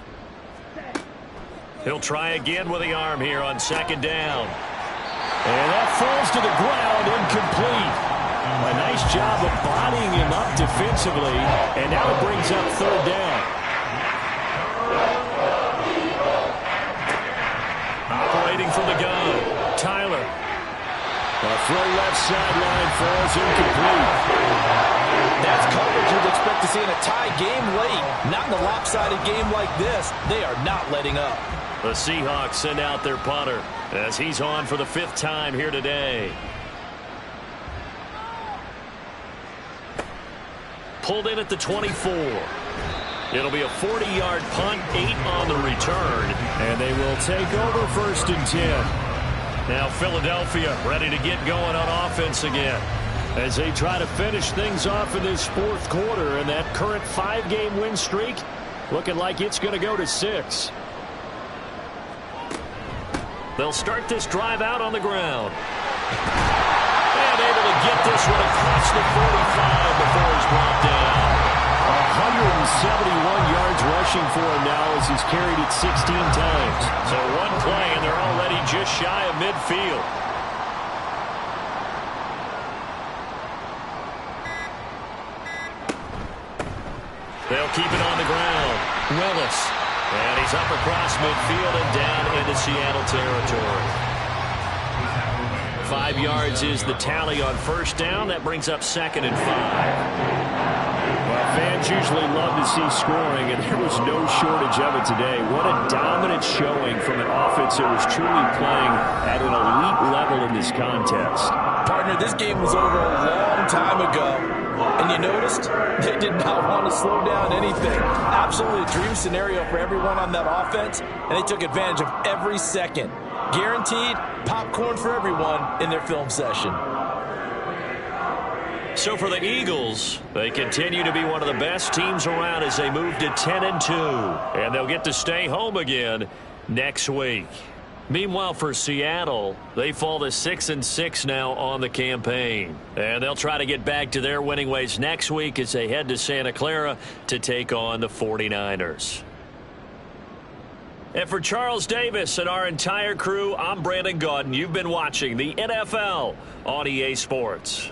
He'll try again with the arm here on second down. And that falls to the ground, incomplete. A nice job of bodying him up defensively, and now it brings up third down. Operating from the gun, Tyler. A throw left sideline falls incomplete. That's coverage you'd expect to see in a tie game late. Not in a lopsided game like this. They are not letting up. The Seahawks send out their punter as he's on for the 5th time here today. Pulled in at the 24. It'll be a 40-yard punt, 8 on the return. And they will take over first and 10. Now Philadelphia ready to get going on offense again, as they try to finish things off in this fourth quarter, and that current 5-game win streak looking like it's going to go to 6. They'll start this drive out on the ground. And able to get this one across the 45 before he's brought down. 171 yards rushing for him now as he's carried it 16 times. So one play and they're already just shy of midfield. They'll keep it on the ground. Willis. And he's up across midfield and down into Seattle territory. 5 yards is the tally on first down. That brings up 2nd and 5. Well, fans usually love to see scoring, and there was no shortage of it today. What a dominant showing from an offense that was truly playing at an elite level in this contest. Partner, this game was over a long time ago, and you noticed they did not want to slow down anything. Absolutely a dream scenario for everyone on that offense, and they took advantage of every second. Guaranteed popcorn for everyone in their film session. So for the Eagles, they continue to be one of the best teams around as they move to 10-2. And they'll get to stay home again next week. Meanwhile, for Seattle, they fall to 6-6 now on the campaign. And they'll try to get back to their winning ways next week as they head to Santa Clara to take on the 49ers. And for Charles Davis and our entire crew, I'm Brandon Gaudin. You've been watching the NFL on EA Sports.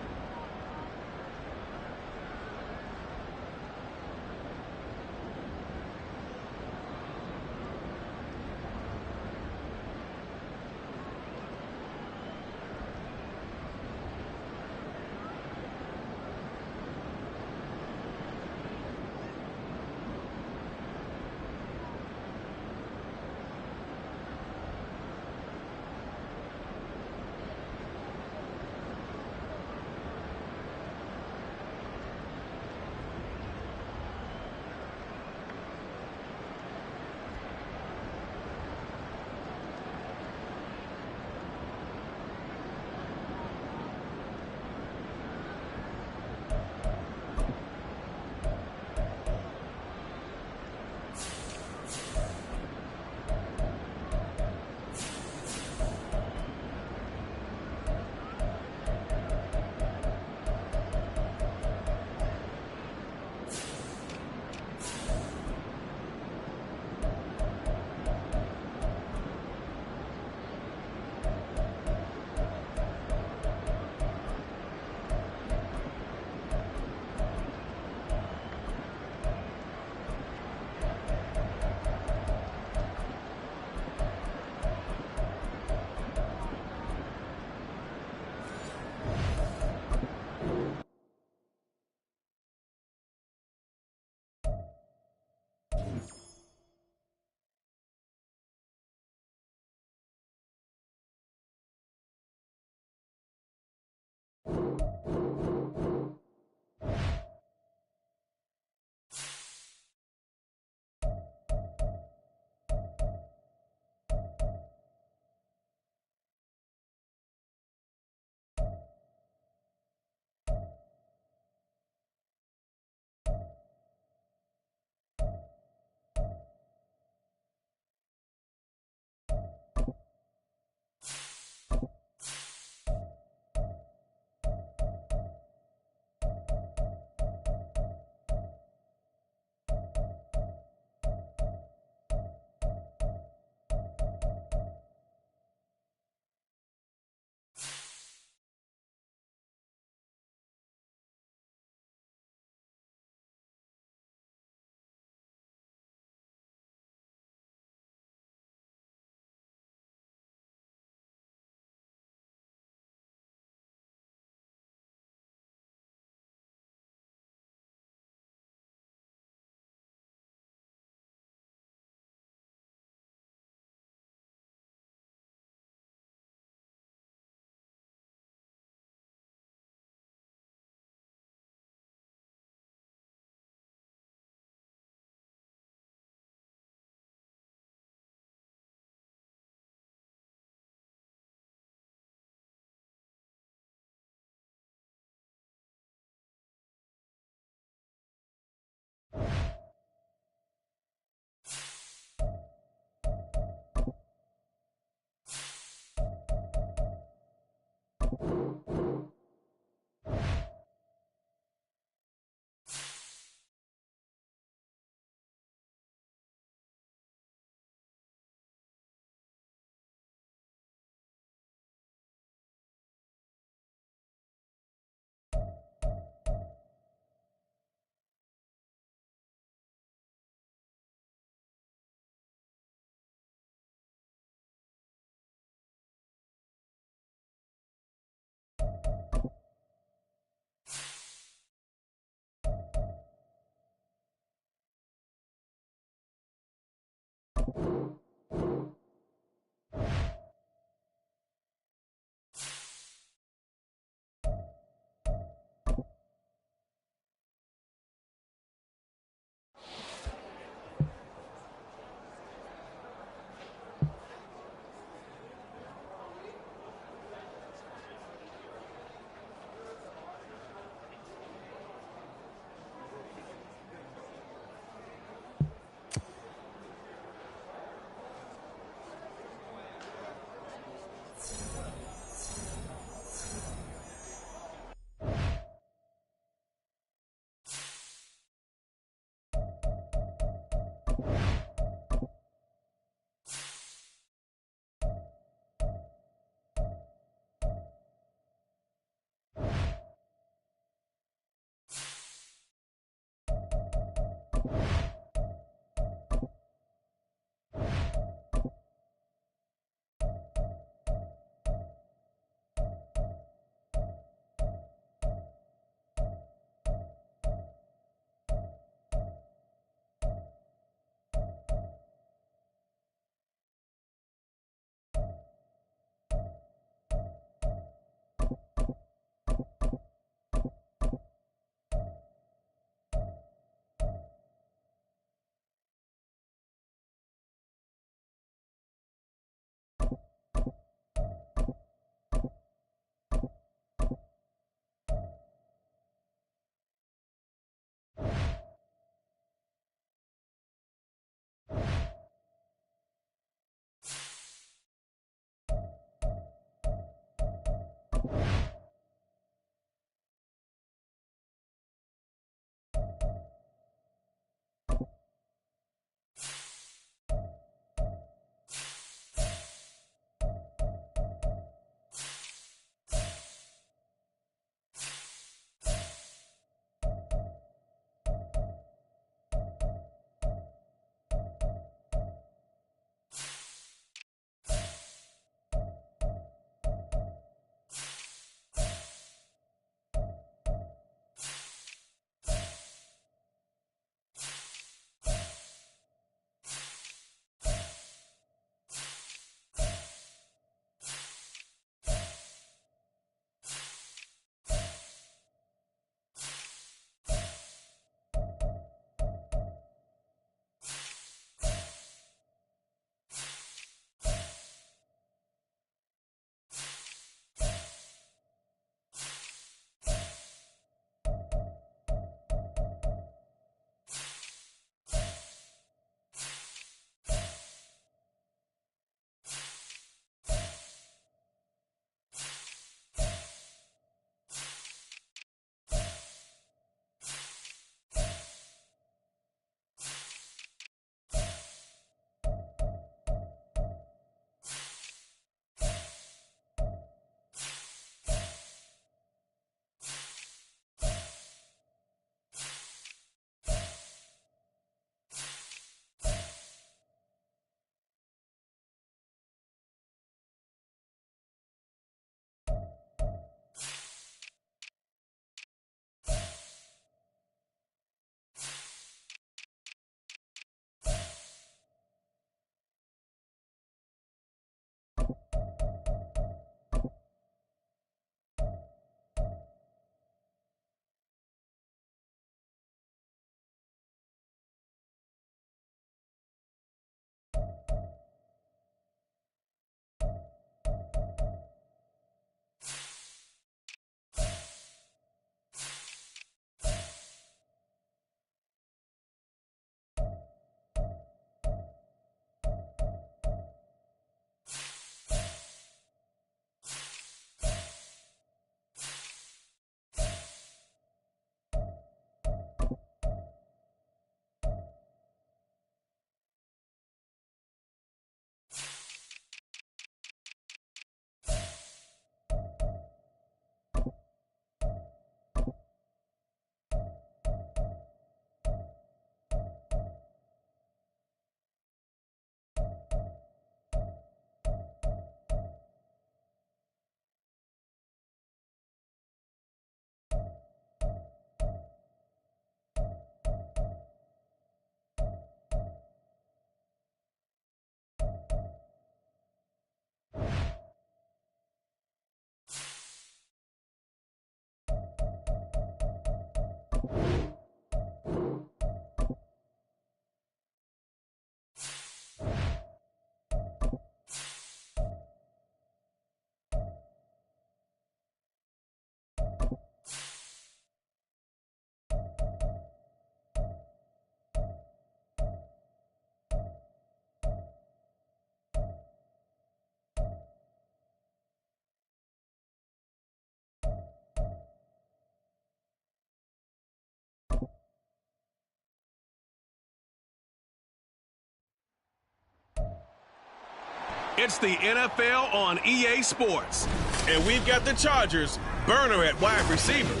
It's the NFL on EA Sports. And we've got the Chargers' burner at wide receiver,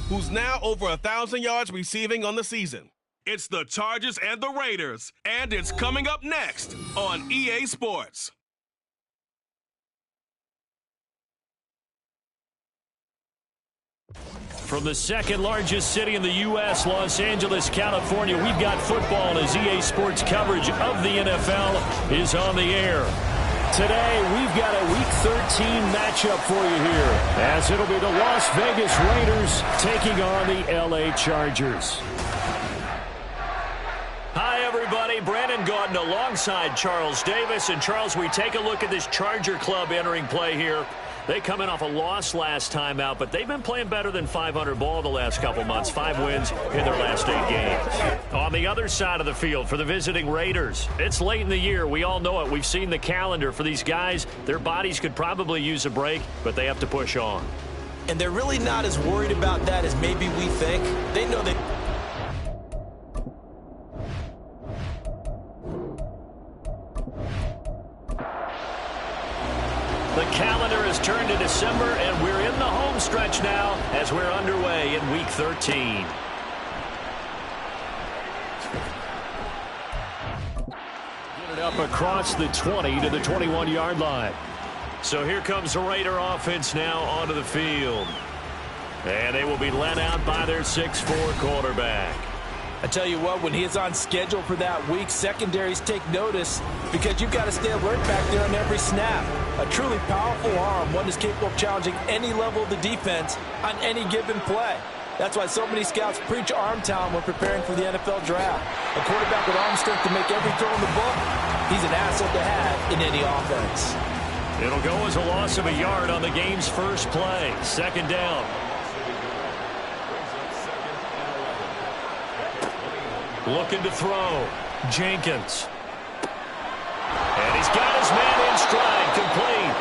who's now over 1,000 yards receiving on the season. It's the Chargers and the Raiders, and it's coming up next on EA Sports. From the second largest city in the U.S., Los Angeles, California, we've got football as EA Sports coverage of the NFL is on the air. Today, we've got a Week 13 matchup for you here, as it'll be the Las Vegas Raiders taking on the L.A. Chargers. Hi, everybody. Brandon Gaudin alongside Charles Davis. And, Charles, we take a look at this Charger club entering play here. They come in off a loss last time out, but they've been playing better than 500 ball the last couple months. 5 wins in their last 8 games. On the other side of the field for the visiting Raiders, it's late in the year. We all know it. We've seen the calendar for these guys. Their bodies could probably use a break, but they have to push on. And they're really not as worried about that as maybe we think. They know that. The calendar has turned to December, and we're in the home stretch now as we're underway in Week 13. Get it up across the 20 to the 21-yard line. So here comes the Raider offense now onto the field. And they will be led out by their 6'4 quarterback. I tell you what, when he is on schedule for that week, secondaries take notice because you've got to stay alert back there on every snap. A truly powerful arm, one is capable of challenging any level of the defense on any given play. That's why so many scouts preach arm talent when preparing for the NFL draft. A quarterback with arm strength to make every throw in the book, he's an asset to have in any offense. It'll go as a loss of a yard on the game's first play. Second down. Looking to throw. Jenkins. And he's got his man in stride, complete.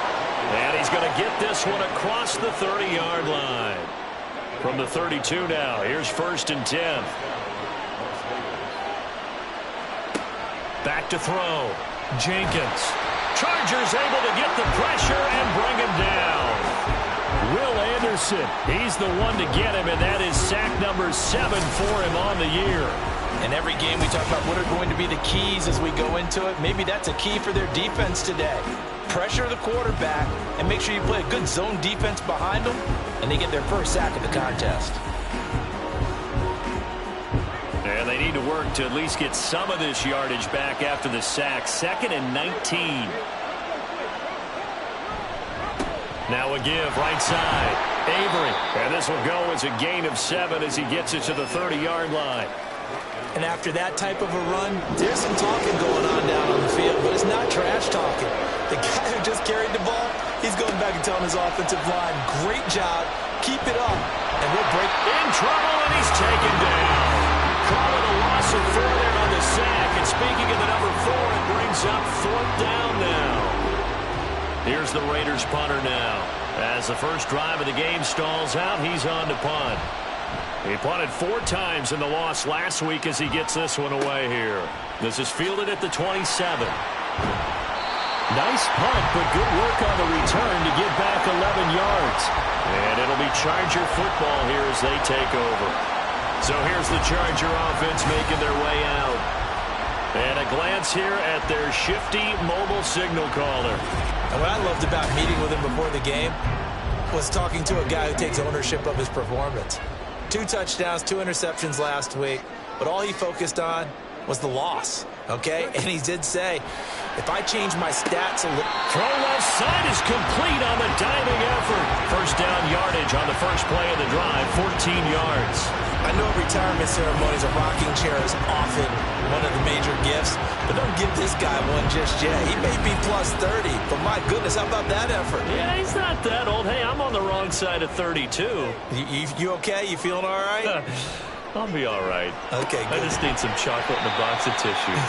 And he's going to get this one across the 30-yard line. From the 32 now, here's 1st and 10. Back to throw. Jenkins. Chargers able to get the pressure and bring him down. Will Anderson, he's the one to get him, and that is sack number 7 for him on the year. In every game, we talk about what are going to be the keys as we go into it. Maybe that's a key for their defense today. Pressure the quarterback and make sure you play a good zone defense behind them, and they get their first sack of the contest. And they need to work to at least get some of this yardage back after the sack. 2nd and 19. Now a give right side. Avery. And this will go as a gain of 7 as he gets it to the 30-yard line. And after that type of a run, there's some talking going on down on the field, but it's not trash talking. The guy who just carried the ball, he's going back and telling his offensive line, great job, keep it up, and we'll break. In trouble, and he's taken down. Calling a loss of 4 there on the sack. And speaking of the number 4, it brings up 4th down now. Here's the Raiders punter now. As the first drive of the game stalls out, he's on to punt. He punted 4 times in the loss last week as he gets this one away here. This is fielded at the 27. Nice punt, but good work on the return to get back 11 yards. And it'll be Charger football here as they take over. So here's the Charger offense making their way out. And a glance here at their shifty mobile signal caller. And what I loved about meeting with him before the game was talking to a guy who takes ownership of his performance. 2 touchdowns, 2 interceptions last week, but all he focused on was the loss, okay? And he did say, if I change my stats a little... Throw left side is complete on the diving effort. First down yardage on the first play of the drive, 14 yards. I know retirement ceremonies, a rocking chair is often one of the major gifts, but don't give this guy one just yet. He may be plus 30, but my goodness, how about that effort? Yeah, he's not that old. Hey, I'm on the wrong side of 32. You okay? You feeling all right? I'll be all right. Okay, good. I just need some chocolate and a box of tissues.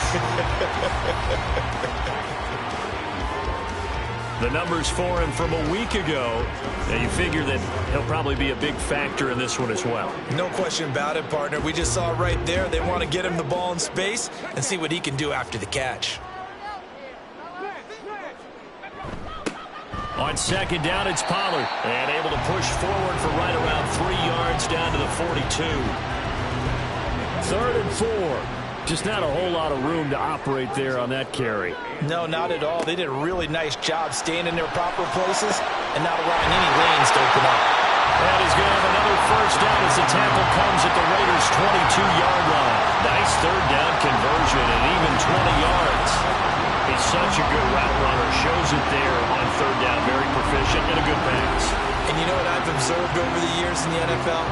The numbers for him from a week ago, and you figure that he'll probably be a big factor in this one as well. No question about it, partner. We just saw right there they want to get him the ball in space and see what he can do after the catch. On second down, it's Pollard. And able to push forward for right around 3 yards down to the 42. 3rd and 4. Just not a whole lot of room to operate there on that carry. No, not at all. They did a really nice job staying in their proper places and not allowing any lanes to open up. And he's going to have another first down as the tackle comes at the Raiders' 22-yard line. Nice 3rd down conversion and even 20 yards. He's such a good route runner. Shows it there on 3rd down. Very proficient and a good pass. And you know what I've observed over the years in the NFL?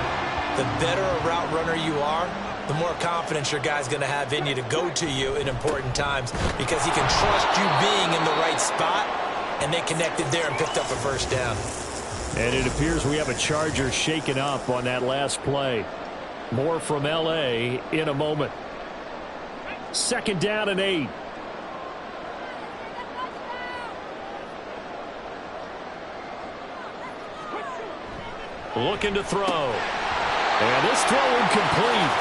The better a route runner you are, the more confidence your guy's going to have in you to go to you in important times because he can trust you being in the right spot, and they connected there and picked up a first down. And it appears we have a Charger shaken up on that last play. More from L.A. in a moment. 2nd down and 8. Looking to throw. And this throw incomplete.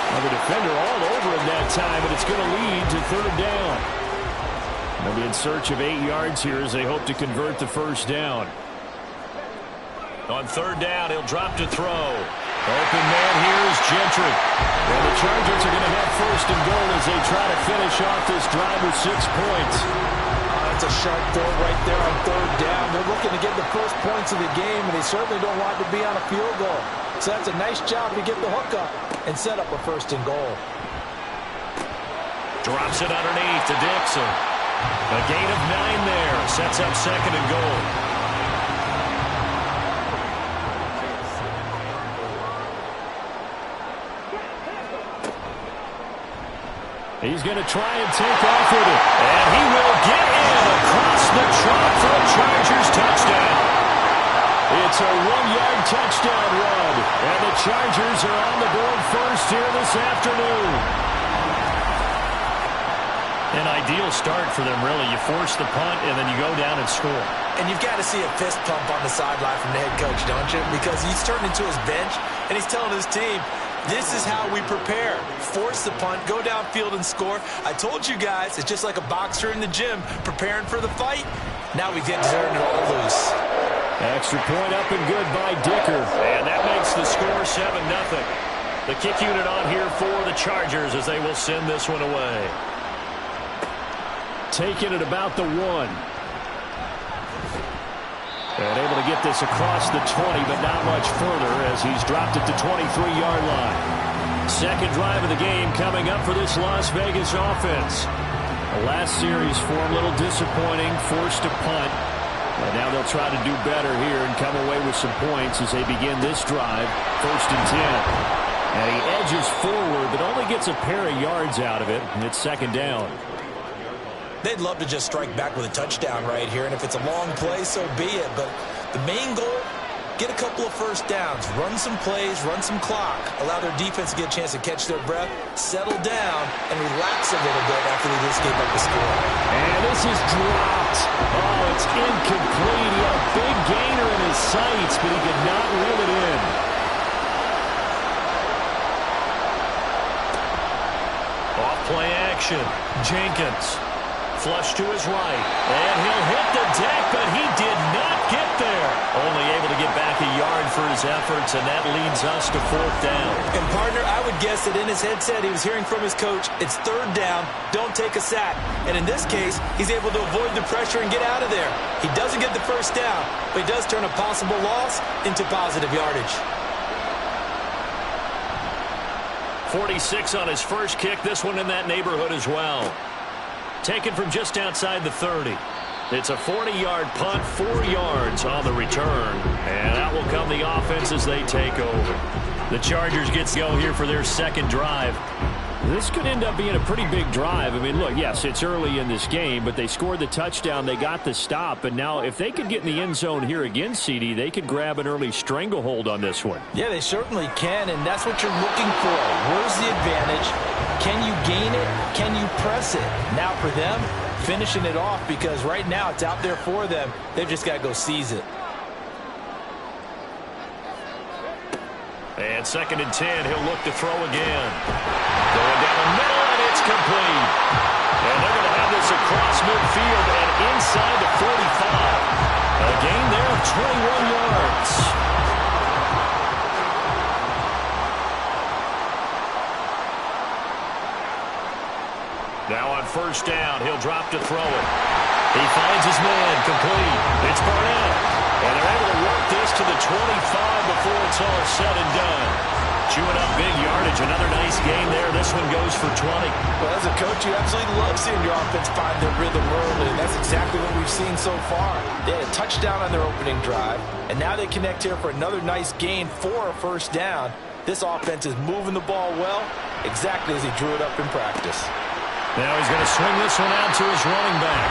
Well, the defender all over him that time, and it's going to lead to 3rd down. They'll be in search of 8 yards here as they hope to convert the first down. On 3rd down, he'll drop to throw. Open man here is Gentry. And the Chargers are going to have 1st and goal as they try to finish off this drive with 6 points. That's a sharp throw right there on 3rd down. They're looking to get the first points of the game, and they certainly don't want to be on a field goal. So that's a nice job to get the hook up and set up a 1st and goal. Drops it underneath to Dixon. A gain of 9 there. Sets up 2nd and goal. He's going to try and take off with it. And he will get in across the trot for a Chargers touchdown. It's a 1-yard touchdown run. And the Chargers are on the board first here this afternoon. An ideal start for them, really. You force the punt, and then you go down and score. And you've got to see a fist pump on the sideline from the head coach, don't you? Because he's turned into his bench, and he's telling his team, this is how we prepare. Force the punt, go downfield and score. I told you guys, it's just like a boxer in the gym preparing for the fight. Now we get to turn it all loose. Extra point up and good by Dicker. And that makes the score 7-0. The kick unit on here for the Chargers as they will send this one away. Taking it about the 1. And able to get this across the 20, but not much further as he's dropped it to 23-yard line. 2nd drive of the game coming up for this Las Vegas offense. The last series for him, a little disappointing, forced to punt. And now they'll try to do better here and come away with some points as they begin this drive, 1st and 10. And he edges forward, but only gets a pair of yards out of it, and it's 2nd down. They'd love to just strike back with a touchdown right here, and if it's a long play, so be it. But the main goal, get a couple of first downs, run some plays, run some clock, allow their defense to get a chance to catch their breath, settle down, and relax a little bit after they just gave up the score. And this is dropped. Oh, it's incomplete. He had a big gainer in his sights, but he could not reel it in. Off play action. Jenkins. Flush to his right. And he'll hit the deck, but he did not get there. Only able to get back a yard for his efforts, and that leads us to 4th down. And, partner, I would guess that in his headset he was hearing from his coach, it's 3rd down, don't take a sack. And in this case, he's able to avoid the pressure and get out of there. He doesn't get the first down, but he does turn a possible loss into positive yardage. 46 on his first kick. This one in that neighborhood as well. Taken from just outside the 30. It's a 40-yard punt, 4 yards on the return. And that will come the offense as they take over. The Chargers get to go here for their 2nd drive. This could end up being a pretty big drive. I mean, look, yes, it's early in this game, but they scored the touchdown. They got the stop. And now if they could get in the end zone here again, CD, they could grab an early stranglehold on this one. Yeah, they certainly can, and that's what you're looking for. Where's the advantage? Can you gain it? Can you press it? Now for them, finishing it off because right now it's out there for them. They've just got to go seize it. And 2nd and 10, he'll look to throw again. Going down the middle, and it's complete. And they're going to have this across midfield and inside the 45. A first down. He'll drop to throw it. He finds his man, complete. It's Barnett. And they're able to work this to the 25 before it's all said and done. Chewing up big yardage. Another nice game there. This one goes for 20. Well, as a coach, you absolutely love seeing your offense find their rhythm early, and that's exactly what we've seen so far. They had a touchdown on their opening drive, and now they connect here for another nice gain for a first down. This offense is moving the ball well, exactly as he drew it up in practice. Now he's going to swing this one out to his running back.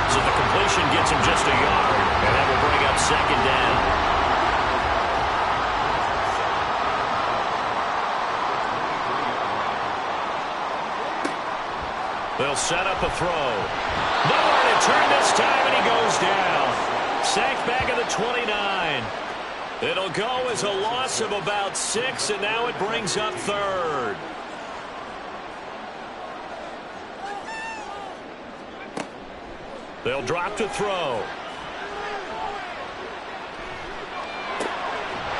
So the completion gets him just a yard, and that will bring up second down. They'll set up a throw. Nowhere to turn this time, and he goes down. Sacked back at the 29. It'll go as a loss of about 6, and now it brings up third. They'll drop to throw.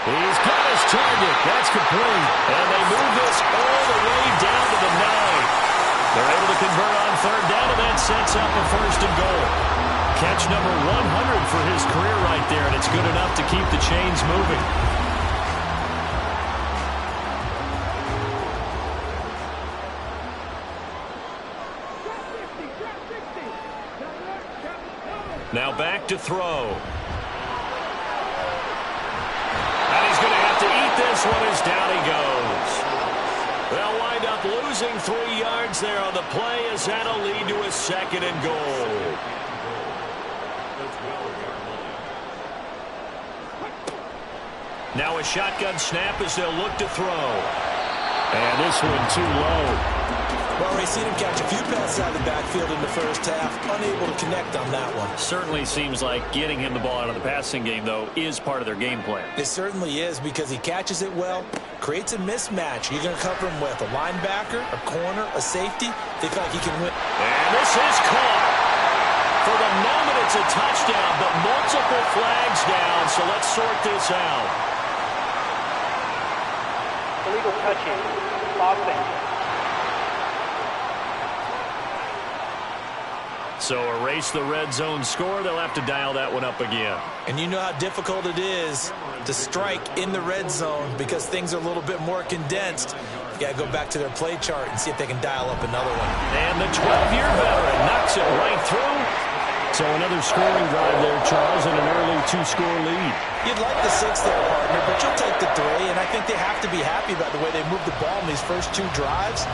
He's got his target. That's complete. And they move this all the way down to the 9. They're able to convert on third down, and that sets up a first and goal. Catch number 100 for his career right there, and it's good enough to keep the chains moving. Now back to throw. And he's going to have to eat this one as down he goes. They'll wind up losing 3 yards there on the play as that'll lead to a second and goal. Now a shotgun snap as they'll look to throw. And this one too low. Well, we've seen him catch a few passes out of the backfield in the first half, unable to connect on that one. Certainly seems like getting him the ball out of the passing game, though, is part of their game plan. It certainly is, because he catches it well, creates a mismatch. You're going to cover him with a linebacker, a corner, a safety. They feel like he can win. And this is caught. For the moment, it's a touchdown, but multiple flags down, so let's sort this out. Illegal touching. Offense. So erase the red zone score. They'll have to dial that one up again. And you know how difficult it is to strike in the red zone because things are a little bit more condensed. You got to go back to their play chart and see if they can dial up another one. And the 12-year veteran knocks it right through. So another scoring drive there, Charles, and an early 2-score lead. You'd like the 6 there, partner, but you'll take the 3, and I think they have to be happy about the way they moved the ball in these first 2 drives.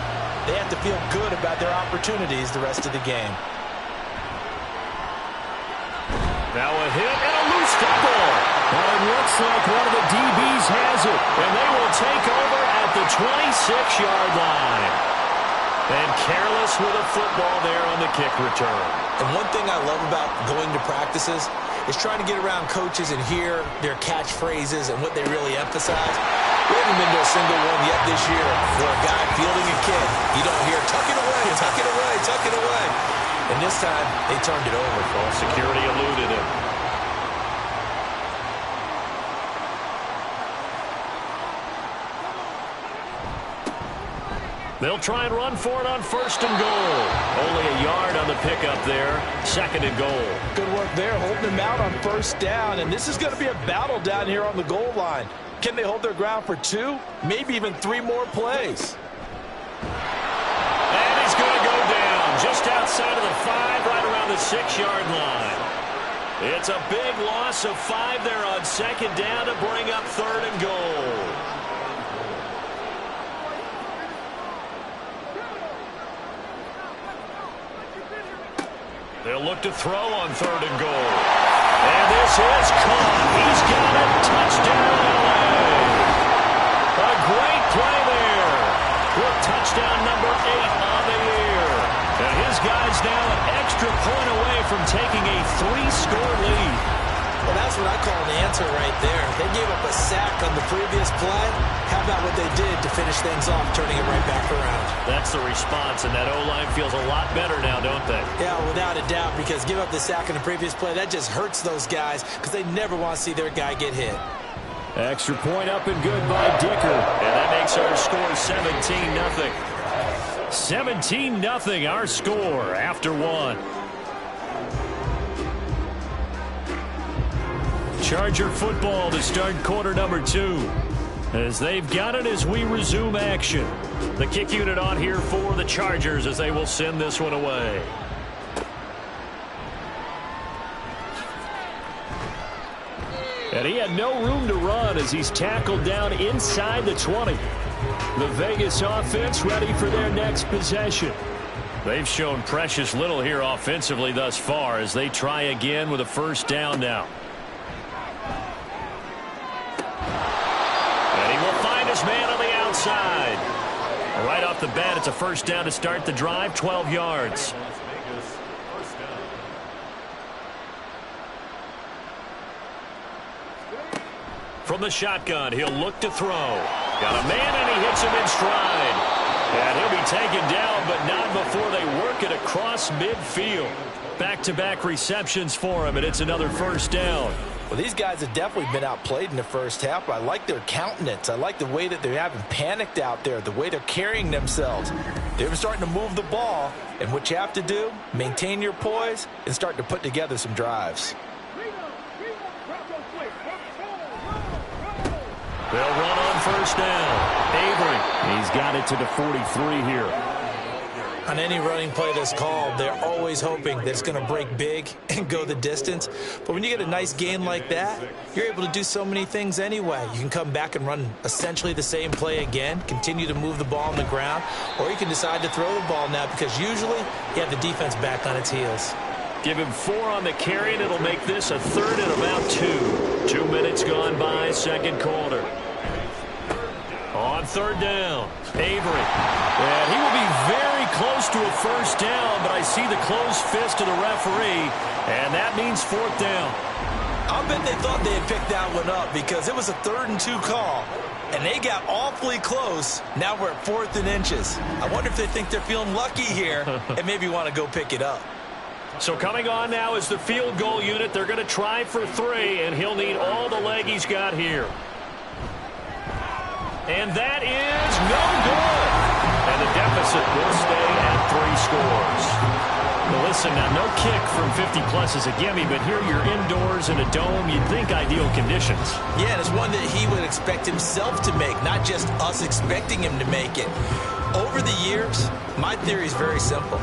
They have to feel good about their opportunities the rest of the game. Now a hit and a loose football. Well, it looks like one of the DBs has it. And they will take over at the 26-yard line. And careless with a football there on the kick return. And one thing I love about going to practices is trying to get around coaches and hear their catchphrases and what they really emphasize. We haven't been to a single one yet this year where a guy fielding a kick, you don't hear, tuck it away, tuck it away, tuck it away. And this time, they turned it over. Well, security eluded him. They'll try and run for it on first and goal. Only a yard on the pickup there. Second and goal. Good work there, holding them out on first down. And this is going to be a battle down here on the goal line. Can they hold their ground for 2, maybe even 3 more plays? And he's going to go down just outside of the 5, right around the 6-yard line. It's a big loss of 5 there on second down to bring up third and goal. They'll look to throw on third and goal. And this is caught. He's got it. Touchdown, LA. A great play there. With touchdown number 8 on the year. And his guy's now an extra point away from taking a 3-score lead. Well, that's what I call an answer right there. They gave up a sack on the previous play. How about what they did to finish things off, turning it right back around? That's the response, and that O-line feels a lot better now, don't they? Yeah, without a doubt, because give up the sack on the previous play, that just hurts those guys because they never want to see their guy get hit. Extra point up and good by Dicker. And that makes our score 17-0. 17-0 our score after one. Charger football to start quarter number 2. As they've got it as we resume action. The kick unit on here for the Chargers as they will send this one away. And he had no room to run as he's tackled down inside the 20. The Vegas offense ready for their next possession. They've shown precious little here offensively thus far as they try again with a first down now. And he will find his man on the outside. Right off the bat, it's a first down to start the drive, 12 yards. From the shotgun, he'll look to throw. Got a man, and he hits him in stride. And he'll be taken down, but not before they work it across midfield. Back-to-back receptions for him, and it's another first down. Well, these guys have definitely been outplayed in the first half, but I like their countenance. I like the way that they haven't panicked out there, the way they're carrying themselves. They're starting to move the ball, and what you have to do, maintain your poise and start to put together some drives. They'll run on first down. Avery, he's got it to the 43 here. On any running play that's called, they're always hoping that it's going to break big and go the distance. But when you get a nice gain like that, you're able to do so many things anyway. You can come back and run essentially the same play again, continue to move the ball on the ground, or you can decide to throw the ball now because usually you have the defense back on its heels. Give him 4 on the carry, and it'll make this a third and about 2. 2 minutes gone by, second quarter. On third down, Avery. And he will be very close to a first down, but I see the closed fist of the referee, and that means fourth down. I bet they thought they had picked that one up because it was a 3rd and 2 call, and they got awfully close. Now we're at 4th and inches. I wonder if they think they're feeling lucky here and maybe want to go pick it up. So coming on now is the field goal unit. They're going to try for 3, and he'll need all the leg he's got here. And that is no good. And the deficit will stay at 3 scores. Well, listen, now no kick from 50-plus is a gimme, but here you're indoors in a dome. You'd think ideal conditions. Yeah, and it's one that he would expect himself to make, not just us expecting him to make it. Over the years, my theory is very simple.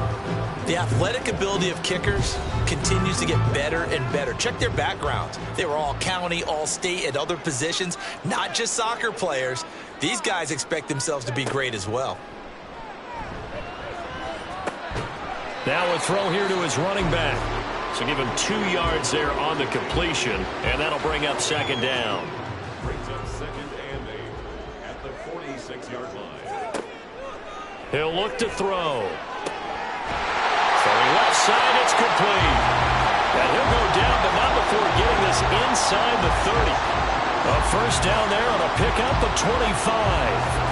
The athletic ability of kickers continues to get better and better. Check their backgrounds. They were all county, all state, at other positions, not just soccer players. These guys expect themselves to be great as well. Now a throw here to his running back. So give him 2 yards there on the completion, and that'll bring up second down. Brings up second and 8 at the 46-yard line. He'll look to throw. Throwing left side, it's complete. And he'll go down, but not before getting this inside the 30. A first down there on a pickup of 25.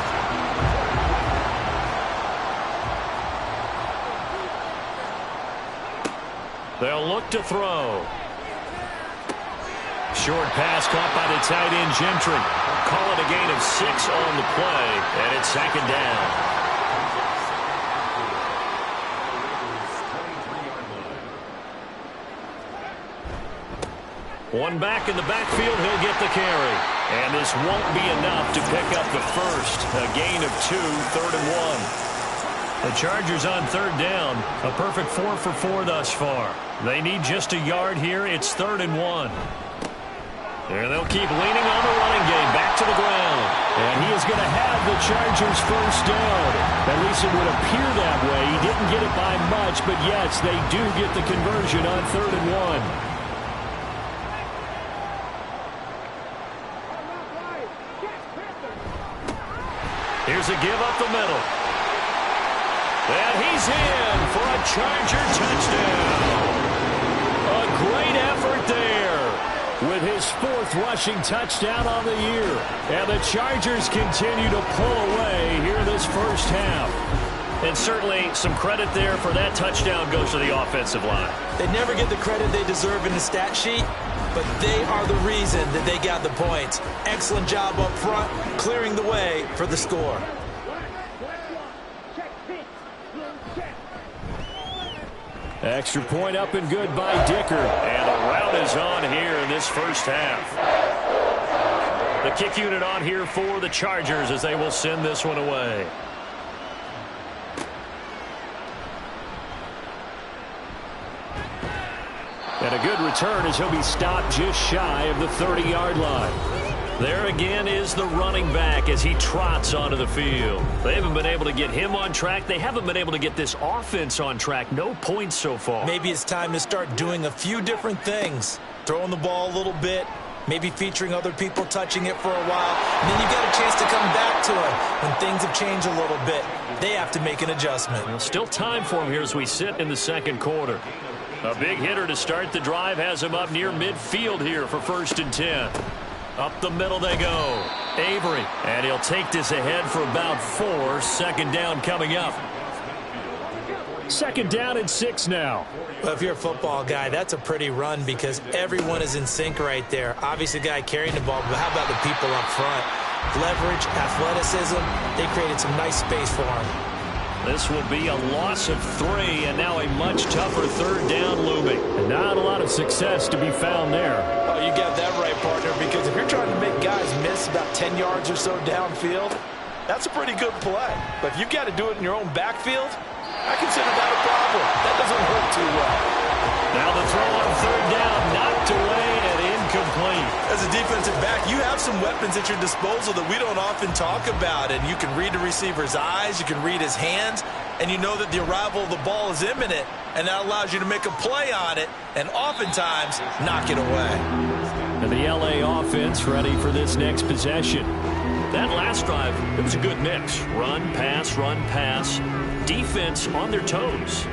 They'll look to throw. Short pass caught by the tight end Gentry. Call it a gain of 6 on the play, and it's second down. One back in the backfield, he'll get the carry. And this won't be enough to pick up the first. A gain of 2, 3rd and 1. The Chargers on third down. A perfect 4 for 4 thus far. They need just a yard here. It's 3rd and 1. And they'll keep leaning on the running game. Back to the ground. And he is going to have the Chargers first down. At least it would appear that way. He didn't get it by much, but yes, they do get the conversion on 3rd and 1. Here's a give up the middle. And he's in for a Charger touchdown. A great effort there with his 4th rushing touchdown on the year. And the Chargers continue to pull away here this first half. And certainly some credit there for that touchdown goes to the offensive line. They never get the credit they deserve in the stat sheet, but they are the reason that they got the points. Excellent job up front, clearing the way for the score. Extra point up and good by Dicker. And the rout is on here in this first half. The kick unit on here for the Chargers as they will send this one away. And a good return as he'll be stopped just shy of the 30-yard line. There again is the running back as he trots onto the field. They haven't been able to get him on track. They haven't been able to get this offense on track. No points so far. Maybe it's time to start doing a few different things. Throwing the ball a little bit, maybe featuring other people touching it for a while. And then you get a chance to come back to it when things have changed a little bit. They have to make an adjustment. Well, still time for him here as we sit in the second quarter. A big hitter to start the drive has him up near midfield here for 1st and 10. Up the middle they go. Avery. And he'll take this ahead for about 4. Second down coming up. 2nd down and 6 now. Well, if you're a football guy, that's a pretty run because everyone is in sync right there. Obviously, the guy carrying the ball, but how about the people up front? Leverage, athleticism, they created some nice space for him. This will be a loss of 3, and now a much tougher 3rd down looming. And not a lot of success to be found there. Oh, you got that right, partner, because if you're trying to make guys miss about 10 yards or so downfield, that's a pretty good play. But if you've got to do it in your own backfield, I consider that a problem. That doesn't work too well. Now the throw on 3rd down, knocked away and incomplete. As a defensive back, you have some weapons at your disposal that we don't often talk about. And you can read the receiver's eyes, you can read his hands, and you know that the arrival of the ball is imminent, and that allows you to make a play on it and oftentimes knock it away. And the LA offense ready for this next possession. That last drive, it was a good mix. Run, pass, defense on their toes.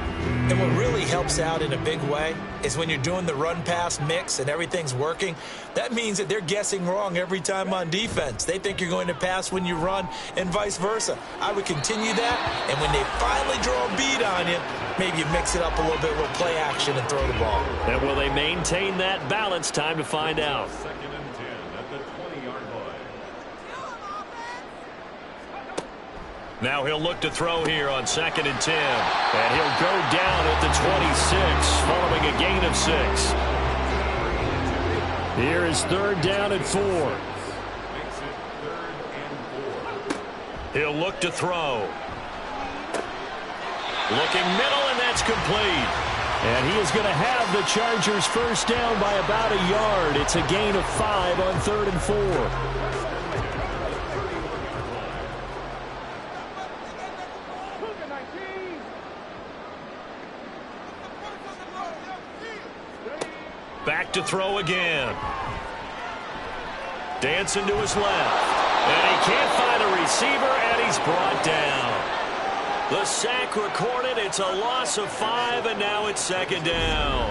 And what really helps out in a big way is when you're doing the run-pass mix and everything's working, that means that they're guessing wrong every time on defense. They think you're going to pass when you run and vice versa. I would continue that, and when they finally draw a bead on you, maybe you mix it up a little bit, a little play action and throw the ball. And will they maintain that balance? Time to find out. 2nd and 10 at the 20-yard line. Now he'll look to throw here on 2nd and 10. And he'll go down at the 26 following a gain of 6. Here is 3rd down and 4. Makes it 3rd and 4. He'll look to throw. Looking middle, and that's complete. And he is going to have the Chargers 1st down by about a yard. It's a gain of 5 on 3rd and 4. Back to throw again. Dancing to his left. And he can't find a receiver, and he's brought down. The sack recorded. It's a loss of 5, and now it's 2nd down.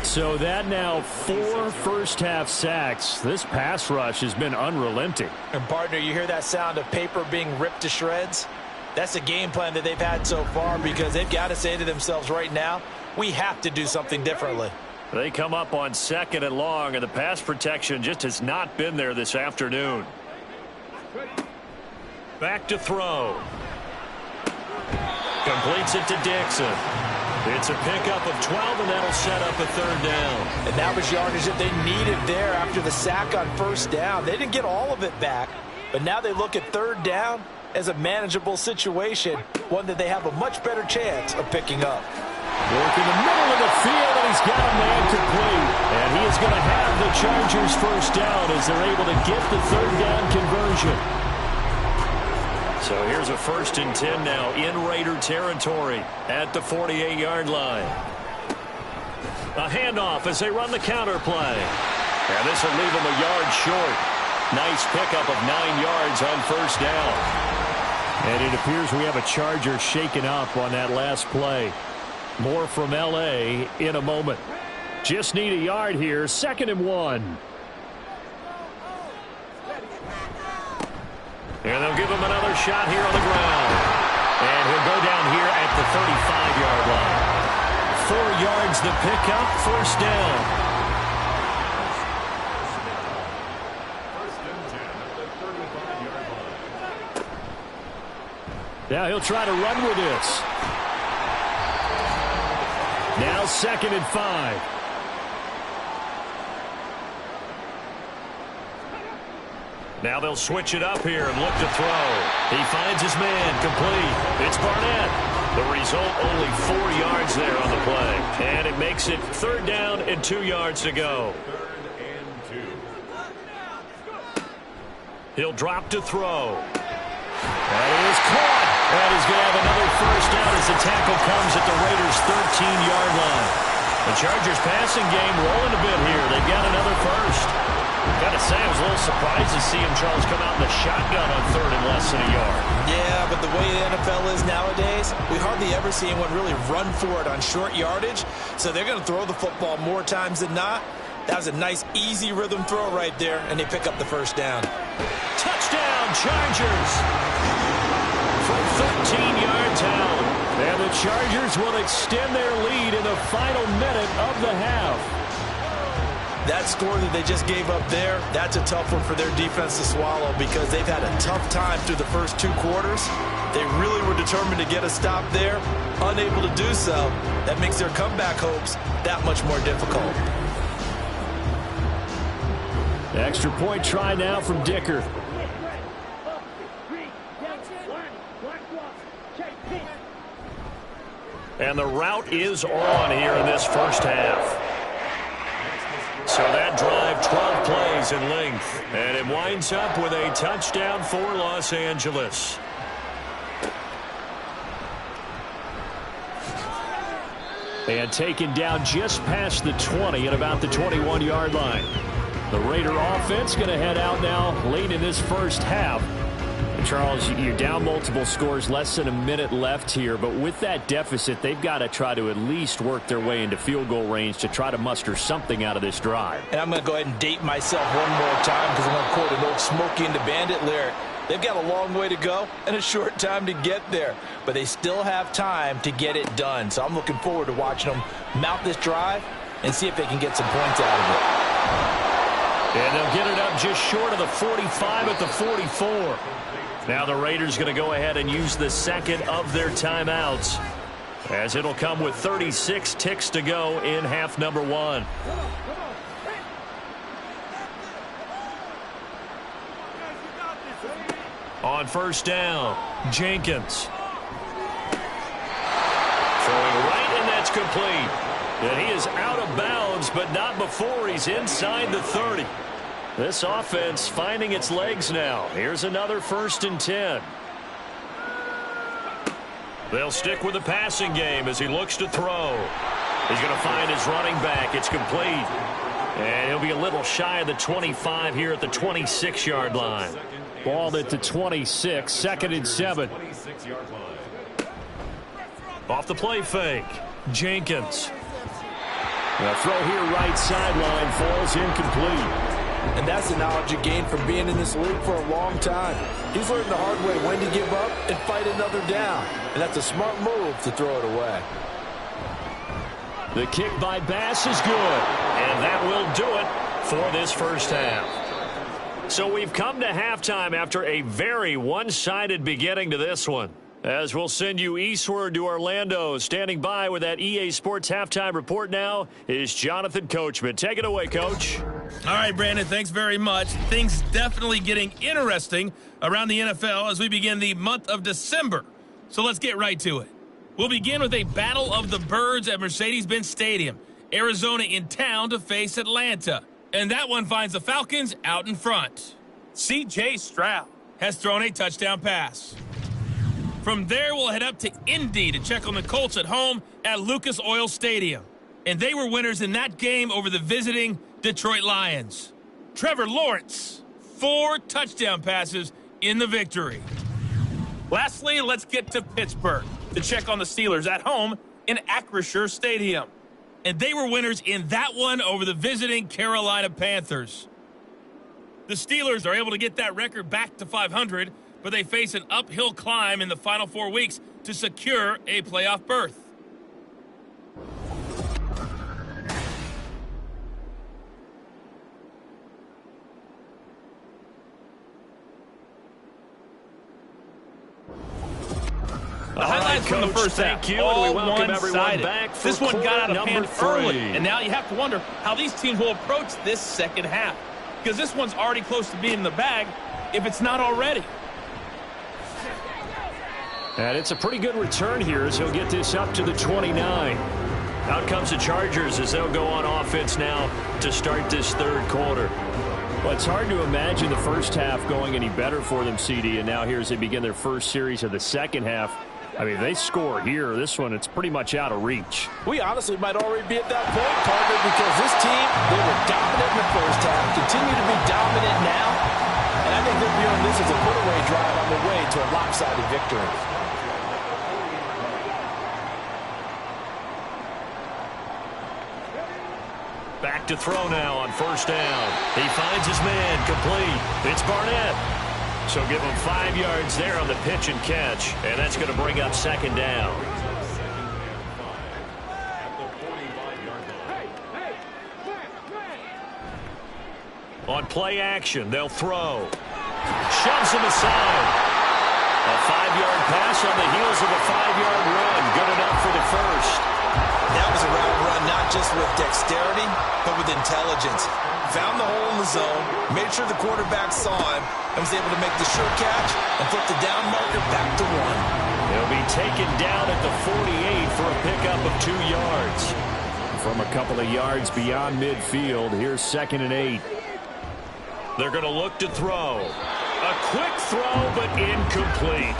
So that now 4 first-half sacks. This pass rush has been unrelenting. And, partner, you hear that sound of paper being ripped to shreds? That's the game plan that they've had so far because they've got to say to themselves right now, we have to do something differently. They come up on 2nd and long, and the pass protection just has not been there this afternoon. Back to throw. Completes it to Dixon. It's a pickup of 12, and that'll set up a 3rd down. And that was yardage that they needed there after the sack on 1st down. They didn't get all of it back, but now they look at 3rd down as a manageable situation, one that they have a much better chance of picking up. Work in the middle of the field, and he's got a man complete. And he is going to have the Chargers 1st down as they're able to get the 3rd down conversion. So here's a 1st and 10 now in Raider territory at the 48-yard line. A handoff as they run the counter play. And this will leave them a yard short. Nice pickup of 9 yards on 1st down. And it appears we have a Charger shaken up on that last play. More from L.A. in a moment. Just need a yard here. 2nd and 1. And they'll give him another shot here on the ground. And he'll go down here at the 35-yard line. 4 yards the pickup, 1st down. 1st and 10 at the 35-yard line. Now he'll try to run with this. Now 2nd and 5. Now they'll switch it up here and look to throw. He finds his man, complete. It's Barnett. The result, only 4 yards there on the play. And it makes it 3rd down and 2 yards to go. He'll drop to throw. That is caught. And he's going to have another 1st down as the tackle comes at the Raiders' 13-yard line. The Chargers passing game rolling a bit here. They've got another 1st. Got to say, I was a little surprised to see him, Charles, come out in the shotgun on 3rd and less than a yard. Yeah, but the way the NFL is nowadays, we hardly ever see anyone really run for it on short yardage. So they're going to throw the football more times than not. That was a nice, easy rhythm throw right there, and they pick up the 1st down. Touchdown, Chargers! From 13 yards out. And the Chargers will extend their lead in the final minute of the half. That score that they just gave up there, that's a tough one for their defense to swallow because they've had a tough time through the first 2 quarters. They really were determined to get a stop there, unable to do so. That makes their comeback hopes that much more difficult. The extra point try now from Dicker. And the route is on here in this first half. So that drive, 12 plays in length. And it winds up with a touchdown for Los Angeles. And taken down just past the 20 at about the 21-yard line. The Raider offense going to head out now late in this first half. And Charles, you're down multiple scores, less than a minute left here. But with that deficit, they've got to try to at least work their way into field goal range to try to muster something out of this drive. And I'm going to go ahead and date myself one more time because I'm going to quote an old Smokey and the Bandit lyric. They've got a long way to go and a short time to get there. But they still have time to get it done. So I'm looking forward to watching them mount this drive and see if they can get some points out of it. And they'll get it up just short of the 45 at the 44. Now the Raiders going to go ahead and use the 2nd of their timeouts, as it'll come with 36 ticks to go in half number 1. On 1st down, Jenkins. Throwing right, and that's complete. And he is out of bounds, but not before he's inside the 30. This offense finding its legs now. Here's another 1st and 10. They'll stick with the passing game as he looks to throw. He's going to find his running back. It's complete. And he'll be a little shy of the 25 here at the 26-yard line. Ball at the 26, 2nd and 7. Off the play fake, Jenkins. The throw here right sideline falls incomplete. And that's the knowledge you gain from being in this league for a long time. He's learned the hard way when to give up and fight another down. And that's a smart move to throw it away. The kick by Bass is good. And that will do it for this first half. So we've come to halftime after a very one-sided beginning to this one. As we'll send you eastward to Orlando. Standing by with that EA Sports halftime report now is Jonathan Coachman. Take it away, Coach. All right, Brandon, thanks very much. Things definitely getting interesting around the NFL as we begin the month of December. So let's get right to it. We'll begin with a battle of the birds at Mercedes-Benz Stadium. Arizona in town to face Atlanta. And that one finds the Falcons out in front. C.J. Stroud has thrown a touchdown pass. From there, we'll head up to Indy to check on the Colts at home at Lucas Oil Stadium. And they were winners in that game over the visiting Detroit Lions. Trevor Lawrence, 4 touchdown passes in the victory. Lastly, let's get to Pittsburgh to check on the Steelers at home in Acrisure Stadium. And they were winners in that one over the visiting Carolina Panthers. The Steelers are able to get that record back to 500, but they face an uphill climb in the final 4 weeks to secure a playoff berth. The highlights from the first half, all one-sided. This one got out of hand early, and now you have to wonder how these teams will approach this second half, because this one's already close to being in the bag, if it's not already. And it's a pretty good return here as he'll get this up to the 29. Out comes the Chargers as they'll go on offense now to start this third quarter. Well, it's hard to imagine the first half going any better for them, CD, and now here as they begin their first series of the second half. I mean, if they score here, this one, it's pretty much out of reach. We honestly might already be at that point, Carter, because this team, they were dominant in the first half, continue to be dominant now, and I think they're viewing this as a put-away drive on the way to a lopsided victory. Back to throw now on first down. He finds his man complete. It's Barnett. So give him 5 yards there on the pitch and catch, and that's going to bring up second down. On play action, they'll throw. Shoves him aside. A 5-yard pass on the heels of a 5-yard run. Good enough for the first. That was a route run, not just with dexterity, but with intelligence. Found the hole in the zone, made sure the quarterback saw him, and was able to make the sure catch and flip the down marker back to 1. He'll be taken down at the 48 for a pickup of 2 yards. From a couple of yards beyond midfield, here's 2nd and 8. They're going to look to throw. A quick throw, but incomplete.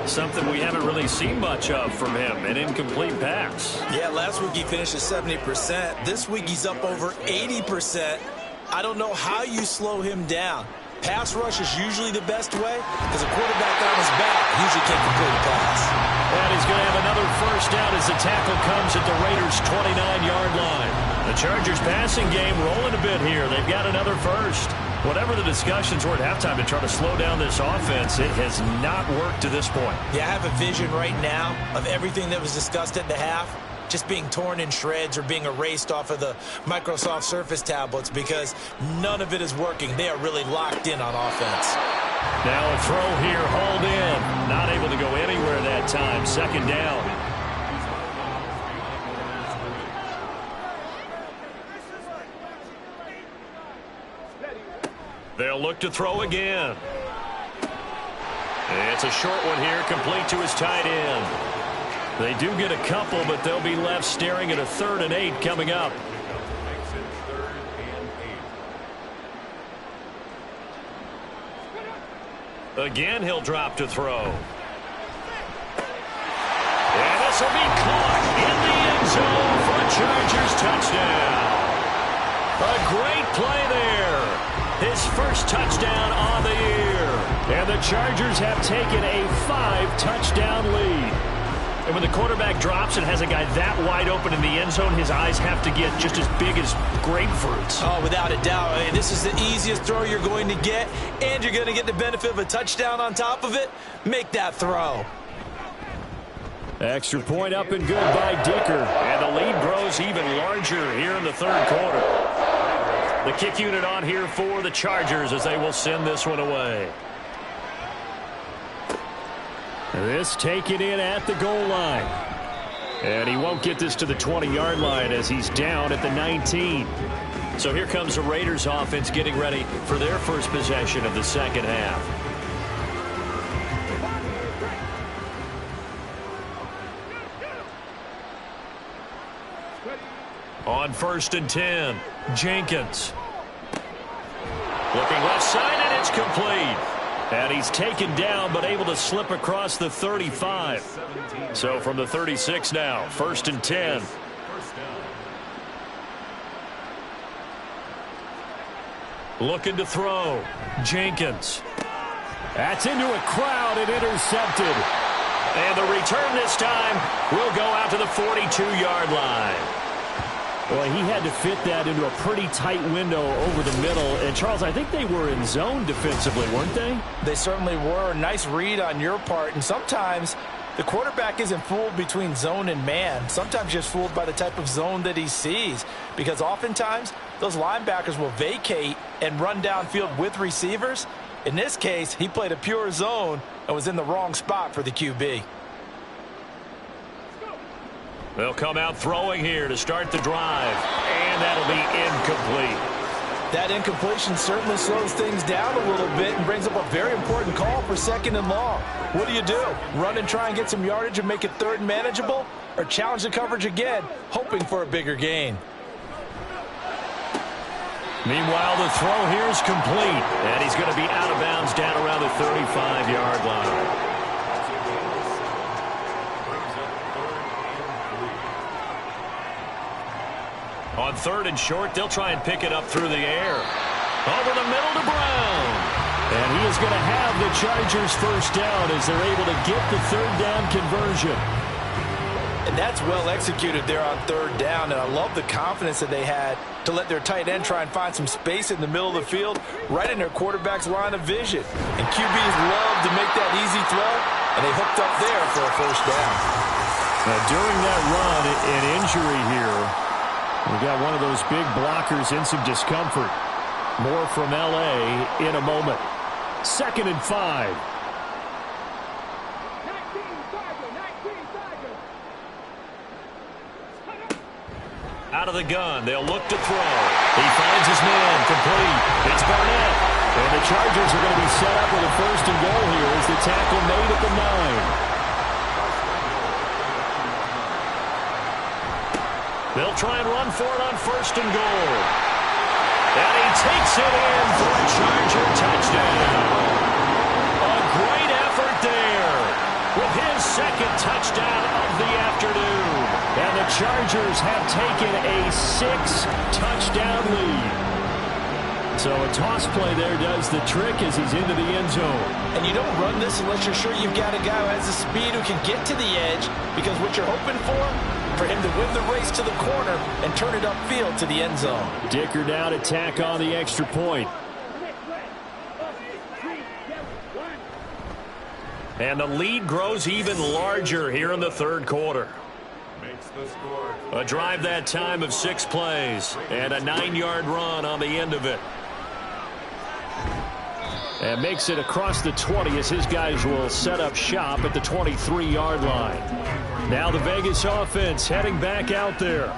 Something we haven't really seen much of from him, an incomplete pass. Yeah, last week he finished at 70%. This week he's up over 80%. I don't know how you slow him down. Pass rush is usually the best way because a quarterback on his back usually can't complete a pass. And he's going to have another first down as the tackle comes at the Raiders' 29-yard line. The Chargers passing game rolling a bit here. They've got another first. Whatever the discussions were at halftime to try to slow down this offense, it has not worked to this point. Yeah, I have a vision right now of everything that was discussed at the half just being torn in shreds or being erased off of the Microsoft Surface tablets because none of it is working. They are really locked in on offense. Now a throw here, hauled in. Not able to go anywhere that time. Second down. They'll look to throw again. It's a short one here, complete to his tight end. They do get a couple, but they'll be left staring at a 3rd and 8 coming up. Again, he'll drop to throw. And this will be caught in the end zone for a Chargers touchdown. A great play there. His first touchdown on the year. And the Chargers have taken a 5-touchdown lead. And when the quarterback drops and has a guy that wide open in the end zone, his eyes have to get just as big as grapefruits. Oh, without a doubt. I mean, this is the easiest throw you're going to get, and you're going to get the benefit of a touchdown on top of it. Make that throw. Extra point up and good by Dicker. And the lead grows even larger here in the third quarter. The kick unit on here for the Chargers as they will send this one away. This taken in at the goal line. And he won't get this to the 20-yard line as he's down at the 19. So here comes the Raiders offense getting ready for their first possession of the second half. On 1st and 10, Jenkins. Looking left side, and it's complete. And he's taken down, but able to slip across the 35. So from the 36 now, 1st and 10. Looking to throw. Jenkins. That's into a crowd and intercepted. And the return this time will go out to the 42-yard line. Well, he had to fit that into a pretty tight window over the middle. And, Charles, I think they were in zone defensively, weren't they? They certainly were. Nice read on your part. And sometimes the quarterback isn't fooled between zone and man. Sometimes just fooled by the type of zone that he sees. Because oftentimes those linebackers will vacate and run downfield with receivers. In this case, he played a pure zone and was in the wrong spot for the QB. They'll come out throwing here to start the drive, and that'll be incomplete. That incompletion certainly slows things down a little bit and brings up a very important call for 2nd and long. What do? Run and try and get some yardage and make it 3rd and manageable, or challenge the coverage again, hoping for a bigger gain? Meanwhile, the throw here is complete, and he's going to be out of bounds down around the 35-yard line. On 3rd and short, they'll try and pick it up through the air. Over the middle to Brown. And he is going to have the Chargers first down as they're able to get the 3rd down conversion. And that's well executed there on 3rd down, and I love the confidence that they had to let their tight end try and find some space in the middle of the field, right in their quarterback's line of vision. And QBs love to make that easy throw, and they hooked up there for a first down. Now, during that run, an injury here. We got one of those big blockers in some discomfort. More from L.A. in a moment. 2nd and 5. Out of the gun, they'll look to throw. He finds his man, complete. It's Barnett. And the Chargers are going to be set up with a 1st and goal here as the tackle made at the 9. They'll try and run for it on 1st and goal. And he takes it in for a Charger touchdown. A great effort there with his 2nd touchdown of the afternoon. And the Chargers have taken a 6-touchdown lead. So a toss play there does the trick as he's into the end zone. And you don't run this unless you're sure you've got a guy who has the speed who can get to the edge, because what you're hoping for him to win the race to the corner and turn it upfield to the end zone. Dicker down to tack on the extra point. And the lead grows even larger here in the 3rd quarter. A drive that time of 6 plays and a 9-yard run on the end of it. And makes it across the 20 as his guys will set up shop at the 23-yard line. Now the Vegas offense heading back out there.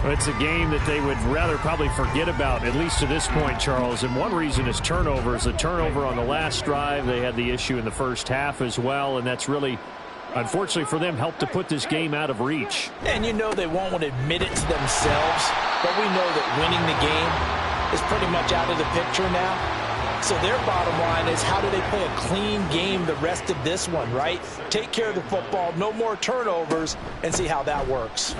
It's a game that they would rather probably forget about, at least to this point, Charles. And one reason is turnovers. The turnover on the last drive, they had the issue in the first half as well, and that's really, unfortunately for them, helped to put this game out of reach. And you know they won't want to admit it to themselves, but we know that winning the game is pretty much out of the picture now. So their bottom line is, how do they play a clean game the rest of this one, right? Take care of the football, no more turnovers, and see how that works.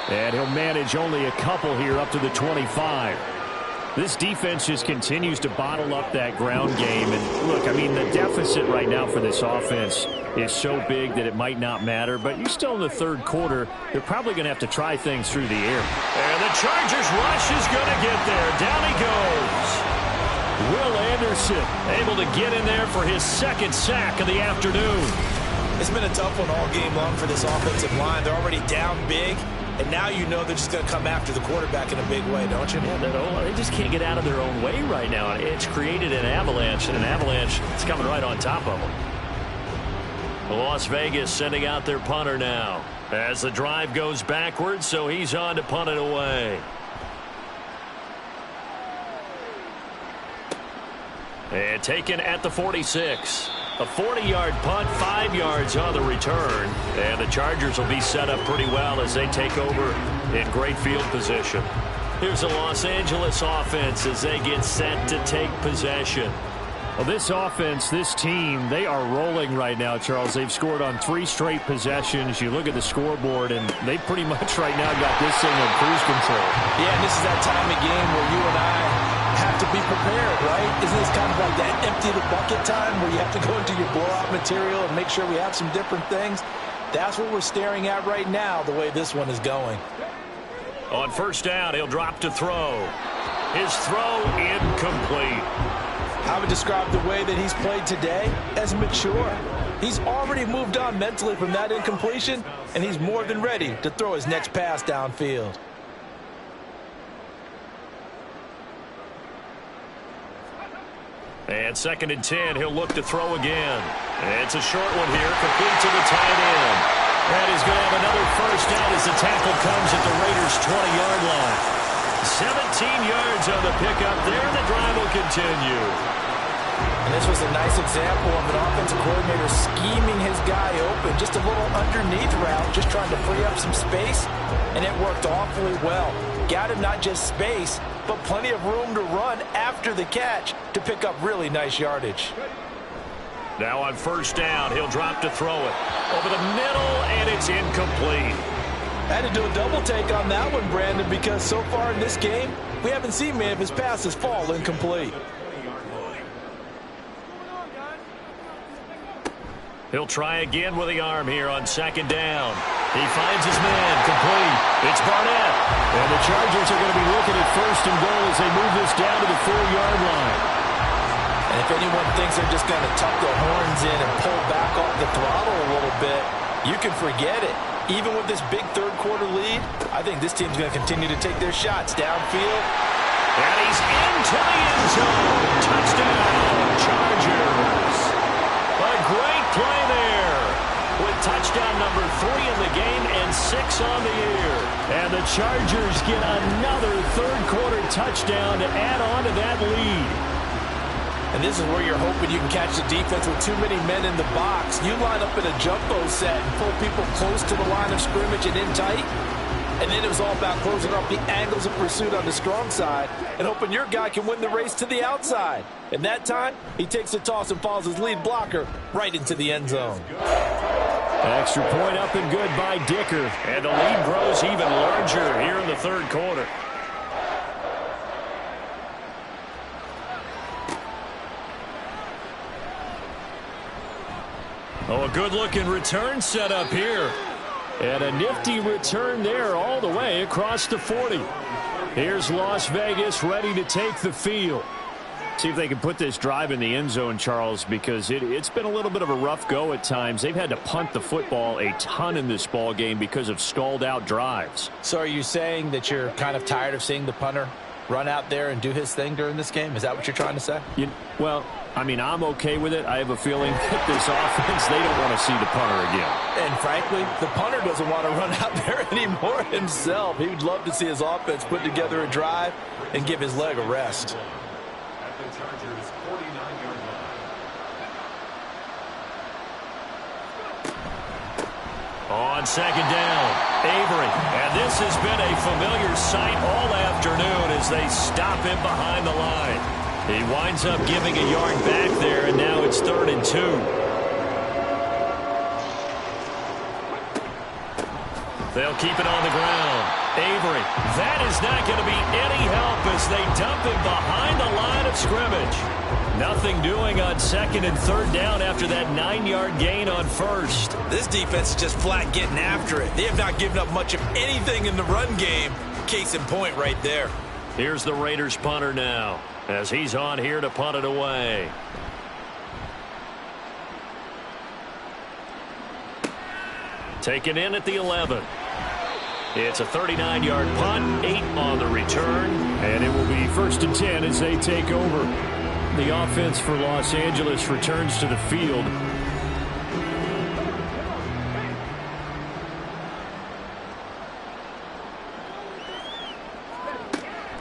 And he'll manage only a couple here up to the 25. This defense just continues to bottle up that ground game. And look, I mean, the deficit right now for this offense is so big that it might not matter. But you're still in the 3rd quarter. They're probably going to have to try things through the air. And the Chargers rush is going to get there. Down he goes. Will Anderson able to get in there for his 2nd sack of the afternoon. It's been a tough one all game long for this offensive line. They're already down big, and now you know they're just going to come after the quarterback in a big way, don't you? Yeah, they just can't get out of their own way right now. It's created an avalanche, and an avalanche is coming right on top of them. Las Vegas sending out their punter now as the drive goes backwards, so he's on to punt it away. And taken at the 46. A 40-yard punt, 5 yards on the return. And the Chargers will be set up pretty well as they take over in great field position. Here's the Los Angeles offense as they get set to take possession. Well, this offense, this team, they are rolling right now, Charles. They've scored on 3 straight possessions. You look at the scoreboard, and they pretty much right now got this thing on cruise control. Yeah, and this is that time of game where you and I have to be prepared, right? Isn't this kind of like that empty the bucket time where you have to go into your blowout material and make sure we have some different things? That's what we're staring at right now, the way this one is going. On 1st down, he'll drop to throw. His throw incomplete. I would describe the way that he's played today as mature. He's already moved on mentally from that incompletion, and he's more than ready to throw his next pass downfield. And 2nd and 10, he'll look to throw again. And it's a short one here, complete to the tight end. And he's going to have another first down as the tackle comes at the Raiders' 20-yard line. 17 yards on the pickup there. The drive will continue. And this was a nice example of an offensive coordinator scheming his guy open. Just a little underneath route, just trying to free up some space. And it worked awfully well. Got him not just space, but plenty of room to run after the catch to pick up really nice yardage. Now on first down, he'll drop to throw it. Over the middle, and it's incomplete. I had to do a double take on that one, Brandon, because so far in this game, we haven't seen many of his passes fall incomplete. He'll try again with the arm here on second down. He finds his man, complete. It's Barnett. And the Chargers are going to be looking at first and goal as they move this down to the 4-yard line. And if anyone thinks they're just going to tuck their horns in and pull back off the throttle a little bit, you can forget it. Even with this big third-quarter lead, I think this team's going to continue to take their shots downfield. And he's into the end zone. Touchdown, Chargers. A great play there with touchdown number 3 in the game and 6 on the year. And the Chargers get another third-quarter touchdown to add on to that lead. And this is where you're hoping you can catch the defense with too many men in the box. You line up in a jumbo set and pull people close to the line of scrimmage and in tight. And then it was all about closing up the angles of pursuit on the strong side and hoping your guy can win the race to the outside. And that time, he takes a toss and follows his lead blocker right into the end zone. Extra point up and good by Dicker. And the lead grows even larger here in the third quarter. Oh, a good-looking return set up here. And a nifty return there all the way across the 40. Here's Las Vegas ready to take the field. See if they can put this drive in the end zone, Charles, because it's been a little bit of a rough go at times. They've had to punt the football a ton in this ball game because of stalled-out drives. So are you saying that you're kind of tired of seeing the punter run out there and do his thing during this game? Is that what you're trying to say? Well, I mean, I'm okay with it. I have a feeling that this offense, they don't want to see the punter again. And frankly, the punter doesn't want to run out there anymore himself. He would love to see his offense put together a drive and give his leg a rest. At the Chargers' 49-yard line. On second down, Avery. And this has been a familiar sight all afternoon as they stop him behind the line. He winds up giving a yard back there, and now it's 3rd and 2. They'll keep it on the ground. Avery, that is not going to be any help as they dump him behind the line of scrimmage. Nothing doing on 2nd and 3rd down after that 9-yard gain on 1st. This defense is just flat getting after it. They have not given up much of anything in the run game. Case in point right there. Here's the Raiders punter now as he's on here to punt it away. Taken in at the 11. It's a 39-yard punt, 8 on the return. And it will be 1st and 10 as they take over. The offense for Los Angeles returns to the field.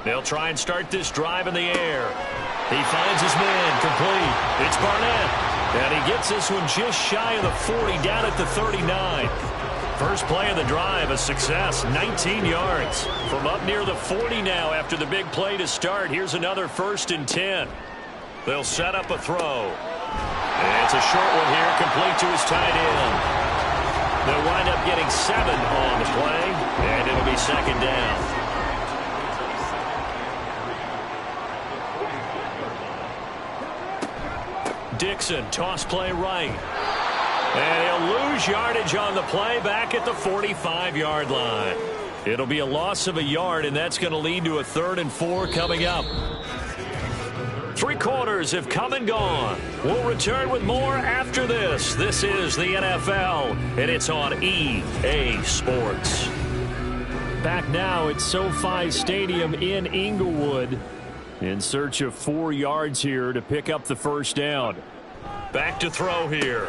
They'll try and start this drive in the air. He finds his man, complete. It's Barnett. And he gets this one just shy of the 40, down at the 39. First play of the drive, a success, 19 yards. From up near the 40 now after the big play to start. Here's another 1st and 10. They'll set up a throw. And it's a short one here, complete to his tight end. They'll wind up getting 7 on the play, and it'll be 2nd down. Dixon, toss play right. And he'll lose yardage on the play back at the 45-yard line. It'll be a loss of a yard, and that's going to lead to a 3rd and 4 coming up. 3 quarters have come and gone. We'll return with more after this. This is the NFL, and it's on EA Sports. Back now at SoFi Stadium in Inglewood. In search of 4 yards here to pick up the first down. Back to throw here.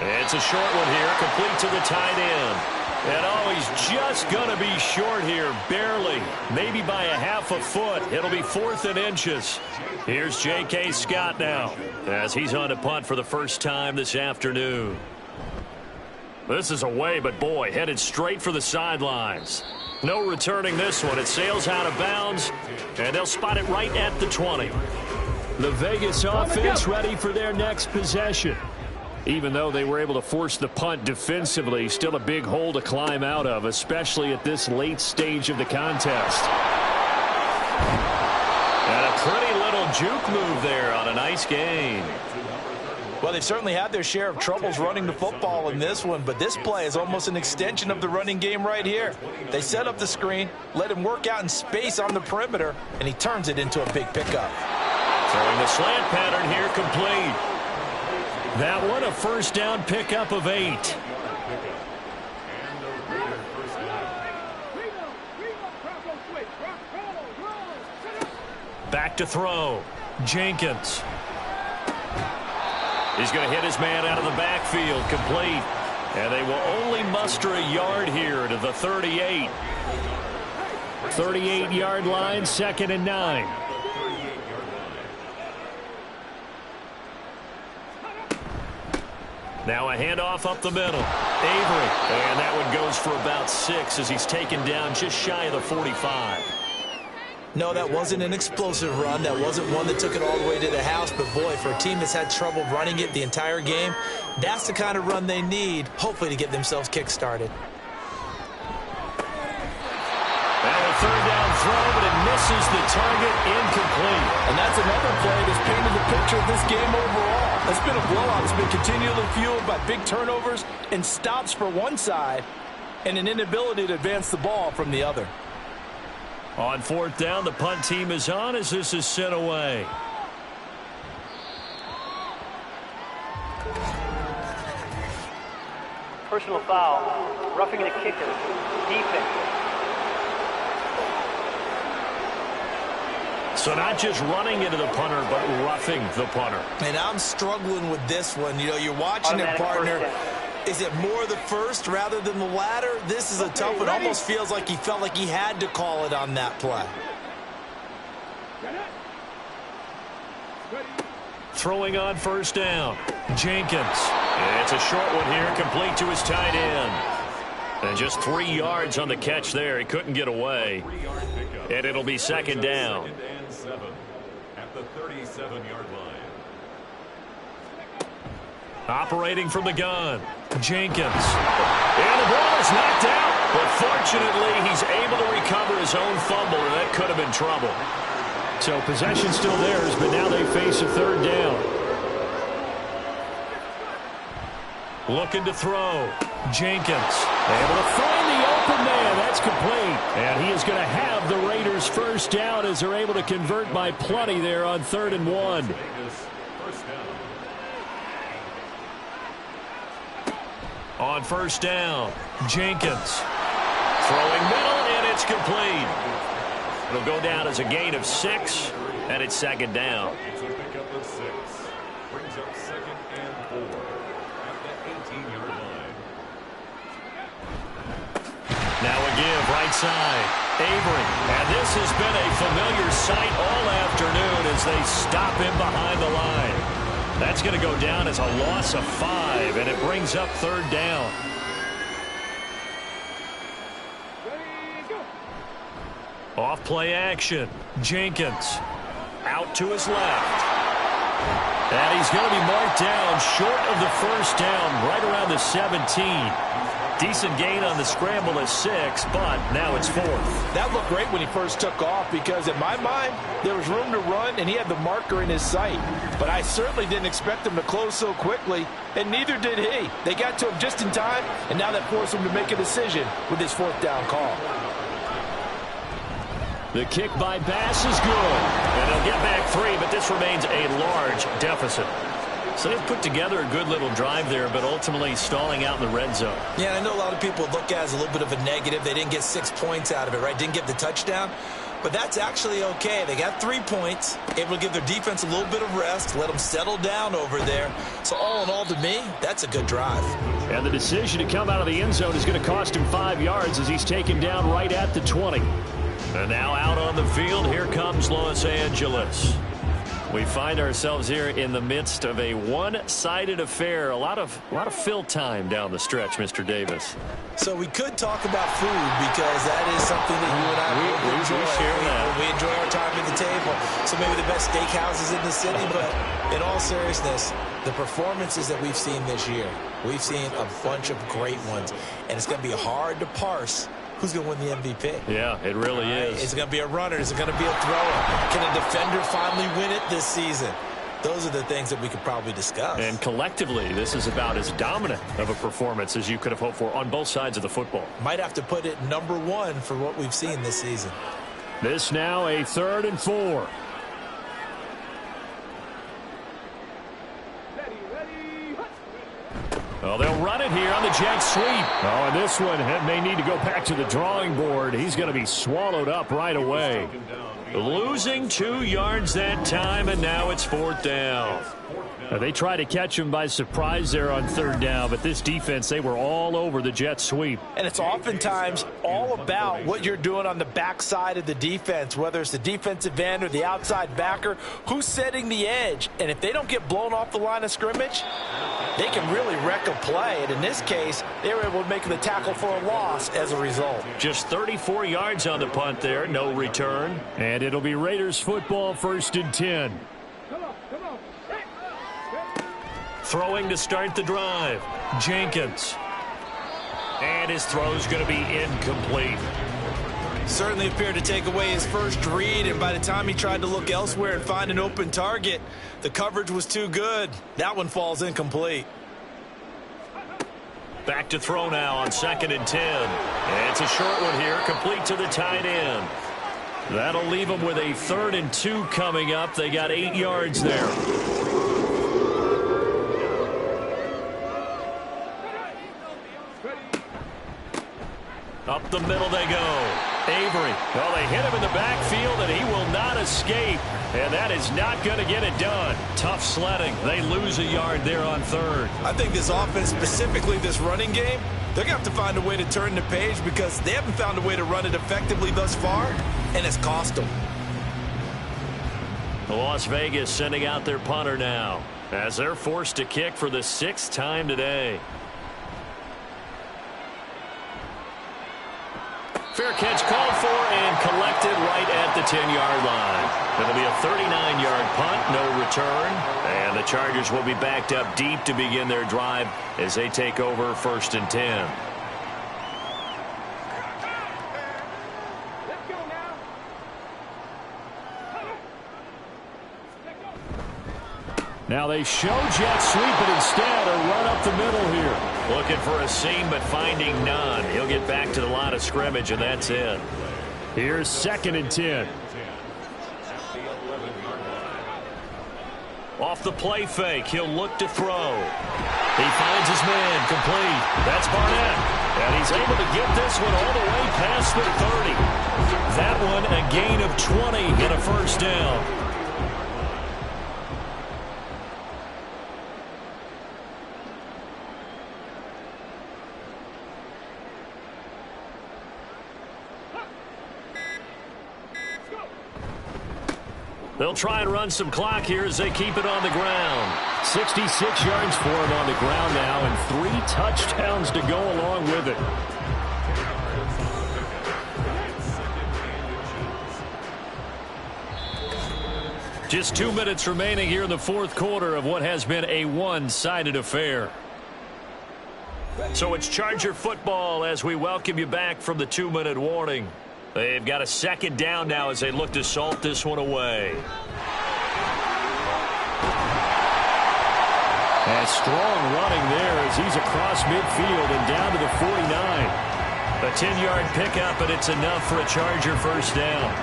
It's a short one here, complete to the tight end. And oh, he's just going to be short here, barely. Maybe by a half a foot. It'll be 4th and inches. Here's J.K. Scott now as he's on to punt for the first time this afternoon. This is away, but boy, headed straight for the sidelines. No returning this one. It sails out of bounds, and they'll spot it right at the 20. The Vegas offense ready for their next possession. Even though they were able to force the punt defensively, still a big hole to climb out of, especially at this late stage of the contest. And a pretty little juke move there on a nice gain. Well, they've certainly had their share of troubles running the football in this one, but this play is almost an extension of the running game right here. They set up the screen, let him work out in space on the perimeter, and he turns it into a big pickup. Throwing the slant pattern here complete. That one a first down pickup of 8. Back to throw. Jenkins. He's going to hit his man out of the backfield, complete. And they will only muster a yard here to the 38. 38-yard line, 2nd and 9. Now a handoff up the middle. Avery. And that one goes for about 6 as he's taken down just shy of the 45. No, that wasn't an explosive run. That wasn't one that took it all the way to the house. But, boy, for a team that's had trouble running it the entire game, that's the kind of run they need, hopefully, to get themselves kick-started. Now a 3rd down throw, but it misses the target, incomplete. And that's another play that's painted the picture of this game overall. It's been a blowout. It's been continually fueled by big turnovers and stops for one side and an inability to advance the ball from the other. On 4th down, the punt team is on as this is sent away. Personal foul. Roughing the kicker. Defense. So not just running into the punter, but roughing the punter. And I'm struggling with this one. You know, you're watching it, partner. Is it more the first rather than the latter? This is a tough one. Almost feels like he felt like he had to call it on that play. Throwing on 1st down. Jenkins. It's a short one here, complete to his tight end. And just 3 yards on the catch there. He couldn't get away. And it'll be 2nd down. At the 37-yard line. Operating from the gun. Jenkins. And the ball is knocked out. But fortunately, he's able to recover his own fumble, and that could have been trouble. So possession still theirs, but now they face a 3rd down. Looking to throw. Jenkins. Able to find the open man. That's complete. And he is going to have the Raiders' 1st down as they're able to convert by plenty there on 3rd and 1. On 1st down, Jenkins. Throwing middle, and it's complete. It'll go down as a gain of 6, and it's 2nd down. It's a pickup of 6. Brings up 2nd and 4 at the 18-yard line. Now a give, right side. Avery. And this has been a familiar sight all afternoon as they stop him behind the line. That's going to go down as a loss of 5, and it brings up 3rd down. Off play action. Jenkins out to his left. And he's going to be marked down short of the 1st down, right around the 17. Decent gain on the scramble at 6, but now it's 4th. That looked great when he first took off because, in my mind, there was room to run and he had the marker in his sight. But I certainly didn't expect him to close so quickly, and neither did he. They got to him just in time, and now that forced him to make a decision with his 4th down call. The kick by Bass is good. And they'll get back 3, but this remains a large deficit. So they've put together a good little drive there, but ultimately stalling out in the red zone. Yeah, I know a lot of people look at it as a little bit of a negative. They didn't get 6 points out of it, right? Didn't get the touchdown. But that's actually okay. They got 3 points. It will give their defense a little bit of rest, let them settle down over there. So all in all, to me, that's a good drive. And the decision to come out of the end zone is going to cost him 5 yards as he's taken down right at the 20. And now out on the field, here comes Los Angeles. We find ourselves here in the midst of a one-sided affair. A lot of fill time down the stretch, Mr. Davis. So we could talk about food because that is something that you and I enjoy. We share that. We enjoy our time at the table. So maybe the best steakhouses in the city, but in all seriousness, the performances that we've seen this year, we've seen a bunch of great ones, and it's going to be hard to parse who's going to win the MVP. Yeah, it really is. Is it going to be a runner? Is it going to be a thrower? Can a defender finally win it this season? Those are the things that we could probably discuss. And collectively, this is about as dominant of a performance as you could have hoped for on both sides of the football. Might have to put it #1 for what we've seen this season. This now a 3rd and 4. Well, they'll run it here on the jet sweep. Oh, and this one may need to go back to the drawing board. He's going to be swallowed up right away. Losing 2 yards that time, and now it's 4th down. They tried to catch him by surprise there on 3rd down, but this defense, they were all over the jet sweep. And it's oftentimes all about what you're doing on the backside of the defense, whether it's the defensive end or the outside backer, who's setting the edge. And if they don't get blown off the line of scrimmage, they can really wreck a play. And in this case, they were able to make the tackle for a loss as a result. Just 34 yards on the punt there, no return. And it'll be Raiders football, 1st and 10. Throwing to start the drive, Jenkins. And his throw's going to be incomplete. Certainly appeared to take away his first read, and by the time he tried to look elsewhere and find an open target, the coverage was too good. That one falls incomplete. Back to throw now on 2nd and 10. And it's a short one here, complete to the tight end. That'll leave them with a 3rd and 2 coming up. They got 8 yards there. Up the middle they go. Avery. Well, they hit him in the backfield, and he will not escape. And that is not going to get it done. Tough sledding. They lose a yard there on 3rd. I think this offense, specifically this running game, they're going to have to find a way to turn the page because they haven't found a way to run it effectively thus far, and it's cost them. Las Vegas sending out their punter now as they're forced to kick for the 6th time today. Fair catch called for and collected right at the 10-yard line. It'll be a 39-yard punt, no return. And the Chargers will be backed up deep to begin their drive as they take over 1st and 10. Now they show jet sweep, but instead a run up the middle here. Looking for a seam, but finding none. He'll get back to the line of scrimmage, and that's it. Here's 2nd and 10. Off the play fake, he'll look to throw. He finds his man, complete. That's Barnett. And he's able to get this one all the way past the 30. That one a gain of 20 and a 1st down. They'll try and run some clock here as they keep it on the ground. 66 yards for him on the ground now, and 3 touchdowns to go along with it. Just 2 minutes remaining here in the 4th quarter of what has been a one-sided affair. So it's Charger football as we welcome you back from the 2-minute warning. They've got a 2nd down now as they look to salt this one away. And strong running there as he's across midfield and down to the 49. A 10-yard pickup, and it's enough for a Charger 1st down.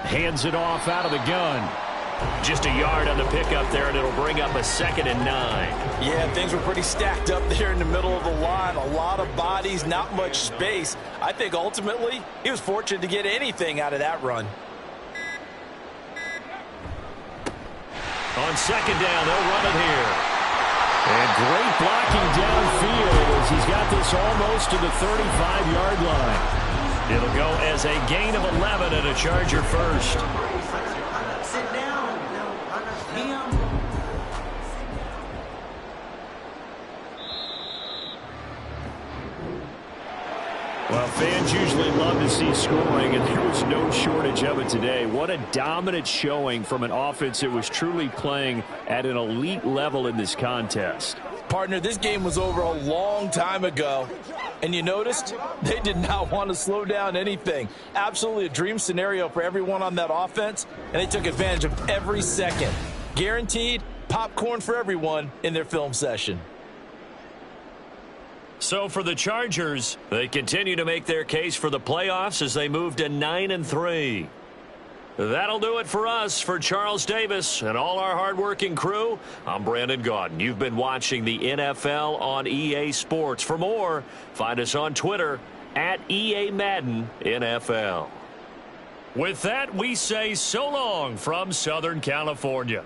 Hands it off out of the gun. Just a yard on the pickup there, and it'll bring up a 2nd and 9. Yeah, things were pretty stacked up there in the middle of the line. A lot of bodies, not much space. I think ultimately he was fortunate to get anything out of that run. On 2nd down, they'll run it here. And great blocking downfield as he's got this almost to the 35-yard line. It'll go as a gain of 11 and a Charger first. Well, fans usually love to see scoring, and there was no shortage of it today. What a dominant showing from an offense that was truly playing at an elite level in this contest. Partner, this game was over a long time ago, and you noticed they did not want to slow down anything. Absolutely a dream scenario for everyone on that offense, and they took advantage of every second. Guaranteed popcorn for everyone in their film session. So for the Chargers, they continue to make their case for the playoffs as they move to 9-3. That'll do it for us. For Charles Davis and all our hardworking crew, I'm Brandon Gaudin. You've been watching the NFL on EA Sports. For more, find us on Twitter at EA Madden NFL. With that, we say so long from Southern California.